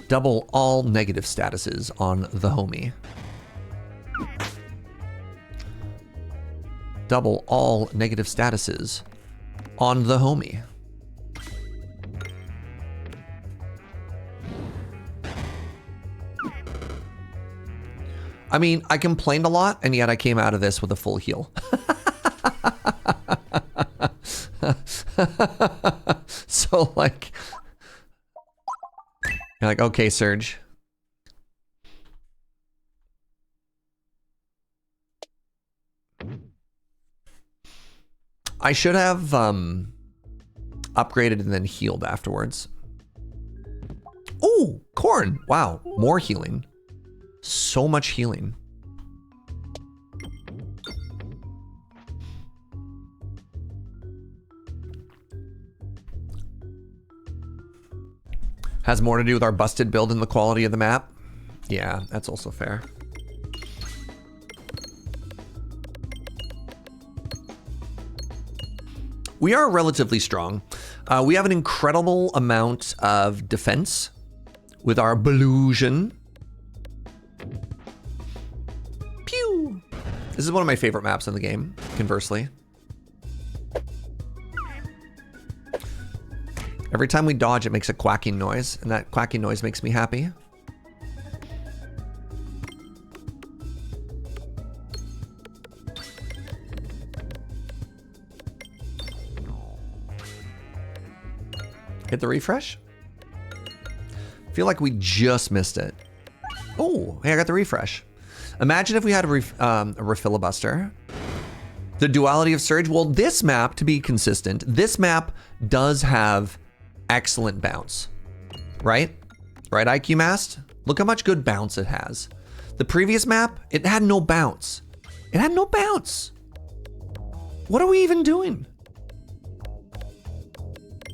Double all negative statuses on the homie. Double all negative statuses on the homie. I mean, I complained a lot, and yet I came out of this with a full heal. So, like... You're like, okay, Serge. I should have upgraded and then healed afterwards. Ooh, corn. Wow, more healing. So much healing. Has more to do with our busted build and the quality of the map. Yeah, that's also fair. We are relatively strong. We have an incredible amount of defense with our Belusion. Pew! This is one of my favorite maps in the game, conversely. Every time we dodge, it makes a quacking noise, and that quacking noise makes me happy. Hit the refresh? Feel like we just missed it. Oh, hey, I got the refresh. Imagine if we had a refilibuster. The duality of Serge. Well, this map, to be consistent, this map does have excellent bounce, right? Right, IQ Mast? Look how much good bounce it has. The previous map, it had no bounce. It had no bounce. What are we even doing?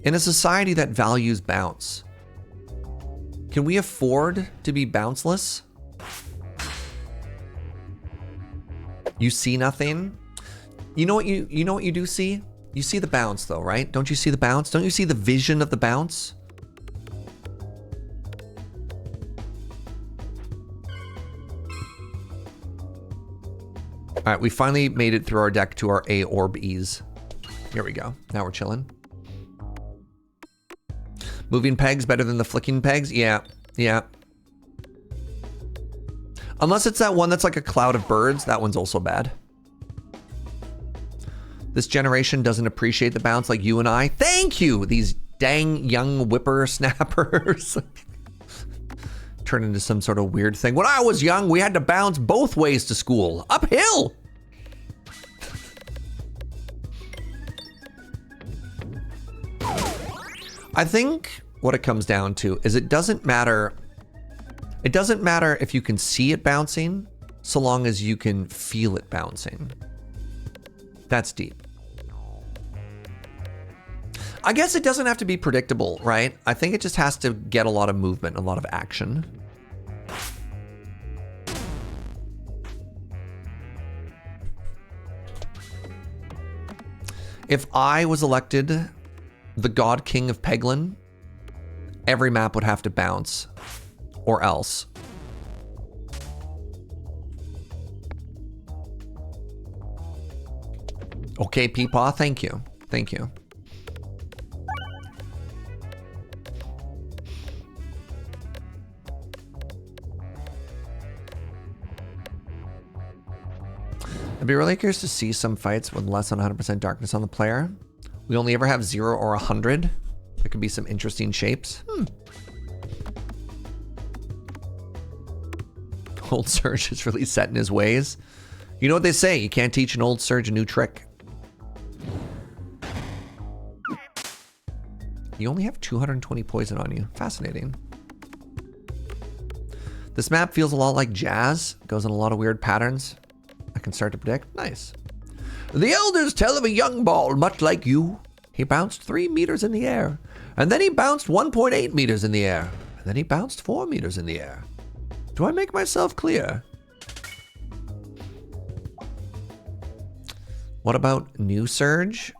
In a society that values bounce, can we afford to be bounceless? You see nothing? You know what you do see? You see the bounce though, right? Don't you see the bounce? Don't you see the vision of the bounce? All right, we finally made it through our deck to our A orb ease. Here we go. Now we're chilling. Moving pegs better than the flicking pegs? Yeah, yeah. Unless it's that one that's like a cloud of birds, that one's also bad. This generation doesn't appreciate the bounce like you and I. Thank you, these dang young whippersnappers. Turn into some sort of weird thing. When I was young, we had to bounce both ways to school. Uphill! I think what it comes down to is it doesn't matter if you can see it bouncing, so long as you can feel it bouncing. That's deep. I guess it doesn't have to be predictable, right? I think it just has to get a lot of movement, a lot of action. If I was elected the God King of Peglin, every map would have to bounce, or else. Okay, Peepaw, thank you. Thank you. I'd be really curious to see some fights with less than 100% darkness on the player. We only ever have 0 or 100. There could be some interesting shapes. Old Serge is really set in his ways. You know what they say, you can't teach an old Serge a new trick. You only have 220 poison on you. Fascinating. This map feels a lot like jazz. Goes in a lot of weird patterns. I can start to predict. Nice. The elders tell of a young ball, much like you. He bounced 3 meters in the air. And then he bounced 1.8 meters in the air. And then he bounced 4 meters in the air. Do I make myself clear? What about new Serge?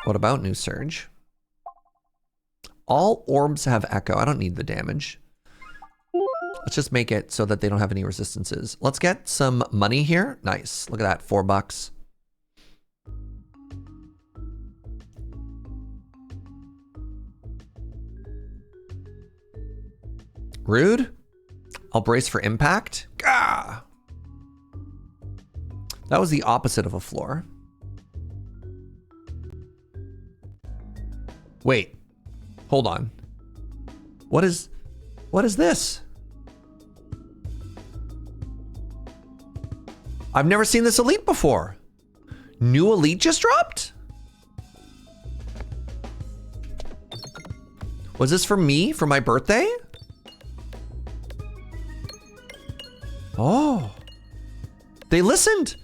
What about new Serge? All orbs have echo. I don't need the damage. Let's just make it so that they don't have any resistances. Let's get some money here. Nice. Look at that. $4. Rude. I'll brace for impact. Gah! That was the opposite of a floor. Wait. Hold on. What is this? I've never seen this elite before. New elite just dropped? Was this for me, for my birthday? Oh. They listened.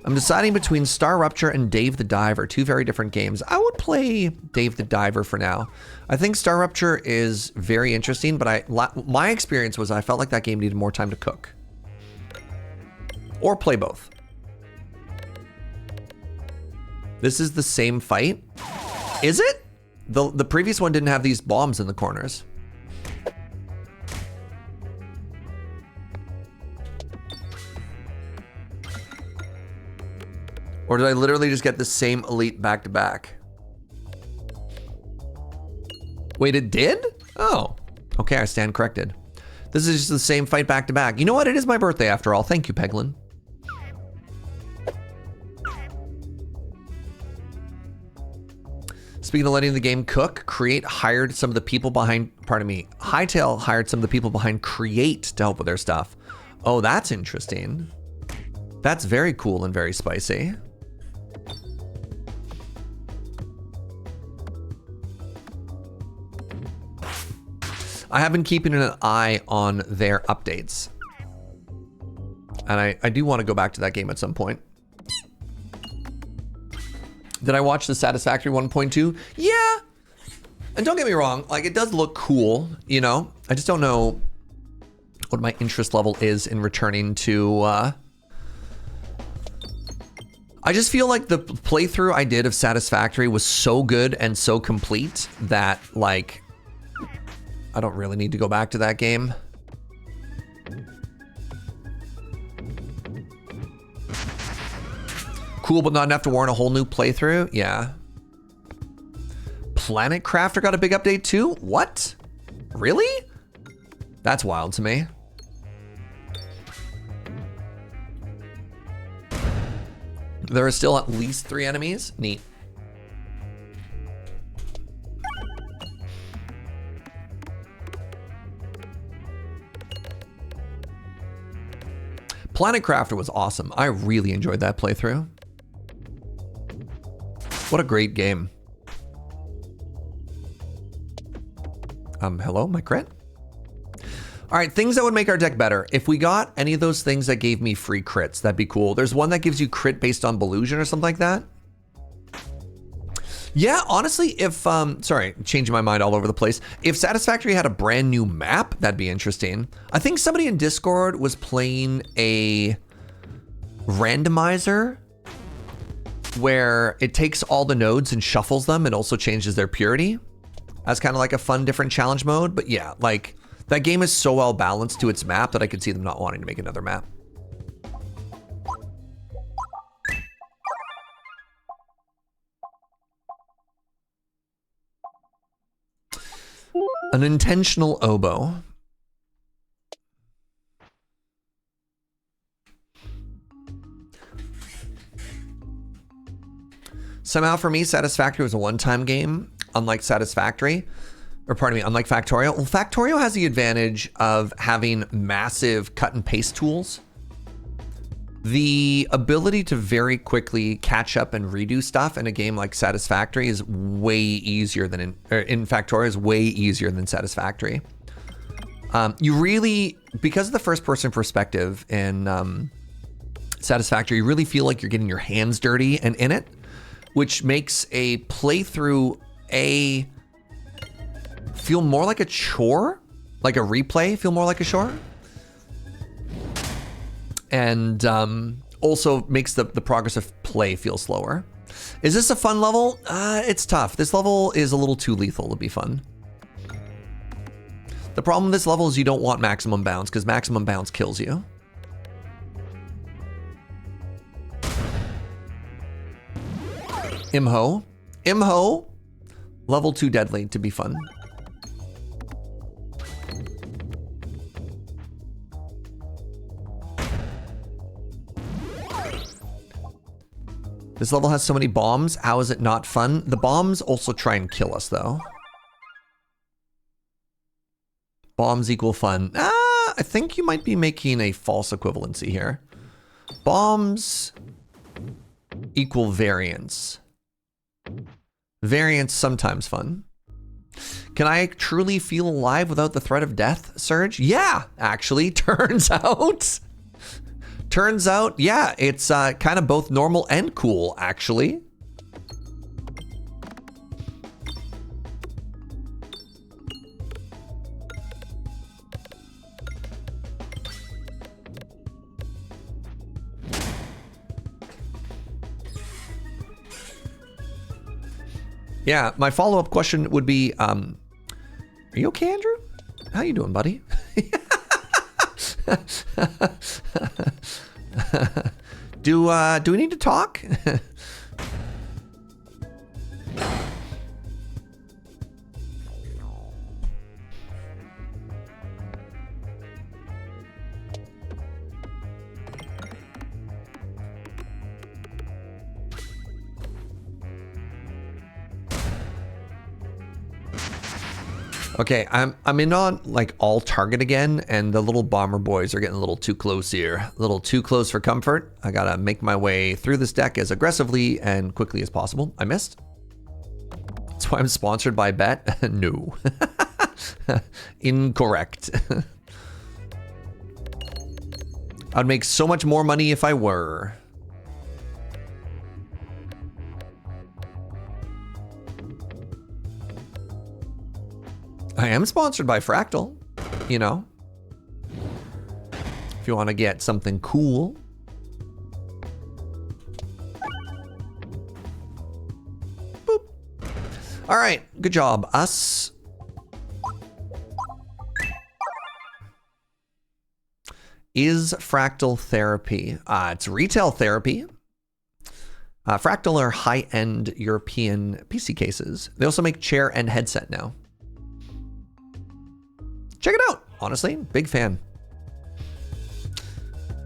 I'm deciding between Star Rupture and Dave the Diver, 2 very different games. I would play Dave the Diver for now. I think Star Rupture is very interesting, but my experience was I felt like that game needed more time to cook. Or play both. This is the same fight. Is it? The previous one didn't have these bombs in the corners. Or did I literally just get the same elite back to back? Wait, it did? Oh, okay, I stand corrected. This is just the same fight back to back. You know what? It is my birthday after all. Thank you, Peglin. Speaking of letting the game cook, Create hired some of the people behind, pardon me, Hightail hired some of the people behind Create to help with their stuff. Oh, that's interesting. That's very cool and very spicy. I have been keeping an eye on their updates. And I do want to go back to that game at some point. Did I watch the Satisfactory 1.2? Yeah. And don't get me wrong, like it does look cool, you know? I just don't know what my interest level is in returning to, I just feel like the playthrough I did of Satisfactory was so good and so complete that like, I don't really need to go back to that game. Cool, but not enough to warrant a whole new playthrough? Yeah. Planet Crafter got a big update too? What? Really? That's wild to me. There are still at least 3 enemies? Neat. Planet Crafter was awesome. I really enjoyed that playthrough. What a great game. Hello, my crit? All right, things that would make our deck better. If we got any of those things that gave me free crits, that'd be cool. There's one that gives you crit based on Belusion or something like that. Yeah, honestly, if, sorry, changing my mind all over the place. If Satisfactory had a brand new map, that'd be interesting. I think somebody in Discord was playing a randomizer where it takes all the nodes and shuffles them and also changes their purity as kind of like a fun, different challenge mode. But yeah, like that game is so well balanced to its map that I could see them not wanting to make another map. An intentional oboe. Somehow for me, Satisfactory was a one-time game, unlike Satisfactory, or pardon me, unlike Factorio. Well, Factorio has the advantage of having massive cut and paste tools. The ability to very quickly catch up and redo stuff in a game like Satisfactory is way easier than in Factorio is way easier than Satisfactory. You really, because of the first person perspective in Satisfactory, you really feel like you're getting your hands dirty and in it, which makes a playthrough feel more like a chore, like a replay feel more like a chore. And also makes the progress of play feel slower. Is this a fun level? It's tough. This level is a little too lethal to be fun. The problem with this level is you don't want maximum bounce, because maximum bounce kills you. Imho. Imho. Level 2 deadly to be fun. This level has so many bombs. How is it not fun? The bombs also try and kill us, though. Bombs equal fun. I think you might be making a false equivalency here. Bombs equal variance. Variance sometimes fun. Can I truly feel alive without the threat of death, Serge? Yeah, actually, turns out. Turns out, yeah, it's kind of both normal and cool, actually. Yeah, my follow-up question would be, are you okay, Andrew? How you doing, buddy? Do we need to talk? Okay, I'm in on like all target again, and the little bomber boys are getting a little too close here. A little too close for comfort. I gotta make my way through this deck as aggressively and quickly as possible. I missed. That's why I'm sponsored by Bet. No. Incorrect. I'd make so much more money if I were. I am sponsored by Fractal, you know. If you want to get something cool. Boop. All right, good job, us. Is Fractal therapy? It's retail therapy. Fractal are high-end European PC cases. They also make chair and headset now. Check it out. Honestly, big fan.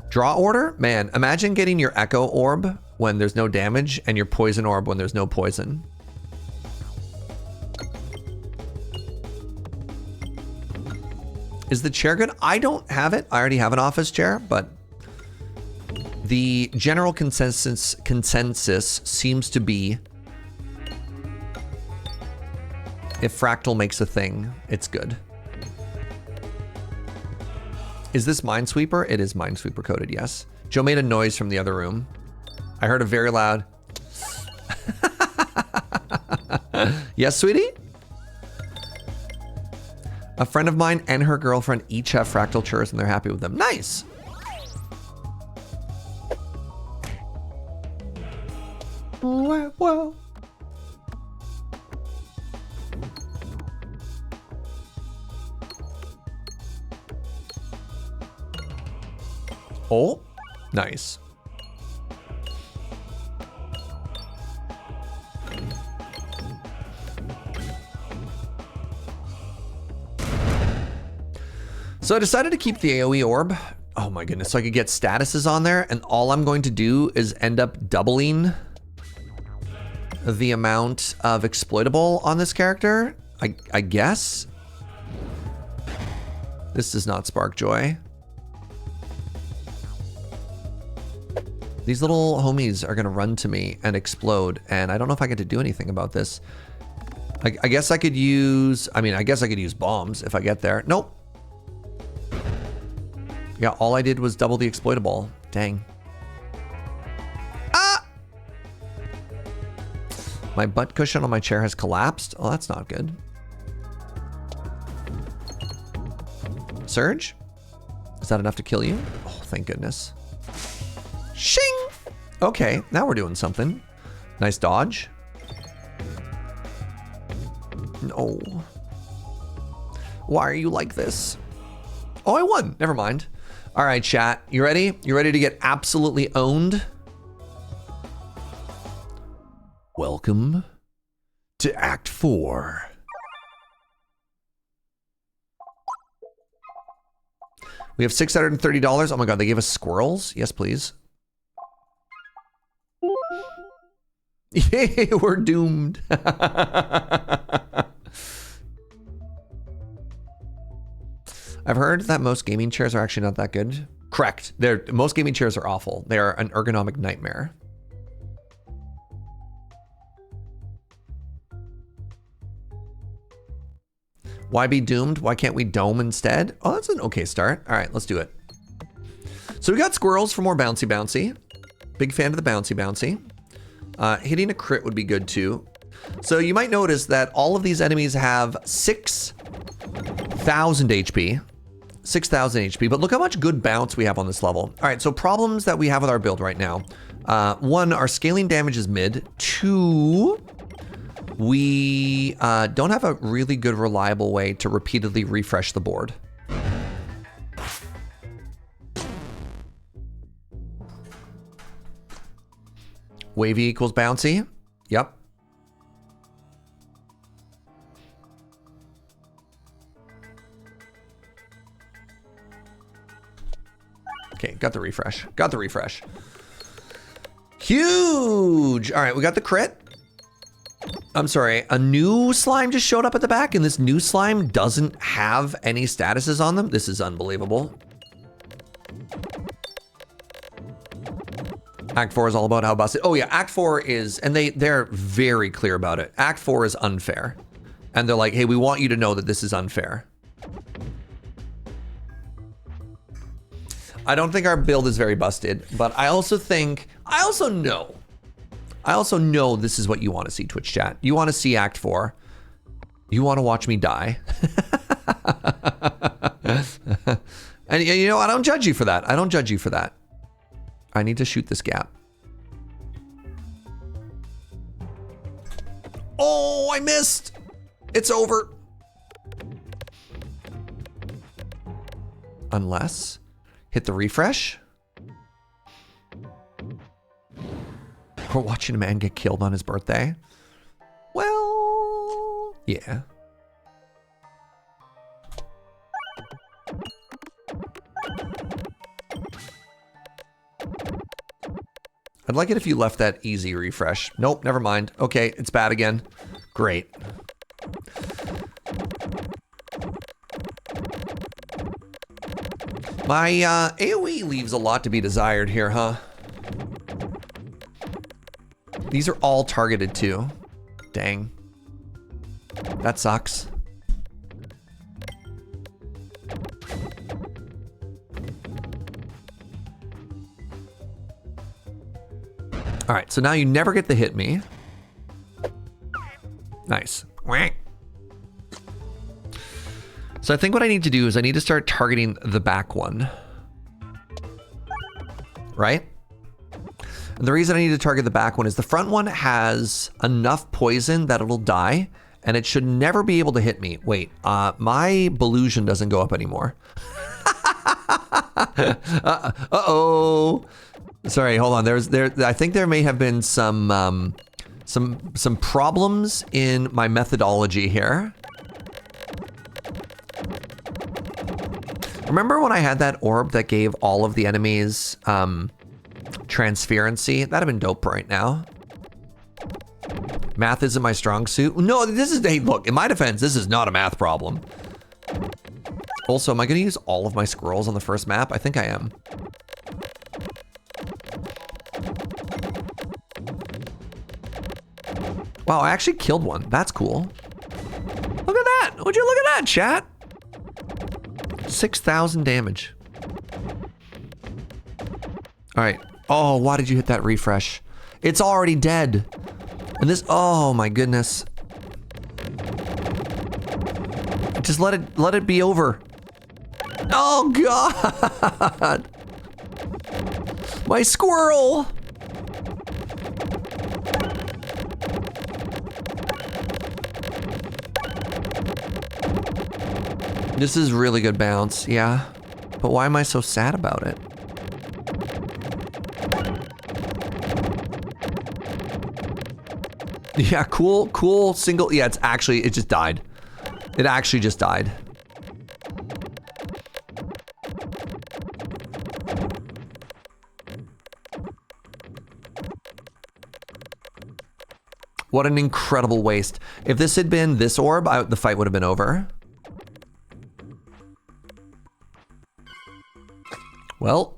Draw order? Man, imagine getting your Echo Orb when there's no damage and your Poison Orb when there's no poison. Is the chair good? I don't have it. I already have an office chair, but the general consensus seems to be if Fractal makes a thing, it's good. Is this Minesweeper? It is Minesweeper coded, yes. Joe made a noise from the other room. I heard a very loud. Yes, sweetie? A friend of mine and her girlfriend each have Fractal chairs and they're happy with them. Nice. Whoa. Oh, nice. So I decided to keep the AoE orb. Oh my goodness, so I could get statuses on there, and all I'm going to do is end up doubling the amount of exploitable on this character, I guess. This does not spark joy. These little homies are gonna run to me and explode, and I don't know if I get to do anything about this. I guess I could use, I guess I could use bombs if I get there. Nope. Yeah, all I did was double the exploitable. Dang. Ah! My butt cushion on my chair has collapsed. Oh, that's not good. Serge? Is that enough to kill you? Oh, thank goodness. Shing! Okay, now we're doing something. Nice dodge. No. Why are you like this? Oh, I won. Never mind. All right, chat. You ready? You ready to get absolutely owned? Welcome to Act 4. We have $630. Oh my God, they gave us squirrels? Yes, please. Yay, we're doomed. I've heard that most gaming chairs are actually not that good. Correct. Most gaming chairs are awful. They are an ergonomic nightmare. Why be doomed? Why can't we dome instead? Oh, that's an okay start. All right, let's do it. So we got squirrels for more bouncy bouncy. Big fan of the bouncy bouncy. Hitting a crit would be good too. So you might notice that all of these enemies have 6,000 HP. 6,000 HP, but look how much good bounce we have on this level. All right, so problems that we have with our build right now. One, our scaling damage is mid. Two, we don't have a really good reliable way to repeatedly refresh the board. Wavy equals bouncy. Yep. Okay, got the refresh. Got the refresh. Huge! All right, we got the crit. I'm sorry, a new slime just showed up at the back, and this new slime doesn't have any statuses on them. This is unbelievable. Act 4 is all about how busted. Oh yeah, Act 4 is, and they're very clear about it. Act 4 is unfair. And they're like, hey, we want you to know that this is unfair. I don't think our build is very busted, but I also know this is what you want to see, Twitch chat. You want to see Act 4. You want to watch me die. And you know, I don't judge you for that. I don't judge you for that. I need to shoot this gap. Oh, I missed. It's over. Unless, hit the refresh. We're watching a man get killed on his birthday. Well, yeah. I'd like it if you left that easy refresh. Nope, never mind. Okay, it's bad again. Great. My AoE leaves a lot to be desired here, huh? These are all targeted too. Dang. That sucks. All right, so now you never get the hit me. Nice. So I think what I need to do is I need to start targeting the back one. Right? And the reason I need to target the back one is the front one has enough poison that it'll die, and it should never be able to hit me. Wait, my Belusion doesn't go up anymore. Uh-oh. Sorry, hold on. I think there may have been some problems in my methodology here. Remember when I had that orb that gave all of the enemies transferency? That'd have been dope right now. Math isn't my strong suit. No, hey, look, in my defense, this is not a math problem. Also, am I gonna use all of my squirrels on the first map? I think I am. Wow, I actually killed one. That's cool. Look at that. Would you look at that, chat? 6,000 damage. All right. Oh, why did you hit that refresh? It's already dead. And this, oh my goodness. Just let it be over. Oh God. My squirrel. This is really good bounce, yeah. But why am I so sad about it? Yeah, cool single. Yeah, it just died. It actually just died. What an incredible waste. If this had been this orb, the fight would have been over. Well.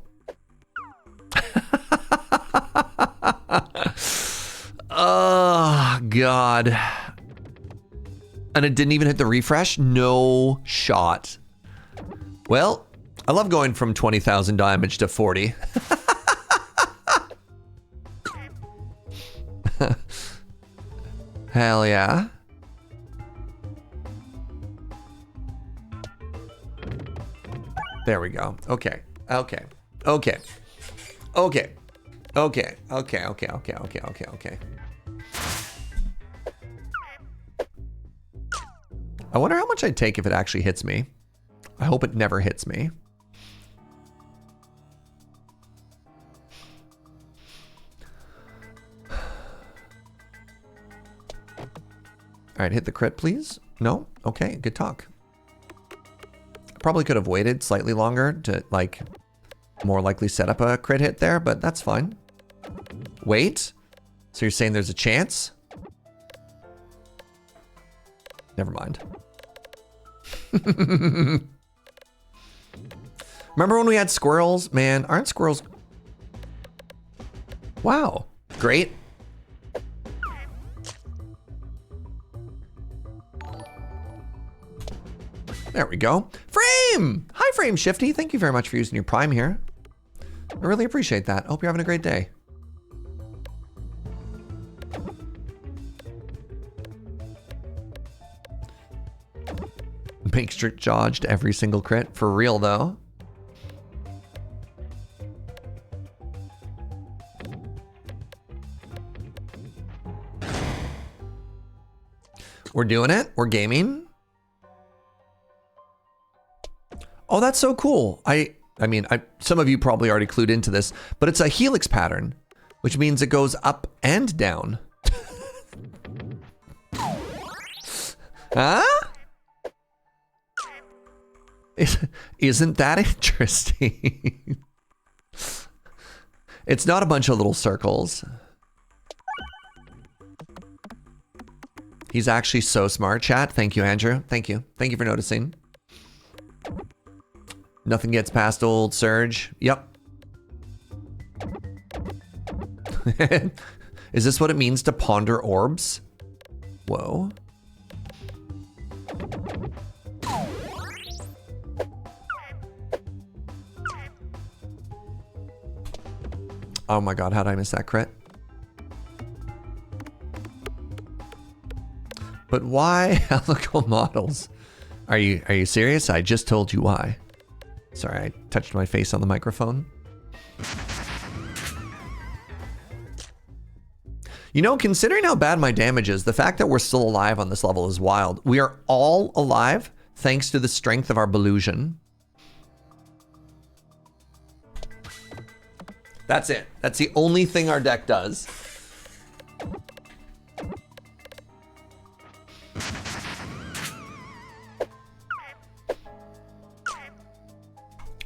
Oh, God. And it didn't even hit the refresh? No shot. Well, I love going from 20,000 damage to 40. Hell yeah. There we go. Okay. Okay. Okay. Okay. Okay. Okay. Okay. Okay. Okay. Okay. Okay. I wonder how much I'd take if it actually hits me. I hope it never hits me. All right, hit the crit, please. No? Okay, good talk. I probably could have waited slightly longer to, like, more likely set up a crit hit there, but that's fine. Wait? So you're saying there's a chance? Never mind. Remember when we had squirrels? Man, aren't squirrels... Wow. Great. There we go. Frame! Hi, Frame Shifty. Thank you very much for using your Prime here. I really appreciate that. Hope you're having a great day. Make strict dodged every single crit. For real, though. We're doing it. We're gaming. Oh, that's so cool. I mean, some of you probably already clued into this, but it's a helix pattern, which means it goes up and down. Huh? Isn't that interesting? It's not a bunch of little circles. He's actually so smart, chat. Thank you, Andrew. Thank you. Thank you for noticing. Nothing gets past old Serge. Yep. Is this what it means to ponder orbs? Whoa. Oh my god, how did I miss that crit? But why helical models? Are you serious? I just told you why. Sorry, I touched my face on the microphone. You know, considering how bad my damage is, the fact that we're still alive on this level is wild. We are all alive thanks to the strength of our Belusion. That's it. That's the only thing our deck does.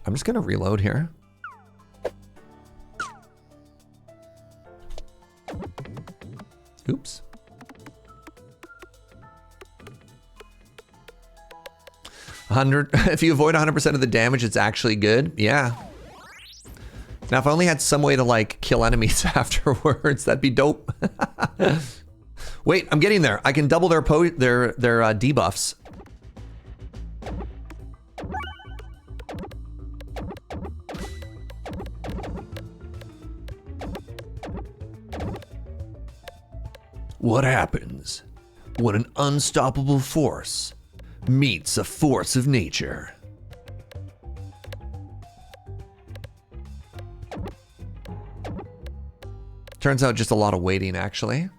I'm just gonna reload here. Oops. If you avoid 100% of the damage, it's actually good. Yeah. Now, if I only had some way to like kill enemies afterwards, that'd be dope. Wait, I'm getting there. I can double their debuffs. What happens when an unstoppable force meets a force of nature? Turns out just a lot of waiting, actually.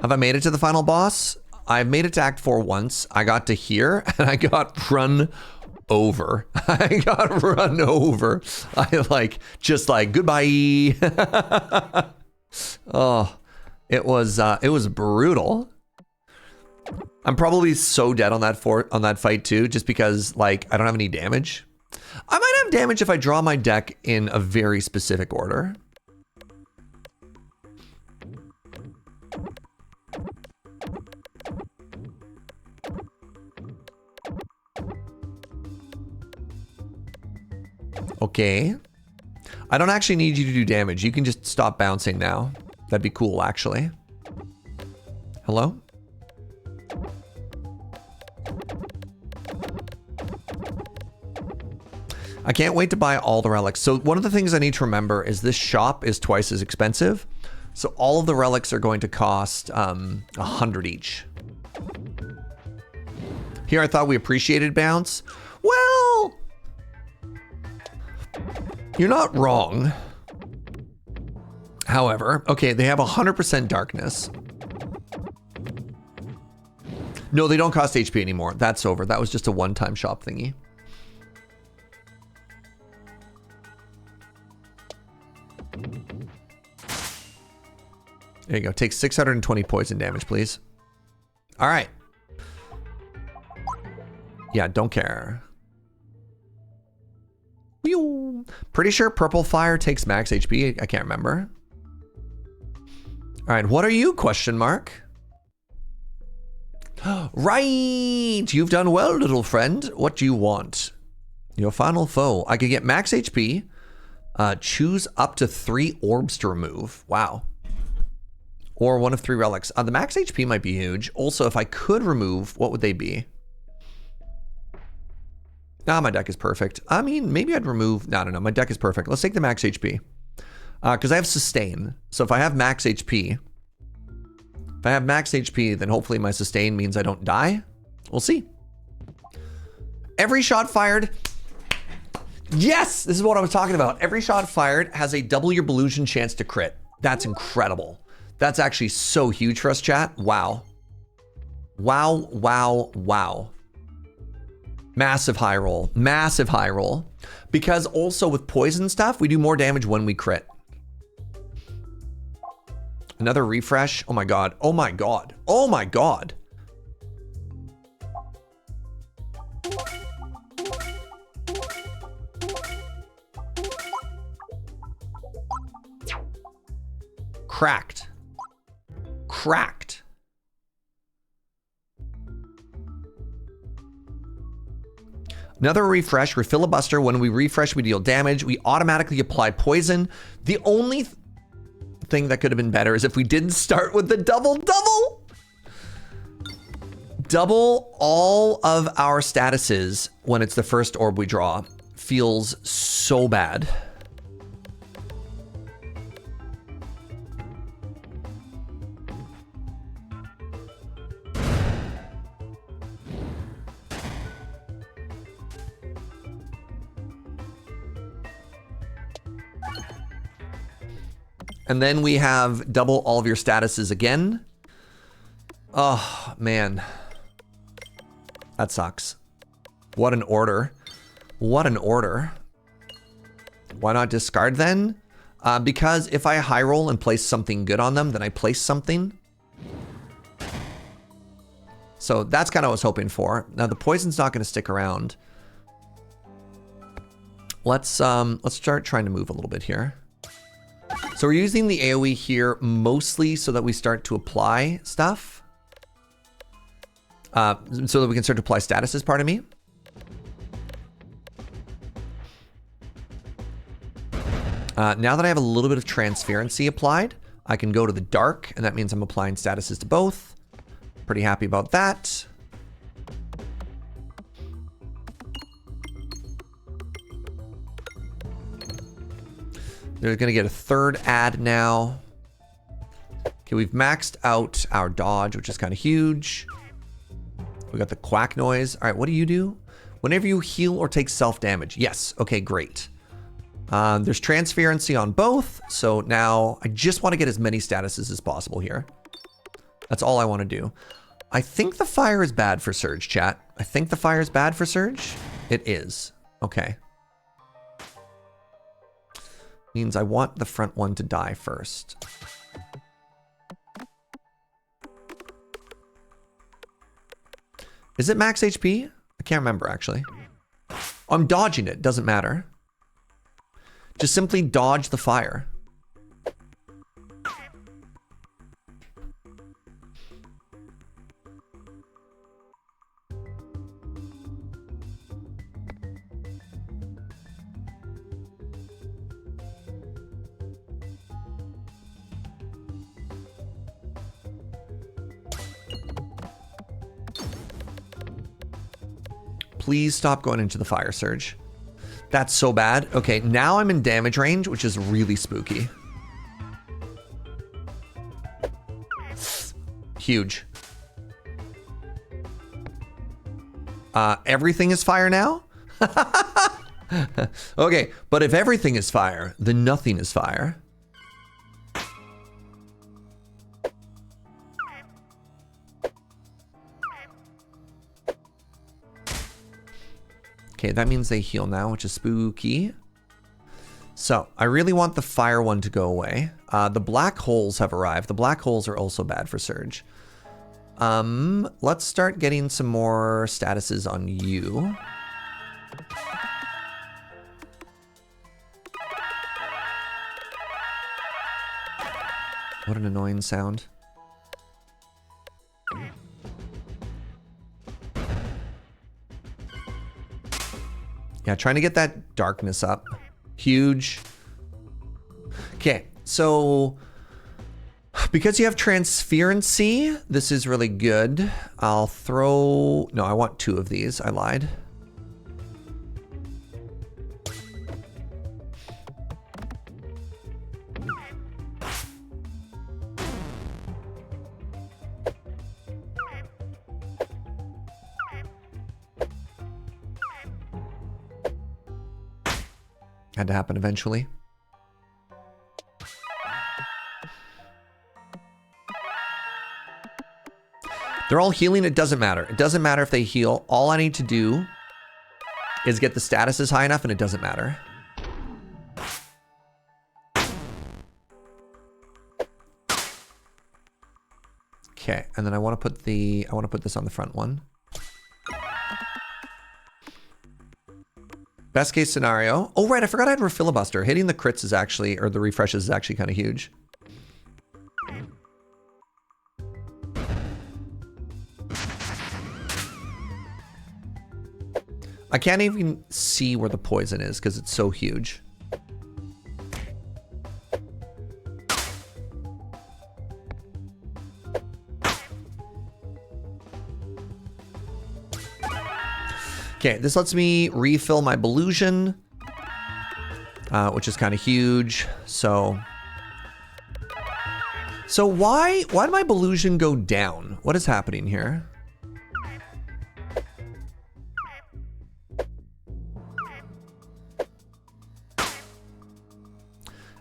Have I made it to the final boss? I've made it to Act 4 once. I got to here, and I got run over. I got run over. Just like, goodbye. Oh, it was brutal. I'm probably so dead on that fight too, just because like I don't have any damage. I might have damage if I draw my deck in a very specific order. Okay. I don't actually need you to do damage. You can just stop bouncing now. That'd be cool, actually. Hello? I can't wait to buy all the relics. So one of the things I need to remember is this shop is twice as expensive. So all of the relics are going to cost 100 each. Here I thought we appreciated bounce. Well, you're not wrong. However, okay, they have 100% darkness. No, they don't cost HP anymore. That's over. That was just a one-time shop thingy. There you go. Take 620 poison damage, please. All right. Yeah, don't care. Whew. Pretty sure purple fire takes max HP. I can't remember. All right, what are you? Question mark. Right, you've done well, little friend. What do you want? Your final foe. I could get max HP. Choose up to 3 orbs to remove. Wow. Or one of 3 relics. The max HP might be huge. Also, if I could remove, what would they be? Nah, my deck is perfect. I mean, maybe I'd remove... No, no, no. My deck is perfect. Let's take the max HP. Because I have sustain. So if I have max HP... If I have max HP, then hopefully my sustain means I don't die. We'll see. Every shot fired... Yes! This is what I was talking about. Every shot fired has a double your Belusion chance to crit. That's incredible. That's actually so huge for us, chat. Wow. Wow, wow, wow. Massive high roll. Massive high roll. Because also with poison stuff, we do more damage when we crit. Another refresh. Oh my god. Oh my god. Oh my god. Cracked. Cracked. Another refresh. We're filibuster. When we refresh, we deal damage. We automatically apply poison. The only thing that could have been better is if we didn't start with the double. Double all of our statuses when it's the first orb we draw. Feels so bad. And then we have double all of your statuses again. Oh, man. That sucks. What an order. What an order. Why not discard then? Because if I high roll and place something good on them, then I place something. So that's kind of what I was hoping for. Now the poison's not going to stick around. Let's start trying to move a little bit here. So we're using the AoE here mostly so that we start to apply stuff. So that we can start to apply statuses, pardon me. Now that I have a little bit of transparency applied, I can go to the dark, and that means I'm applying statuses to both. Pretty happy about that. They're going to get a third ad now. Okay, we've maxed out our dodge, which is kind of huge. We got the quack noise. All right, what do you do? Whenever you heal or take self-damage. Yes, okay, great. There's transferency on both, so now I just want to get as many statuses as possible here. That's all I want to do. I think the fire is bad for Serge, chat. I think the fire is bad for Serge. It is. Okay. Means I want the front one to die first. Is it max HP? I can't remember, actually. I'm dodging it. Doesn't matter. Just simply dodge the fire. Please stop going into the fire, Serge. That's so bad. Okay, now I'm in damage range, which is really spooky. Huge. Everything is fire now? Okay, but if everything is fire, then nothing is fire. Okay, that means they heal now, which is spooky. So, I really want the fire one to go away. The black holes have arrived. The black holes are also bad for Serge. Let's start getting some more statuses on you. What an annoying sound. Yeah, trying to get that darkness up. Huge. Okay, so because you have transferency, this is really good. I'll throw... No, I want 2 of these. I lied. Had to happen eventually. They're all healing. It doesn't matter. It doesn't matter if they heal. All I need to do is get the statuses high enough and it doesn't matter. Okay, and then I want to put this on the front one. Best case scenario. Oh, right. I forgot I had Refilibuster. Hitting the crits is actually, or the refreshes is actually kind of huge. I can't even see where the poison is because it's so huge. Okay, this lets me refill my Belusion, which is kind of huge. So why did my Belusion go down? What is happening here?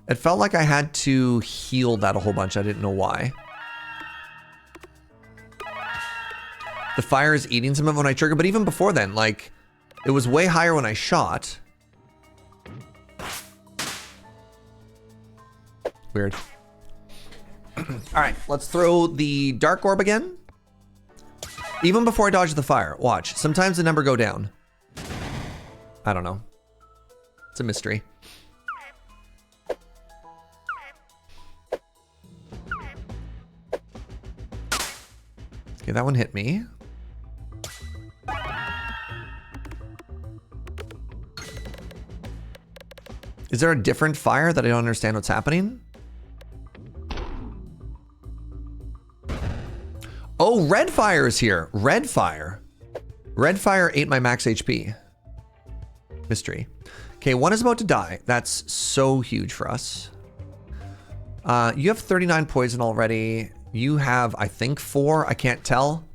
It felt like I had to heal that a whole bunch. I didn't know why. The fire is eating some of it when I trigger, but even before then, like, it was way higher when I shot. Weird. All right, let's throw the Dark Orb again. Even before I dodge the fire. Watch, sometimes the number go down. I don't know. It's a mystery. Okay, that one hit me. Is there a different fire that I don't understand what's happening? Oh, red fire is here. Red fire. Red fire ate my max HP. Mystery. Okay, one is about to die. That's so huge for us. You have 39 poison already. You have, I think, 4. I can't tell.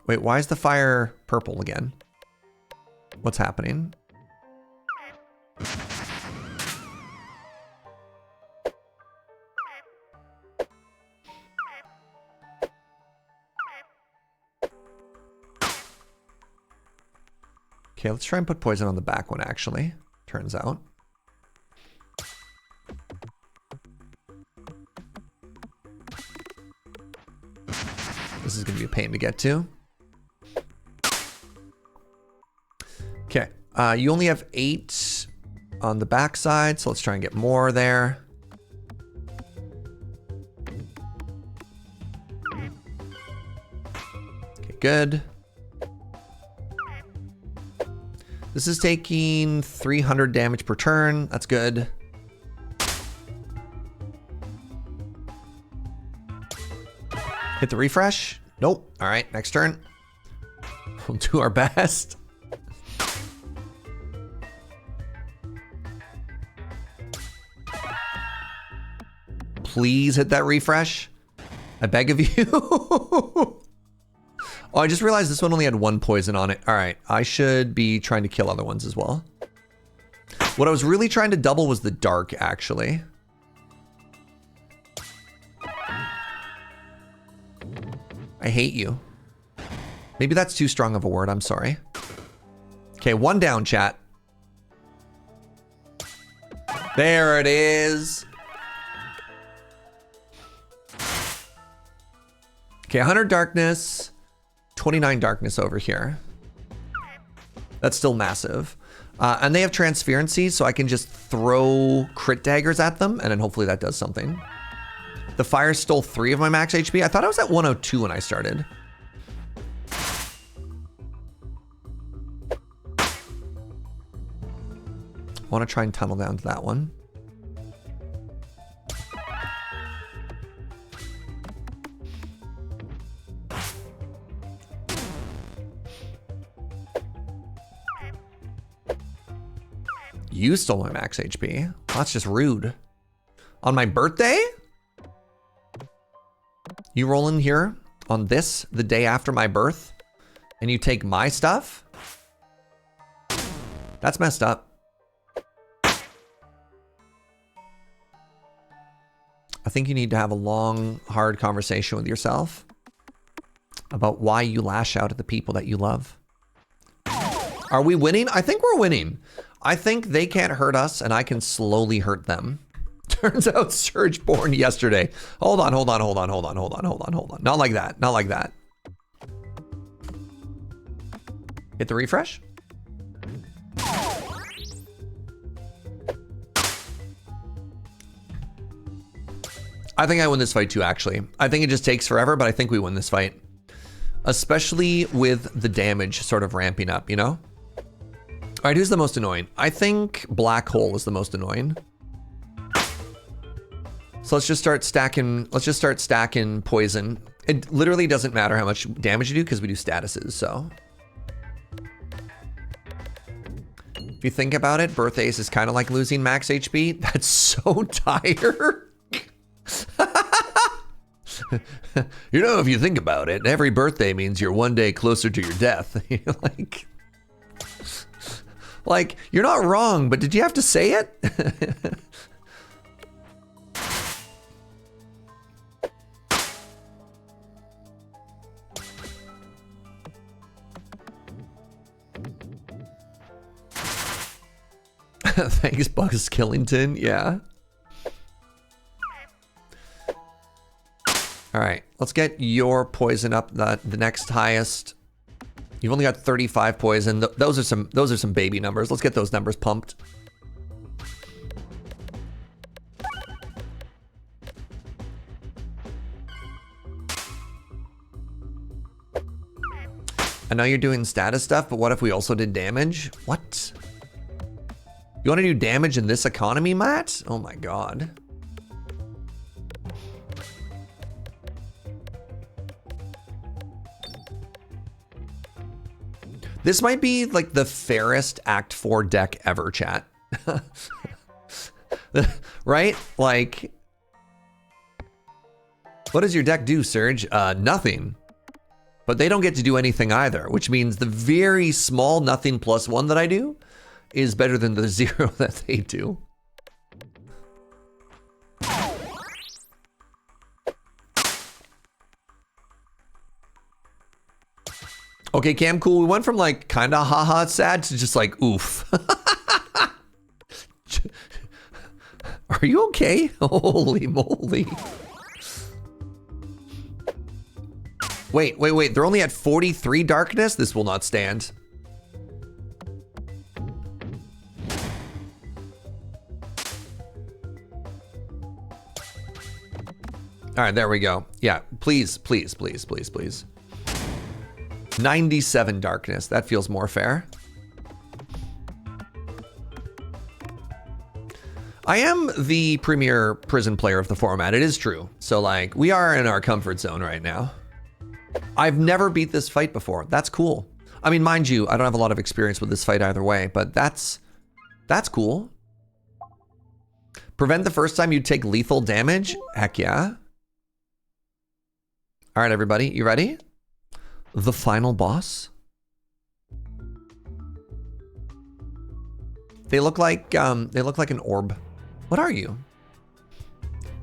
Wait, why is the fire purple again? What's happening? Okay, let's try and put poison on the back one, actually. Turns out. This is going to be a pain to get to. Okay, you only have 8 on the back side, so let's try and get more there. Okay, good. This is taking 300 damage per turn. That's good. Hit the refresh. Nope. All right, next turn. We'll do our best. Please hit that refresh. I beg of you. Oh, I just realized this one only had 1 poison on it. All right, I should be trying to kill other ones as well. What I was really trying to double was the dark, actually. I hate you. Maybe that's too strong of a word, I'm sorry. Okay, 1 down, chat. There it is. Okay, 100 darkness. 29 darkness over here. That's still massive. And they have transferency, so I can just throw crit daggers at them, and then hopefully that does something. The fire stole 3 of my max HP. I thought I was at 102 when I started. I want to try and tunnel down to that one. You stole my max HP. That's just rude. On my birthday? You roll in here on this, the day after my birth, and you take my stuff? That's messed up. I think you need to have a long, hard conversation with yourself about why you lash out at the people that you love. Are we winning? I think we're winning. I think they can't hurt us and I can slowly hurt them. Turns out Serge born yesterday. Hold on. Not like that. Not like that. Hit the refresh. I think I win this fight too, actually. I think it just takes forever, but I think we win this fight. Especially with the damage sort of ramping up, you know? All right, who's the most annoying? I think Black Hole is the most annoying. So let's just start stacking. Let's just start stacking poison. It literally doesn't matter how much damage you do because we do statuses, so. If you think about it, Birth Ace is kind of like losing max HP. That's so tired. You know, if you think about it, every birthday means you're one day closer to your death. Like, you're not wrong, but did you have to say it? Thanks, Bugs Killington. Yeah. All right, let's get your poison up the next highest. You've only got 35 poison. Those are some baby numbers. Let's get those numbers pumped. I know you're doing status stuff, but what if we also did damage? What? You want to do damage in this economy, Matt? Oh my god. This might be like the fairest Act 4 deck ever, chat. Right? Like, what does your deck do, Serge? Nothing. But they don't get to do anything either, which means the very small nothing +1 that I do is better than the 0 that they do. Okay, Cam, cool. We went from like kind of haha sad to just like oof. Are you okay? Holy moly. Wait. They're only at 43 darkness? This will not stand. All right, there we go. Yeah, please. 97 darkness. That feels more fair. I am the premier prison player of the format. It is true. So like, we are in our comfort zone right now. I've never beat this fight before. That's cool. I mean, mind you, I don't have a lot of experience with this fight either way, but that's cool. Prevent the first time you take lethal damage? Heck yeah. All right, everybody, you ready? The final boss. They look like an orb. What are you?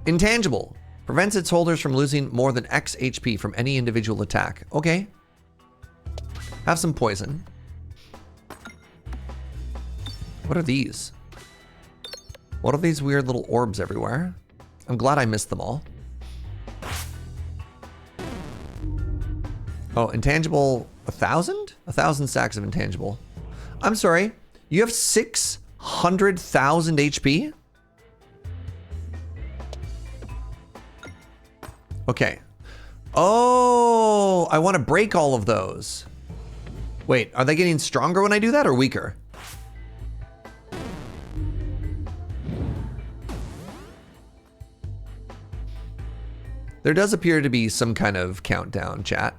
Intangible. Prevents its holders from losing more than X HP from any individual attack. Okay. Have some poison. What are these? What are these weird little orbs everywhere? I'm glad I missed them all. Oh, intangible, 1,000? 1,000 stacks of intangible. I'm sorry, you have 600,000 HP? Okay. Oh, I want to break all of those. Wait, are they getting stronger when I do that or weaker? There does appear to be some kind of countdown, chat.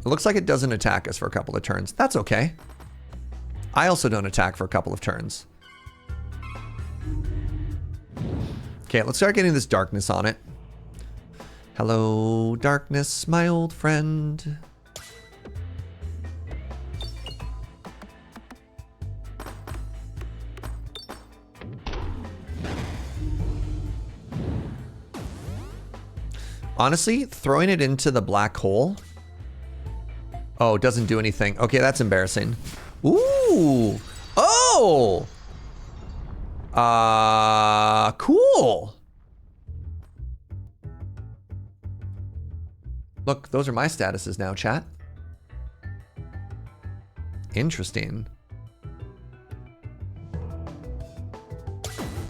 It looks like it doesn't attack us for a couple of turns. That's okay. I also don't attack for a couple of turns. Okay, let's start getting this darkness on it. Hello, darkness, my old friend. Honestly, throwing it into the black hole. Oh, it doesn't do anything. Okay, that's embarrassing. Ooh. Oh. Cool. Look, those are my statuses now, chat. Interesting.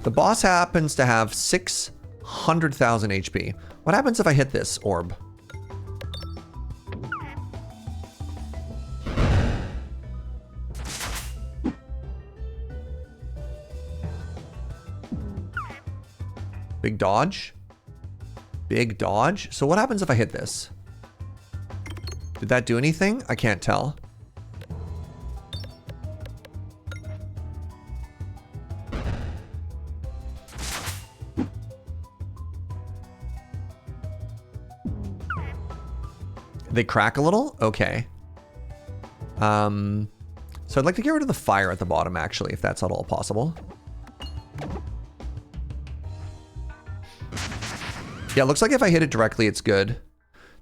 The boss happens to have 600,000 HP. What happens if I hit this orb? Big dodge. Big dodge. So what happens if I hit this? Did that do anything? I can't tell. They crack a little? Okay. So I'd like to get rid of the fire at the bottom, actually, if that's at all possible. Yeah, it looks like if I hit it directly, it's good.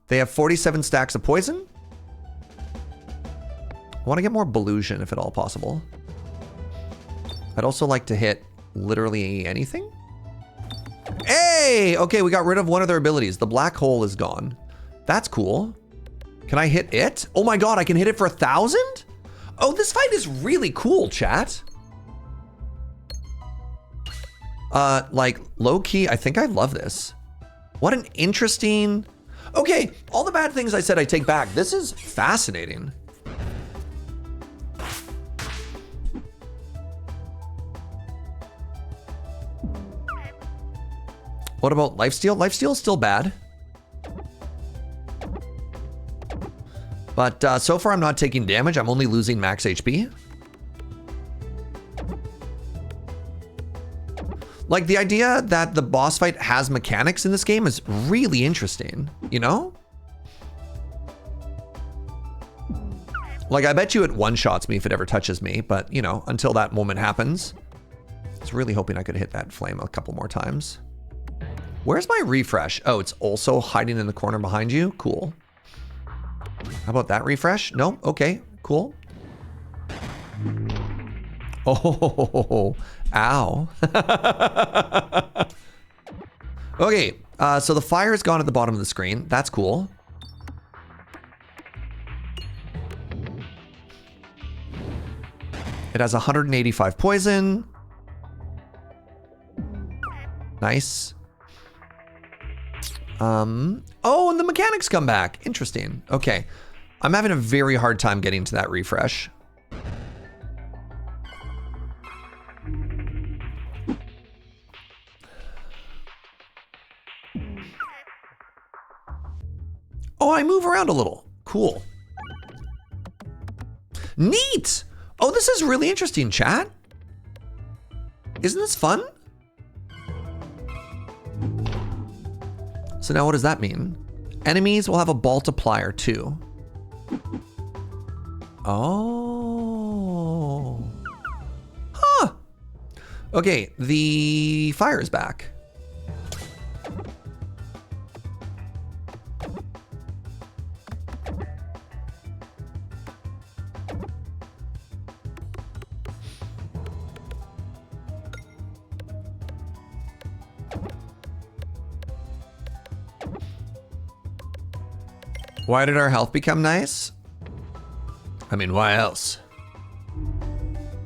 They have 47 stacks of poison. I want to get more Belusion, if at all possible. I'd also like to hit literally anything. Hey! Okay, we got rid of one of their abilities. The black hole is gone. That's cool. Can I hit it? Oh my god, I can hit it for 1,000? Oh, this fight is really cool, chat. Like low key, I think I love this. What an interesting, okay, all the bad things I said I take back. This is fascinating. What about lifesteal? Lifesteal is still bad. But so far I'm not taking damage. I'm only losing max HP. Like the idea that the boss fight has mechanics in this game is really interesting, you know? Like I bet you it one-shots me if it ever touches me, but you know, until that moment happens. I was really hoping I could hit that flame a couple more times. Where's my refresh? Oh, it's also hiding in the corner behind you? Cool. How about that refresh? No? Okay, cool. Oh, ow. Okay, so the fire is gone at the bottom of the screen. That's cool. It has 185 poison. Nice. Oh, and the mechanics come back. Interesting. Okay. I'm having a very hard time getting to that refresh. Oh, I move around a little. Cool. Neat. Oh, this is really interesting, chat. Isn't this fun? So now what does that mean? Enemies will have a multiplier too. Oh. Huh. Okay, the fire is back. Why did our health become nice? I mean, why else?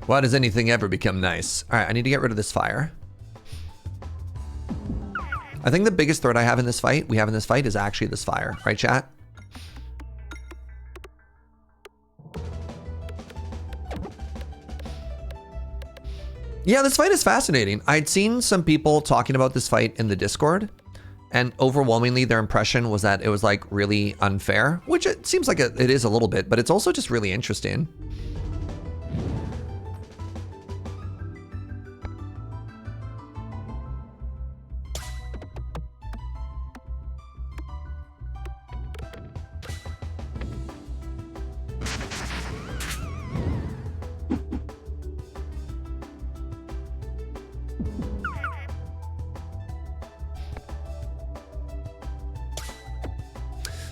Why does anything ever become nice? All right, I need to get rid of this fire. I think the biggest threat we have in this fight is actually this fire, right, chat? Yeah, this fight is fascinating. I'd seen some people talking about this fight in the Discord, and overwhelmingly their impression was that it was like really unfair, which it seems like it is a little bit, but it's also just really interesting.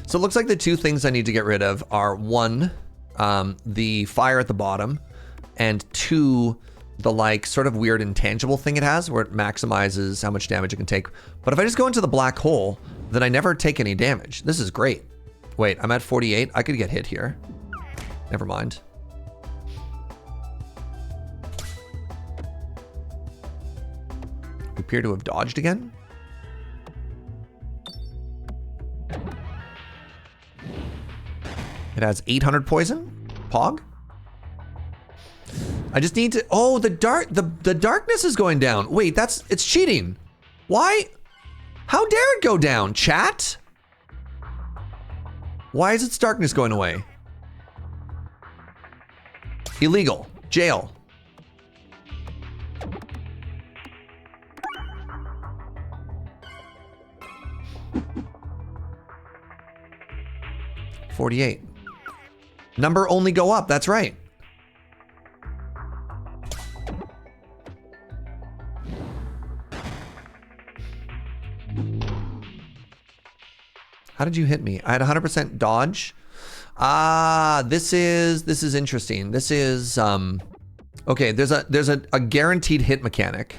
So it looks like the two things I need to get rid of are one, the fire at the bottom, and two, the like sort of weird intangible thing it has where it maximizes how much damage it can take. But if I just go into the black hole, then I never take any damage. This is great. Wait, I'm at 48. I could get hit here. Never mind. We appear to have dodged again. It has 800 poison. Pog. I just need to. Oh, the darkness is going down. Wait, it's cheating. Why? How dare it go down, chat? Why is its darkness going away? Illegal. Jail. $48. Number only go up, that's right. How did you hit me? I had 100% dodge. Ah, this is interesting. This is okay, there's a guaranteed hit mechanic.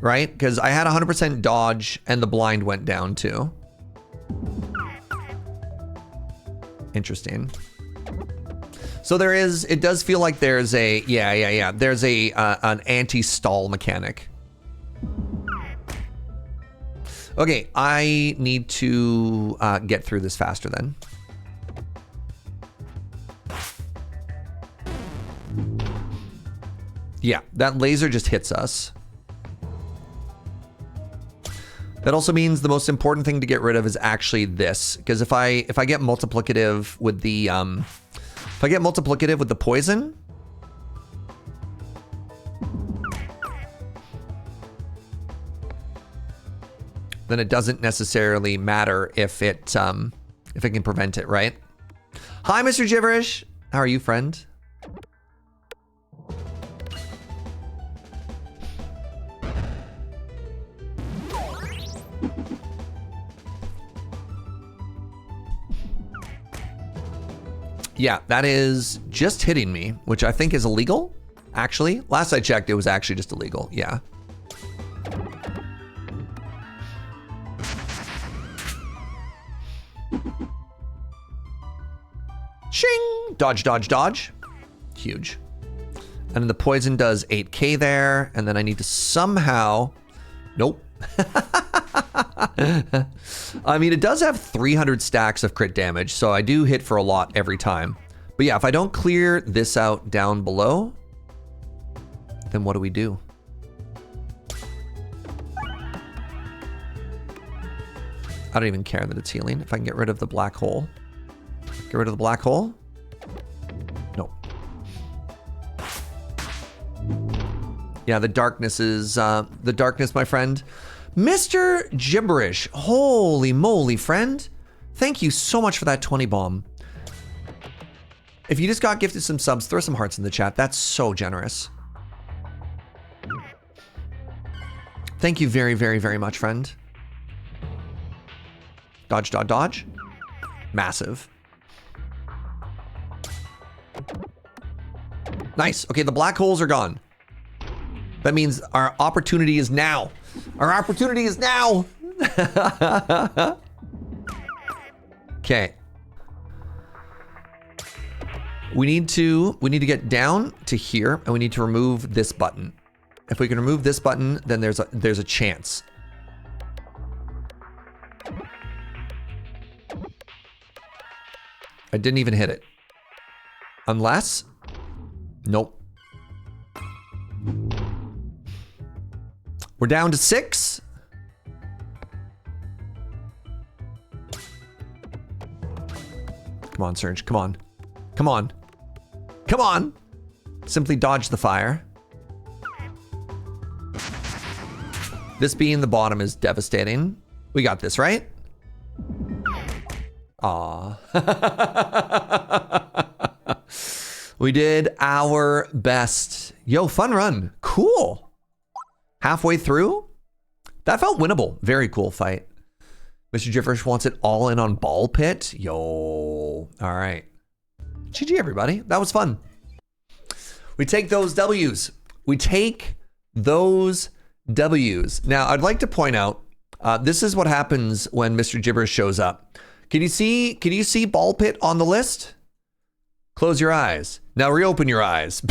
Right? Because I had 100% dodge and the blind went down too. Interesting. So it does feel like there's a, yeah. There's an anti-stall mechanic Okay, I need to get through this faster then. Yeah, that laser just hits us. That also means the most important thing to get rid of is actually this, because if I get multiplicative with the poison, then it doesn't necessarily matter if it can prevent it, right? Hi, Mr. Gibberish. How are you, friend? Yeah, that is just hitting me, which I think is illegal, actually. Last I checked, it was actually just illegal, yeah. Shing! Dodge, dodge, dodge. Huge. And then the poison does 8k there, and then I need to somehow... Nope. I mean, it does have 300 stacks of crit damage, so I do hit for a lot every time. But yeah, if I don't clear this out down below, then what do we do? I don't even care that it's healing. If I can get rid of the black hole. Get rid of the black hole? No. Yeah, the darkness is, the darkness, my friend. Mr. Gibberish, holy moly, friend. Thank you so much for that 20 bomb. If you just got gifted some subs, throw some hearts in the chat. That's so generous. Thank you very, very, very much, friend. Dodge, dodge, dodge. Massive. Nice. Okay, the black holes are gone. That means our opportunity is now. Our opportunity is now. Okay. We need to get down to here, and we need to remove this button. If we can remove this button, then there's a chance. I didn't even hit it. Unless... Nope. We're down to 6. Come on, Serge. Come on. Come on. Come on. Simply dodge the fire. This being the bottom is devastating. We got this, right? Aw. We did our best. Yo, fun run. Cool. Halfway through? That felt winnable. Very cool fight. Mr. Gibberish wants it all in on ball pit. Yo. All right. GG, everybody. That was fun. We take those W's. We take those W's. Now, I'd like to point out, this is what happens when Mr. Gibberish shows up. Can you see ball pit on the list? Close your eyes. Now reopen your eyes.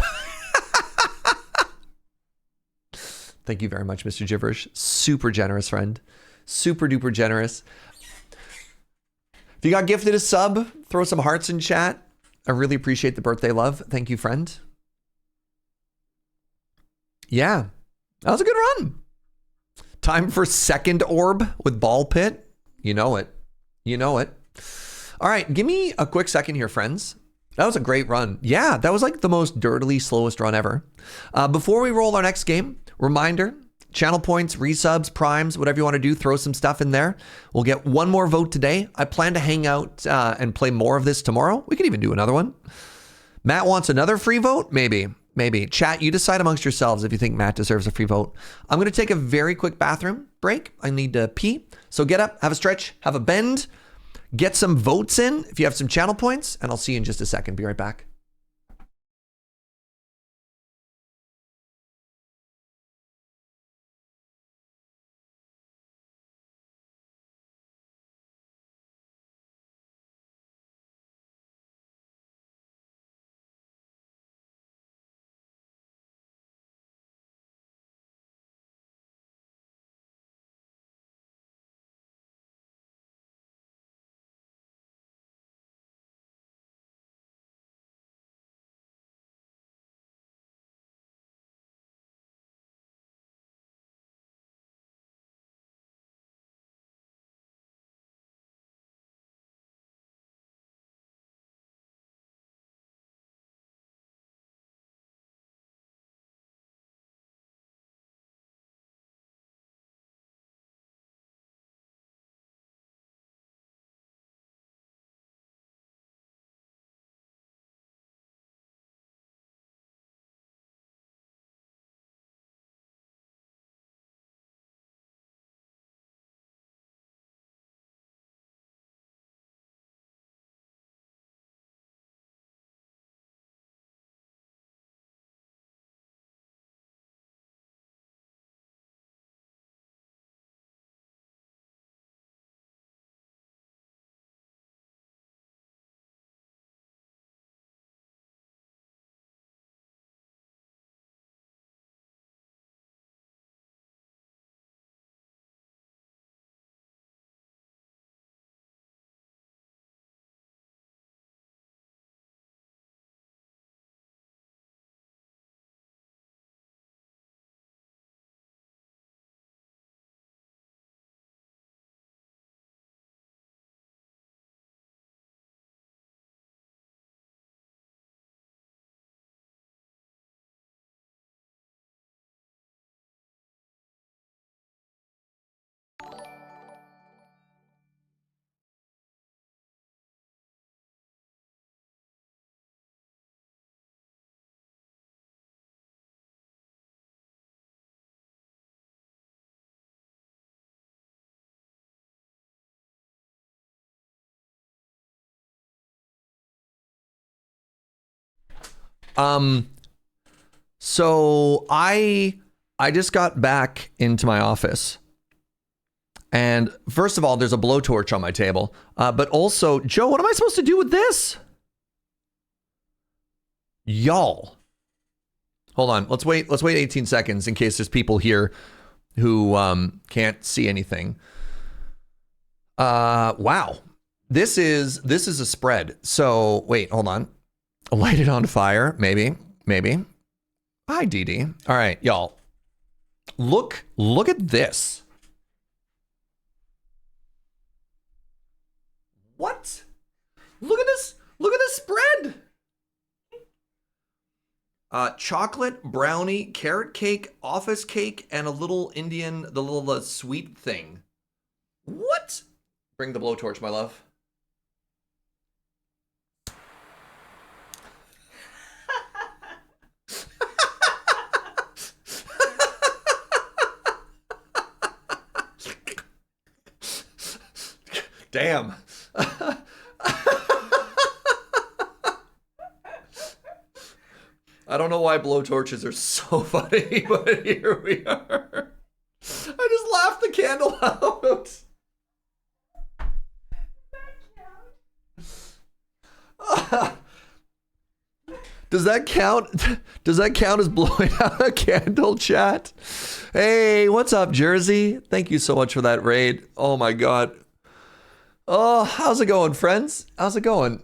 Thank you very much, Mr. Gibberish. Super generous, friend. Super duper generous. If you got gifted a sub, throw some hearts in chat. I really appreciate the birthday love. Thank you, friend. Yeah, that was a good run. Time for second orb with ball pit. You know it. You know it. All right, give me a quick second here, friends. That was a great run. Yeah, that was like the most dirtily slowest run ever. Before we roll our next game, reminder, channel points, resubs, primes, whatever you want to do, throw some stuff in there. We'll get one more vote today. I plan to hang out and play more of this tomorrow. We could even do another one. Matt wants another free vote? Maybe. Maybe. Chat, you decide amongst yourselves if you think Matt deserves a free vote. I'm going to take a very quick bathroom break. I need to pee. So get up, have a stretch, have a bend. Get some votes in if you have some channel points, and I'll see you in just a second. Be right back. So I just got back into my office. And first of all, there's a blowtorch on my table. But also, Joe, what am I supposed to do with this? Y'all. Hold on. Let's wait 18 seconds in case there's people here who can't see anything. Wow. This is a spread. So wait, hold on. Light it on fire. Maybe. Hi, Dee Dee. All right, y'all. Look at this. What? Look at this. Look at this spread. Chocolate, brownie, carrot cake, office cake, and a little Indian, the little sweet thing. What? Bring the blowtorch, my love. Damn. I don't know why blowtorches are so funny, but here we are. I just laughed the candle out. Does that count? Does that count as blowing out a candle, chat? Hey, what's up, Jersey? Thank you so much for that raid. Oh my God. Oh, how's it going, friends? How's it going?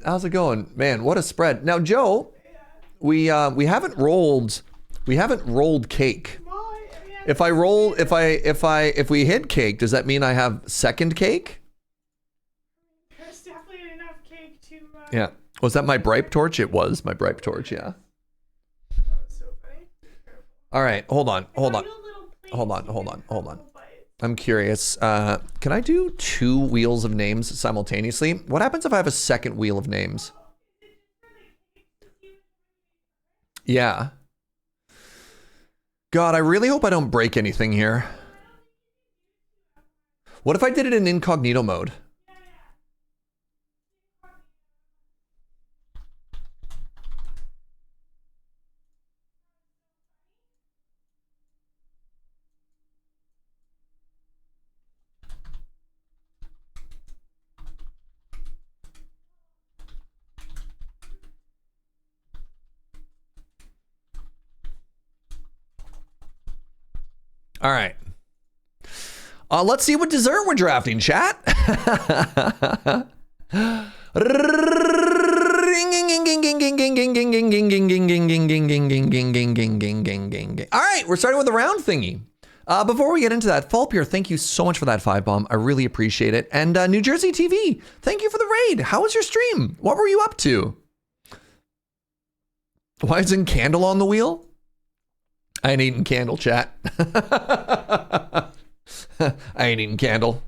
Man, what a spread. Now, Joe, we haven't rolled cake. If we hit cake, does that mean I have second cake? There's definitely enough cake to Yeah. Was that my bribe torch? It was my bribe torch, yeah. That was so funny. All right, hold on. I'm curious. Can I do 2 wheels of names simultaneously? What happens if I have a second wheel of names? Yeah. God, I really hope I don't break anything here. What if I did it in incognito mode? All right. Let's see what dessert we're drafting, chat. All right, we're starting with the round thingy. Before we get into that, Fulpier, thank you so much for that 5-bomb. I really appreciate it. And New Jersey TV, thank you for the raid. How was your stream? What were you up to? Why isn't candle on the wheel? I ain't eating candle, chat. I ain't eating candle.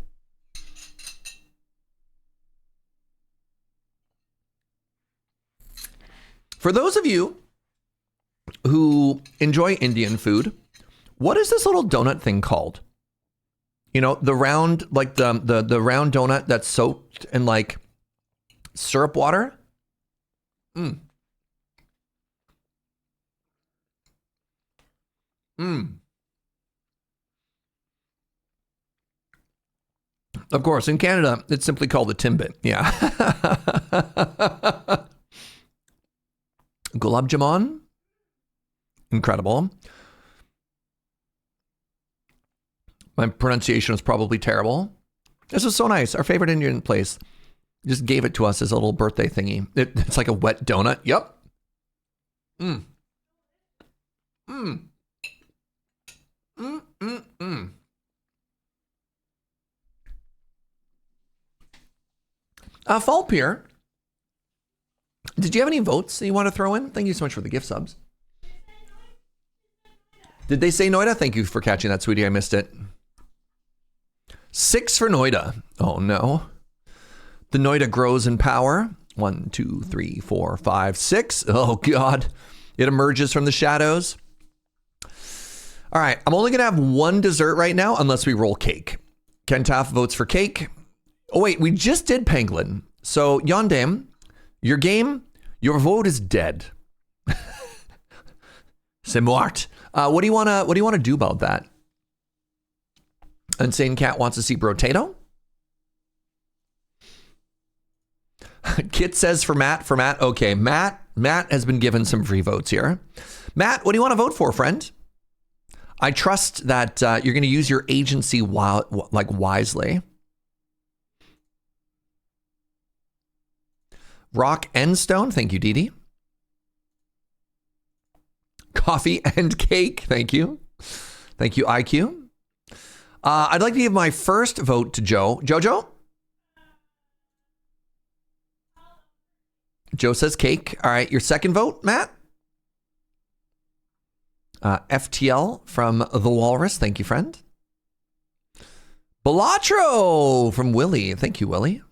For those of you who enjoy Indian food, what is this little donut thing called? You know, the round, like the round donut that's soaked in like syrup water? Of course, in Canada, it's simply called a Timbit. Yeah. Gulab Jamun. Incredible. My pronunciation is probably terrible. This was so nice. Our favorite Indian place just gave it to us as a little birthday thingy. It's like a wet donut. Yep. Fulpier, did you have any votes that you want to throw in? Thank you so much for the gift subs. Did they say Noida? Thank you for catching that, sweetie. I missed it. 6 for Noida. Oh, no. The Noida grows in power. 1, 2, 3, 4, 5, 6. Oh, God. It emerges from the shadows. All right. I'm only going to have one dessert right now unless we roll cake. Kentaff votes for cake. Oh, wait. We just did Peglin. So, Yondam, your vote is dead. C'est mort. What do you wanna do about that? Insane Cat wants to see Brotato. Kit says for Matt. Okay, Matt has been given some free votes here. Matt, what do you want to vote for, friend? I trust that you're going to use your agency wisely. Rock and Stone, thank you, Dee Dee. Coffee and Cake, thank you. Thank you, IQ. I'd like to give my first vote to Joe. Jojo? Joe says cake. All right, your second vote, Matt? FTL from The Walrus. Thank you, friend. Belatro from Willie. Thank you, Willie.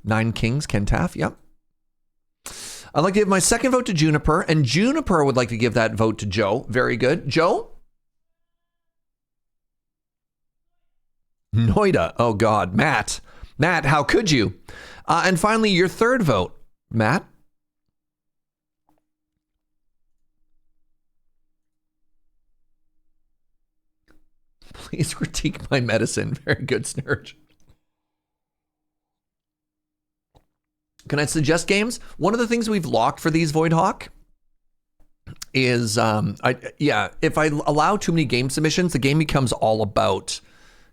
Nine Kings, Ken Taff. Yep. I'd like to give my second vote to Juniper, and Juniper would like to give that vote to Joe. Very good. Joe? Noida. Oh, God. Matt, how could you? And finally, your third vote, Matt. Please critique my medicine. Very good, Serge. Can I suggest games? One of the things we've locked for these Void Hawk is, if I allow too many game submissions, the game becomes all about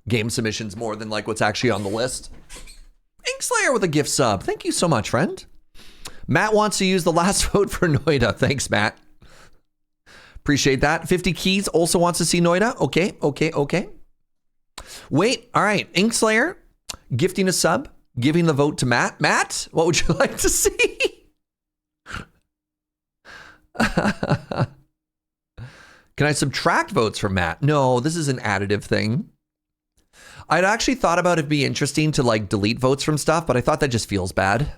game submissions more than like what's actually on the list. Inkslayer with a gift sub. Thank you so much, friend. Matt wants to use the last vote for Noida. Thanks, Matt. Appreciate that. 50 Keys also wants to see Noida. Okay. Wait, all right. Inkslayer gifting a sub, giving the vote to Matt. Matt, what would you like to see? Can I subtract votes from Matt? No, this is an additive thing. I'd actually thought about it being interesting to like delete votes from stuff, but I thought that just feels bad.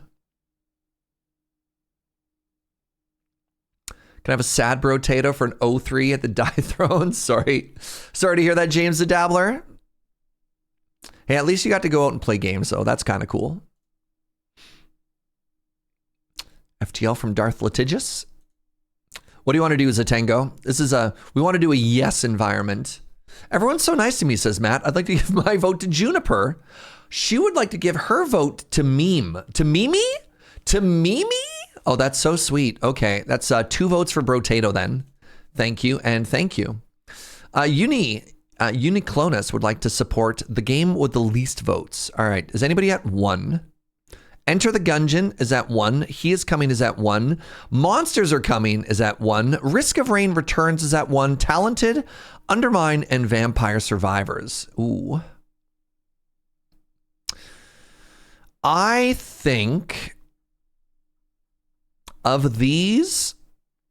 Can I have a sad brotato for an 0-3 at the Die Throne? Sorry to hear that, James the Dabbler. Hey, at least you got to go out and play games, though. That's kind of cool. FTL from Darth Litigious. What do you want to do, Zatango? We want to do a yes environment. Everyone's so nice to me, says Matt. I'd like to give my vote to Juniper. She would like to give her vote to Meme. To Mimi? To Mimi? Oh, that's so sweet. Okay, that's 2 votes for Brotato then. Thank you, and thank you. Uniclonus would like to support the game with the least votes. All right, is anybody at 1? Enter the Gungeon is at 1. He is Coming is at 1. Monsters Are Coming is at 1. Risk of Rain Returns is at 1. Talented, Undermine, and Vampire Survivors. Ooh. I think of these,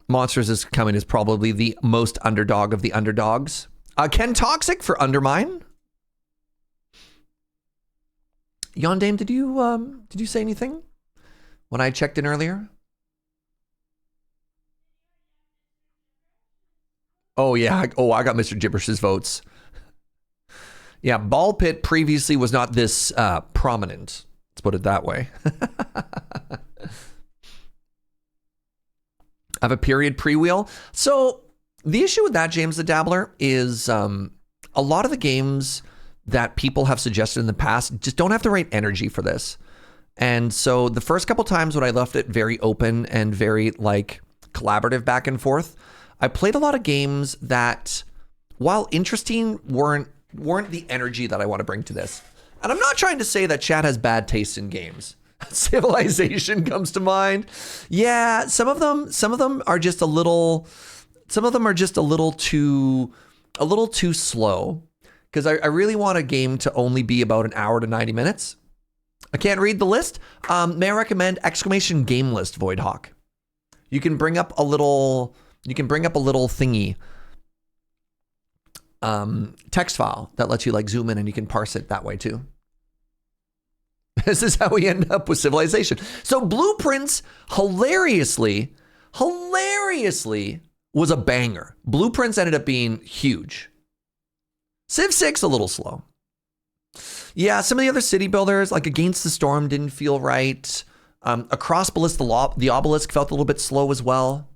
Monsters Is Coming is probably the most underdog of the underdogs. Ken Toxic for Undermine. Yondame, did you say anything when I checked in earlier? Oh yeah. I got Mr. Gibberish's votes. Yeah, Ball Pit previously was not this prominent. Let's put it that way. I have a period pre-wheel. So the issue with that, James the Dabbler, is a lot of the games that people have suggested in the past just don't have the right energy for this. And so the first couple times when I left it very open and very like collaborative back and forth, I played a lot of games that, while interesting, weren't the energy that I want to bring to this. And I'm not trying to say that chat has bad taste in games. Civilization comes to mind. Yeah, some of them are just a little too slow. Because I really want a game to only be about an hour to 90 minutes. I can't read the list. May I recommend exclamation game list Void Hawk? You can bring up a little thingy, text file that lets you like zoom in and you can parse it that way too. This is how we end up with Civilization. So Blueprints hilariously was a banger. Blueprints ended up being huge. Civ 6 a little slow. Yeah, some of the other city builders, like Against the Storm, didn't feel right. Acropolis, the Obelisk felt a little bit slow as well.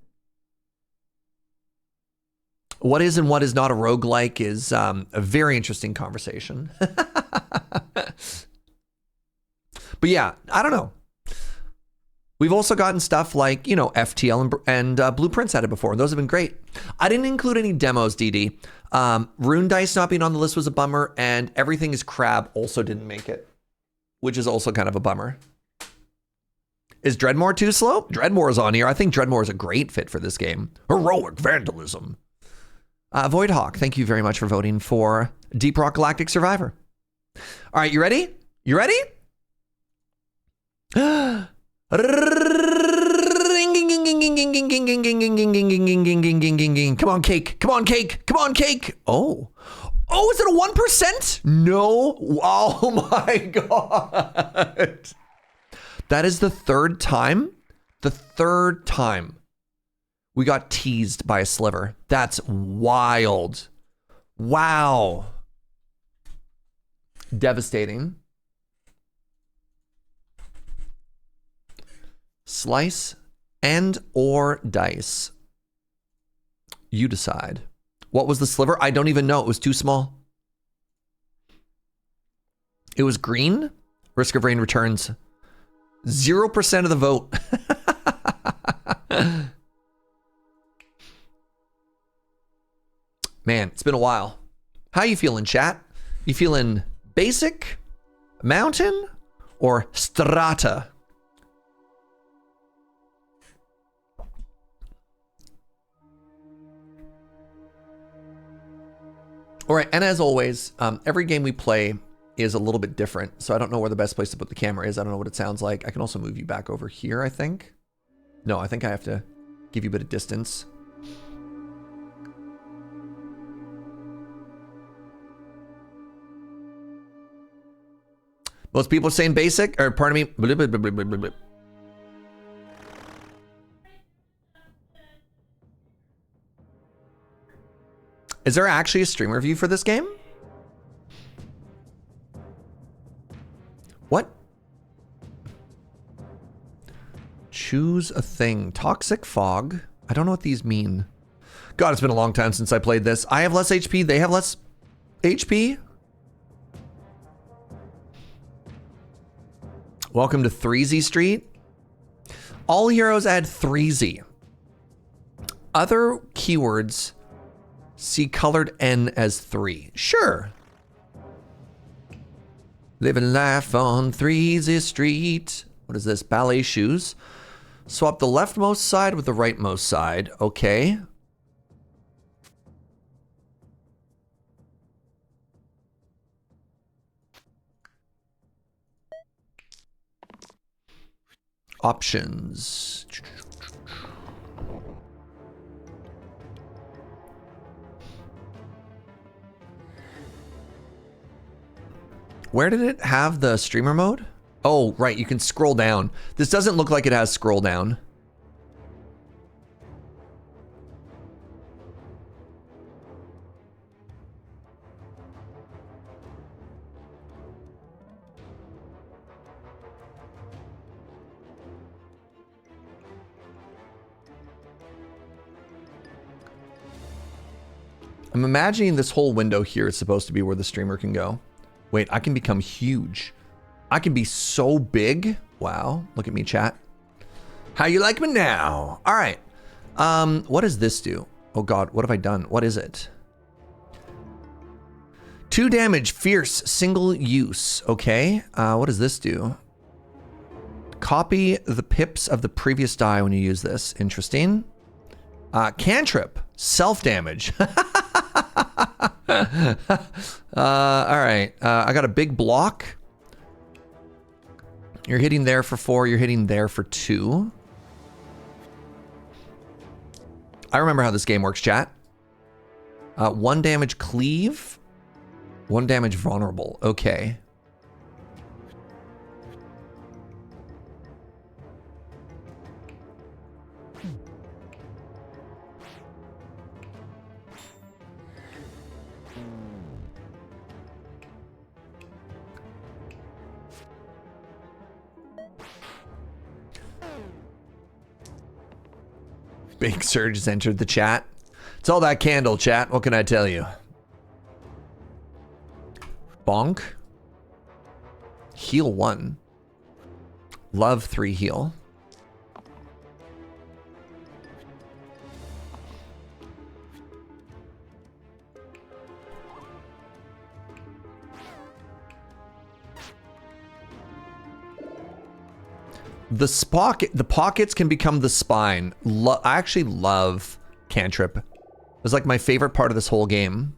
What is and what is not a roguelike is a very interesting conversation. But yeah, I don't know. We've also gotten stuff like, you know, FTL and Blueprints added before. Those have been great. I didn't include any demos, DD. Rune Dice not being on the list was a bummer, and Everything is Crab also didn't make it, which is also kind of a bummer. Is Dreadmore too slow? Dreadmore is on here. I think Dreadmore is a great fit for this game. Heroic Vandalism. Voidhawk, thank you very much for voting for Deep Rock Galactic Survivor. All right, you ready? You ready? Come on, cake. Come on, cake. Come on, cake. Oh, is it a 1%? No. Oh my God. That is the third time. The third time we got teased by a sliver. That's wild. Wow. Devastating. Slice and or dice. You decide. What was the sliver? I don't even know. It was too small. It was green. Risk of Rain returns 0% of the vote. Man, it's been a while. How you feeling, chat? You feeling basic, mountain, or strata? All right, and as always, every game we play is a little bit different, so I don't know where the best place to put the camera is. I don't know what it sounds like. I can also move you back over here, I think. No, I think I have to give you a bit of distance. Most people are saying basic, or pardon me. Blah, blah, blah, blah, blah, blah. Is there actually a stream review for this game? What? Choose a thing. Toxic fog. I don't know what these mean. God, it's been a long time since I played this. I have less HP. They have less HP. Welcome to 3Z Street. All heroes add 3Z. Other keywords see colored N as 3. Sure. Living life on 3Z Street. What is this? Ballet shoes. Swap the leftmost side with the rightmost side. Okay. Options. Where did it have the streamer mode? Oh, right, you can scroll down. This doesn't look like it has scroll down. I'm imagining this whole window here is supposed to be where the streamer can go. Wait, I can become huge. I can be so big. Wow, look at me, chat. How you like me now? All right. What does this do? Oh God, what have I done? What is it? 2 damage, fierce, single use. Okay, what does this do? Copy the pips of the previous die when you use this. Interesting. Cantrip, self-damage. All right, I got a big block. You're hitting there for 4, you're hitting there for 2. I remember how this game works, chat. 1 damage cleave, 1 damage vulnerable. Okay. Big Serge has entered the chat. It's all that candle, chat. What can I tell you? Bonk. Heal 1. Love 3 heal. The pockets can become the spine. I actually love cantrip. It was like my favorite part of this whole game.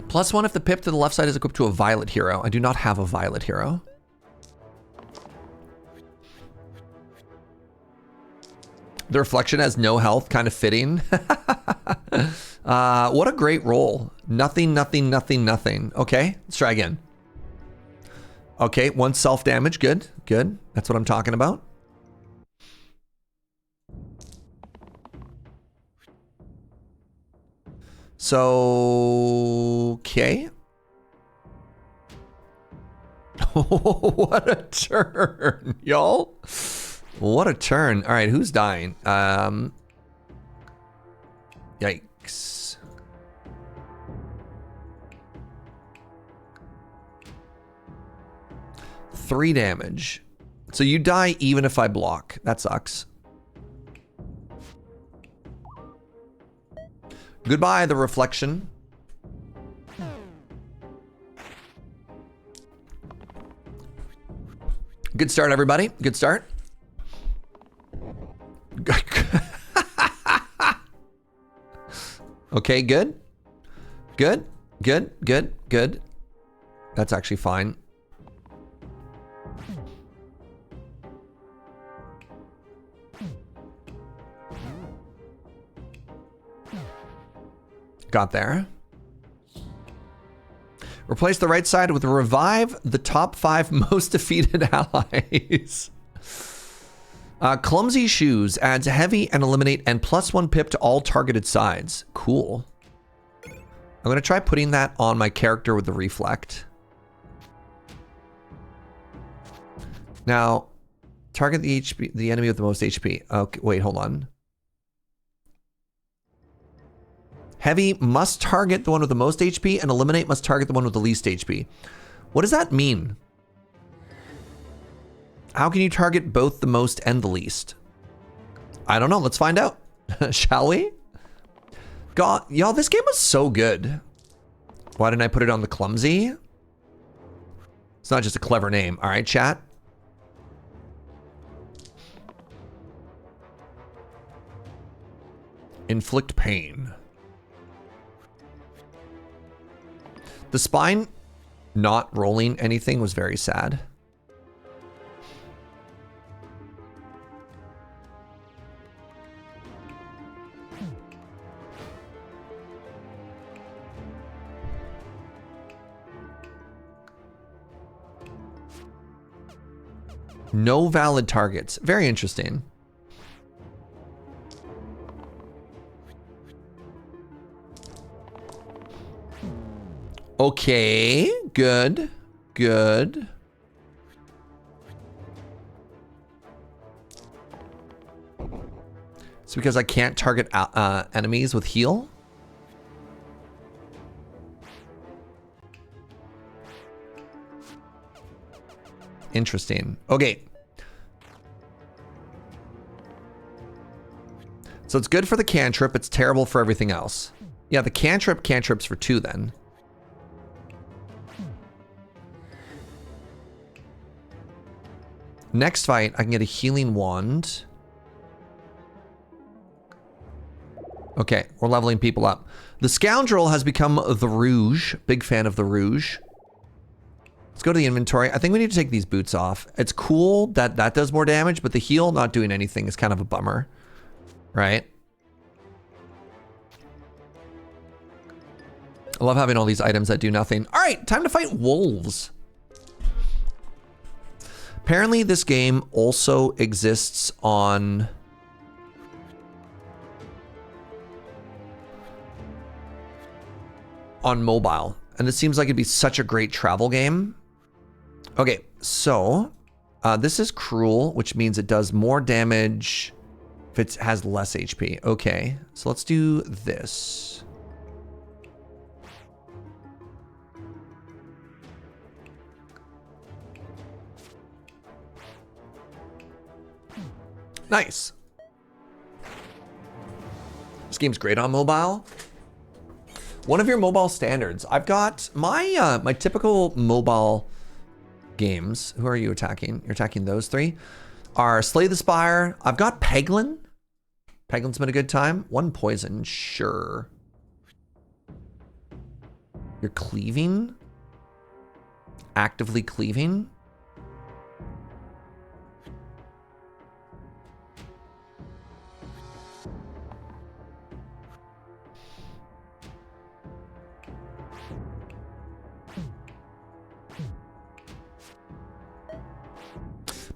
+1 if the pip to the left side is equipped to a violet hero. I do not have a violet hero. The reflection has no health, kind of fitting. What a great roll. Nothing, nothing, nothing, nothing. Okay, let's try again. Okay, 1 self-damage. Good, good. That's what I'm talking about. So, okay. What a turn, y'all. What a turn. All right, who's dying? Yikes. Three damage. So you die even if I block. That sucks. Goodbye, the reflection. Good start, everybody. Good start. Okay, good. Good, good, good, good. That's actually fine. Got there. Replace the right side with revive the top 5 most defeated allies. Clumsy shoes adds heavy and eliminate and +1 pip to all targeted sides. Cool. I'm gonna try putting that on my character with the reflect. Now, target the enemy with the most HP. Okay, wait, hold on. Heavy must target the one with the most HP, and eliminate must target the one with the least HP. What does that mean? How can you target both the most and the least? I don't know. Let's find out. Shall we? God, y'all, this game was so good. Why didn't I put it on the clumsy? It's not just a clever name. All right, chat. Inflict pain. The spine not rolling anything was very sad. No valid targets. Very interesting. Okay, good, good. It's because I can't target enemies with heal. Interesting. Okay. So it's good for the cantrip. It's terrible for everything else. Yeah, the cantrip's for 2 then. Next fight, I can get a healing wand. Okay, we're leveling people up. The scoundrel has become the Rouge. Big fan of the Rouge. Let's go to the inventory. I think we need to take these boots off. It's cool that that does more damage, but the heal not doing anything is kind of a bummer. Right? I love having all these items that do nothing. All right, time to fight wolves. Apparently this game also exists on mobile. And this seems like it'd be such a great travel game. Okay, so this is cruel, which means it does more damage if it has less HP. Okay, so let's do this. Nice. This game's great on mobile. One of your mobile standards. I've got my my typical mobile games. Who are you attacking? You're attacking those three. Are Slay the Spire. I've got Peglin. Peglin's been a good time. One poison, sure. You're cleaving? Actively cleaving?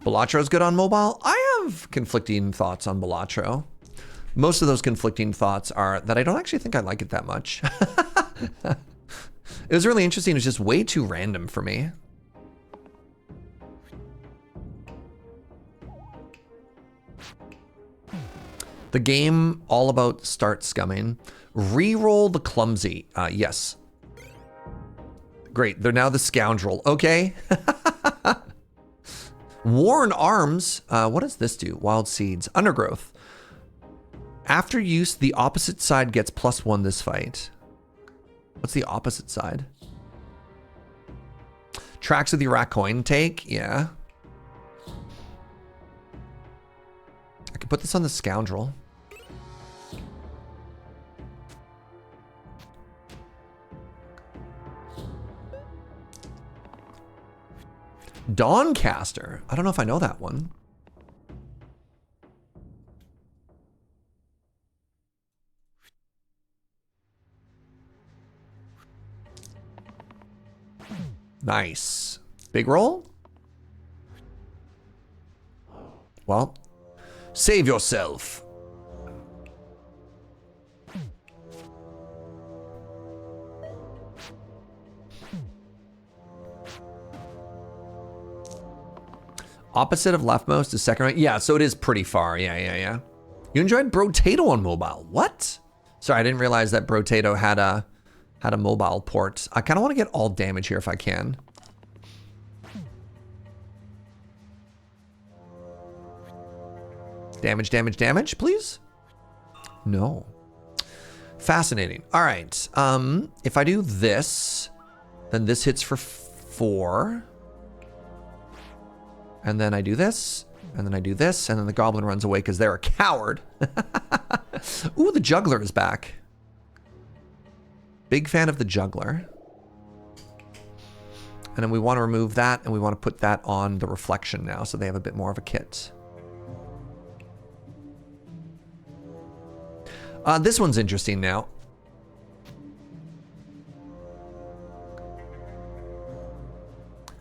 Balattro's good on mobile. I have conflicting thoughts on Balatro. Most of those conflicting thoughts are that I don't actually think I like it that much. It was really interesting. It was just way too random for me. The game all about start scumming. Reroll the clumsy. Yes. Great. They're now the scoundrel. Okay. Worn arms. What does this do? Wild seeds. Undergrowth. After use, the opposite side gets +1 this fight. What's the opposite side? Tracks of the Iraq coin take. Yeah. I could put this on the scoundrel. Dawncaster. I don't know if I know that one. Nice. Big roll? Well, save yourself. Opposite of leftmost is second right. Yeah, so it is pretty far. Yeah. You enjoyed Brotato on mobile. What? Sorry, I didn't realize that Brotato had a mobile port. I kind of want to get all damage here if I can. Damage, please? No. Fascinating. All right. If I do this, then this hits for 4. And then I do this, and then I do this, and then the goblin runs away because they're a coward. Ooh, the juggler is back. Big fan of the juggler. And then we want to remove that, and we want to put that on the reflection now, so they have a bit more of a kit. This one's interesting now.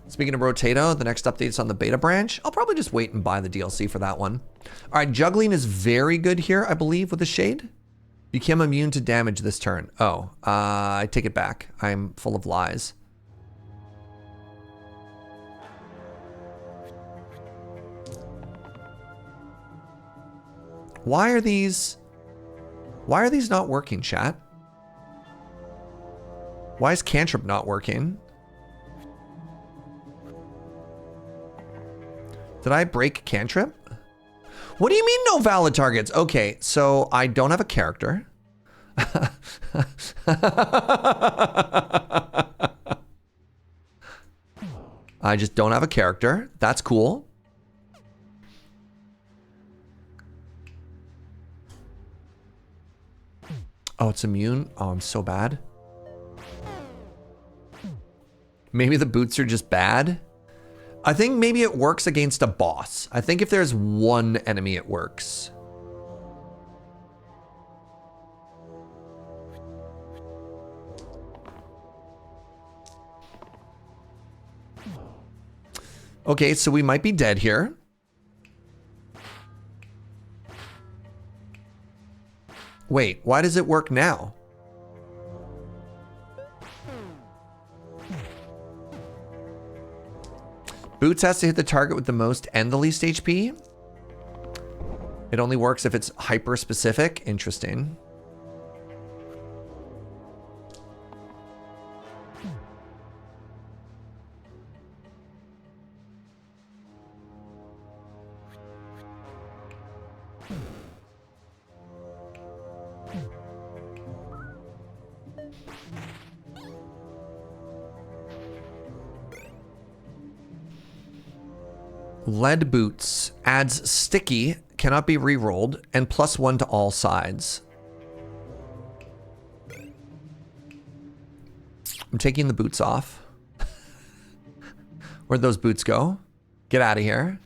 Speaking of Rotato, the next update's on the beta branch. I'll probably just wait and buy the DLC for that one. All right, juggling is very good here, I believe, with the shade. Become immune to damage this turn. Oh, I take it back. I'm full of lies. Why are these not working, chat? Why is cantrip not working? Did I break cantrip? What do you mean no valid targets? Okay, so I don't have a character. I just don't have a character. That's cool. Oh, it's immune? Oh, I'm so bad. Maybe the boots are just bad. I think maybe it works against a boss. I think if there's one enemy, it works. Okay, so we might be dead here. Wait, why does it work now? Boots has to hit the target with the most and the least HP. It only works if it's hyper specific. Interesting. Lead boots adds sticky, cannot be re-rolled, and +1 to all sides. I'm taking the boots off. Where'd those boots go? Get out of here.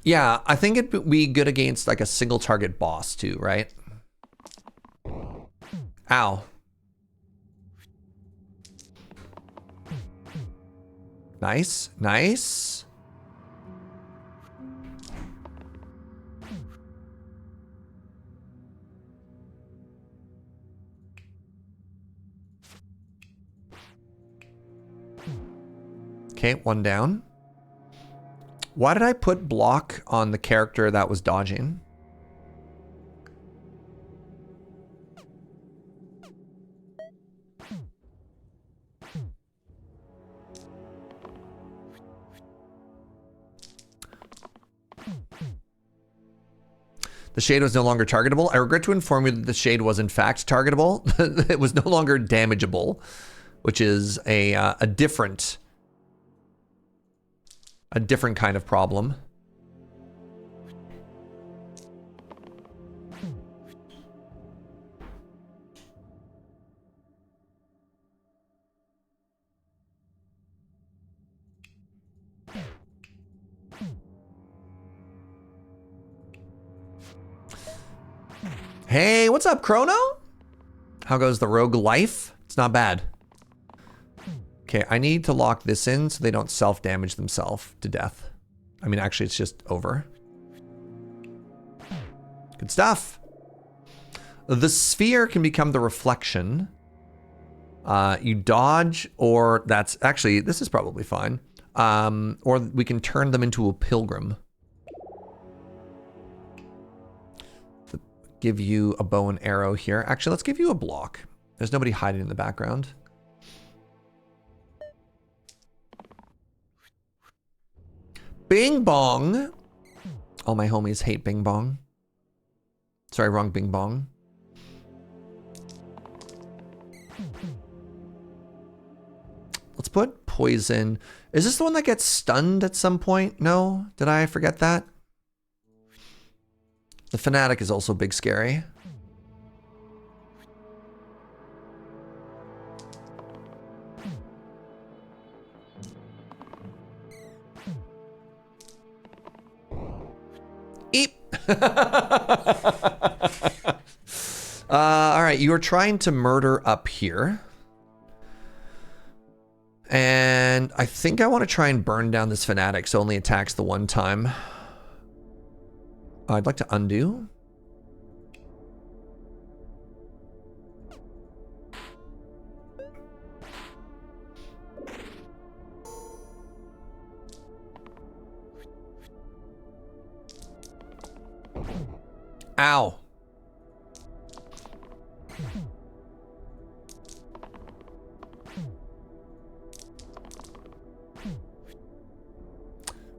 Yeah, I think it'd be good against like a single target boss too, right? Ow. Nice, nice. Okay, one down. Why did I put block on the character that was dodging? The shade was no longer targetable. I regret to inform you that the shade was in fact targetable. It was no longer damageable, which is a different kind of problem. Hey, what's up, Chrono? How goes the rogue life? It's not bad. Okay, I need to lock this in so they don't self-damage themselves to death. I mean, actually, it's just over. Good stuff. The sphere can become the reflection. You dodge, or that's actually, this is probably fine. Or we can turn them into a pilgrim. Give you a bow and arrow here. Actually, let's give you a block. There's nobody hiding in the background. Bing bong. All my homies hate bing bong. Sorry, wrong bing bong. Let's put poison. Is this the one that gets stunned at some point? No? Did I forget that? The fanatic is also big scary. Eep. All right, you are trying to murder up here. And I think I want to try and burn down this fanatic so it only attacks the one time. I'd like to undo. Ow.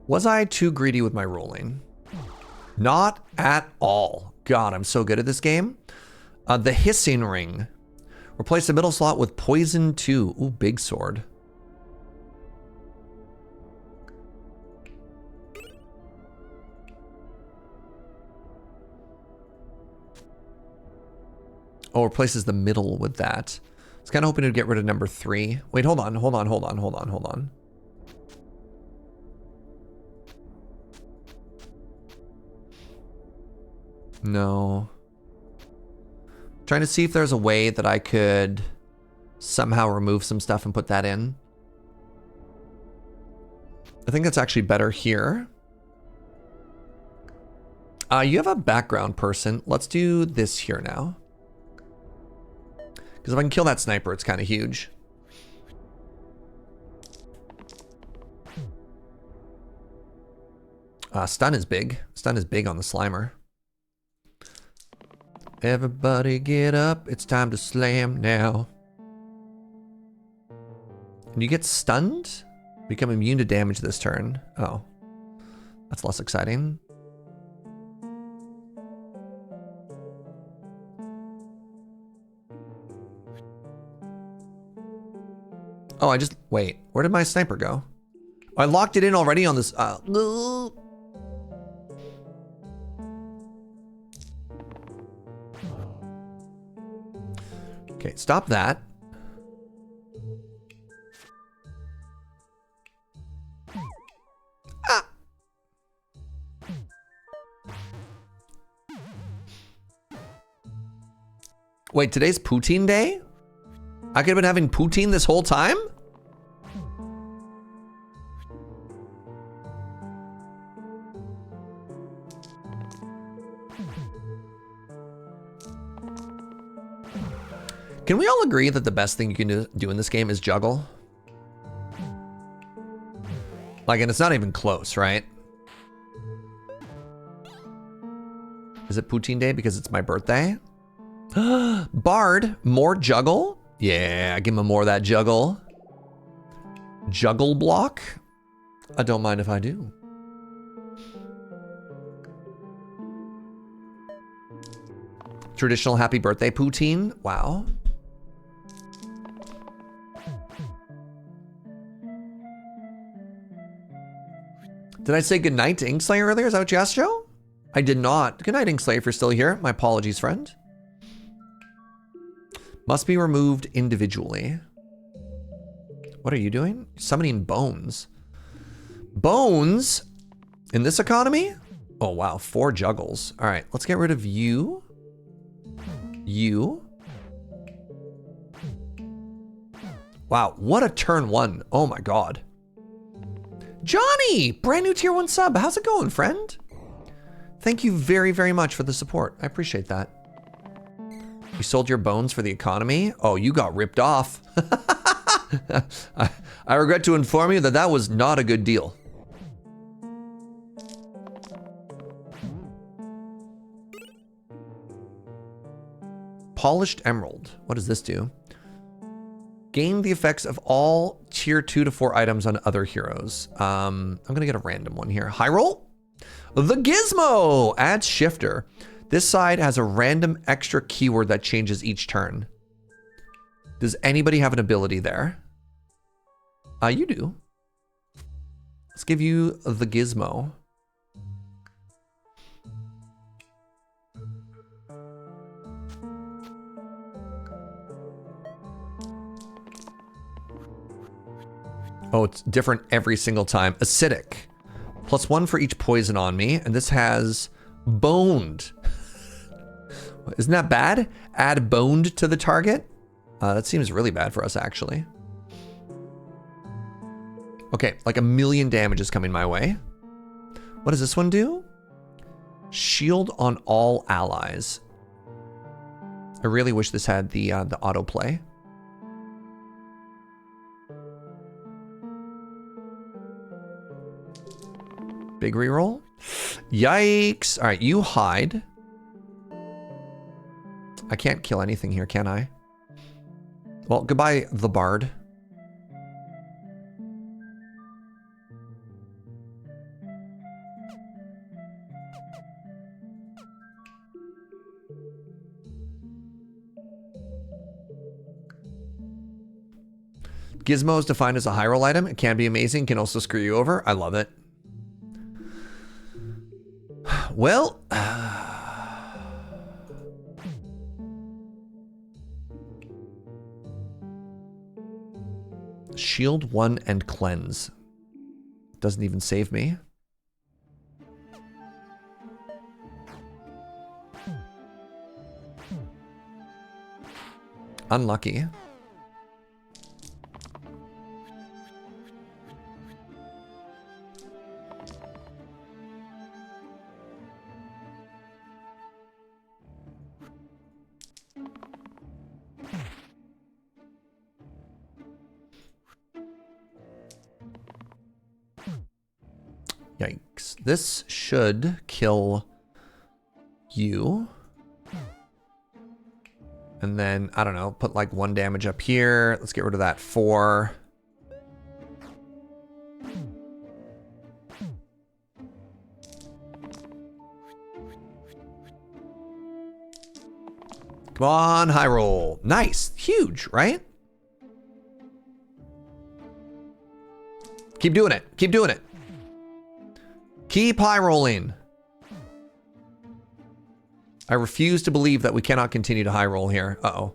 Was I too greedy with my rolling? Not at all. God, I'm so good at this game. The hissing ring. Replace the middle slot with poison 2. Ooh, big sword. Oh, replaces the middle with that. I was kind of hoping to get rid of number 3. Wait, hold on. No. Trying to see if there's a way that I could somehow remove some stuff and put that in. I think that's actually better here. You have a background person. Let's do this here now. Because if I can kill that sniper, it's kind of huge. Stun is big. Stun is big on the Slimer. Everybody get up. It's time to slam now. And you get stunned? Become immune to damage this turn. Oh. That's less exciting. Oh, I just... Wait. Where did my sniper go? Oh, I locked it in already on this... Okay, stop that. Ah! Wait, today's poutine day? I could have been having poutine this whole time? Can we all agree that the best thing you can do in this game is juggle? Like, and it's not even close, right? Is it poutine day because it's my birthday? Bard, more juggle? Yeah, give him more of that juggle. Juggle block? I don't mind if I do. Traditional happy birthday poutine? Wow. Did I say goodnight to Inkslayer earlier? Is that what you asked, Joe? I did not. Good night, Inkslayer, if you're still here. My apologies, friend. Must be removed individually. What are you doing? Summoning bones. Bones? In this economy? Oh, wow. 4 juggles. All right, let's get rid of you. You. Wow, what a turn 1. Oh, my God. Johnny! Brand new tier 1 sub. How's it going, friend? Thank you very, very much for the support. I appreciate that. You sold your bones for the economy? Oh, you got ripped off. I regret to inform you that that was not a good deal. Polished Emerald. What does this do? Gain the effects of all tier 2 to 4 items on other heroes. I'm gonna get a random one here. High roll? The Gizmo adds shifter. This side has a random extra keyword that changes each turn. Does anybody have an ability there? You do. Let's give you the Gizmo. Oh, it's different every single time. Acidic. +1 for each poison on me. And this has boned. Isn't that bad? Add boned to the target? That seems really bad for us, actually. Okay, like 1,000,000 damage is coming my way. What does this one do? Shield on all allies. I really wish this had the autoplay. Big reroll. Yikes. All right, you hide. I can't kill anything here, can I? Well, goodbye, the Bard. Gizmo is defined as a high roll item. It can be amazing, can also screw you over. I love it. Well, shield 1 and cleanse. Doesn't even save me. Unlucky. Yikes. This should kill you. And then, I don't know, put like 1 damage up here. Let's get rid of that 4. Come on, high roll. Nice. Huge, right? Keep doing it. Keep doing it. Keep high rolling. I refuse to believe that we cannot continue to high roll here. Uh-oh.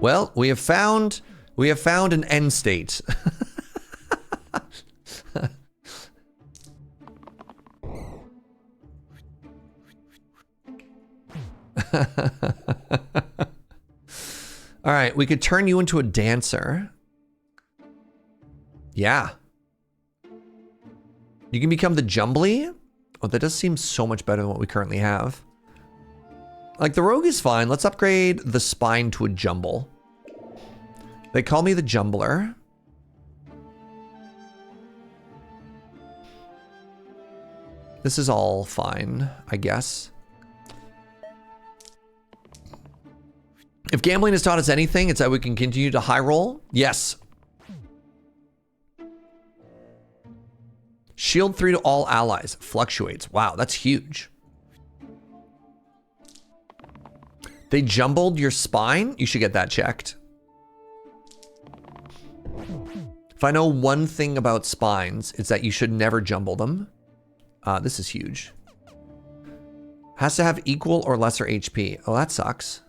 Well, we have found an end state. All right, we could turn you into a dancer. Yeah. You can become the Jumbly. Oh, that does seem so much better than what we currently have. Like, the Rogue is fine. Let's upgrade the Spine to a Jumble. They call me the Jumbler. This is all fine, I guess. If gambling has taught us anything, it's that we can continue to high roll. Yes. Shield 3 to all allies. Fluctuates. Wow, that's huge. They jumbled your spine? You should get that checked. If I know one thing about spines, it's that you should never jumble them. This is huge. Has to have equal or lesser HP. Oh, that sucks.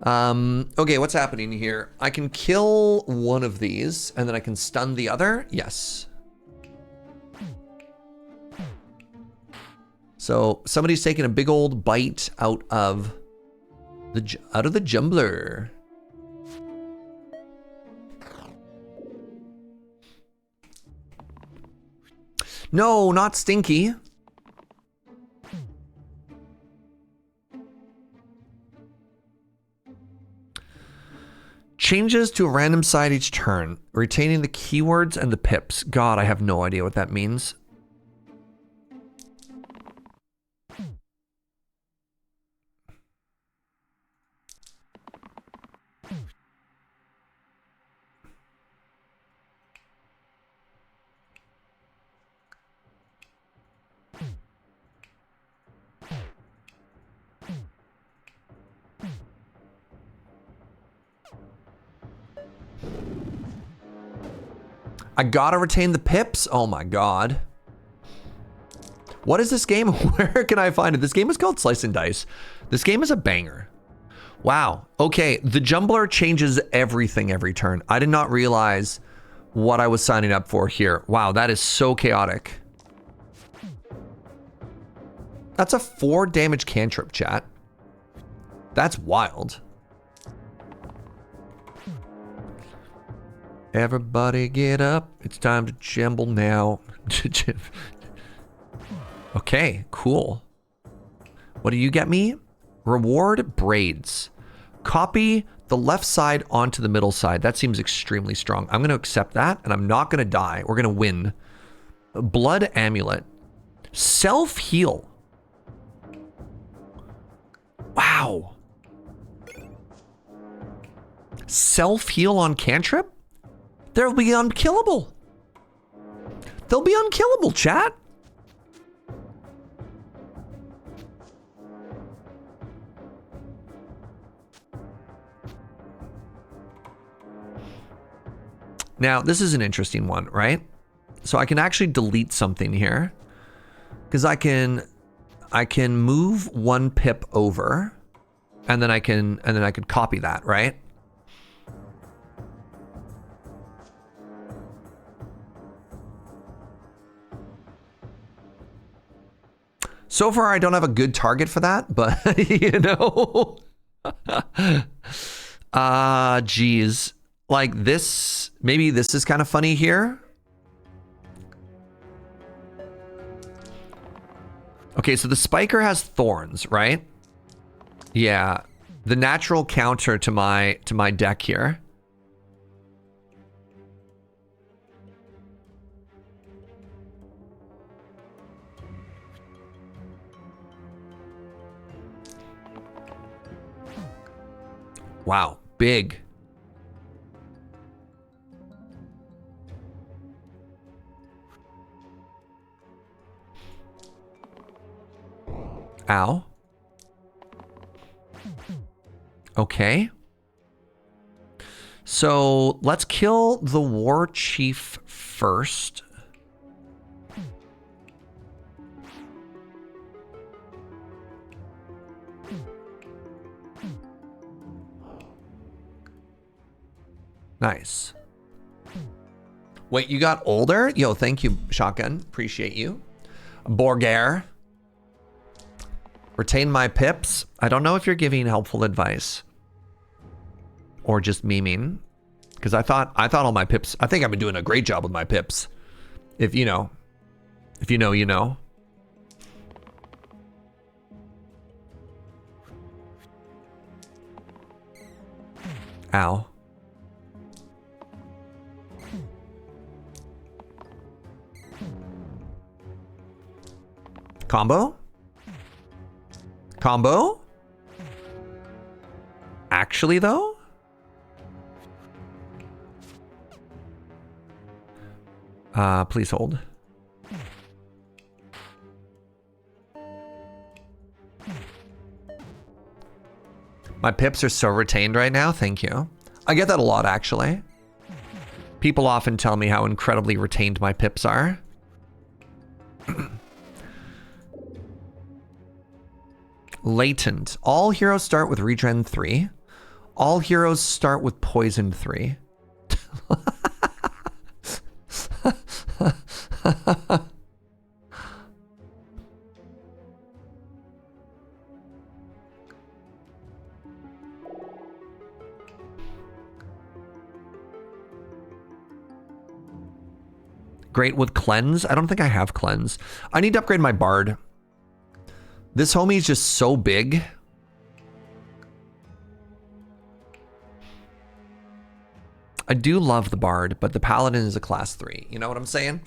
Okay, what's happening here? I can kill one of these, and then I can stun the other? Yes. So, somebody's taking a big old bite out of the Jumbler. No, not Stinky. Changes to a random side each turn, retaining the keywords and the pips. God, I have no idea what that means. I gotta retain the pips? Oh my god. What is this game? Where can I find it? This game is called Slice and Dice. This game is a banger. Wow. Okay, the Jumbler changes everything every turn. I did not realize what I was signing up for here. Wow, that is so chaotic. That's a 4 damage cantrip, chat. That's wild. Everybody get up. It's time to jumble now. Okay, cool. What do you get me? Reward braids. Copy the left side onto the middle side. That seems extremely strong. I'm going to accept that, and I'm not going to die. We're going to win. Blood amulet. Self-heal. Wow. Self-heal on cantrip? They'll be unkillable. They'll be unkillable, chat. Now, this is an interesting one, right? So I can actually delete something here because I can move 1 pip over and then I could copy that, right? So far, I don't have a good target for that, but you know. Geez. Like this, maybe this is kind of funny here. Okay, so the spiker has thorns, right? Yeah. The natural counter to my deck here. Wow, big. Ow. Okay. So let's kill the war chief first. Nice. Wait, you got older? Yo, thank you, Shotgun. Appreciate you. Borgare. Retain my pips. I don't know if you're giving helpful advice. Or just memeing. Because I thought all my pips... I think I've been doing a great job with my pips. If you know. If you know, you know. Ow. Combo? Combo? Actually, though? Please hold. My pips are so retained right now. Thank you. I get that a lot, actually. People often tell me how incredibly retained my pips are. Latent. All heroes start with regen 3. All heroes start with poison 3. Great with cleanse. I don't think I have cleanse. I need to upgrade my bard. This homie is just so big. I do love the bard, but the paladin is a class 3. You know what I'm saying?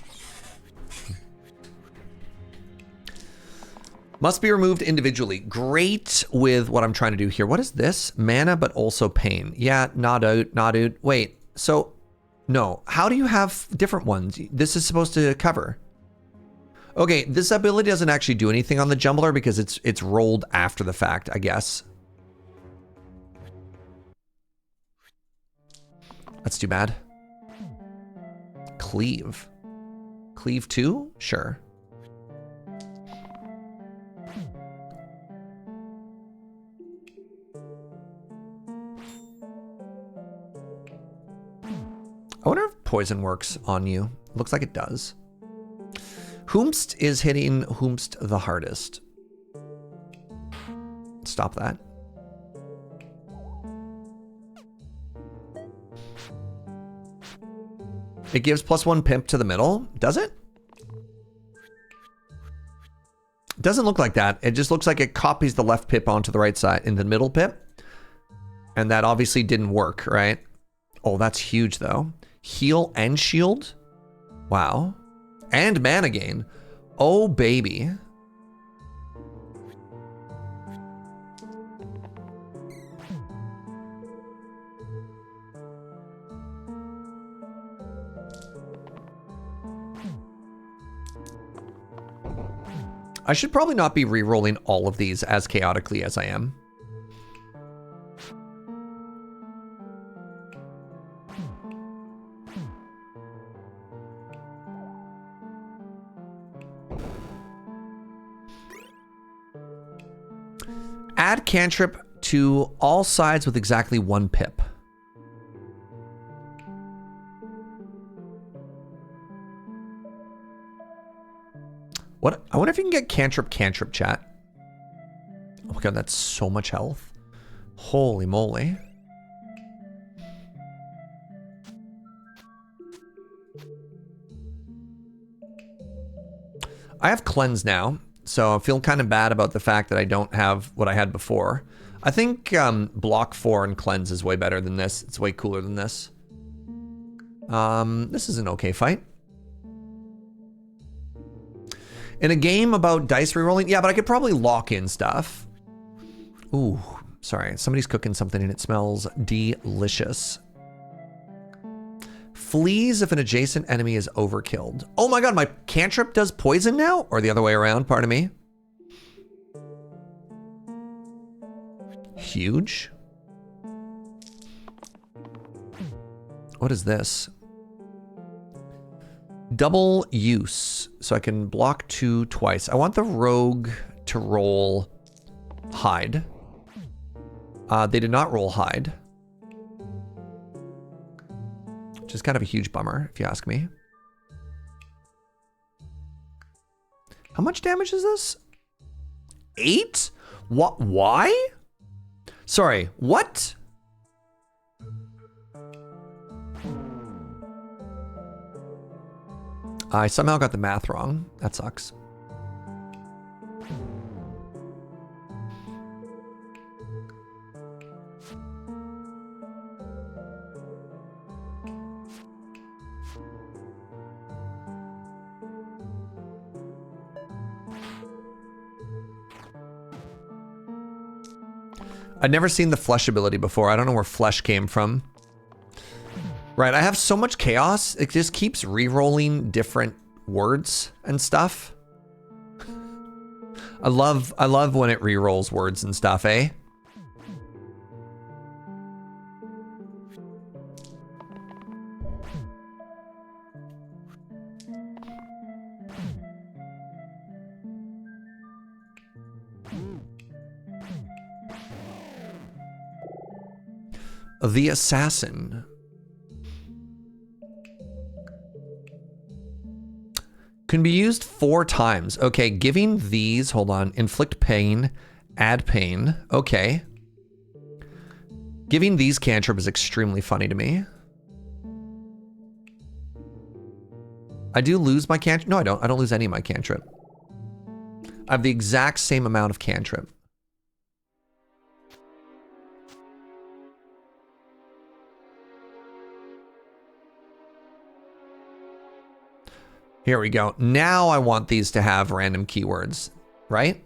Must be removed individually. Great with what I'm trying to do here. What is this? Mana, but also pain. Yeah, not out. Wait, so no. How do you have different ones? This is supposed to cover. Okay, this ability doesn't actually do anything on the jumbler because it's rolled after the fact, I guess. That's too bad. Cleave. Cleave 2? Sure. I wonder if poison works on you. Looks like it does. Whomst is hitting whomst the hardest. Stop that. It gives +1 pimp to the middle. Does it? It doesn't look like that. It just looks like it copies the left pip onto the right side in the middle pip. And that obviously didn't work, right? Oh, that's huge though. Heal and shield. Wow. And mana gain. Oh, baby. I should probably not be re-rolling all of these as chaotically as I am. Add cantrip to all sides with exactly 1 pip. What? I wonder if you can get cantrip chat. Oh my god, that's so much health. Holy moly. I have cleanse now, so I feel kind of bad about the fact that I don't have what I had before. I think block 4 and cleanse is way better than this. It's way cooler than this. This is an okay fight. In a game about dice rerolling, yeah, but I could probably lock in stuff. Ooh, sorry, somebody's cooking something and it smells delicious. Flees if an adjacent enemy is overkilled. Oh my god, my cantrip does poison now? Or the other way around, pardon me. Huge. What is this? Double use. So I can block 2 twice. I want the rogue to roll hide. They did not roll hide. Which is kind of a huge bummer, if you ask me. How much damage is this? 8? What? Why? Sorry, what? I somehow got the math wrong. That sucks. I'd never seen the flesh ability before. I don't know where flesh came from. Right, I have so much chaos. It just keeps re-rolling different words and stuff. I love when it re-rolls words and stuff, eh? The assassin. Can be used 4 times. Okay, giving these, hold on, inflict pain, add pain. Okay. Giving these cantrip is extremely funny to me. I do lose my cantrip. No, I don't. I don't lose any of my cantrip. I have the exact same amount of cantrip. Here we go. Now I want these to have random keywords, right?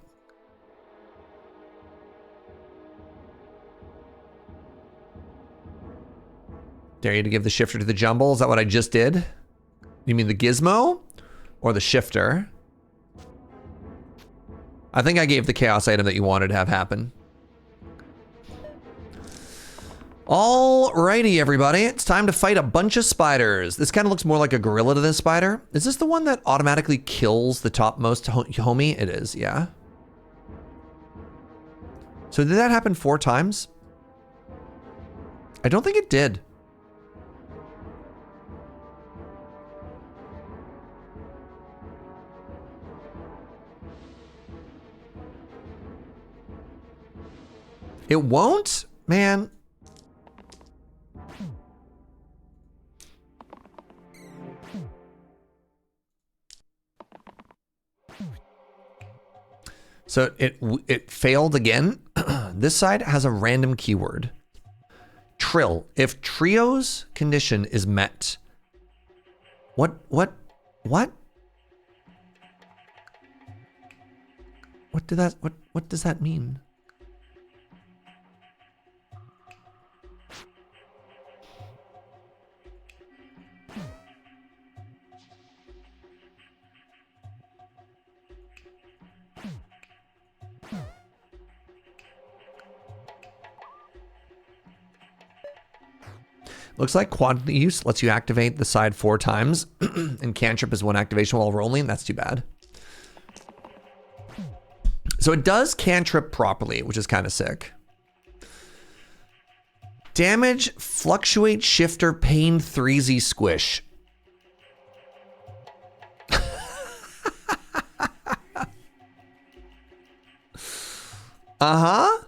Dare you to give the shifter to the jumble? Is that what I just did? You mean the gizmo or the shifter? I think I gave the chaos item that you wanted to have happen. Alrighty, everybody. It's time to fight a bunch of spiders. This kind of looks more like a gorilla to this spider. Is this the one that automatically kills the topmost homie? It is, yeah. So did that happen 4 times? I don't think it did. It won't? Man. So it failed again. This side has a random keyword. Trill. If trio's condition is met. What? What does that mean? Looks like quantity use lets you activate the side 4 times, and cantrip is 1 activation while rolling. That's too bad. So it does cantrip properly, which is kind of sick. Damage, fluctuate, shifter, pain, 3Z squish. Uh-huh.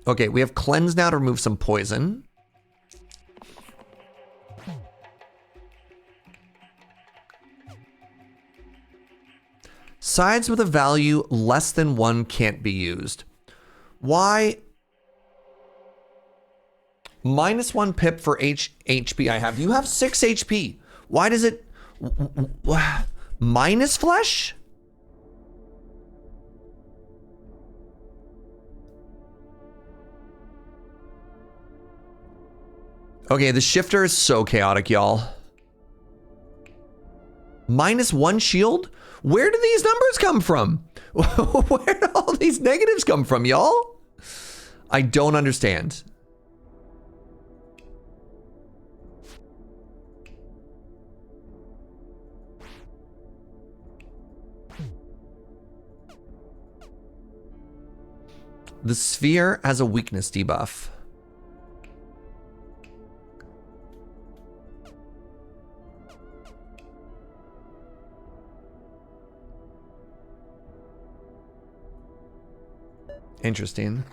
Okay, we have cleanse now to remove some poison. Sides with a value less than 1 can't be used. Why? -1 pip for HP I have. You have 6 HP. Why does it... minus flesh? Okay, the shifter is so chaotic, y'all. -1 shield? Where do these numbers come from? Where do all these negatives come from, y'all? I don't understand. The sphere has a weakness debuff. Interesting.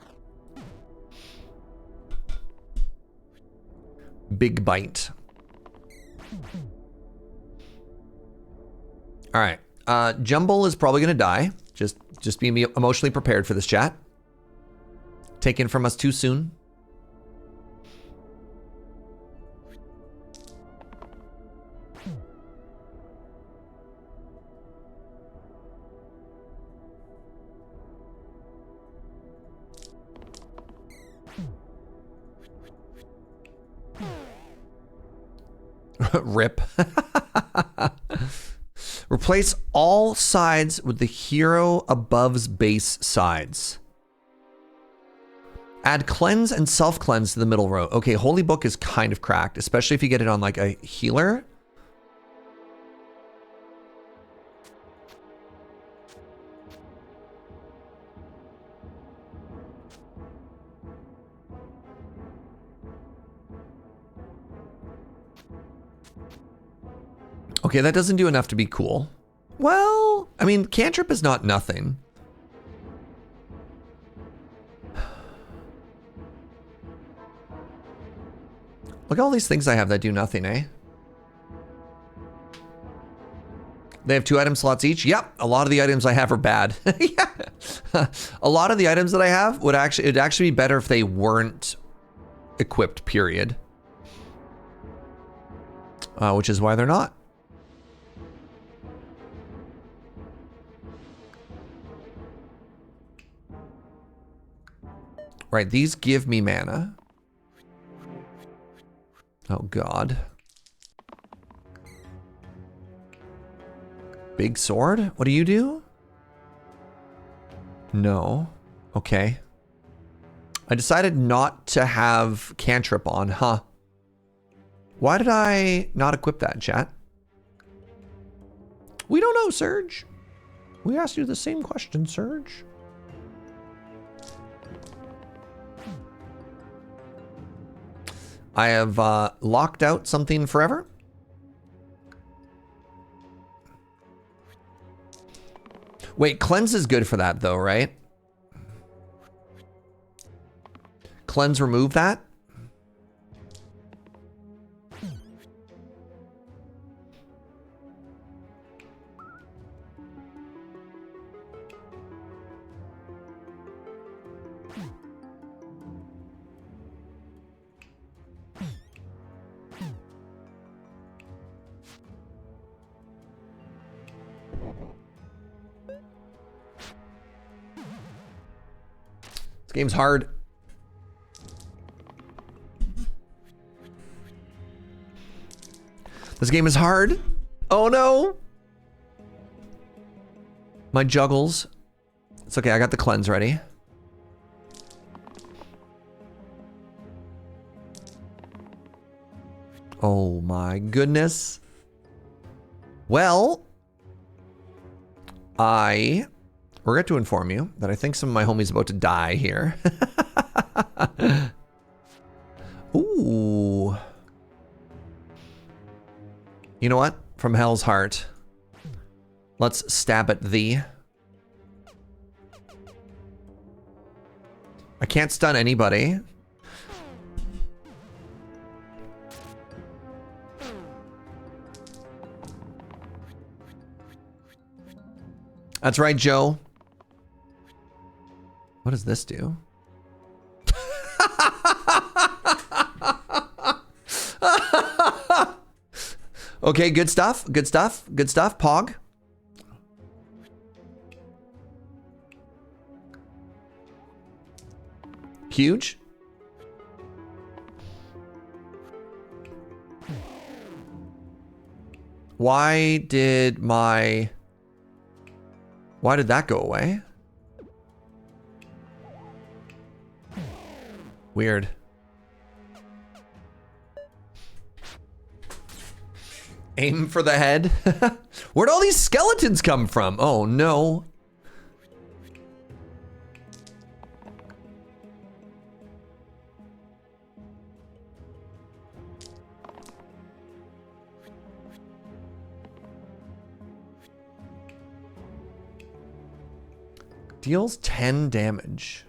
Big bite. All right. Jumble is probably going to die. Just be emotionally prepared for this, chat. Taken from us too soon. Rip. Replace all sides with the hero above's base sides. Add cleanse and self-cleanse to the middle row. Okay, Holy Book is kind of cracked, especially if you get it on like a healer. Okay, that doesn't do enough to be cool. Well, I mean, cantrip is not nothing. Look at all these things I have that do nothing, eh? They have 2 item slots each? Yep, a lot of the items I have are bad. Yeah. A lot of the items that I have it'd actually be better if they weren't equipped, period. Which is why they're not. Right, these give me mana. Oh God. Big sword? What do you do? No. Okay. I decided not to have cantrip on, huh? Why did I not equip that, chat? We don't know, Serge. We asked you the same question, Serge. I have locked out something forever. Wait, cleanse is good for that though, right? Cleanse, remove that. This game's hard. This game is hard. Oh no. My juggles. It's okay, I got the cleanse ready. Oh my goodness. Well, I regret to inform you that I think some of my homies about to die here. Ooh. You know what? From Hell's Heart. Let's stab at thee. I can't stun anybody. That's right, Joe. What does this do? Okay, good stuff. Good stuff. Good stuff. Pog. Huge. Why did that go away? Weird. Aim for the head. Where'd all these skeletons come from? Oh no. Deals 10 damage.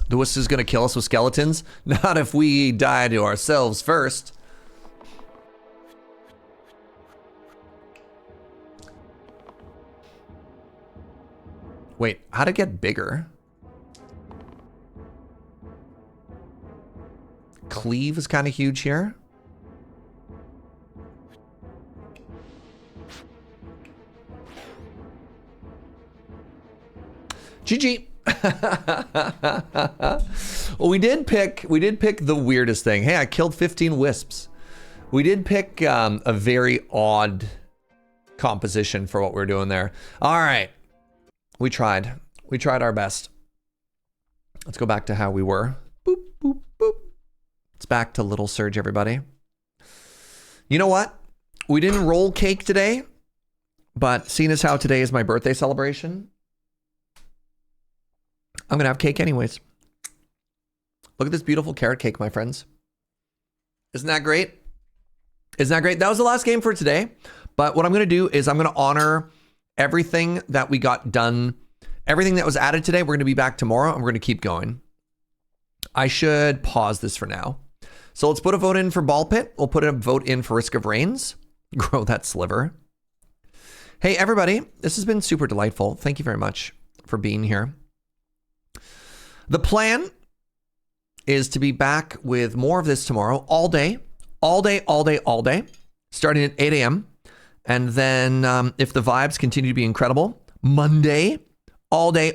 The wuss is gonna kill us with skeletons? Not if we die to ourselves first. Wait, how'd it get bigger? Cleave is kind of huge here. GG. Well, we did pick the weirdest thing. Hey, I killed 15 wisps. We did pick a very odd composition for what we're doing there. All right. We tried our best. Let's go back to how we were. Boop, boop, boop. It's back to little Serge, everybody. You know what? We didn't roll cake today, but seeing as how today is my birthday celebration, I'm gonna have cake anyways. Look at this beautiful carrot cake, my friends. Isn't that great? Isn't that great? That was the last game for today, but what I'm gonna do is I'm gonna honor everything that we got done, everything that was added today. We're gonna be back tomorrow and we're gonna keep going. I should pause this for now. So let's put a vote in for Ball Pit. We'll put a vote in for Risk of Rains. Grow that sliver. Hey, everybody. This has been super delightful. Thank you very much for being here. The plan is to be back with more of this tomorrow, all day, starting at 8 a.m. And then if the vibes continue to be incredible, Monday, all day.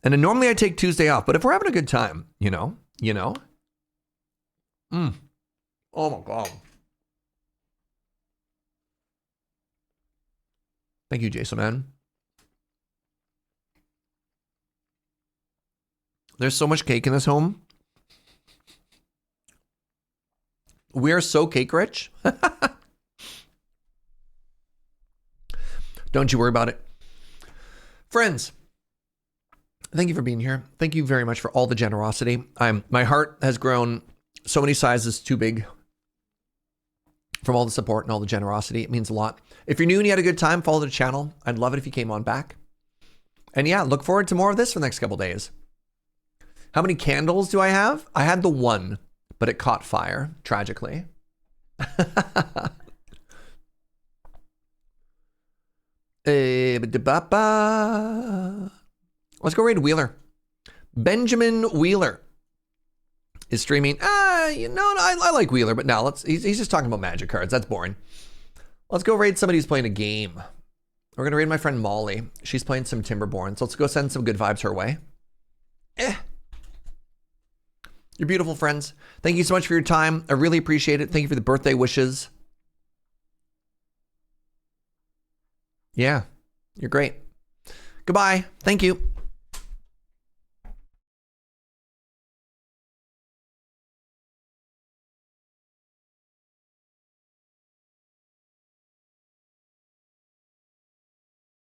And then normally I take Tuesday off, but if we're having a good time, you know. Oh my God. Thank you, Jason, man. There's so much cake in this home. We are so cake rich. Don't you worry about it. Friends, thank you for being here. Thank you very much for all the generosity. My heart has grown so many sizes too big from all the support and all the generosity. It means a lot. If you're new and you had a good time, follow the channel. I'd love it if you came on back. And yeah, look forward to more of this for the next couple days. How many candles do I have? I had the one, but it caught fire, tragically. Let's go raid Wheeler. Benjamin Wheeler is streaming. I like Wheeler, but now he's just talking about magic cards. That's boring. Let's go raid somebody who's playing a game. We're gonna raid my friend Molly. She's playing some Timberborn, so let's go send some good vibes her way. You're beautiful, friends. Thank you so much for your time. I really appreciate it. Thank you for the birthday wishes. Yeah, you're great. Goodbye. Thank you.